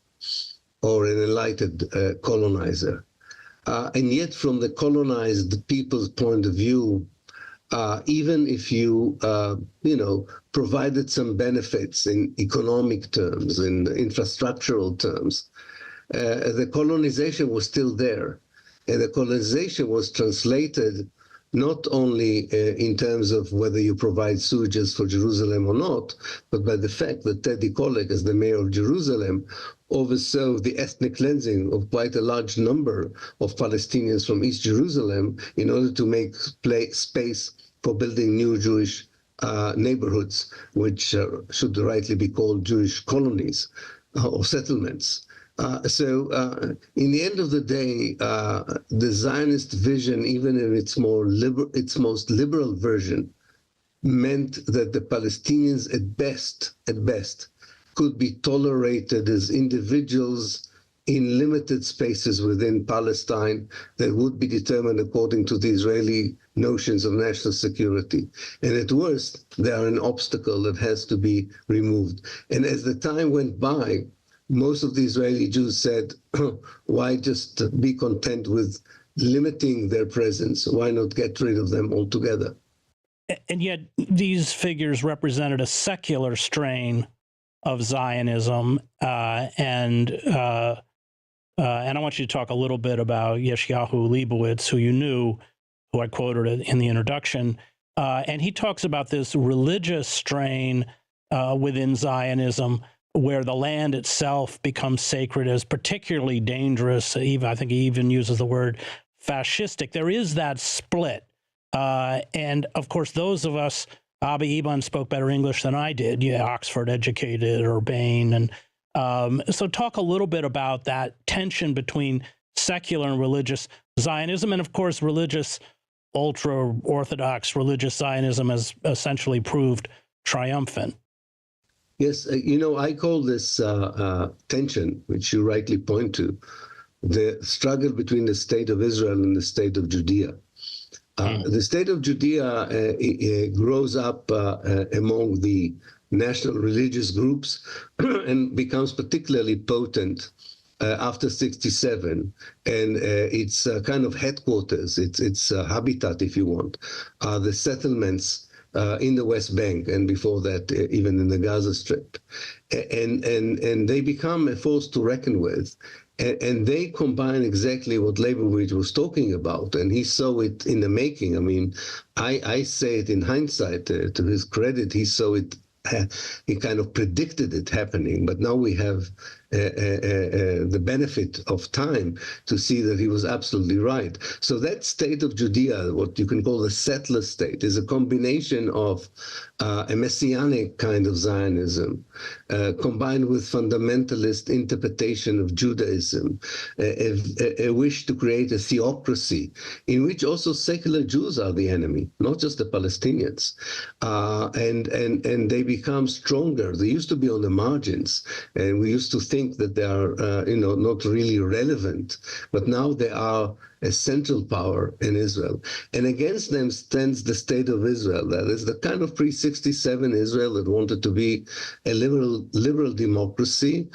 S15: or an enlightened colonizer. And yet from the colonized people's point of view, even if you, provided some benefits in economic terms, in infrastructural terms, the colonization was still there. And the colonization was translated not only in terms of whether you provide sewage for Jerusalem or not, but by the fact that Teddy Kollek, as the mayor of Jerusalem, oversaw the ethnic cleansing of quite a large number of Palestinians from East Jerusalem in order to make space for building new Jewish neighborhoods, which should rightly be called Jewish colonies or settlements. So in the end of the day, the Zionist vision, even in its most liberal version, meant that the Palestinians at best could be tolerated as individuals in limited spaces within Palestine that would be determined according to the Israeli notions of national security. And at worst, they are an obstacle that has to be removed. And as the time went by, most of the Israeli Jews said, why just be content with limiting their presence? Why not get rid of them altogether?
S14: And yet these figures represented a secular strain of Zionism. And I want you to talk a little bit about Yeshayahu Leibowitz, who you knew, who I quoted in the introduction. And he talks about this religious strain within Zionism, where the land itself becomes sacred, as particularly dangerous. Even, I think he even uses the word fascistic. There is that split. And of course, those of us, Abba Eban spoke better English than I did, Oxford educated, Urbane. And so talk a little bit about that tension between secular and religious Zionism. And of course, religious, ultra-Orthodox religious Zionism has essentially proved triumphant.
S15: Yes, I call this tension, which you rightly point to, the struggle between the state of Israel and the state of Judea. The state of Judea grows up among the national religious groups and becomes particularly potent after 67. And its kind of headquarters, its habitat, if you want, are the settlements in the West Bank, and before that, even in the Gaza Strip. And they become a force to reckon with. And they combine exactly what Leibowitz was talking about, and he saw it in the making. I mean, I say it in hindsight, to his credit, he saw it, he kind of predicted it happening, but now we have the benefit of time to see that he was absolutely right. So that state of Judea, what you can call the settler state, is a combination of a messianic kind of Zionism combined with fundamentalist interpretation of Judaism, a wish to create a theocracy in which also secular Jews are the enemy, not just the Palestinians. And they become stronger. They used to be on the margins, and we used to think that they are, not really relevant, but now they are a central power in Israel. And against them stands the state of Israel. That is the kind of pre-67 Israel that wanted to be a liberal democracy,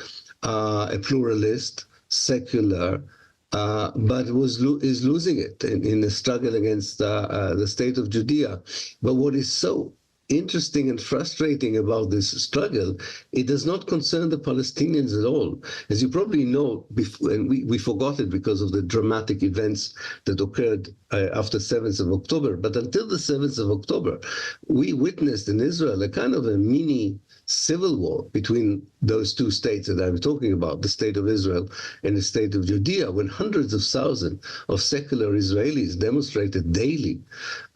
S15: a pluralist, secular, but is losing it in the struggle against the state of Judea. But what is so interesting and frustrating about this struggle, it does not concern the Palestinians at all. As you probably know, and we forgot it because of the dramatic events that occurred after 7th of October, but until the 7th of October, we witnessed in Israel a kind of a mini civil war between those two states that I'm talking about, the state of Israel and the state of Judea, when hundreds of thousands of secular Israelis demonstrated daily,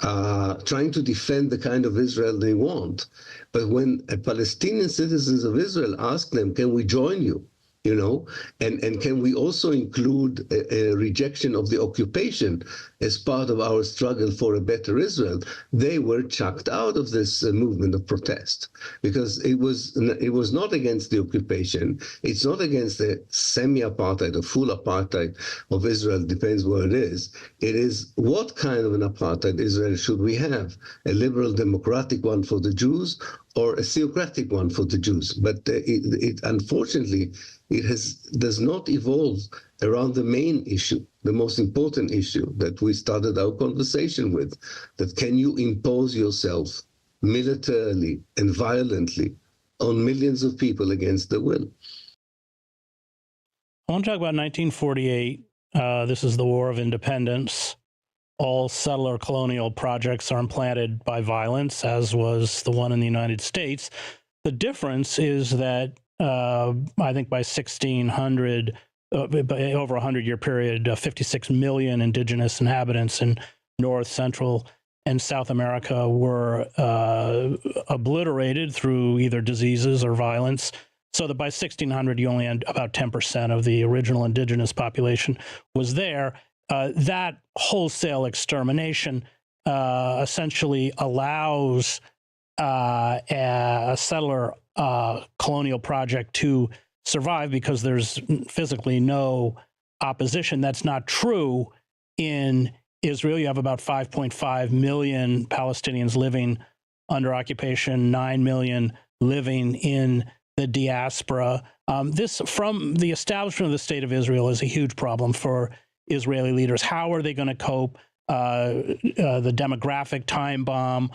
S15: trying to defend the kind of Israel they want. But when Palestinian citizens of Israel ask them, can we join you? And can we also include a rejection of the occupation as part of our struggle for a better Israel? They were chucked out of this movement of protest because it was not against the occupation. It's not against the semi-apartheid or full apartheid of Israel, depends where it is. It is what kind of an apartheid Israel should we have? A liberal democratic one for the Jews or a theocratic one for the Jews? But it unfortunately, it does not evolve around the main issue, the most important issue that we started our conversation with, that can you impose yourself militarily and violently on millions of people against their will?
S14: I want to talk about 1948. This is the War of Independence. all settler colonial projects are implanted by violence, as was the one in the United States. The difference is that I think by 1600, over a 100-year period, 56 million indigenous inhabitants in North, Central, and South America were obliterated through either diseases or violence. So that by 1600, you only had about 10% of the original indigenous population was there. That wholesale extermination essentially allows a settler colonial project to survive because there's physically no opposition. That's not true in Israel. You have about 5.5 million Palestinians living under occupation, 9 million living in the diaspora. This, from the establishment of the State of Israel, is a huge problem for Israeli leaders. How are they going to cope? The demographic time bomb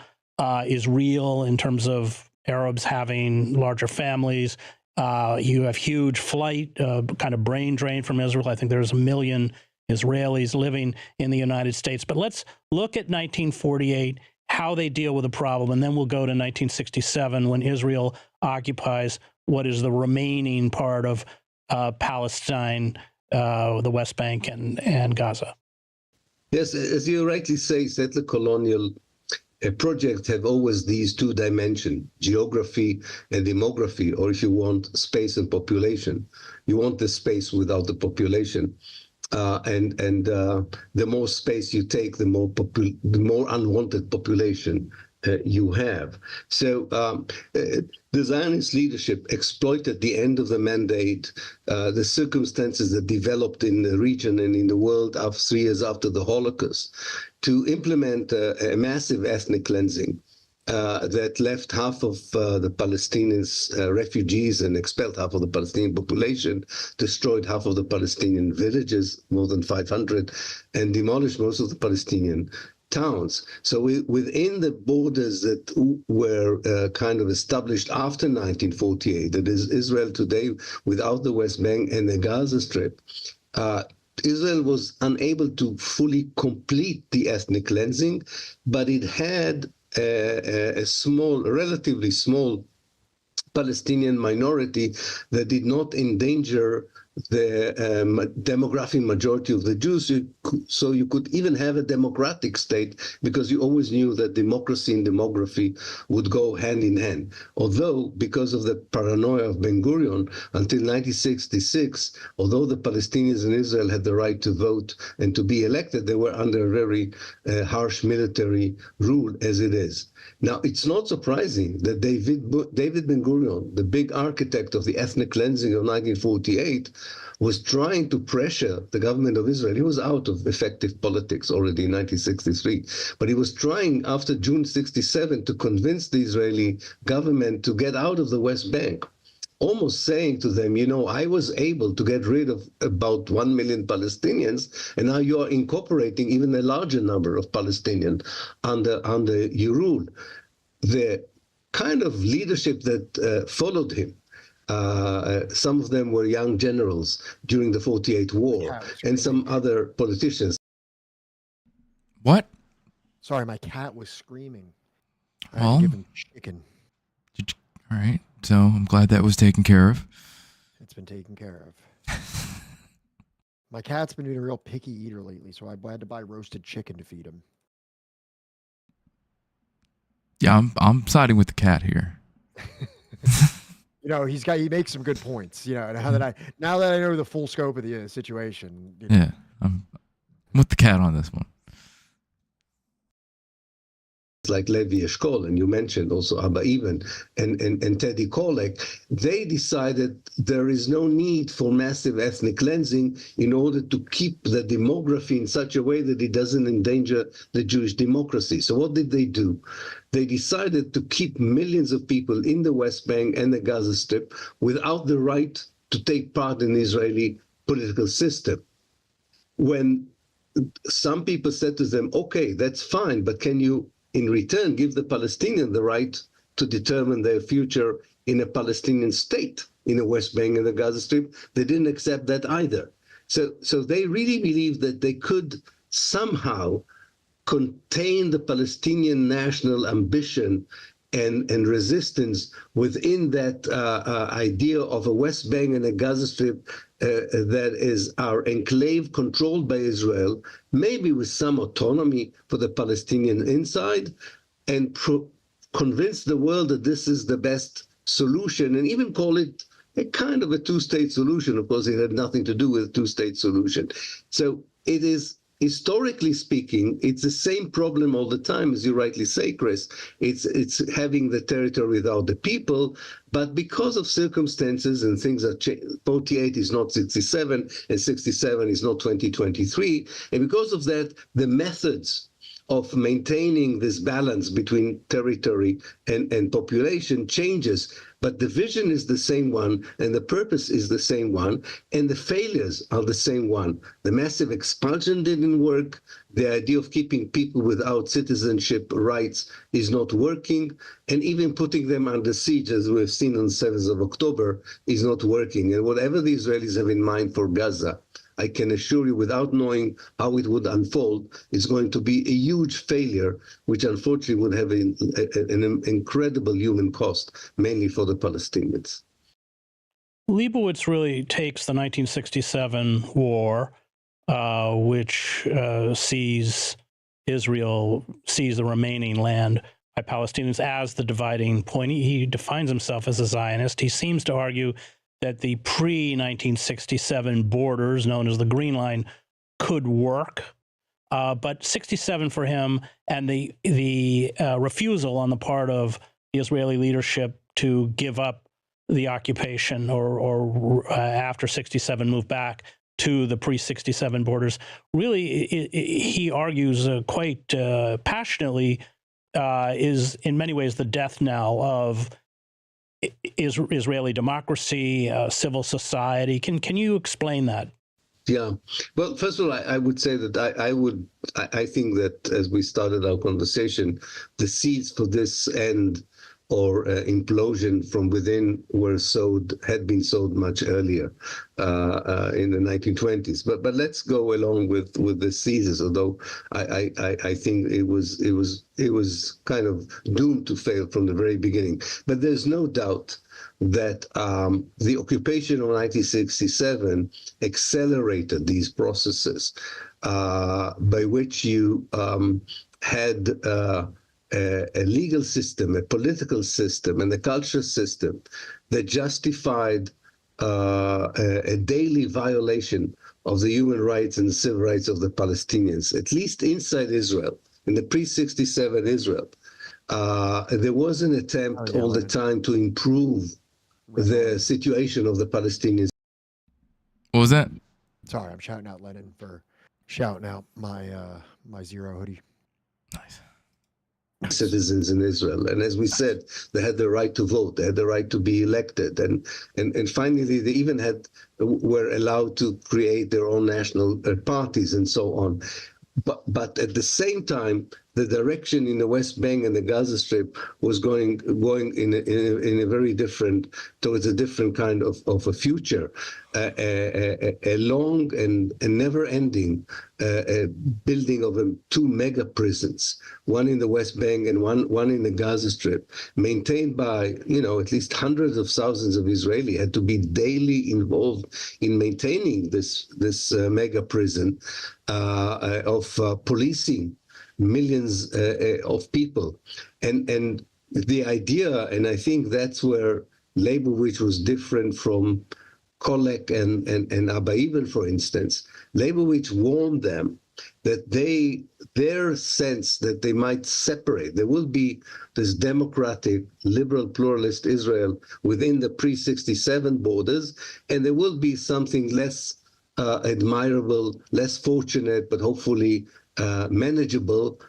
S14: is real in terms of Arabs having larger families. You have huge flight, kind of brain drain from Israel. I think there's 1 million Israelis living in the United States. But let's look at 1948, how they deal with the problem, and then we'll go to 1967 when Israel occupies what is the remaining part of Palestine, the West Bank and Gaza.
S15: Yes, as you rightly say, settler colonial projects have always these two dimensions, geography and demography, or if you want, space and population. You want the space without the population. The more space you take, the more unwanted population you have. So the Zionist leadership exploited the end of the mandate, the circumstances that developed in the region and in the world 3 years after the Holocaust, to implement a massive ethnic cleansing that left half of the Palestinians refugees and expelled half of the Palestinian population, destroyed half of the Palestinian villages, more than 500, and demolished most of the Palestinian towns. So within the borders that were kind of established after 1948, that is Israel today without the West Bank and the Gaza Strip, Israel was unable to fully complete the ethnic cleansing, but it had a relatively small Palestinian minority that did not endanger the demographic majority of the Jews. So you could even have a democratic state because you always knew that democracy and demography would go hand in hand. Although, because of the paranoia of Ben-Gurion, until 1966, although the Palestinians in Israel had the right to vote and to be elected, they were under a very harsh military rule as it is. Now, it's not surprising that David Ben-Gurion, the big architect of the ethnic cleansing of 1948, was trying to pressure the government of Israel. He was out of effective politics already in 1963, but he was trying after June 67 to convince the Israeli government to get out of the West Bank, almost saying to them, you know, I was able to get rid of about 1 million Palestinians, and now you are incorporating even a larger number of Palestinians under your rule. The kind of leadership that followed him, some of them were young generals during the 48 war, and some other politicians.
S3: What?
S2: Sorry, my cat was screaming. I
S3: Well,
S2: had to give him chicken.
S3: All right. So I'm glad that was taken care of.
S2: It's been taken care of. My cat's been being a real picky eater lately, so I had to buy roasted chicken to feed him.
S3: Yeah, I'm siding with the cat here.
S2: You know, he makes some good points. You know, now that I know the full scope of the situation. You know.
S3: Yeah, I'm with the cat on this one.
S15: Like Levi Eshkol, and you mentioned also Abba Eban and Teddy Kollek, they decided there is no need for massive ethnic cleansing in order to keep the demography in such a way that it doesn't endanger the Jewish democracy. So what did they do? They decided to keep millions of people in the West Bank and the Gaza Strip without the right to take part in the Israeli political system. When some people said to them, okay, that's fine, but can you in return give the Palestinians the right to determine their future in a Palestinian state in the West Bank and the Gaza Strip? They didn't accept that either. So they really believed that they could somehow contain the Palestinian national ambition and resistance within that idea of a West Bank and a Gaza Strip that is our enclave controlled by Israel, maybe with some autonomy for the Palestinian inside, and convince the world that this is the best solution, and even call it a kind of a two-state solution. Of course, it had nothing to do with a two-state solution. So it is, historically speaking, it's the same problem all the time, as you rightly say, Chris. It's having the territory without the people, but because of circumstances and things that change, 48 is not 67, and 67 is not 2023, and because of that, the methods of maintaining this balance between territory and population changes, but the vision is the same one, and the purpose is the same one, and the failures are the same one. The massive expulsion didn't work. The idea of keeping people without citizenship rights is not working, and even putting them under siege, as we've seen on the 7th of October, is not working. And whatever the Israelis have in mind for Gaza, I can assure you, without knowing how it would unfold, it's going to be a huge failure, which unfortunately would have an incredible human cost, mainly for the Palestinians.
S14: Leibowitz really takes the 1967 war, which sees Israel seize the remaining land by Palestinians, as the dividing point. He defines himself as a Zionist. He seems to argue that the pre-1967 borders, known as the Green Line, could work, but 67 for him, and the refusal on the part of the Israeli leadership to give up the occupation or after 67 move back to the pre-67 borders, really, he argues quite passionately, is in many ways the death knell of Israeli democracy, civil society. Can you explain that?
S15: Yeah. Well, first of all, I would say that I think that, as we started our conversation, the seeds for this end or implosion from within had been sowed much earlier in the 1920s. But let's go along with the seizures. Although I think it was kind of doomed to fail from the very beginning. But there's no doubt that the occupation of 1967 accelerated these processes, by which you had a legal system, a political system, and a culture system that justified a daily violation of the human rights and the civil rights of the Palestinians, at least inside Israel, in the pre-67 Israel. There was an attempt all the time to improve the situation of the Palestinians.
S3: What was that?
S2: Sorry, I'm shouting out Lennon for shouting out my my Zero hoodie.
S3: Nice.
S15: Citizens in Israel, and as we said, they had the right to vote, they had the right to be elected, and finally they even were allowed to create their own national parties and so on. But at the same time, the direction in the West Bank and the Gaza Strip was going in a very different, towards a different kind of a future, a long and never-ending building of two mega prisons, one in the West Bank and one in the Gaza Strip, maintained by at least hundreds of thousands of Israelis, had to be daily involved in maintaining this mega prison of policing millions of people, and the idea, and I think that's where Leibowitz was different from Kolek and Abba Eban, for instance. Leibowitz warned them that their sense that they might separate, there will be this democratic, liberal, pluralist Israel within the pre-67 borders, and there will be something less admirable, less fortunate, but hopefully manageable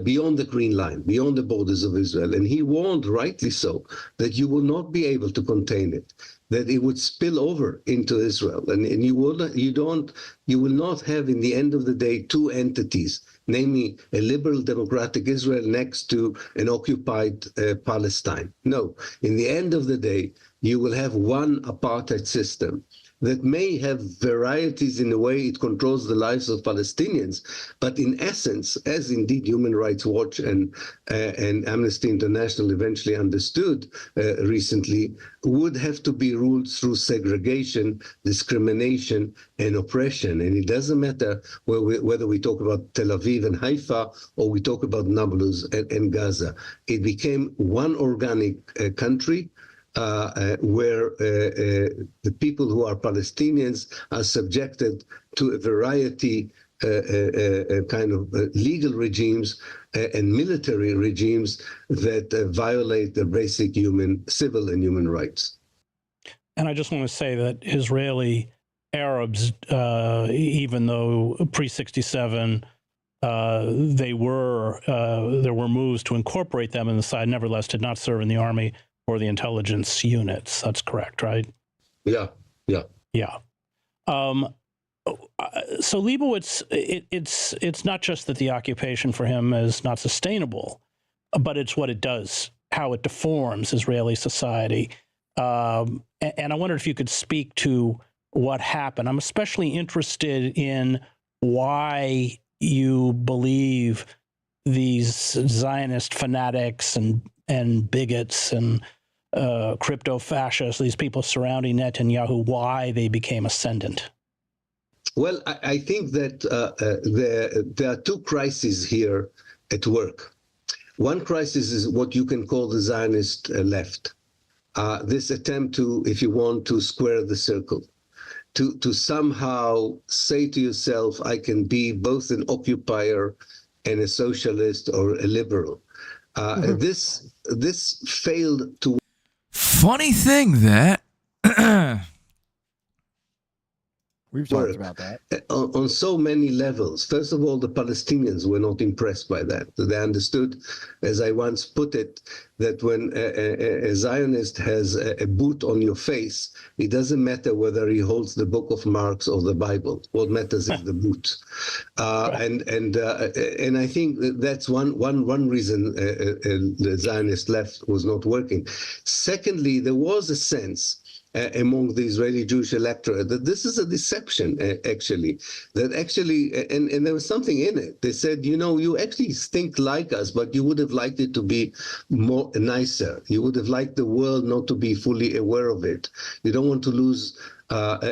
S15: beyond the Green Line, beyond the borders of Israel. And he warned, rightly so, that you will not be able to contain it, that it would spill over into Israel. And you will not have, in the end of the day, two entities, namely a liberal democratic Israel next to an occupied Palestine. No, in the end of the day, you will have one apartheid system that may have varieties in the way it controls the lives of Palestinians, but in essence, as indeed Human Rights Watch and Amnesty International eventually understood recently, would have to be ruled through segregation, discrimination, and oppression. And it doesn't matter whether we talk about Tel Aviv and Haifa or we talk about Nablus and Gaza. It became one organic country where the people who are Palestinians are subjected to a variety kind of legal regimes and military regimes that violate the basic civil and human rights.
S14: And I just want to say that Israeli Arabs, even though pre-67 there were moves to incorporate them in the side, nevertheless did not serve in the army or the intelligence units. That's correct, right?
S15: Yeah.
S14: So Leibowitz, it's not just that the occupation for him is not sustainable, but it's what it does, how it deforms Israeli society. And I wondered if you could speak to what happened. I'm especially interested in why you believe these Zionist fanatics and bigots and crypto-fascists, these people surrounding Netanyahu, why they became ascendant.
S15: Well, I think that there are two crises here at work. One crisis is what you can call the Zionist left. This attempt to, if you want, to square the circle, to somehow say to yourself, I can be both an occupier and a socialist or a liberal. This failed to.
S3: Funny thing that
S2: we've talked about that
S15: on so many levels. First of all, the Palestinians were not impressed by that. They understood, as I once put it, that when a Zionist has a boot on your face, it doesn't matter whether he holds the Book of Marx or the Bible. What matters is the boot. And I think that's one reason the Zionist left was not working. Secondly, there was a sense among the Israeli Jewish electorate that this is a deception, actually, and there was something in it. They said, you actually think like us, but you would have liked it to be more nicer. You would have liked the world not to be fully aware of it. You don't want to lose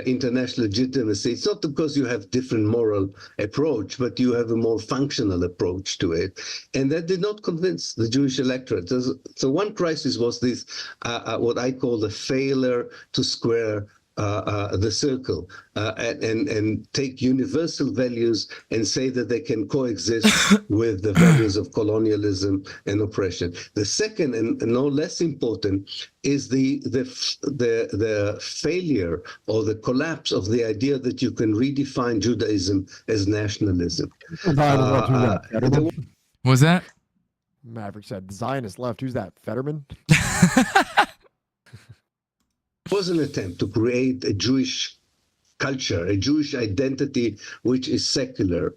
S15: international legitimacy. It's not because you have different moral approach, but you have a more functional approach to it. And that did not convince the Jewish electorate. So one crisis was this, what I call the failure to square the circle and take universal values and say that they can coexist with the values of colonialism and oppression. The second, and no less important, is the failure or the collapse of the idea that you can redefine Judaism as nationalism.
S3: Was that?
S2: Maverick said, the Zionist left. Who's that? Fetterman?
S15: Was an attempt to create a Jewish culture, a Jewish identity which is secular,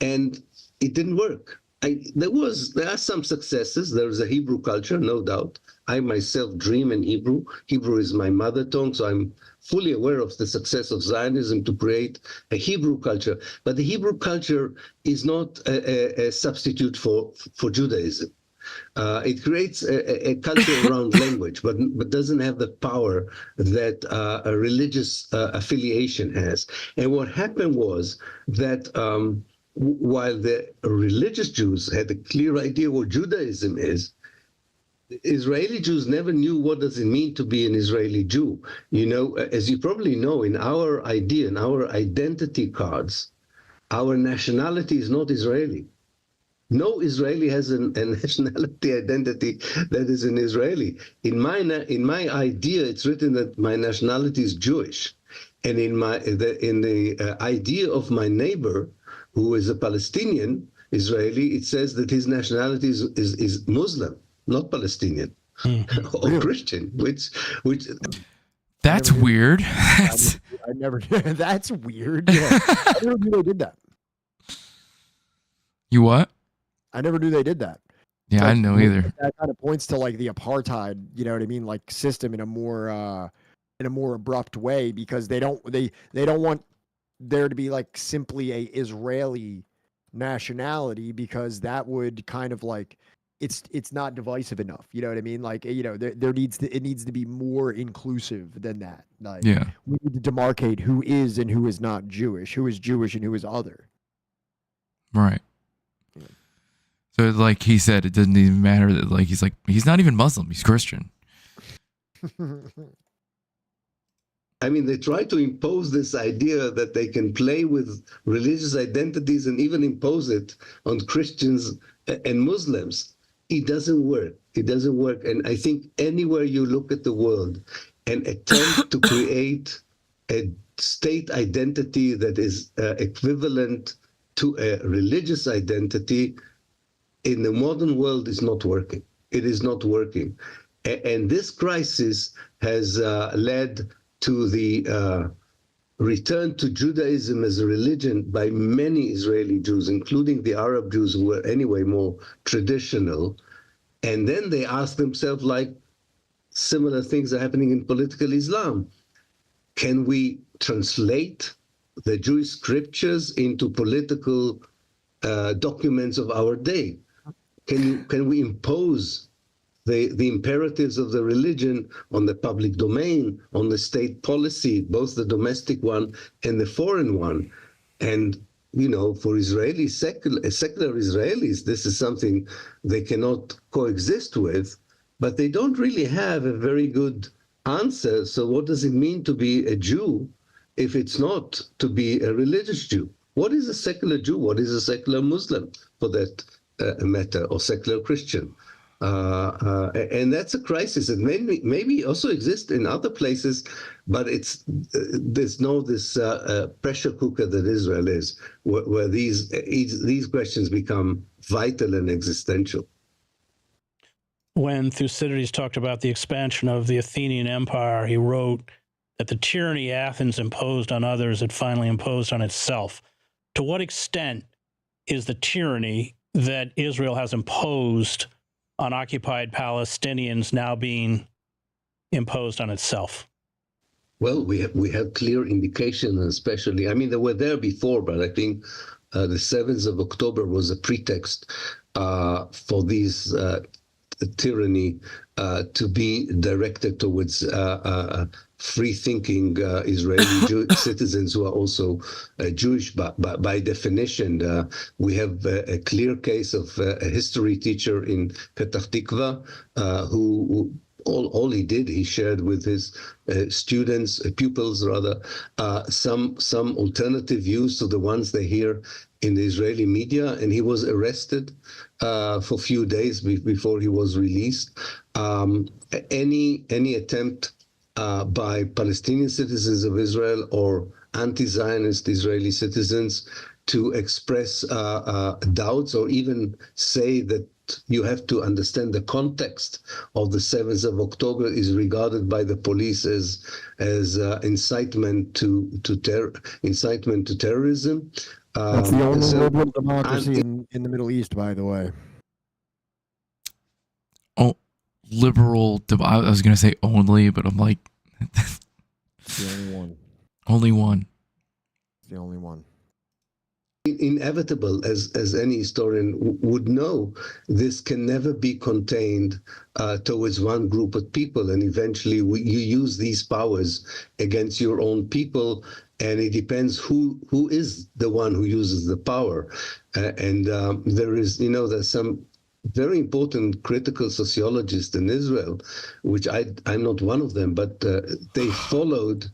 S15: and it didn't work. There are some successes. There is a Hebrew culture, no doubt. I myself dream in Hebrew. Hebrew is my mother tongue, so I'm fully aware of the success of Zionism to create a Hebrew culture. But the Hebrew culture is not a substitute for Judaism. It creates a culture around language, but doesn't have the power that a religious affiliation has. And what happened was that while the religious Jews had a clear idea what Judaism is, Israeli Jews never knew what does it mean to be an Israeli Jew. As you probably know, in our idea, in our identity cards, our nationality is not Israeli. No Israeli has a nationality identity that is an Israeli. In my idea, it's written that my nationality is Jewish, and in the idea of my neighbor, who is a Palestinian Israeli, it says that his nationality is Muslim, not Palestinian or Christian, which.
S3: That's weird.
S2: I never. That's weird. Yeah. I never knew they did that.
S3: You what?
S2: I never knew they did that.
S3: Yeah,
S2: So
S3: I didn't know either.
S2: that kind of points to like the apartheid, you know what I mean, like system in a more abrupt way, because they don't want there to be like simply a Israeli nationality, because that would kind of like it's not divisive enough. You know what I mean? Like, you know, it needs to be more inclusive than that. Like,
S3: Yeah.
S2: we need to demarcate who is and who is not Jewish, who is Jewish and who is other.
S3: Right. So like he said, it doesn't even matter that like he's not even Muslim, he's Christian.
S15: I mean, they try to impose this idea that they can play with religious identities and even impose it on Christians and Muslims. It doesn't work. It doesn't work. And I think anywhere you look at the world and attempt to create a state identity that is equivalent to a religious identity in the modern world is not working. It is not working. And this crisis has led to the return to Judaism as a religion by many Israeli Jews, including the Arab Jews who were anyway more traditional. And then they ask themselves, like, similar things are happening in political Islam. Can we translate the Jewish scriptures into political documents of our day? Can we impose the imperatives of the religion on the public domain, on the state policy, both the domestic one and the foreign one? And, you know, for Israelis, secular Israelis, this is something they cannot coexist with, but they don't really have a very good answer. So what does it mean to be a Jew if it's not to be a religious Jew? What is a secular Jew? What is a secular Muslim, for that matter, or secular Christian? And that's a crisis that maybe also exists in other places, but there's no this pressure cooker that Israel is, where these questions become vital and existential.
S14: When Thucydides talked about the expansion of the Athenian Empire, he wrote that the tyranny Athens imposed on others had finally imposed on itself. To what extent is the tyranny that Israel has imposed on occupied Palestinians now being imposed on itself?
S15: Well, we have clear indication, especially, I mean, they were there before, but I think the 7th of October was a pretext for these tyranny to be directed towards free-thinking Israeli citizens who are also Jewish by definition. We have a clear case of a history teacher in Petah Tikva who all he did, he shared with his pupils rather, some alternative views to the ones they hear in the Israeli media, and he was arrested for a few days before he was released. Any attempt by Palestinian citizens of Israel or anti-Zionist Israeli citizens to express doubts or even say that you have to understand the context of the 7th of October is regarded by the police as incitement to terrorism.
S2: That's the only liberal democracy in the Middle East, by the way.
S3: Oh, liberal. I was going to say only, but I'm like,
S2: it's the only one.
S3: Only one.
S2: It's the only one.
S15: Inevitable, as any historian would know, this can never be contained towards one group of people, and eventually you use these powers against your own people, and it depends who is the one who uses the power. There's some very important critical sociologists in Israel, which I'm not one of them, but they followed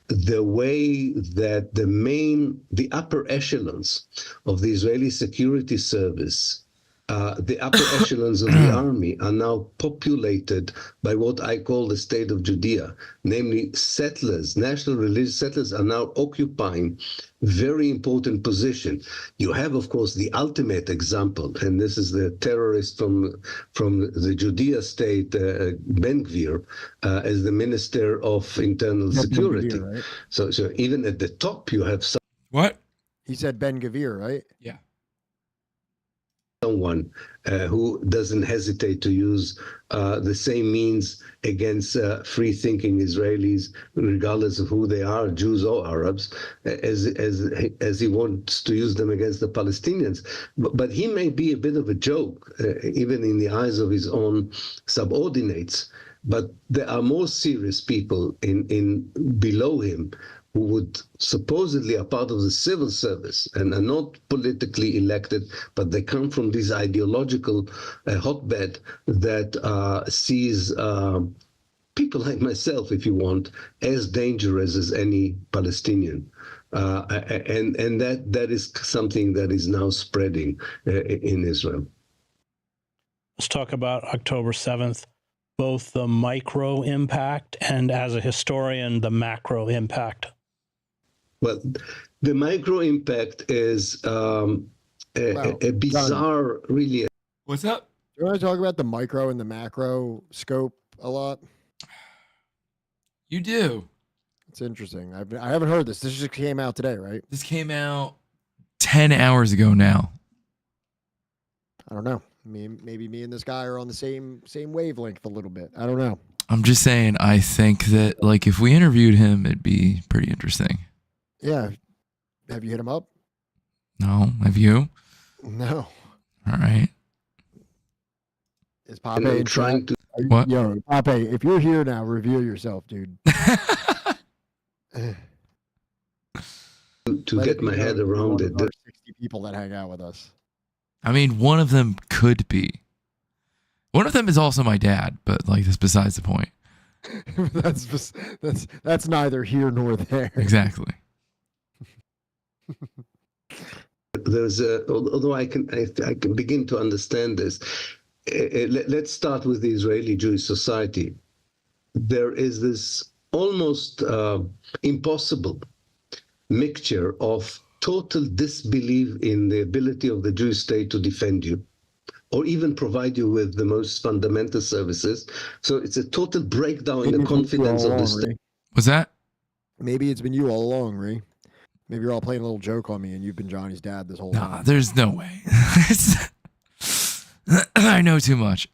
S15: the way that the upper echelons of the Israeli security service, the upper echelons of the army are now populated by what I call the state of Judea, namely settlers, national religious settlers are now occupying very important position. You have, of course, the ultimate example, and this is the terrorist from the Judea state, Ben Gvir, as the Minister of Internal Security.
S2: Ben Gvir, right?
S15: So even at the top, you have some.
S3: What?
S2: He said Ben Gvir, right?
S3: Yeah.
S15: someone who doesn't hesitate to use the same means against free-thinking Israelis, regardless of who they are, Jews or Arabs, as he wants to use them against the Palestinians. But he may be a bit of a joke, even in the eyes of his own subordinates. But there are more serious people in below him who would supposedly are part of the civil service and are not politically elected, but they come from this ideological hotbed that sees people like myself, if you want, as dangerous as any Palestinian. And that is something that is now spreading in Israel.
S14: Let's talk about October 7th, both the micro impact and, as a historian, the macro impact.
S15: Well, the micro impact is a bizarre, really.
S3: What's up?
S2: Do you want to talk about the micro and the macro scope a lot?
S3: You do.
S2: It's interesting. I haven't heard this. This just came out today, right?
S3: This came out 10 hours ago now.
S2: I don't know. Maybe me and this guy are on the same wavelength a little bit. I don't know.
S3: I'm just saying, I think that, like, if we interviewed him, it'd be pretty interesting.
S2: Yeah. Have you hit him up?
S3: No. Have you?
S2: No.
S3: All right.
S2: Is Pape
S15: trying to...
S3: What?
S2: Yo, Pape, if you're here now, reveal yourself, dude.
S15: to get my head around it.
S2: 60 people that hang out with us.
S3: I mean, one of them could be. One of them is also my dad, but, like, that's besides the point.
S2: that's neither here nor there.
S3: Exactly.
S15: There's although I can begin to understand this. Let's start with the Israeli Jewish society. There is this almost impossible mixture of total disbelief in the ability of the Jewish state to defend you, or even provide you with the most fundamental services. So it's a total breakdown in the confidence of the state.
S3: What's that?
S2: Maybe it's been you all along, Ree. Maybe you're all playing a little joke on me and you've been Johnny's dad this whole time.
S3: Nah, there's no way. I know too much.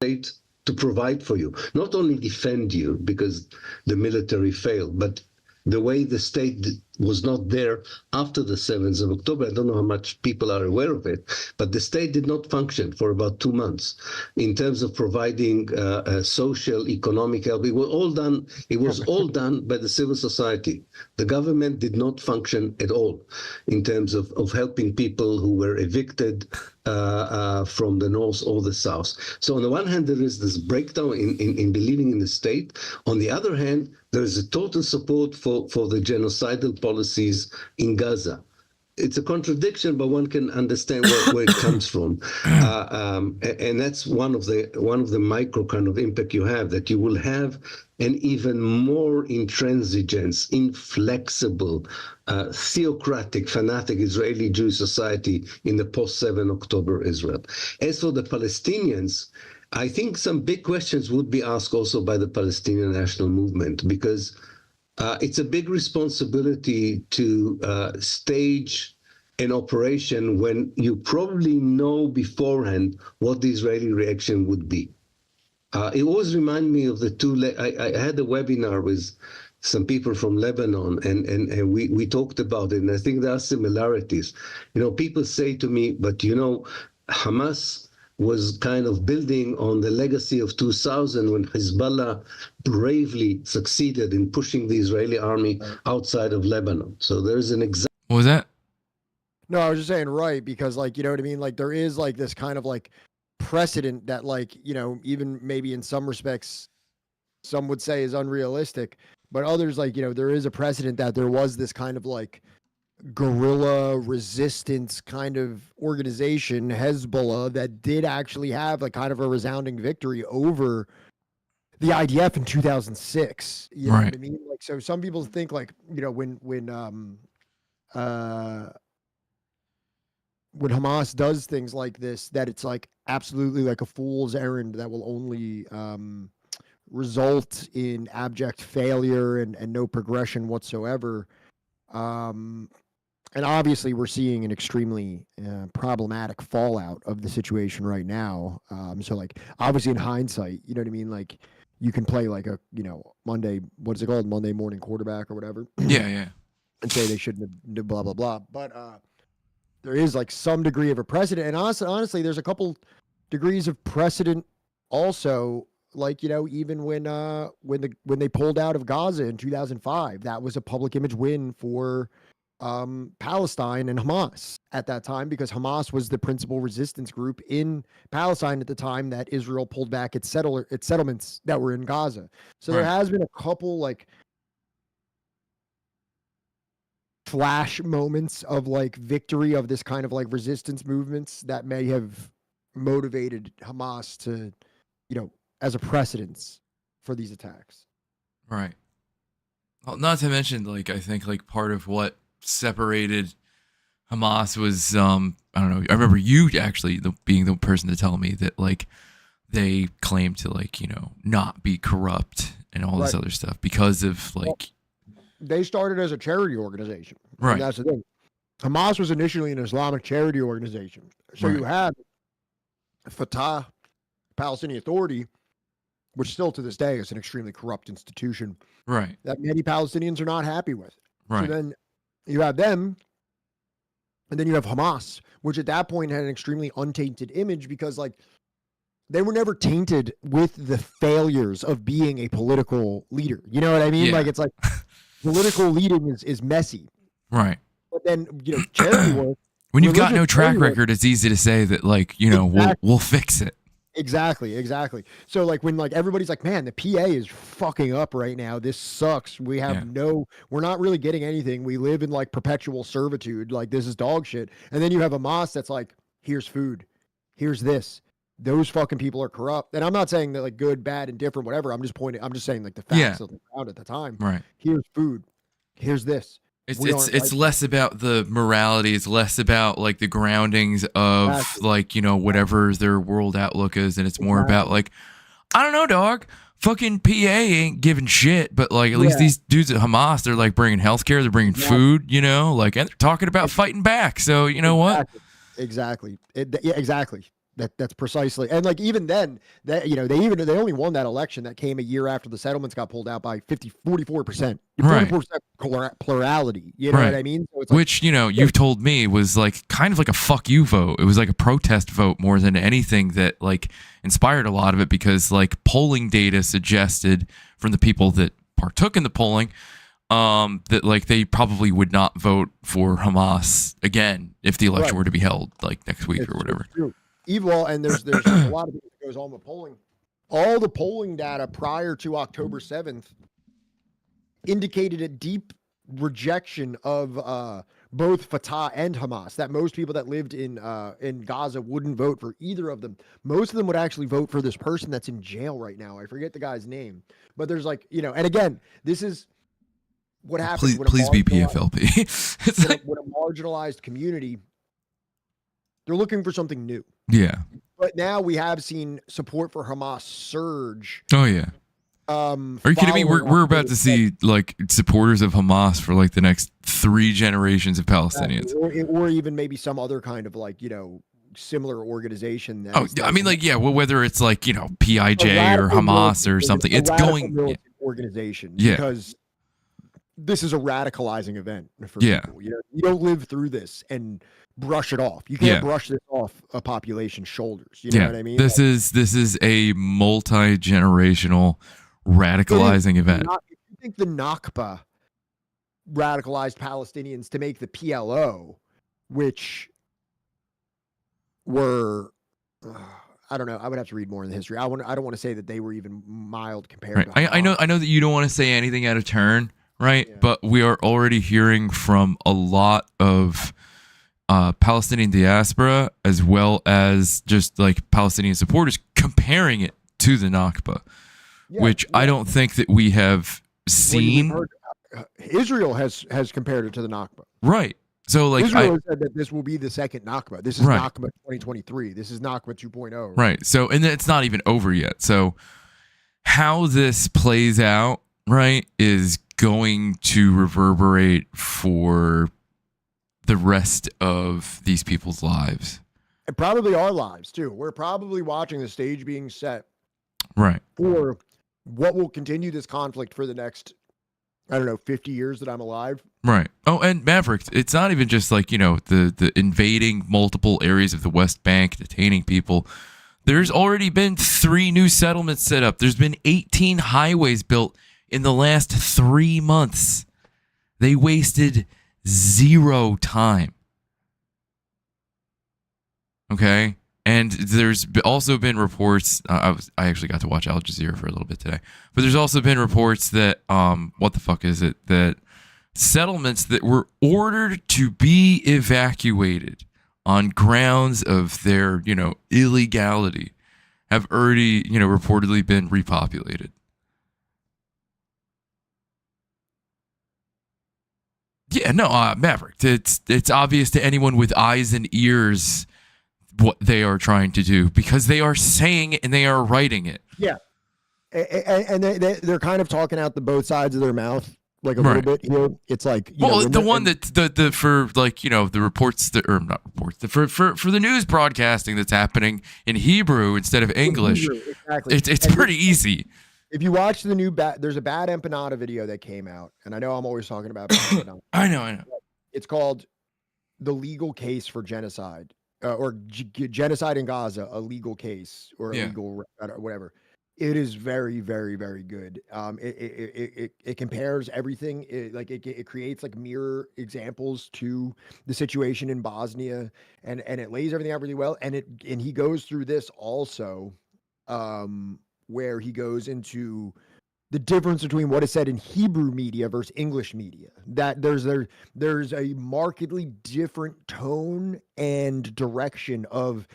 S15: State to provide for you, not only defend you because the military failed, but the way the state was not there after the 7th of October. I don't know how much people are aware of it, but the state did not function for about 2 months in terms of providing social, economic help. It was all done. It was all done by the civil society. The government did not function at all in terms of helping people who were evicted from the north or the south. So on the one hand, there is this breakdown in believing in the state. On the other hand, there is a total support for the genocidal policies in Gaza. It's a contradiction, but one can understand where it comes from, and that's one of the micro kind of impact you have, that you will have an even more intransigence, inflexible, theocratic, fanatic Israeli Jewish society in the post-7 October Israel. As for the Palestinians, I think some big questions would be asked also by the Palestinian National Movement, because it's a big responsibility to stage an operation when you probably know beforehand what the Israeli reaction would be. It always reminds me of the I had a webinar with some people from Lebanon, and we talked about it, and I think there are similarities. You know, people say to me, but you know, Hamas was kind of building on the legacy of 2000 when Hezbollah bravely succeeded in pushing the Israeli army outside of Lebanon. So there's an example.
S3: What was that?
S2: No, I was just saying, right, because, like, you know what I mean? Like, there is, like, this kind of, like, precedent that, like, you know, even maybe in some respects, some would say is unrealistic, but others, like, you know, there is a precedent that there was this kind of, like, guerrilla resistance kind of organization, Hezbollah, that did actually have a kind of a resounding victory over the IDF in 2006. You know what I mean? Like, so some people think, like, you know, when Hamas does things like this, that it's like absolutely like a fool's errand that will only result in abject failure and no progression whatsoever. And obviously, we're seeing an extremely problematic fallout of the situation right now. So, like, obviously, in hindsight, you know what I mean? Like, you can play like a, Monday, what is it called? Monday morning quarterback or whatever.
S3: Yeah.
S2: And say they shouldn't have blah, blah, blah. But there is like some degree of a precedent. And honestly, there's a couple degrees of precedent also. Like, even when they pulled out of Gaza in 2005, that was a public image win for Palestine and Hamas at that time, because Hamas was the principal resistance group in Palestine at the time that Israel pulled back its settlements that were in Gaza. So there has been a couple like flash moments of like victory of this kind of like resistance movements that may have motivated Hamas to, as a precedence for these attacks.
S3: Right. Well, not to mention, like, I think like part of what separated Hamas was I don't know, I remember you actually being the person to tell me that like they claimed to like not be corrupt and all this other stuff because of like
S2: they started as a charity organization,
S3: right?
S2: And that's the thing. Hamas was initially an Islamic charity organization, so you had Fatah, Palestinian Authority, which still to this day is an extremely corrupt institution,
S3: right?
S2: That many Palestinians are not happy with,
S3: right?
S2: So then you have them, and then you have Hamas, which at that point had an extremely untainted image because, like, they were never tainted with the failures of being a political leader. You know what I mean?
S3: Yeah.
S2: Like, it's like political leading is messy.
S3: Right.
S2: But then, charity work.
S3: When you've got no track record, it's easy to say that, like, we'll fix it.
S2: Exactly. So like when like everybody's like, man, the PA is fucking up right now. This sucks. We have we're not really getting anything. We live in like perpetual servitude. Like this is dog shit. And then you have a Hamas that's like, here's food. Here's this. Those fucking people are corrupt. And I'm not saying that like good, bad, indifferent, whatever. I'm just saying like the facts of the ground at the time.
S3: Right.
S2: Here's food. Here's this.
S3: It's less about the morality. It's less about like the groundings of like, whatever their world outlook is. And it's more about like, I don't know, dog. Fucking PA ain't giving shit, but like at least these dudes at Hamas, they're like bringing healthcare, they're bringing food, like, and they're talking about fighting back. So you know what?
S2: Exactly. Exactly. That's precisely. And like even then that they only won that election that came a year after the settlements got pulled out by 44%. 44% plurality. You know what I mean? So it's
S3: which, you've told me was like kind of like a fuck you vote. It was like a protest vote more than anything that like inspired a lot of it, because like polling data suggested from the people that partook in the polling that like they probably would not vote for Hamas again if the election were to be held like next week or whatever.
S2: True. Evil, and there's a lot of things that goes on with polling. All the polling data prior to October 7th indicated a deep rejection of both Fatah and Hamas. That most people that lived in Gaza wouldn't vote for either of them. Most of them would actually vote for this person that's in jail right now. I forget the guy's name, but there's like and again, this is what happens.
S3: Please be PFLP.
S2: When a marginalized community, they're looking for something new.
S3: Yeah.
S2: But now we have seen support for Hamas surge.
S3: Oh yeah. Are you kidding me? We're about to see like supporters of Hamas for like the next 3 generations of Palestinians,
S2: or even maybe some other kind of like similar organization.
S3: I mean, like well, whether it's like PIJ or Hamas or something, it's going
S2: organization. Because this is a radicalizing event for people. You don't live through this and brush it off. You can't brush this off a population's shoulders. You know what I mean?
S3: This is a multi-generational radicalizing event.
S2: If you think the Nakba radicalized Palestinians to make the PLO, which were I don't know. I would have to read more in the history. I don't want to say that they were even mild compared to
S3: I know that you don't want to say anything out of turn, right? But we are already hearing from a lot of Palestinian diaspora as well as just like Palestinian supporters comparing it to the Nakba, which I don't think that we have seen.
S2: Israel has compared it to the Nakba.
S3: Right. So like
S2: Israel said that this will be the second Nakba. This is Nakba 2023. This is Nakba 2.0.
S3: Right. So and it's not even over yet. So how this plays out, right, is going to reverberate for the rest of these people's lives.
S2: And probably our lives too. We're probably watching the stage being set
S3: Right.
S2: for what will continue this conflict for the next, I don't know, 50 years that I'm alive.
S3: Right. Oh, and Maverick, it's not even just like, the invading multiple areas of the West Bank, detaining people. There's already been 3 new settlements set up. There's been 18 highways built in the last 3 months. They wasted 0 time. Okay? And there's also been reports. I actually got to watch Al Jazeera for a little bit today, but there's also been reports that what the fuck is it? That settlements that were ordered to be evacuated on grounds of their illegality have already reportedly been repopulated. Yeah, no, Maverick. It's obvious to anyone with eyes and ears what they are trying to do because they are saying it and they are writing it.
S2: Yeah, and they're kind of talking out the both sides of their mouth like a little bit here. It's like
S3: the one that the for like the reports that or not reports for the news broadcasting that's happening in Hebrew instead of English.
S2: Hebrew, exactly.
S3: It's pretty easy.
S2: If you watch the new there's a Bad Empanada video that came out, and I know I'm always talking about Bad Empanada.
S3: I know.
S2: It's called "The Legal Case for Genocide." Or genocide in Gaza, a legal case or a legal whatever. It is very, very, very good. It compares everything. It creates like mirror examples to the situation in Bosnia, and it lays everything out really well. And he goes through this also, where he goes into the difference between what is said in Hebrew media versus English media. That there's a markedly different tone and direction of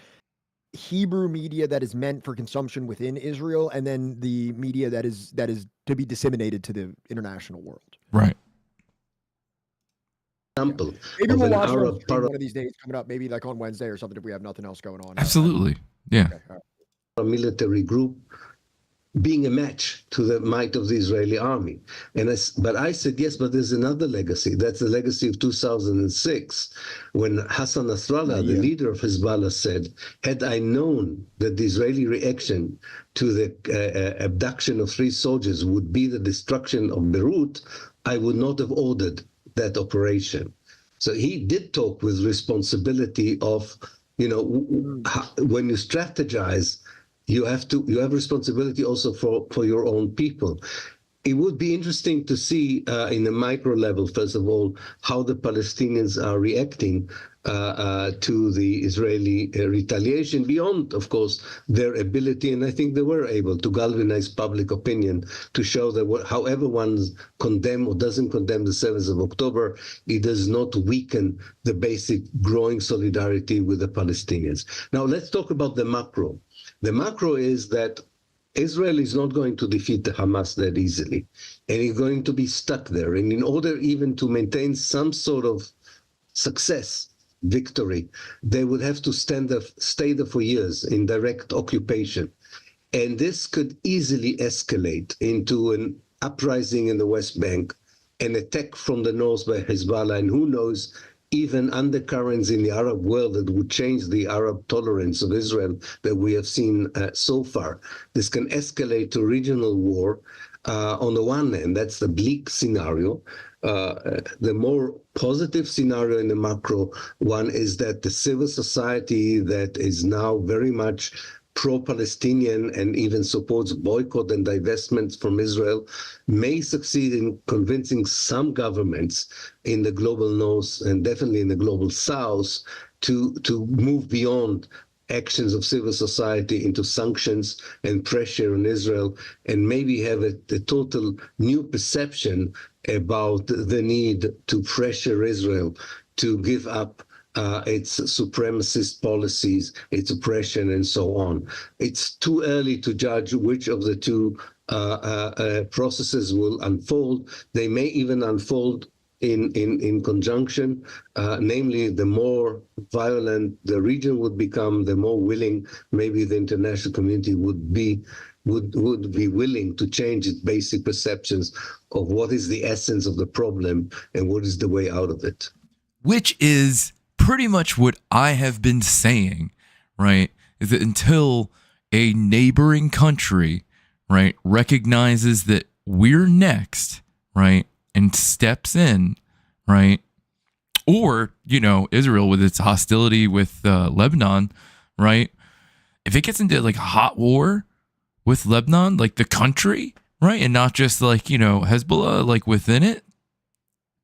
S2: Hebrew media that is meant for consumption within Israel, and then the media that is to be disseminated to the international world.
S3: Right.
S15: Example.
S2: Maybe we'll watch one of these days coming up, maybe like on Wednesday or something if we have nothing else going on.
S3: Absolutely. Yeah.
S2: Okay,
S15: a military group being a match to the might of the Israeli army. But I said, yes, but there's another legacy. That's the legacy of 2006, when Hassan Nasrallah, the leader of Hezbollah, said, had I known that the Israeli reaction to the abduction of 3 soldiers would be the destruction of Beirut, I would not have ordered that operation. So he did talk with responsibility of, when you strategize, you have responsibility also for your own people. It would be interesting to see in a micro level, first of all, how the Palestinians are reacting to the Israeli retaliation beyond, of course, their ability. And I think they were able to galvanize public opinion to show that however one condemn or doesn't condemn the 7th of October, it does not weaken the basic growing solidarity with the Palestinians. Now, let's talk about the macro. The macro is that Israel is not going to defeat the Hamas that easily, and it's going to be stuck there. And in order even to maintain some sort of success, victory, they would have to stay there for years in direct occupation. And this could easily escalate into an uprising in the West Bank, an attack from the north by Hezbollah, and who knows, even undercurrents in the Arab world that would change the Arab tolerance of Israel that we have seen so far. This can escalate to regional war. On the one hand, that's the bleak scenario. The more positive scenario in the macro one is that the civil society that is now very much pro-Palestinian and even supports boycott and divestment from Israel may succeed in convincing some governments in the global north and definitely in the global south to move beyond actions of civil society into sanctions and pressure on Israel, and maybe have a total new perception about the need to pressure Israel to give up its supremacist policies, its oppression, and so on. It's too early to judge which of the two processes will unfold. They may even unfold in conjunction, namely the more violent the region would become, the more willing maybe the international community would be willing to change its basic perceptions of what is the essence of the problem and what is the way out of it.
S3: which is pretty much what I have been saying, right? Is that until a neighboring country, right, recognizes that we're next, right, and steps in, right, or, you know, Israel with its hostility with Lebanon, right, if it gets into like a hot war with Lebanon, like the country, right, and not just like, you know, Hezbollah, like within it,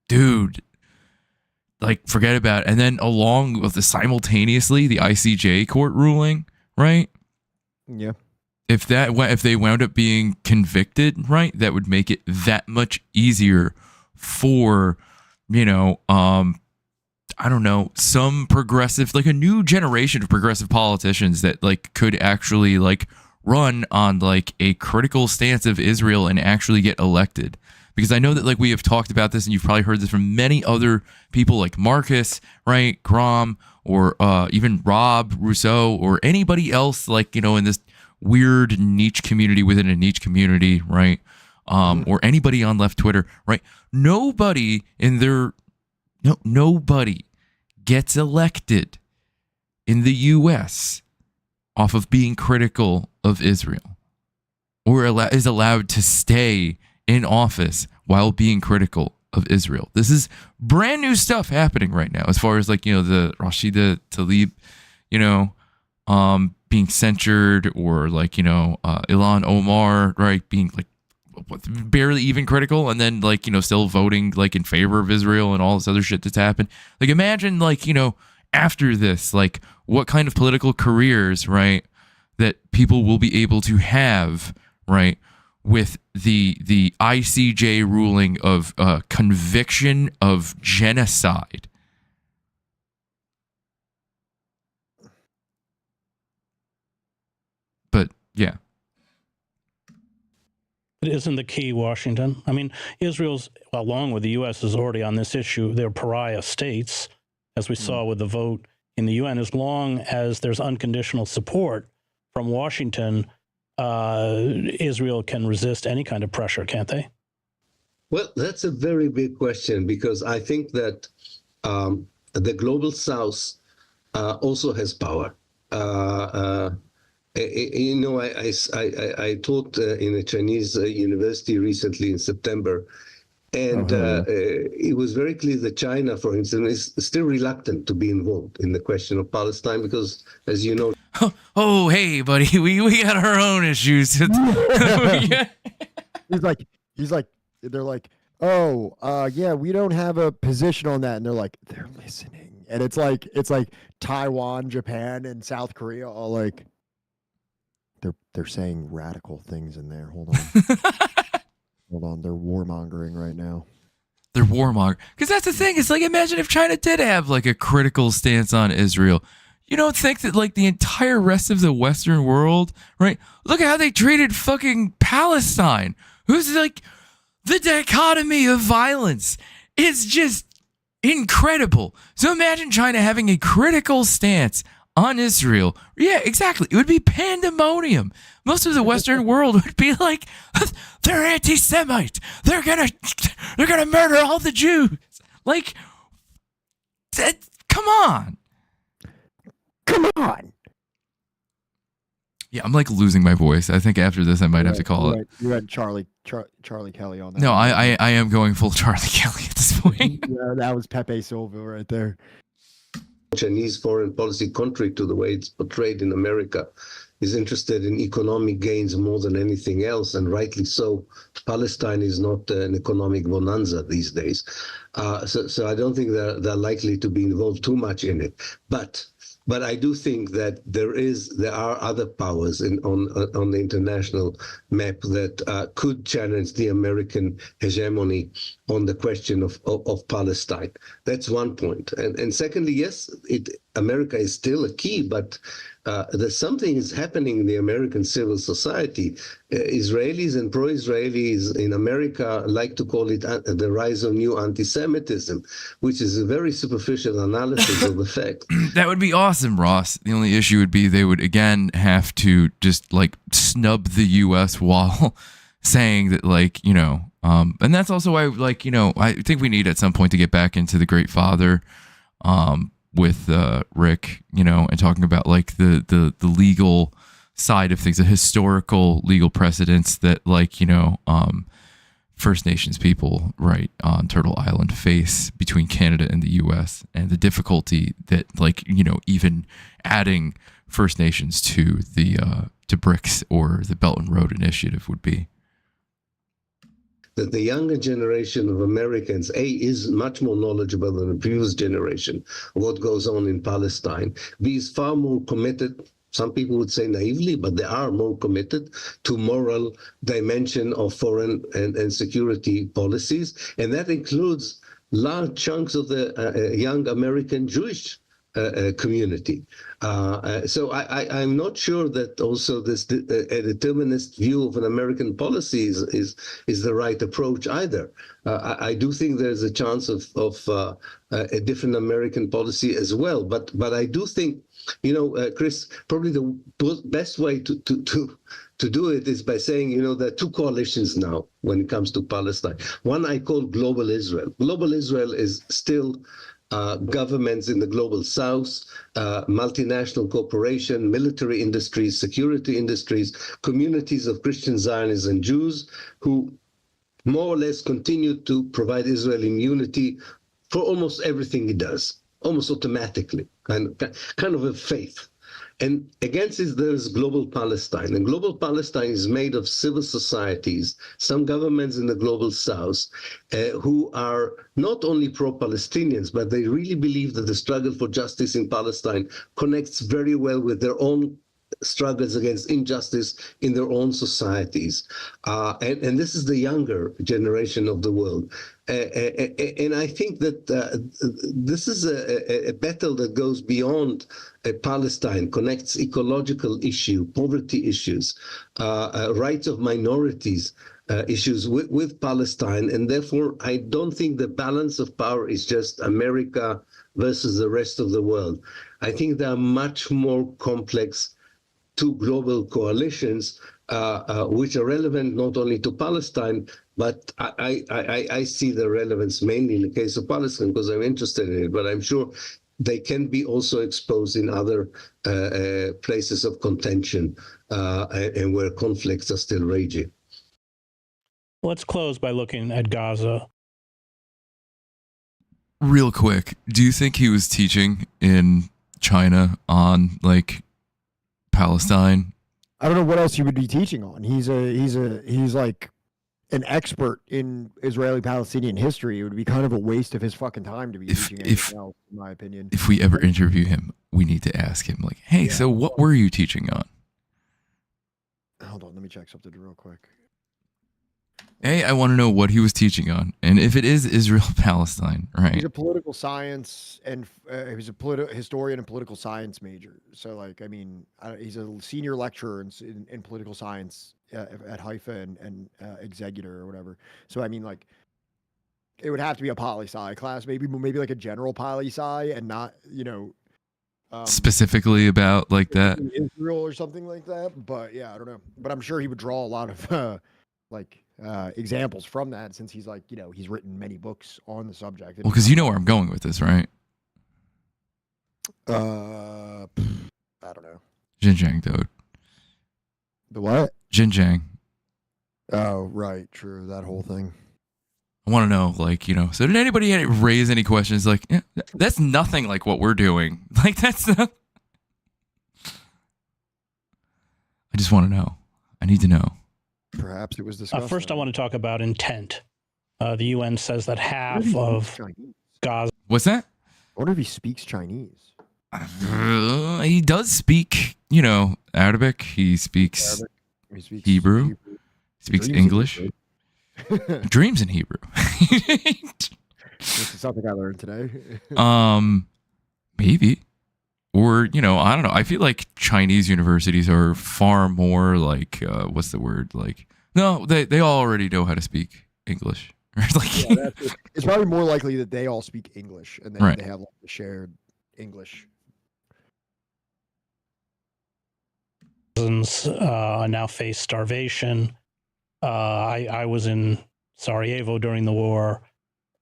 S3: dude, like forget about it. And then along with the simultaneously the ICJ court ruling, right?
S2: Yeah.
S3: If they wound up being convicted, right, that would make it that much easier for, you know, I don't know, some progressive, like a new generation of progressive politicians that like could actually like run on like a critical stance of Israel and actually get elected. Because I know that like we have talked about this and you've probably heard this from many other people like Marcus, right, Grom, or even Rob Rousseau, or anybody else like, you know, in this weird niche community within a niche community, right? Or anybody on left Twitter, right? Nobody gets elected in the U.S. off of being critical of Israel, or is allowed to stay in office while being critical of Israel. This is brand new stuff happening right now, as far as like, you know, the Rashida Tlaib, you know, being censured, or like, you know, Ilhan Omar, right, being like barely even critical, and then like, you know, still voting like in favor of Israel and all this other shit that's happened. Like imagine like, you know, after this, like what kind of political careers, right, that people will be able to have, right, with the ICJ ruling of conviction of genocide. But yeah.
S14: It isn't the key, Washington. I mean, Israel's, along with the U.S., is already on this issue. They're pariah states, as we saw with the vote in the UN. As long as there's unconditional support from Washington, Israel can resist any kind of pressure, can't they?
S15: Well, that's a very big question, because I think that the global South also has power. You know, I taught in a Chinese university recently in September, and it was very clear that China, for instance, is still reluctant to be involved in the question of Palestine because, as you know...
S3: Oh, hey, buddy, we got our own issues.
S2: He's like, they're like, oh, yeah, we don't have a position on that. And they're like, they're listening. And it's like Taiwan, Japan, and South Korea all like, they're saying radical things in there. Hold on. Hold on. They're warmongering right now.
S3: They're warmongering. Because that's the thing. It's like, imagine if China did have like a critical stance on Israel. You don't think that like the entire rest of the Western world, right? Look at how they treated fucking Palestine. Who's like the dichotomy of violence is just incredible. So imagine China having a critical stance on Israel. Yeah, exactly. It would be pandemonium. Most of the Western world would be like, they're anti-Semite. They're gonna murder all the Jews. Like, come on.
S2: Come on.
S3: Yeah, I'm like losing my voice. I think after this I might have to call it.
S2: You had Charlie Kelly on that.
S3: No, I am going full Charlie Kelly at this point.
S2: Yeah, that was Pepe Silva right there.
S15: Chinese foreign policy, contrary to the way it's portrayed in America, is interested in economic gains more than anything else, and rightly so. Palestine is not an economic bonanza these days. So I don't think they're likely to be involved too much in it. But I do think that there are other powers on the international map that could challenge the American hegemony on the question of Palestine. That's one point. And secondly, yes, America is still a key, but there's something is happening in the American civil society. Israelis and pro-Israelis in America like to call it the rise of new anti-Semitism, which is a very superficial analysis of the fact.
S3: That would be awesome, Ross. The only issue would be they would again have to just like snub the U.S. while saying that, like, and that's also why, like, I think we need at some point to get back into the Great Father with Rick, and talking about like the legal side of things, the historical legal precedents that First Nations people right on Turtle Island face between Canada and the U.S. and the difficulty that even adding First Nations to the to BRICS or the Belt and Road Initiative would be.
S15: That the younger generation of Americans, is much more knowledgeable than the previous generation of what goes on in Palestine. B, is far more committed. Some people would say naively, but they are more committed to moral dimension of foreign and security policies. And that includes large chunks of the young American Jewish community. So I'm not sure that also this a determinist view of an American policy is the right approach either. I do think there's a chance of a different American policy as well. But I do think, Chris, probably the best way to do it is by saying, there are two coalitions now when it comes to Palestine. One I call Global Israel. Global Israel is still governments in the global south, multinational corporation, military industries, security industries, communities of Christian Zionists and Jews who more or less continue to provide Israel immunity for almost everything it does, almost automatically, kind of a faith. And against it, there's Global Palestine. And Global Palestine is made of civil societies, some governments in the global south, who are not only pro-Palestinians, but they really believe that the struggle for justice in Palestine connects very well with their own struggles against injustice in their own societies. And this is the younger generation of the world. And I think that this is a battle that goes beyond Palestine, connects ecological issue, poverty issues, rights of minorities issues with Palestine. And therefore, I don't think the balance of power is just America versus the rest of the world. I think there are much more complex two global coalitions which are relevant not only to Palestine, but I see the relevance mainly in the case of Palestine because I'm interested in it, but I'm sure they can be also exposed in other places of contention and where conflicts are still raging.
S14: Let's close by looking at Gaza.
S3: Real quick, do you think he was teaching in China on Palestine?
S2: I don't know what else he would be teaching on. He's like an expert in Israeli-Palestinian history. It would be kind of a waste of his fucking time to be teaching anything else, in my opinion.
S3: If we ever interview him, we need to ask him, hey, so what were you teaching on?
S2: Hold on, let me check something real quick.
S3: I want to know what he was teaching on, and if it is Israel-Palestine, right?
S2: He's a political science and he's a historian and political science major. So, he's a senior lecturer in political science at Haifa and Executor or whatever. So, it would have to be a poli-sci class, maybe like a general poli-sci, and not
S3: specifically about that
S2: Israel or something like that. But yeah, I don't know. But I'm sure he would draw a lot of examples from that, since he's he's written many books on the subject.
S3: Well, because you know where I'm going with this, right?
S2: I don't know.
S3: Xinjiang, dude.
S2: The what?
S3: Xinjiang.
S2: Oh, right. True. That whole thing.
S3: I want to know, so did anybody raise any questions? Yeah, that's nothing like what we're doing. That's not... I just want to know. I need to know.
S2: Perhaps it was discussed.
S14: First, I want to talk about intent. The UN says that half of Gaza...
S3: What's that?
S2: I wonder if he speaks Chinese.
S3: He does speak, Arabic. He speaks Hebrew. He speaks English. Dreams in Hebrew.
S2: This is something I learned today.
S3: Maybe. Or, I don't know. I feel like Chinese universities are far more what's the word? No, they all already know how to speak English.
S2: It's probably more likely that they all speak English and they have a shared English.
S14: Now face starvation. I was in Sarajevo during the war.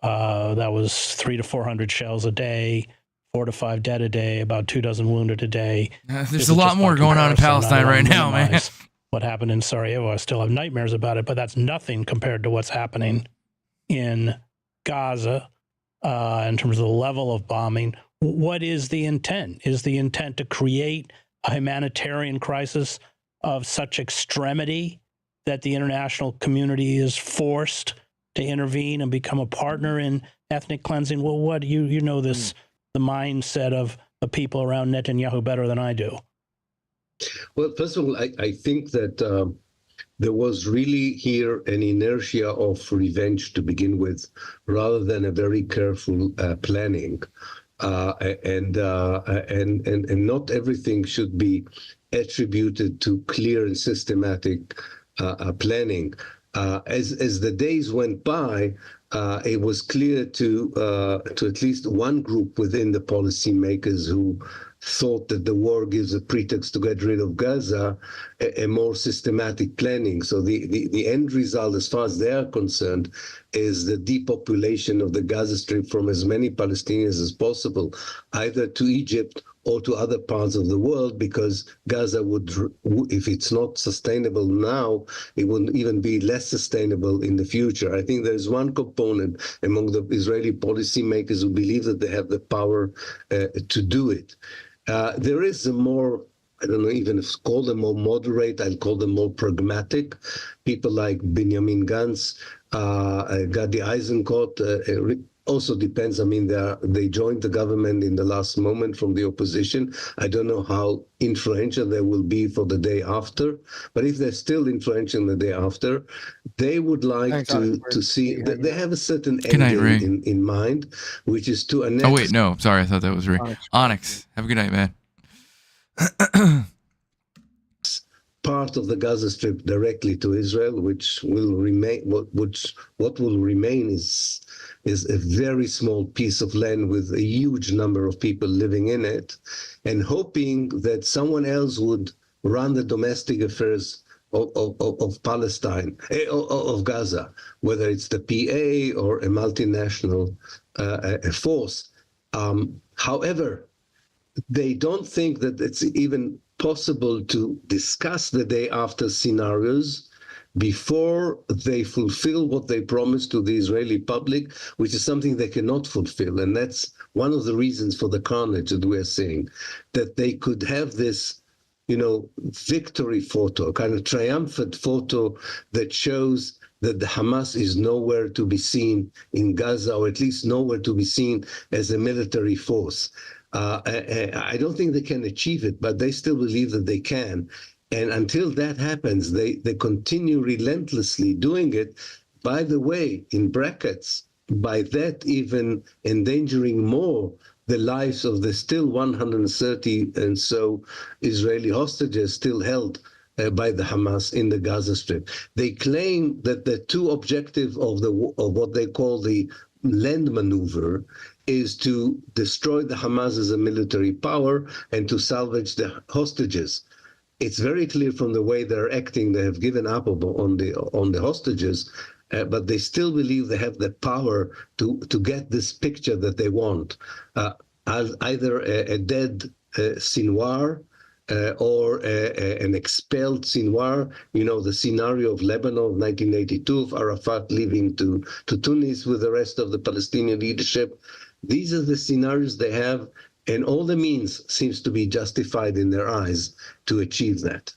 S14: That was 300 to 400 shells a day. 4 to 5 dead a day, about 2 dozen wounded a day.
S3: There's a lot more going on in Palestine right now, man.
S14: What happened in Sarajevo, I still have nightmares about it, but that's nothing compared to what's happening in Gaza in terms of the level of bombing. What is the intent? Is the intent to create a humanitarian crisis of such extremity that the international community is forced to intervene and become a partner in ethnic cleansing? Well, what you know this, the mindset of the people around Netanyahu better than I do.
S15: Well, first of all, I think that there was really here an inertia of revenge to begin with, rather than a very careful planning. And not everything should be attributed to clear and systematic planning. As the days went by, it was clear to at least one group within the policymakers who thought that the war gives a pretext to get rid of Gaza, a more systematic planning. So the end result, as far as they are concerned, is the depopulation of the Gaza Strip from as many Palestinians as possible, either to Egypt or to other parts of the world, because Gaza would, if it's not sustainable now, it would even be less sustainable in the future. I think there's one component among the Israeli policymakers who believe that they have the power to do it. There is a more, I don't know even if call them more moderate, I'll call them more pragmatic. People like Benjamin Gantz, Gadi Eisenkot, also depends. I mean, they joined the government in the last moment from the opposition. I don't know how influential they will be for the day after, but if they're still influential the day after, they would like to see that they have a certain end game in mind, which is to annex.
S3: Oh wait, no, sorry, I thought that was Ray. Onyx, have a good night, man.
S15: Part of the Gaza Strip directly to Israel, which will remain. What will remain is a very small piece of land with a huge number of people living in it, and hoping that someone else would run the domestic affairs of Palestine, of Gaza, whether it's the PA or a multinational force. However, they don't think that it's even possible to discuss the day after scenarios before they fulfill what they promised to the Israeli public, which is something they cannot fulfill. And that's one of the reasons for the carnage that we're seeing, that they could have this, victory photo, kind of triumphant photo that shows that the Hamas is nowhere to be seen in Gaza, or at least nowhere to be seen as a military force. I don't think they can achieve it, but they still believe that they can. And until that happens, they continue relentlessly doing it, by the way, in brackets, by that even endangering more the lives of the still 130 and so Israeli hostages still held by the Hamas in the Gaza Strip. They claim that the two objectives of what they call the land maneuver is to destroy the Hamas as a military power and to salvage the hostages. It's very clear from the way they're acting, they have given up on the hostages, but they still believe they have the power to get this picture that they want, either a dead Sinwar or an expelled Sinwar. The scenario of Lebanon of 1982, of Arafat leaving to Tunis with the rest of the Palestinian leadership. These are the scenarios they have, and all the means seems to be justified in their eyes to achieve that.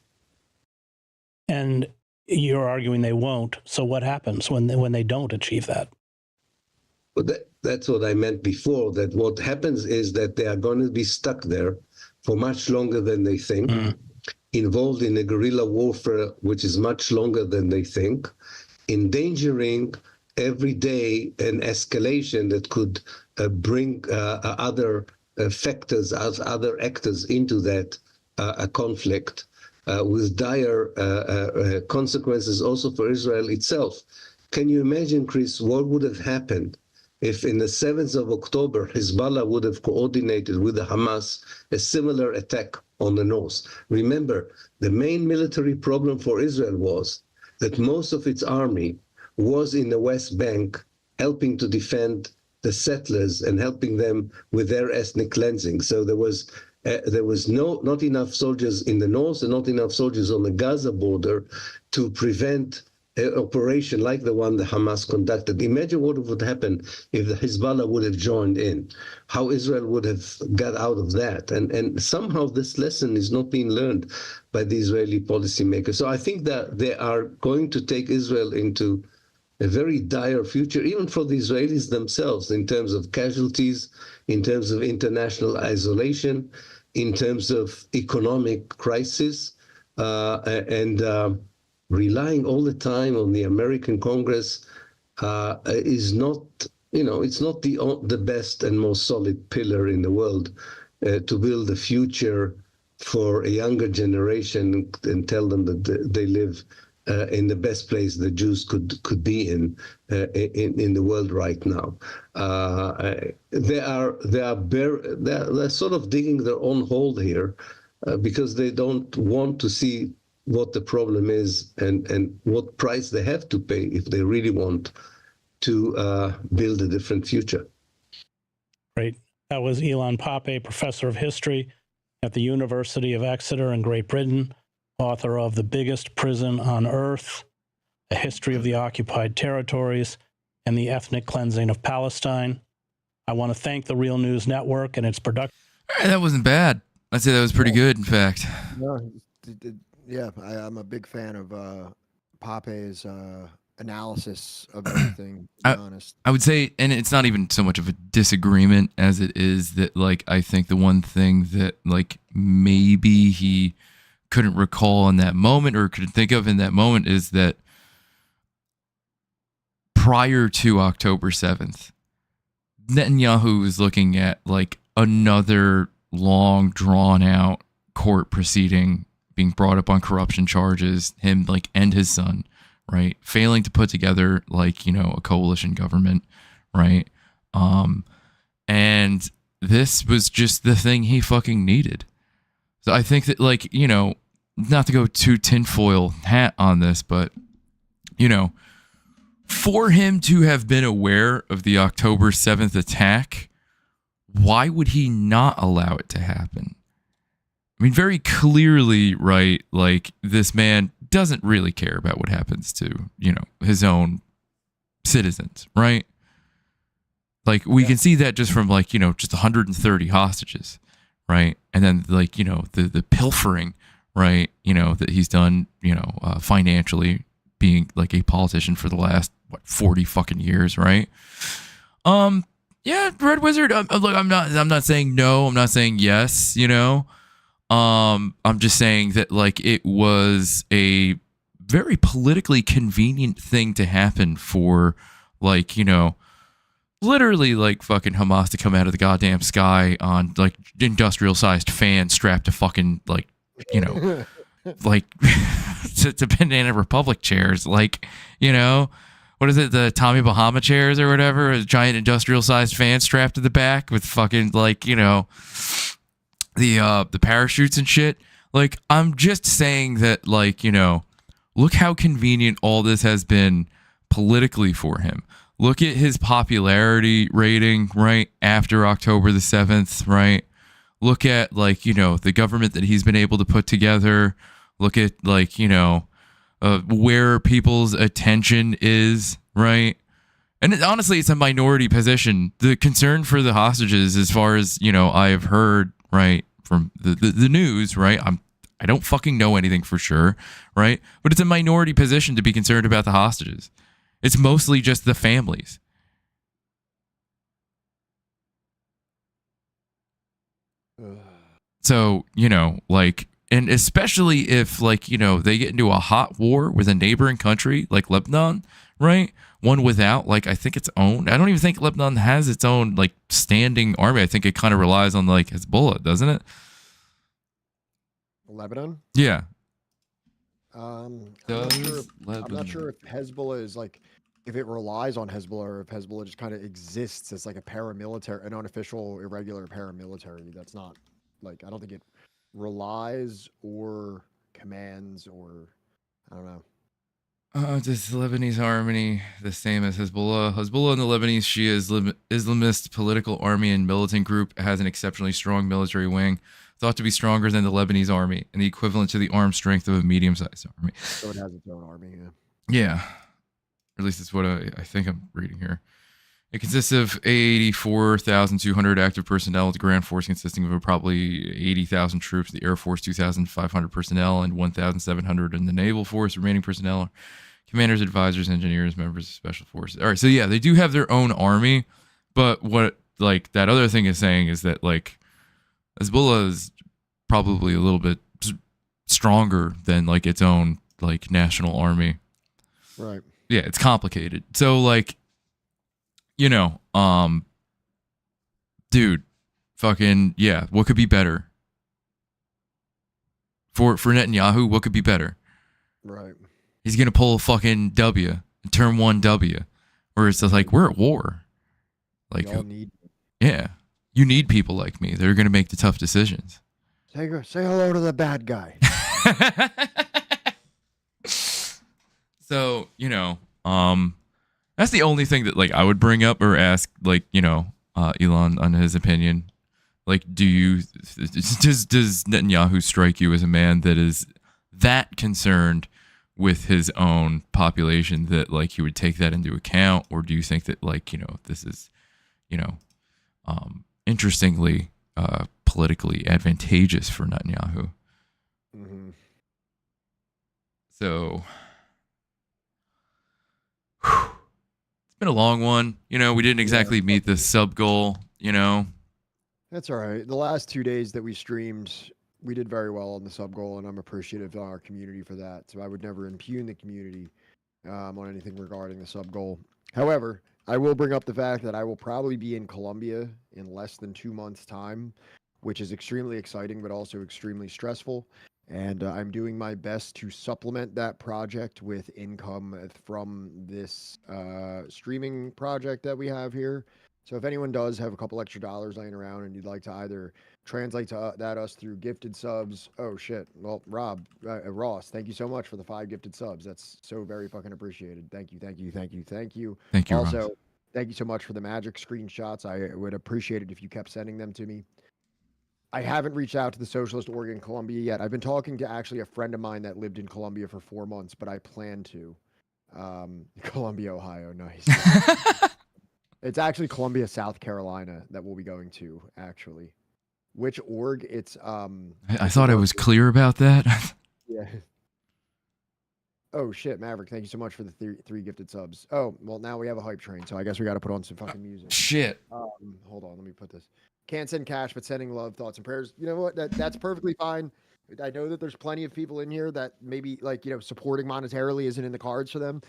S14: And you're arguing they won't. So what happens when they don't achieve that?
S15: Well, that's what I meant before, that what happens is that they are going to be stuck there for much longer than they think, involved in a guerrilla warfare which is much longer than they think, endangering every day an escalation that could bring other factors, other actors into that conflict, with dire consequences also for Israel itself. Can you imagine, Chris, what would have happened if in the 7th of October, Hezbollah would have coordinated with the Hamas a similar attack on the north? Remember, the main military problem for Israel was that most of its army was in the West Bank, helping to defend the settlers and helping them with their ethnic cleansing. So there was not enough soldiers in the north and not enough soldiers on the Gaza border to prevent an operation like the one that Hamas conducted. Imagine what would happen if the Hezbollah would have joined in, how Israel would have got out of that. And somehow this lesson is not being learned by the Israeli policymakers. So I think that they are going to take Israel into a very dire future, even for the Israelis themselves, in terms of casualties, in terms of international isolation, in terms of economic crisis, and relying all the time on the American Congress is not, it's not the best and most solid pillar in the world to build a future for a younger generation and tell them that they live in the best place the Jews could be in the world right now. They're sort of digging their own hole here because they don't want to see what the problem is and what price they have to pay if they really want to build a different future.
S14: Great. That was Ilan Pape, professor of history at the University of Exeter in Great Britain, author of The Biggest Prison on Earth, A History of the Occupied Territories, and the Ethnic Cleansing of Palestine. I want to thank the Real News Network and its production.
S3: All right, that wasn't bad. I'd say that was pretty good, in fact.
S2: Yeah, I'm a big fan of Pape's analysis of everything, to be honest.
S3: I would say, and it's not even so much of a disagreement as it is that, like, I think the one thing that, like, maybe he couldn't recall in that moment or couldn't think of in that moment is that prior to October 7th, Netanyahu was looking at, like, another long, drawn-out court proceeding being brought up on corruption charges, him, like, and his son, right? Failing to put together, like, a coalition government, right? And this was just the thing he fucking needed. So I think that, like, not to go too tinfoil hat on this, but, for him to have been aware of the October 7th attack, why would he not allow it to happen? I mean, very clearly, right, like, this man doesn't really care about what happens to, his own citizens, right? Like, we can see that just from, like, just 130 hostages, right? And then, like, the pilfering, right, that he's done, financially, being, like, a politician for the last, 40 fucking years, right? Yeah, Red Wizard, look, I'm not saying no, I'm not saying yes, I'm just saying that, like, it was a very politically convenient thing to happen for, like, literally, like, fucking Hamas to come out of the goddamn sky on, like, industrial-sized fans strapped to fucking, like, like, to Banana Republic chairs, like, what is it, the Tommy Bahama chairs or whatever, a giant industrial-sized fan strapped to the back with fucking, like, the parachutes and shit. Like, I'm just saying that, like, look how convenient all this has been politically for him. Look at his popularity rating, right, after October the 7th, right? Look at, like, the government that he's been able to put together. Look at, like, where people's attention is, right? And honestly, it's a minority position. The concern for the hostages, as far as, I have heard, right, from the news, right? I don't fucking know anything for sure, right? But it's a minority position to be concerned about the hostages. It's mostly just the families. So, like, and especially if, like, they get into a hot war with a neighboring country like Lebanon, right? One without, like, I think its own. I don't even think Lebanon has its own, like, standing army. I think it kind of relies on, like, Hezbollah, doesn't it?
S2: Lebanon?
S3: Yeah.
S2: I'm not sure if Hezbollah is, like, if it relies on Hezbollah or if Hezbollah just kind of exists as, like, a paramilitary, an unofficial, irregular paramilitary. That's not, like, I don't think it relies or commands or, I don't know.
S3: Does the Lebanese army the same as Hezbollah? Hezbollah and the Lebanese Shia Islamist political army and militant group has an exceptionally strong military wing, thought to be stronger than the Lebanese army and the equivalent to the armed strength of a medium-sized army.
S2: So it has its own army, yeah.
S3: Yeah. Or at least that's what I think I'm reading here. It consists of 84,200 active personnel, with the ground force consisting of probably 80,000 troops, the Air Force 2,500 personnel, and 1,700 in the Naval Force. Remaining personnel are commanders, advisors, engineers, members of special forces. All right, so yeah, they do have their own army, but what like that other thing is saying is that like Hezbollah is probably a little bit stronger than like its own like national army.
S2: Right.
S3: Yeah, it's complicated. So like, you know, dude, fucking yeah, what could be better? For Netanyahu, what could be better?
S2: Right.
S3: He's gonna pull a fucking W, term 1 W, where it's just like we're at war. Like, yeah, you need people like me. They're gonna make the tough decisions.
S2: Say hello to the bad guy.
S3: So, you know, that's the only thing that like I would bring up or ask, like, you know, Elon on his opinion. Like, does Netanyahu strike you as a man that is that concerned with his own population that like he would take that into account, or do you think that like, you know, this is, you know, interestingly politically advantageous for Netanyahu?
S2: Mm-hmm.
S3: So it's been a long one. You know, we didn't exactly meet the sub goal, you know.
S2: That's all right. The last 2 days that we streamed, we did very well on the sub goal, and I'm appreciative of our community for that. So I would never impugn the community on anything regarding the sub goal. However, I will bring up the fact that I will probably be in Colombia in less than 2 months' time, which is extremely exciting, but also extremely stressful. And I'm doing my best to supplement that project with income from this streaming project that we have here. So if anyone does have a couple extra dollars laying around and you'd like to either translate that us through gifted subs. Oh shit. Well, Ross, thank you so much for the 5 gifted subs. That's so very fucking appreciated. Thank you.
S3: Thank you,
S2: Also,
S3: Ross.
S2: thank you so much for the magic screenshots. I would appreciate it if you kept sending them to me. I haven't reached out to the Socialist Org in Colombia yet. I've been talking to actually a friend of mine that lived in Colombia for 4 months, but I plan to. Columbia, Ohio, nice. It's actually Columbia, South Carolina that we'll be going to, actually. Which org? It's
S3: I thought I was clear about that.
S2: Yeah. Oh shit, Maverick, thank you so much for the 3 gifted subs. Oh, well now we have a hype train, so I guess we got to put on some fucking music.
S3: Shit.
S2: Hold on, let me put this. Can't send cash, but sending love, thoughts, and prayers. You know what? That's perfectly fine. I know that there's plenty of people in here that maybe like, you know, supporting monetarily isn't in the cards for them.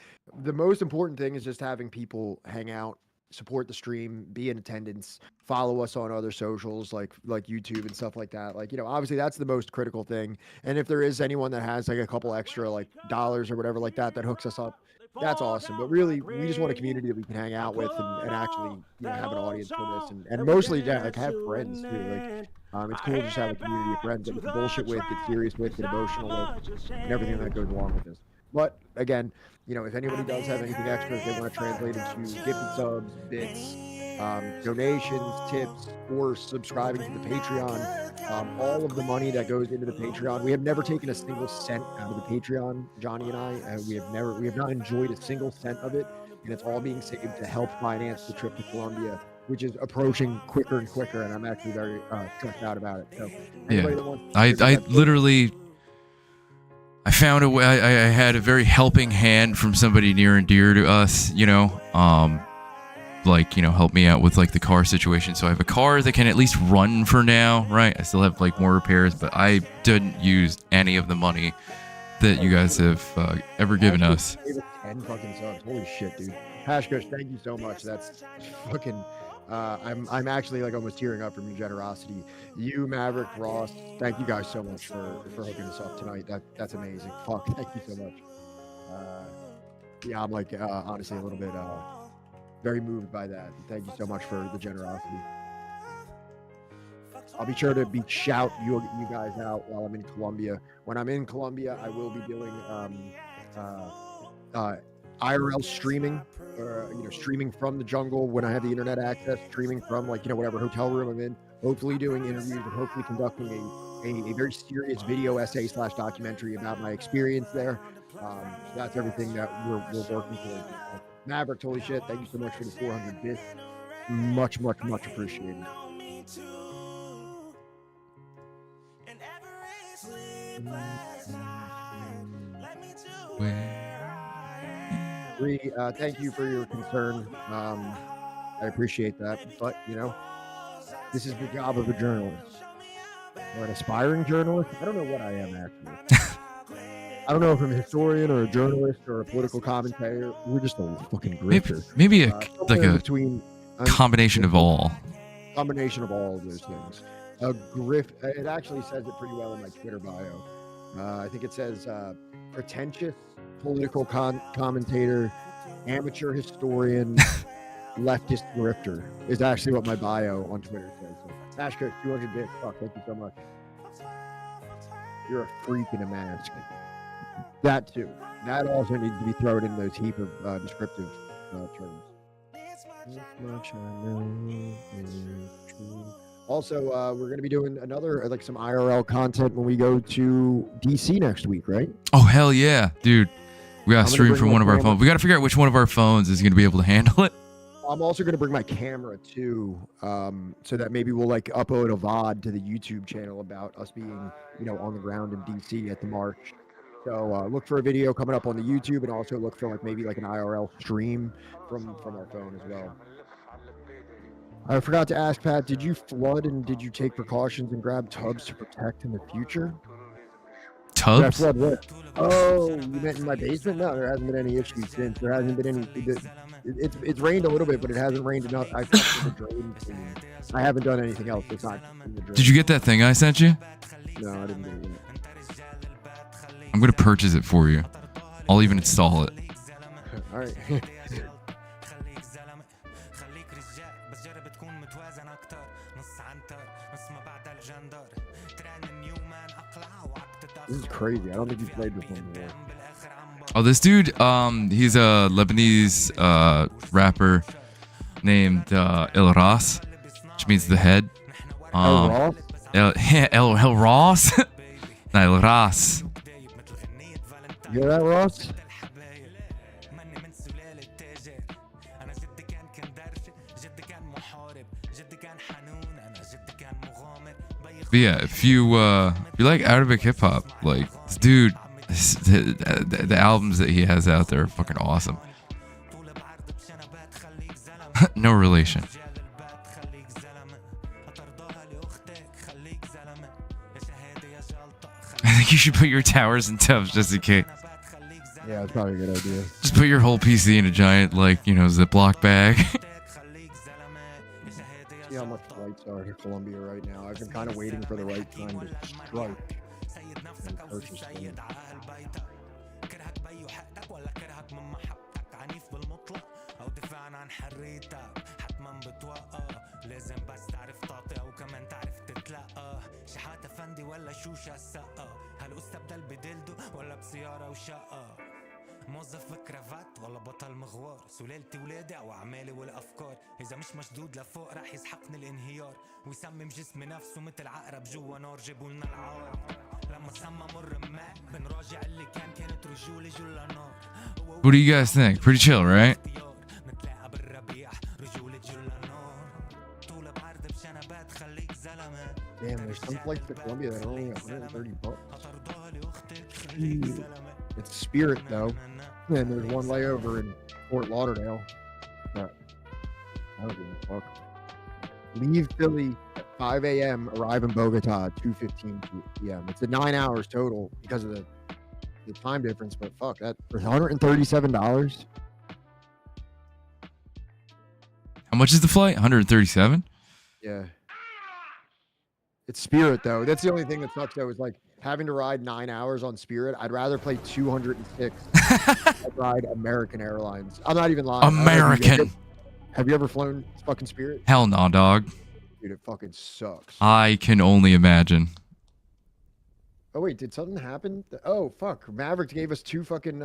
S2: The most important thing is just having people hang out, support the stream, be in attendance, follow us on other socials like YouTube and stuff like that. Like, you know, obviously that's the most critical thing. And if there is anyone that has like a couple extra like dollars or whatever like that hooks us up, that's awesome. But really, we just want a community that we can hang out with and actually, you know, have an audience for this and mostly like have friends too. Like, it's cool to just have a community of friends that we can bullshit with, get serious with, get emotional with, and everything that goes along with this. But again, you know, if anybody does have anything extra that they want to translate into gifted subs, bits, donations, tips, or subscribing to the Patreon, all of the money that goes into the Patreon, we have never taken a single cent out of the Patreon, Johnny and I. We have not enjoyed a single cent of it, and it's all being saved to help finance the trip to Colombia, which is approaching quicker and quicker, and I'm actually very stressed out about it. So, anybody that wants
S3: I literally. I found a way. I had a very helping hand from somebody near and dear to us, you know, like, you know, help me out with like the car situation. So I have a car that can at least run for now, right? I still have like more repairs, but I didn't use any of the money that you guys have ever given us.
S2: 10 fucking subs. Holy shit, dude. Hashgosh, thank you so much. That's fucking. I'm actually like almost tearing up from your generosity. You, Maverick, Ross, thank you guys so much for hooking us up tonight. That's amazing. Fuck, thank you so much. Yeah, I'm like honestly a little bit very moved by that. Thank you so much for the generosity. I'll be sure to shout you guys out while I'm in Colombia. When I'm in Colombia, I will be doing IRL streaming, streaming from the jungle when I have the internet access, streaming from whatever hotel room I'm in, hopefully doing interviews and hopefully conducting a very serious video essay / documentary about my experience there. So that's everything that we're working towards. Maverick, holy shit, thank you so much for the 400 bits. Much appreciated. Thank you for your concern. I appreciate that. But, this is the job of a journalist. Or an aspiring journalist. I don't know what I am, actually. I don't know if I'm a historian or a journalist or a political commentator. We're just a fucking grifter.
S3: Maybe
S2: between
S3: combination of all.
S2: Combination of all of those things. A grift. It actually says it pretty well in my Twitter bio. I think it says pretentious political commentator, amateur historian, leftist grifter is actually what my bio on Twitter says. So, Ashka, 200 bits. Fuck, thank you so much. You're a freak in a mask. That too. That also needs to be thrown in those heap of descriptive terms. Also, we're going to be doing another, some IRL content when we go to DC next week, right?
S3: Oh, hell yeah, dude. We got to stream from one of our phones. We got to figure out which one of our phones is going to be able to handle it.
S2: I'm also going to bring my camera too, so that maybe we'll upload a VOD to the YouTube channel about us being, on the ground in DC at the march. So look for a video coming up on the YouTube, and also look for maybe an IRL stream from our phone as well. I forgot to ask, Pat, did you flood and did you take precautions and grab tubs to protect in the future?
S3: Tubs?
S2: Flood what? Oh, you meant in my basement? No, there hasn't been any issues since. There hasn't been any. It's rained a little bit, but it hasn't rained enough. I haven't done anything else. It's not in the drain.
S3: Did you get that thing I sent you?
S2: No, I didn't do it.
S3: I'm going to purchase it for you. I'll even install it.
S2: All right. This is crazy. I don't think you've played this one before.
S3: Oh, this dude, he's a Lebanese rapper named El Ras, which means the head. El Ras? No, El Ras.
S2: You hear that, Ross?
S3: But yeah, if you like Arabic hip hop, this dude, the albums that he has out there are fucking awesome. No relation. I think you should put your towers in tubs just in case.
S2: Yeah, it's probably a good idea.
S3: Just put your whole PC in a giant, Ziploc bag.
S2: See how much flights are to Colombia right now. I've been kind of waiting for the right time to strike and purchase them.
S16: موظف بكرافات ولا بطل مغوار سلالتي ولادي او اعمالي والافكار اذا مش مشدود لفوق راح يسحقني الانهيار ويسمم جسمي نفسه مثل عقرب جوا نار جابوا لنا العار لما سمم الرماق بنراجع اللي كانت رجولي جوا نار.
S3: What do you guys think? Pretty chill, right?
S16: نتلاقى بالربيع رجولي جوا نار طول بعرض بشنبات خليك زلمه.
S2: Damn, there's some flights to Colombia that are only $130. It's Spirit though, and there's one layover in Fort Lauderdale. But I don't give a fuck. Leave Philly at 5 a.m., arrive in Bogota at 2:15 p.m. It's 9 hours total because of the time difference, but fuck that. For $137.
S3: How much is the flight? 137?
S2: Yeah. It's Spirit though. That's the only thing that sucks though, is having to ride 9 hours on Spirit. I'd rather play 206. I'd ride American Airlines. I'm not even lying.
S3: American.
S2: Have you ever flown fucking Spirit?
S3: Hell no, dog.
S2: Dude, it fucking sucks.
S3: I can only imagine.
S2: Oh wait, did something happen? Oh fuck! Maverick gave us 2 fucking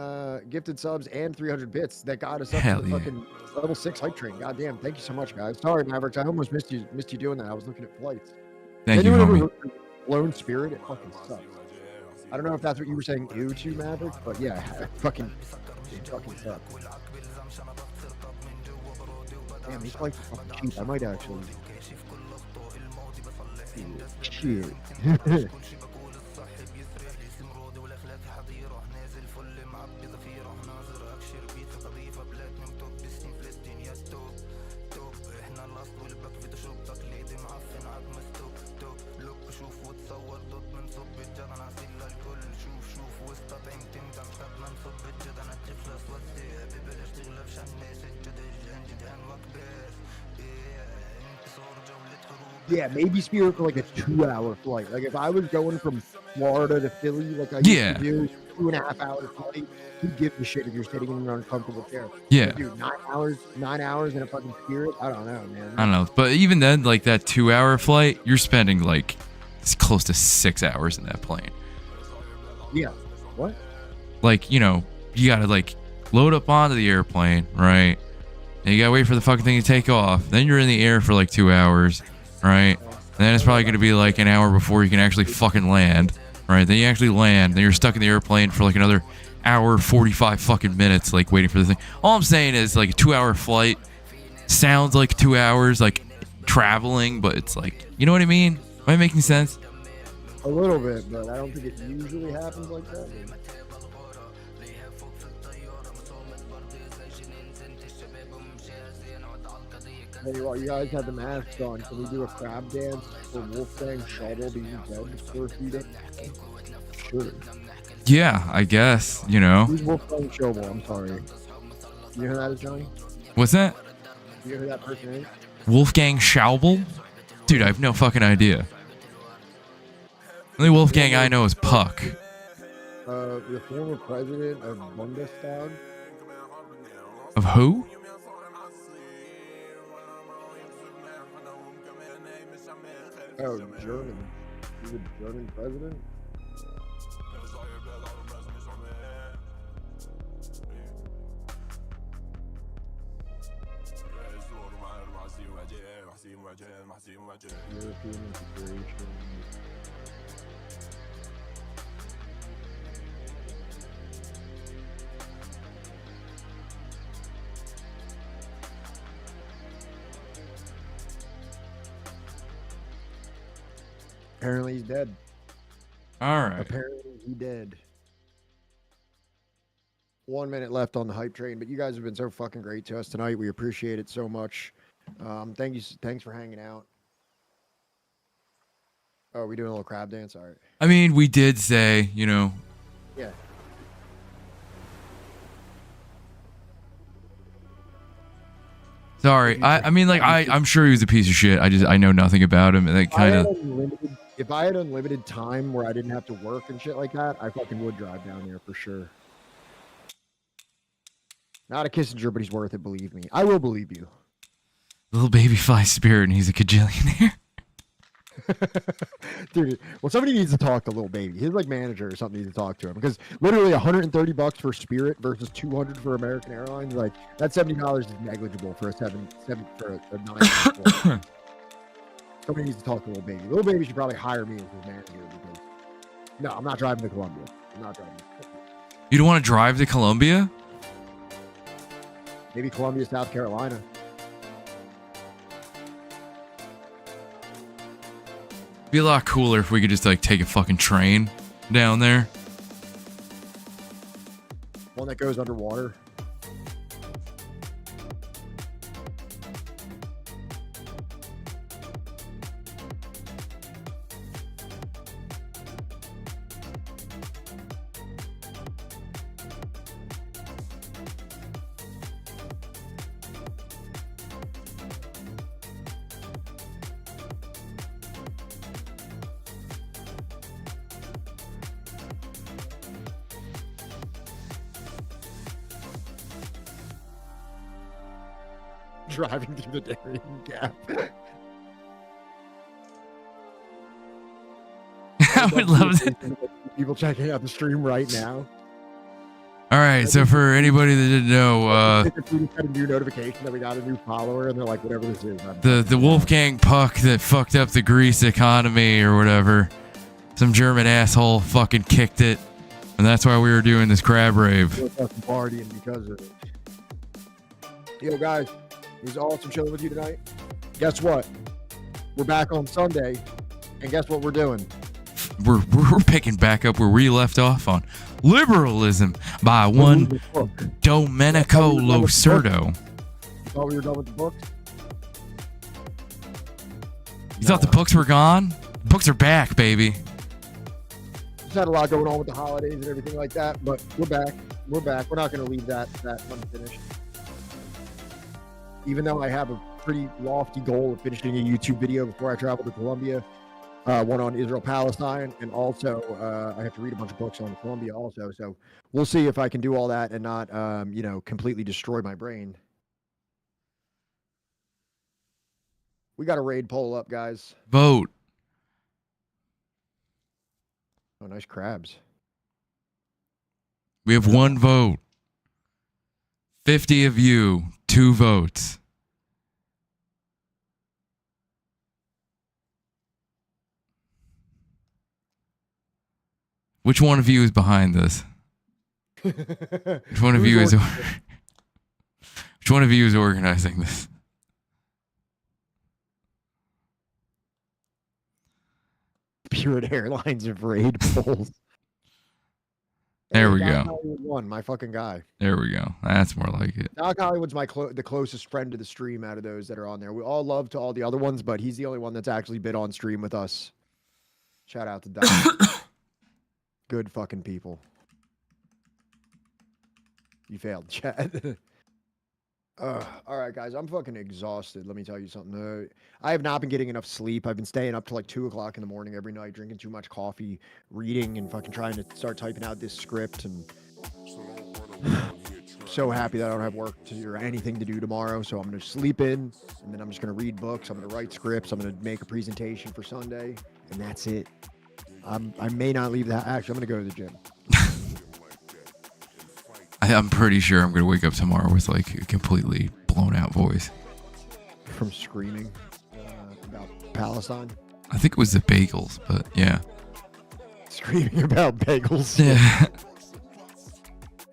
S2: gifted subs and 300 bits. That got us up
S3: Hell
S2: to the
S3: yeah.
S2: fucking level 6 hype train. God damn! Thank you so much, guys. Sorry, Maverick. I almost missed you doing that. I was looking at flights.
S3: Thank you,
S2: Anyone ever
S3: homie.
S2: looked at Lone Spirit? It fucking sucks. I don't know if that's what you were saying ew to, Maverick, but yeah, it fucking sucks. Damn, these flights are fucking cheap. I might actually. Shit. Yeah, maybe Spirit for like a 2-hour flight. Like if I was going from Florida to Philly, like I used to do, 2.5-hour flight, who gives a shit if you're sitting in an uncomfortable chair?
S3: Yeah.
S2: But dude, 9 hours in a fucking Spirit? I don't know, man.
S3: I don't know, but even then, like that 2-hour flight, you're spending like it's close to 6 hours in that plane.
S2: Yeah. What?
S3: Like, you know, you gotta like load up onto the airplane, right? And you gotta wait for the fucking thing to take off. Then you're in the air for like 2 hours, right? And then it's probably gonna be like an hour before you can actually fucking land, right? Then you actually land. Then you're stuck in the airplane for like another hour, 45 fucking minutes, like waiting for the thing. All I'm saying is like a 2-hour flight sounds like 2 hours, like traveling, but it's like, you know what I mean? Am I making sense?
S2: A little bit, but I don't think it usually happens like that. Hey, while you guys have the masks on, can we do a crab dance for Wolfgang Schauble being dead for a few days? Sure.
S3: Yeah, I guess, you know.
S2: Who's Wolfgang Schauble? I'm sorry. You know who that is, Johnny?
S3: What's that?
S2: You know who that person is?
S3: Wolfgang Schauble? Dude, I have no fucking idea. The only Wolfgang I know is Puck.
S2: The former president of Bundestag.
S3: Of who?
S2: Oh, German. He's a German president? European integration. Apparently he's dead.
S3: All right.
S2: Apparently he dead. 1 minute left on the hype train, but you guys have been so fucking great to us tonight. We appreciate it so much. Thanks for hanging out. Oh, are we doing a little crab dance? All right.
S3: I mean, we did say, you know.
S2: Yeah.
S3: Sorry. I mean, like, I'm sure he was a piece of shit. I know nothing about him. And that kind of.
S2: If I had unlimited time where I didn't have to work and shit like that, I fucking would drive down there for sure. Not a Kissinger, but he's worth it, believe me. I will believe you.
S3: Little baby fly spirit, and he's a cajillionaire.
S2: Dude, well, somebody needs to talk to Little Baby. His like manager or something needs to talk to him because literally $130 for Spirit versus $200 for American Airlines. Like that $70 is negligible for a 9. Somebody needs to talk to Little Baby. Little Baby should probably hire me as his manager because no, I'm not driving to Columbia. I'm not driving.
S3: You don't want to drive to Columbia?
S2: Maybe Columbia, South Carolina.
S3: Be a lot cooler if we could just like take a fucking train down there.
S2: One that goes underwater. Driving through the Darien Gap.
S3: I would love it.
S2: People checking out the stream right now.
S3: All right, so for anybody that didn't know,
S2: got a new notification that we got a new follower, and they're like, whatever this is.
S3: the Wolfgang Puck that fucked up the Greece economy or whatever, some German asshole fucking kicked it, and that's why we were doing this crab rave.
S2: We're fucking partying because of it. Yo, guys, it was awesome chilling with you tonight. Guess what? We're back on Sunday, and guess what we're doing?
S3: We're picking back up where we left off on Liberalism by one Domenico Losurdo.
S2: You thought we were done with the books?
S3: You thought the books were gone? The books are back, baby.
S2: Just had a lot going on with the holidays and everything like that, but we're back. We're back. We're not going to leave that unfinished. Even though I have a pretty lofty goal of finishing a YouTube video before I travel to Colombia. One on Israel-Palestine, and also I have to read a bunch of books on Colombia also. So we'll see if I can do all that and not, completely destroy my brain. We got a raid poll up, guys.
S3: Vote.
S2: Oh, nice crabs.
S3: We have one vote. 50 of you, 2 votes. Which one of you is behind this? Which one of you is Which one of you is organizing this?
S2: Spirit Airlines of raid polls.
S3: There we
S2: Doc
S3: go.
S2: Hollywood won, my fucking guy.
S3: There we go. That's more like it.
S2: Doc Hollywood's the closest friend to the stream out of those that are on there. We all love to all the other ones, but he's the only one that's actually been on stream with us. Shout out to Doc. Good fucking people. You failed, Chad. All right, guys. I'm fucking exhausted. Let me tell you something. I have not been getting enough sleep. I've been staying up till like 2 o'clock in the morning every night, drinking too much coffee, reading, and fucking trying to start typing out this script. And so happy that I don't have work or anything to do tomorrow. So I'm going to sleep in, and then I'm just going to read books. I'm going to write scripts. I'm going to make a presentation for Sunday, and that's it. I may not leave that. Actually, I'm going to go to the gym.
S3: I'm pretty sure I'm going to wake up tomorrow with like a completely blown out voice.
S2: From screaming about Palestine?
S3: I think it was the bagels, but yeah.
S2: Screaming about bagels?
S3: Yeah.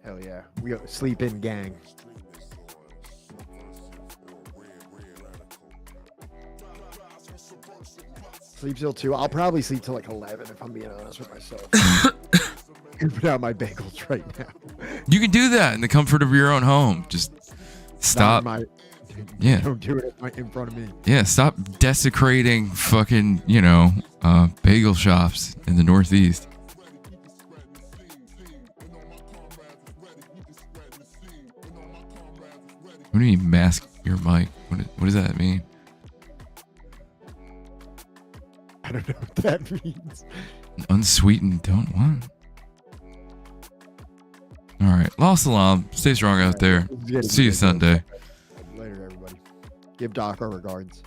S2: Hell yeah. We got sleep in, gang. Sleep till 2. I'll probably sleep till like 11 if I'm being honest with myself. Put out my bagels right now.
S3: You can do that in the comfort of your own home. Just stop. Yeah.
S2: Don't do it in front of me.
S3: Yeah, stop desecrating fucking, bagel shops in the Northeast. What do you mean mask your mic? What does that mean?
S2: I don't know what that means.
S3: Unsweetened don't want. All right. La salam. Stay strong out there. See you Sunday.
S2: Later, everybody. Give Doc our regards.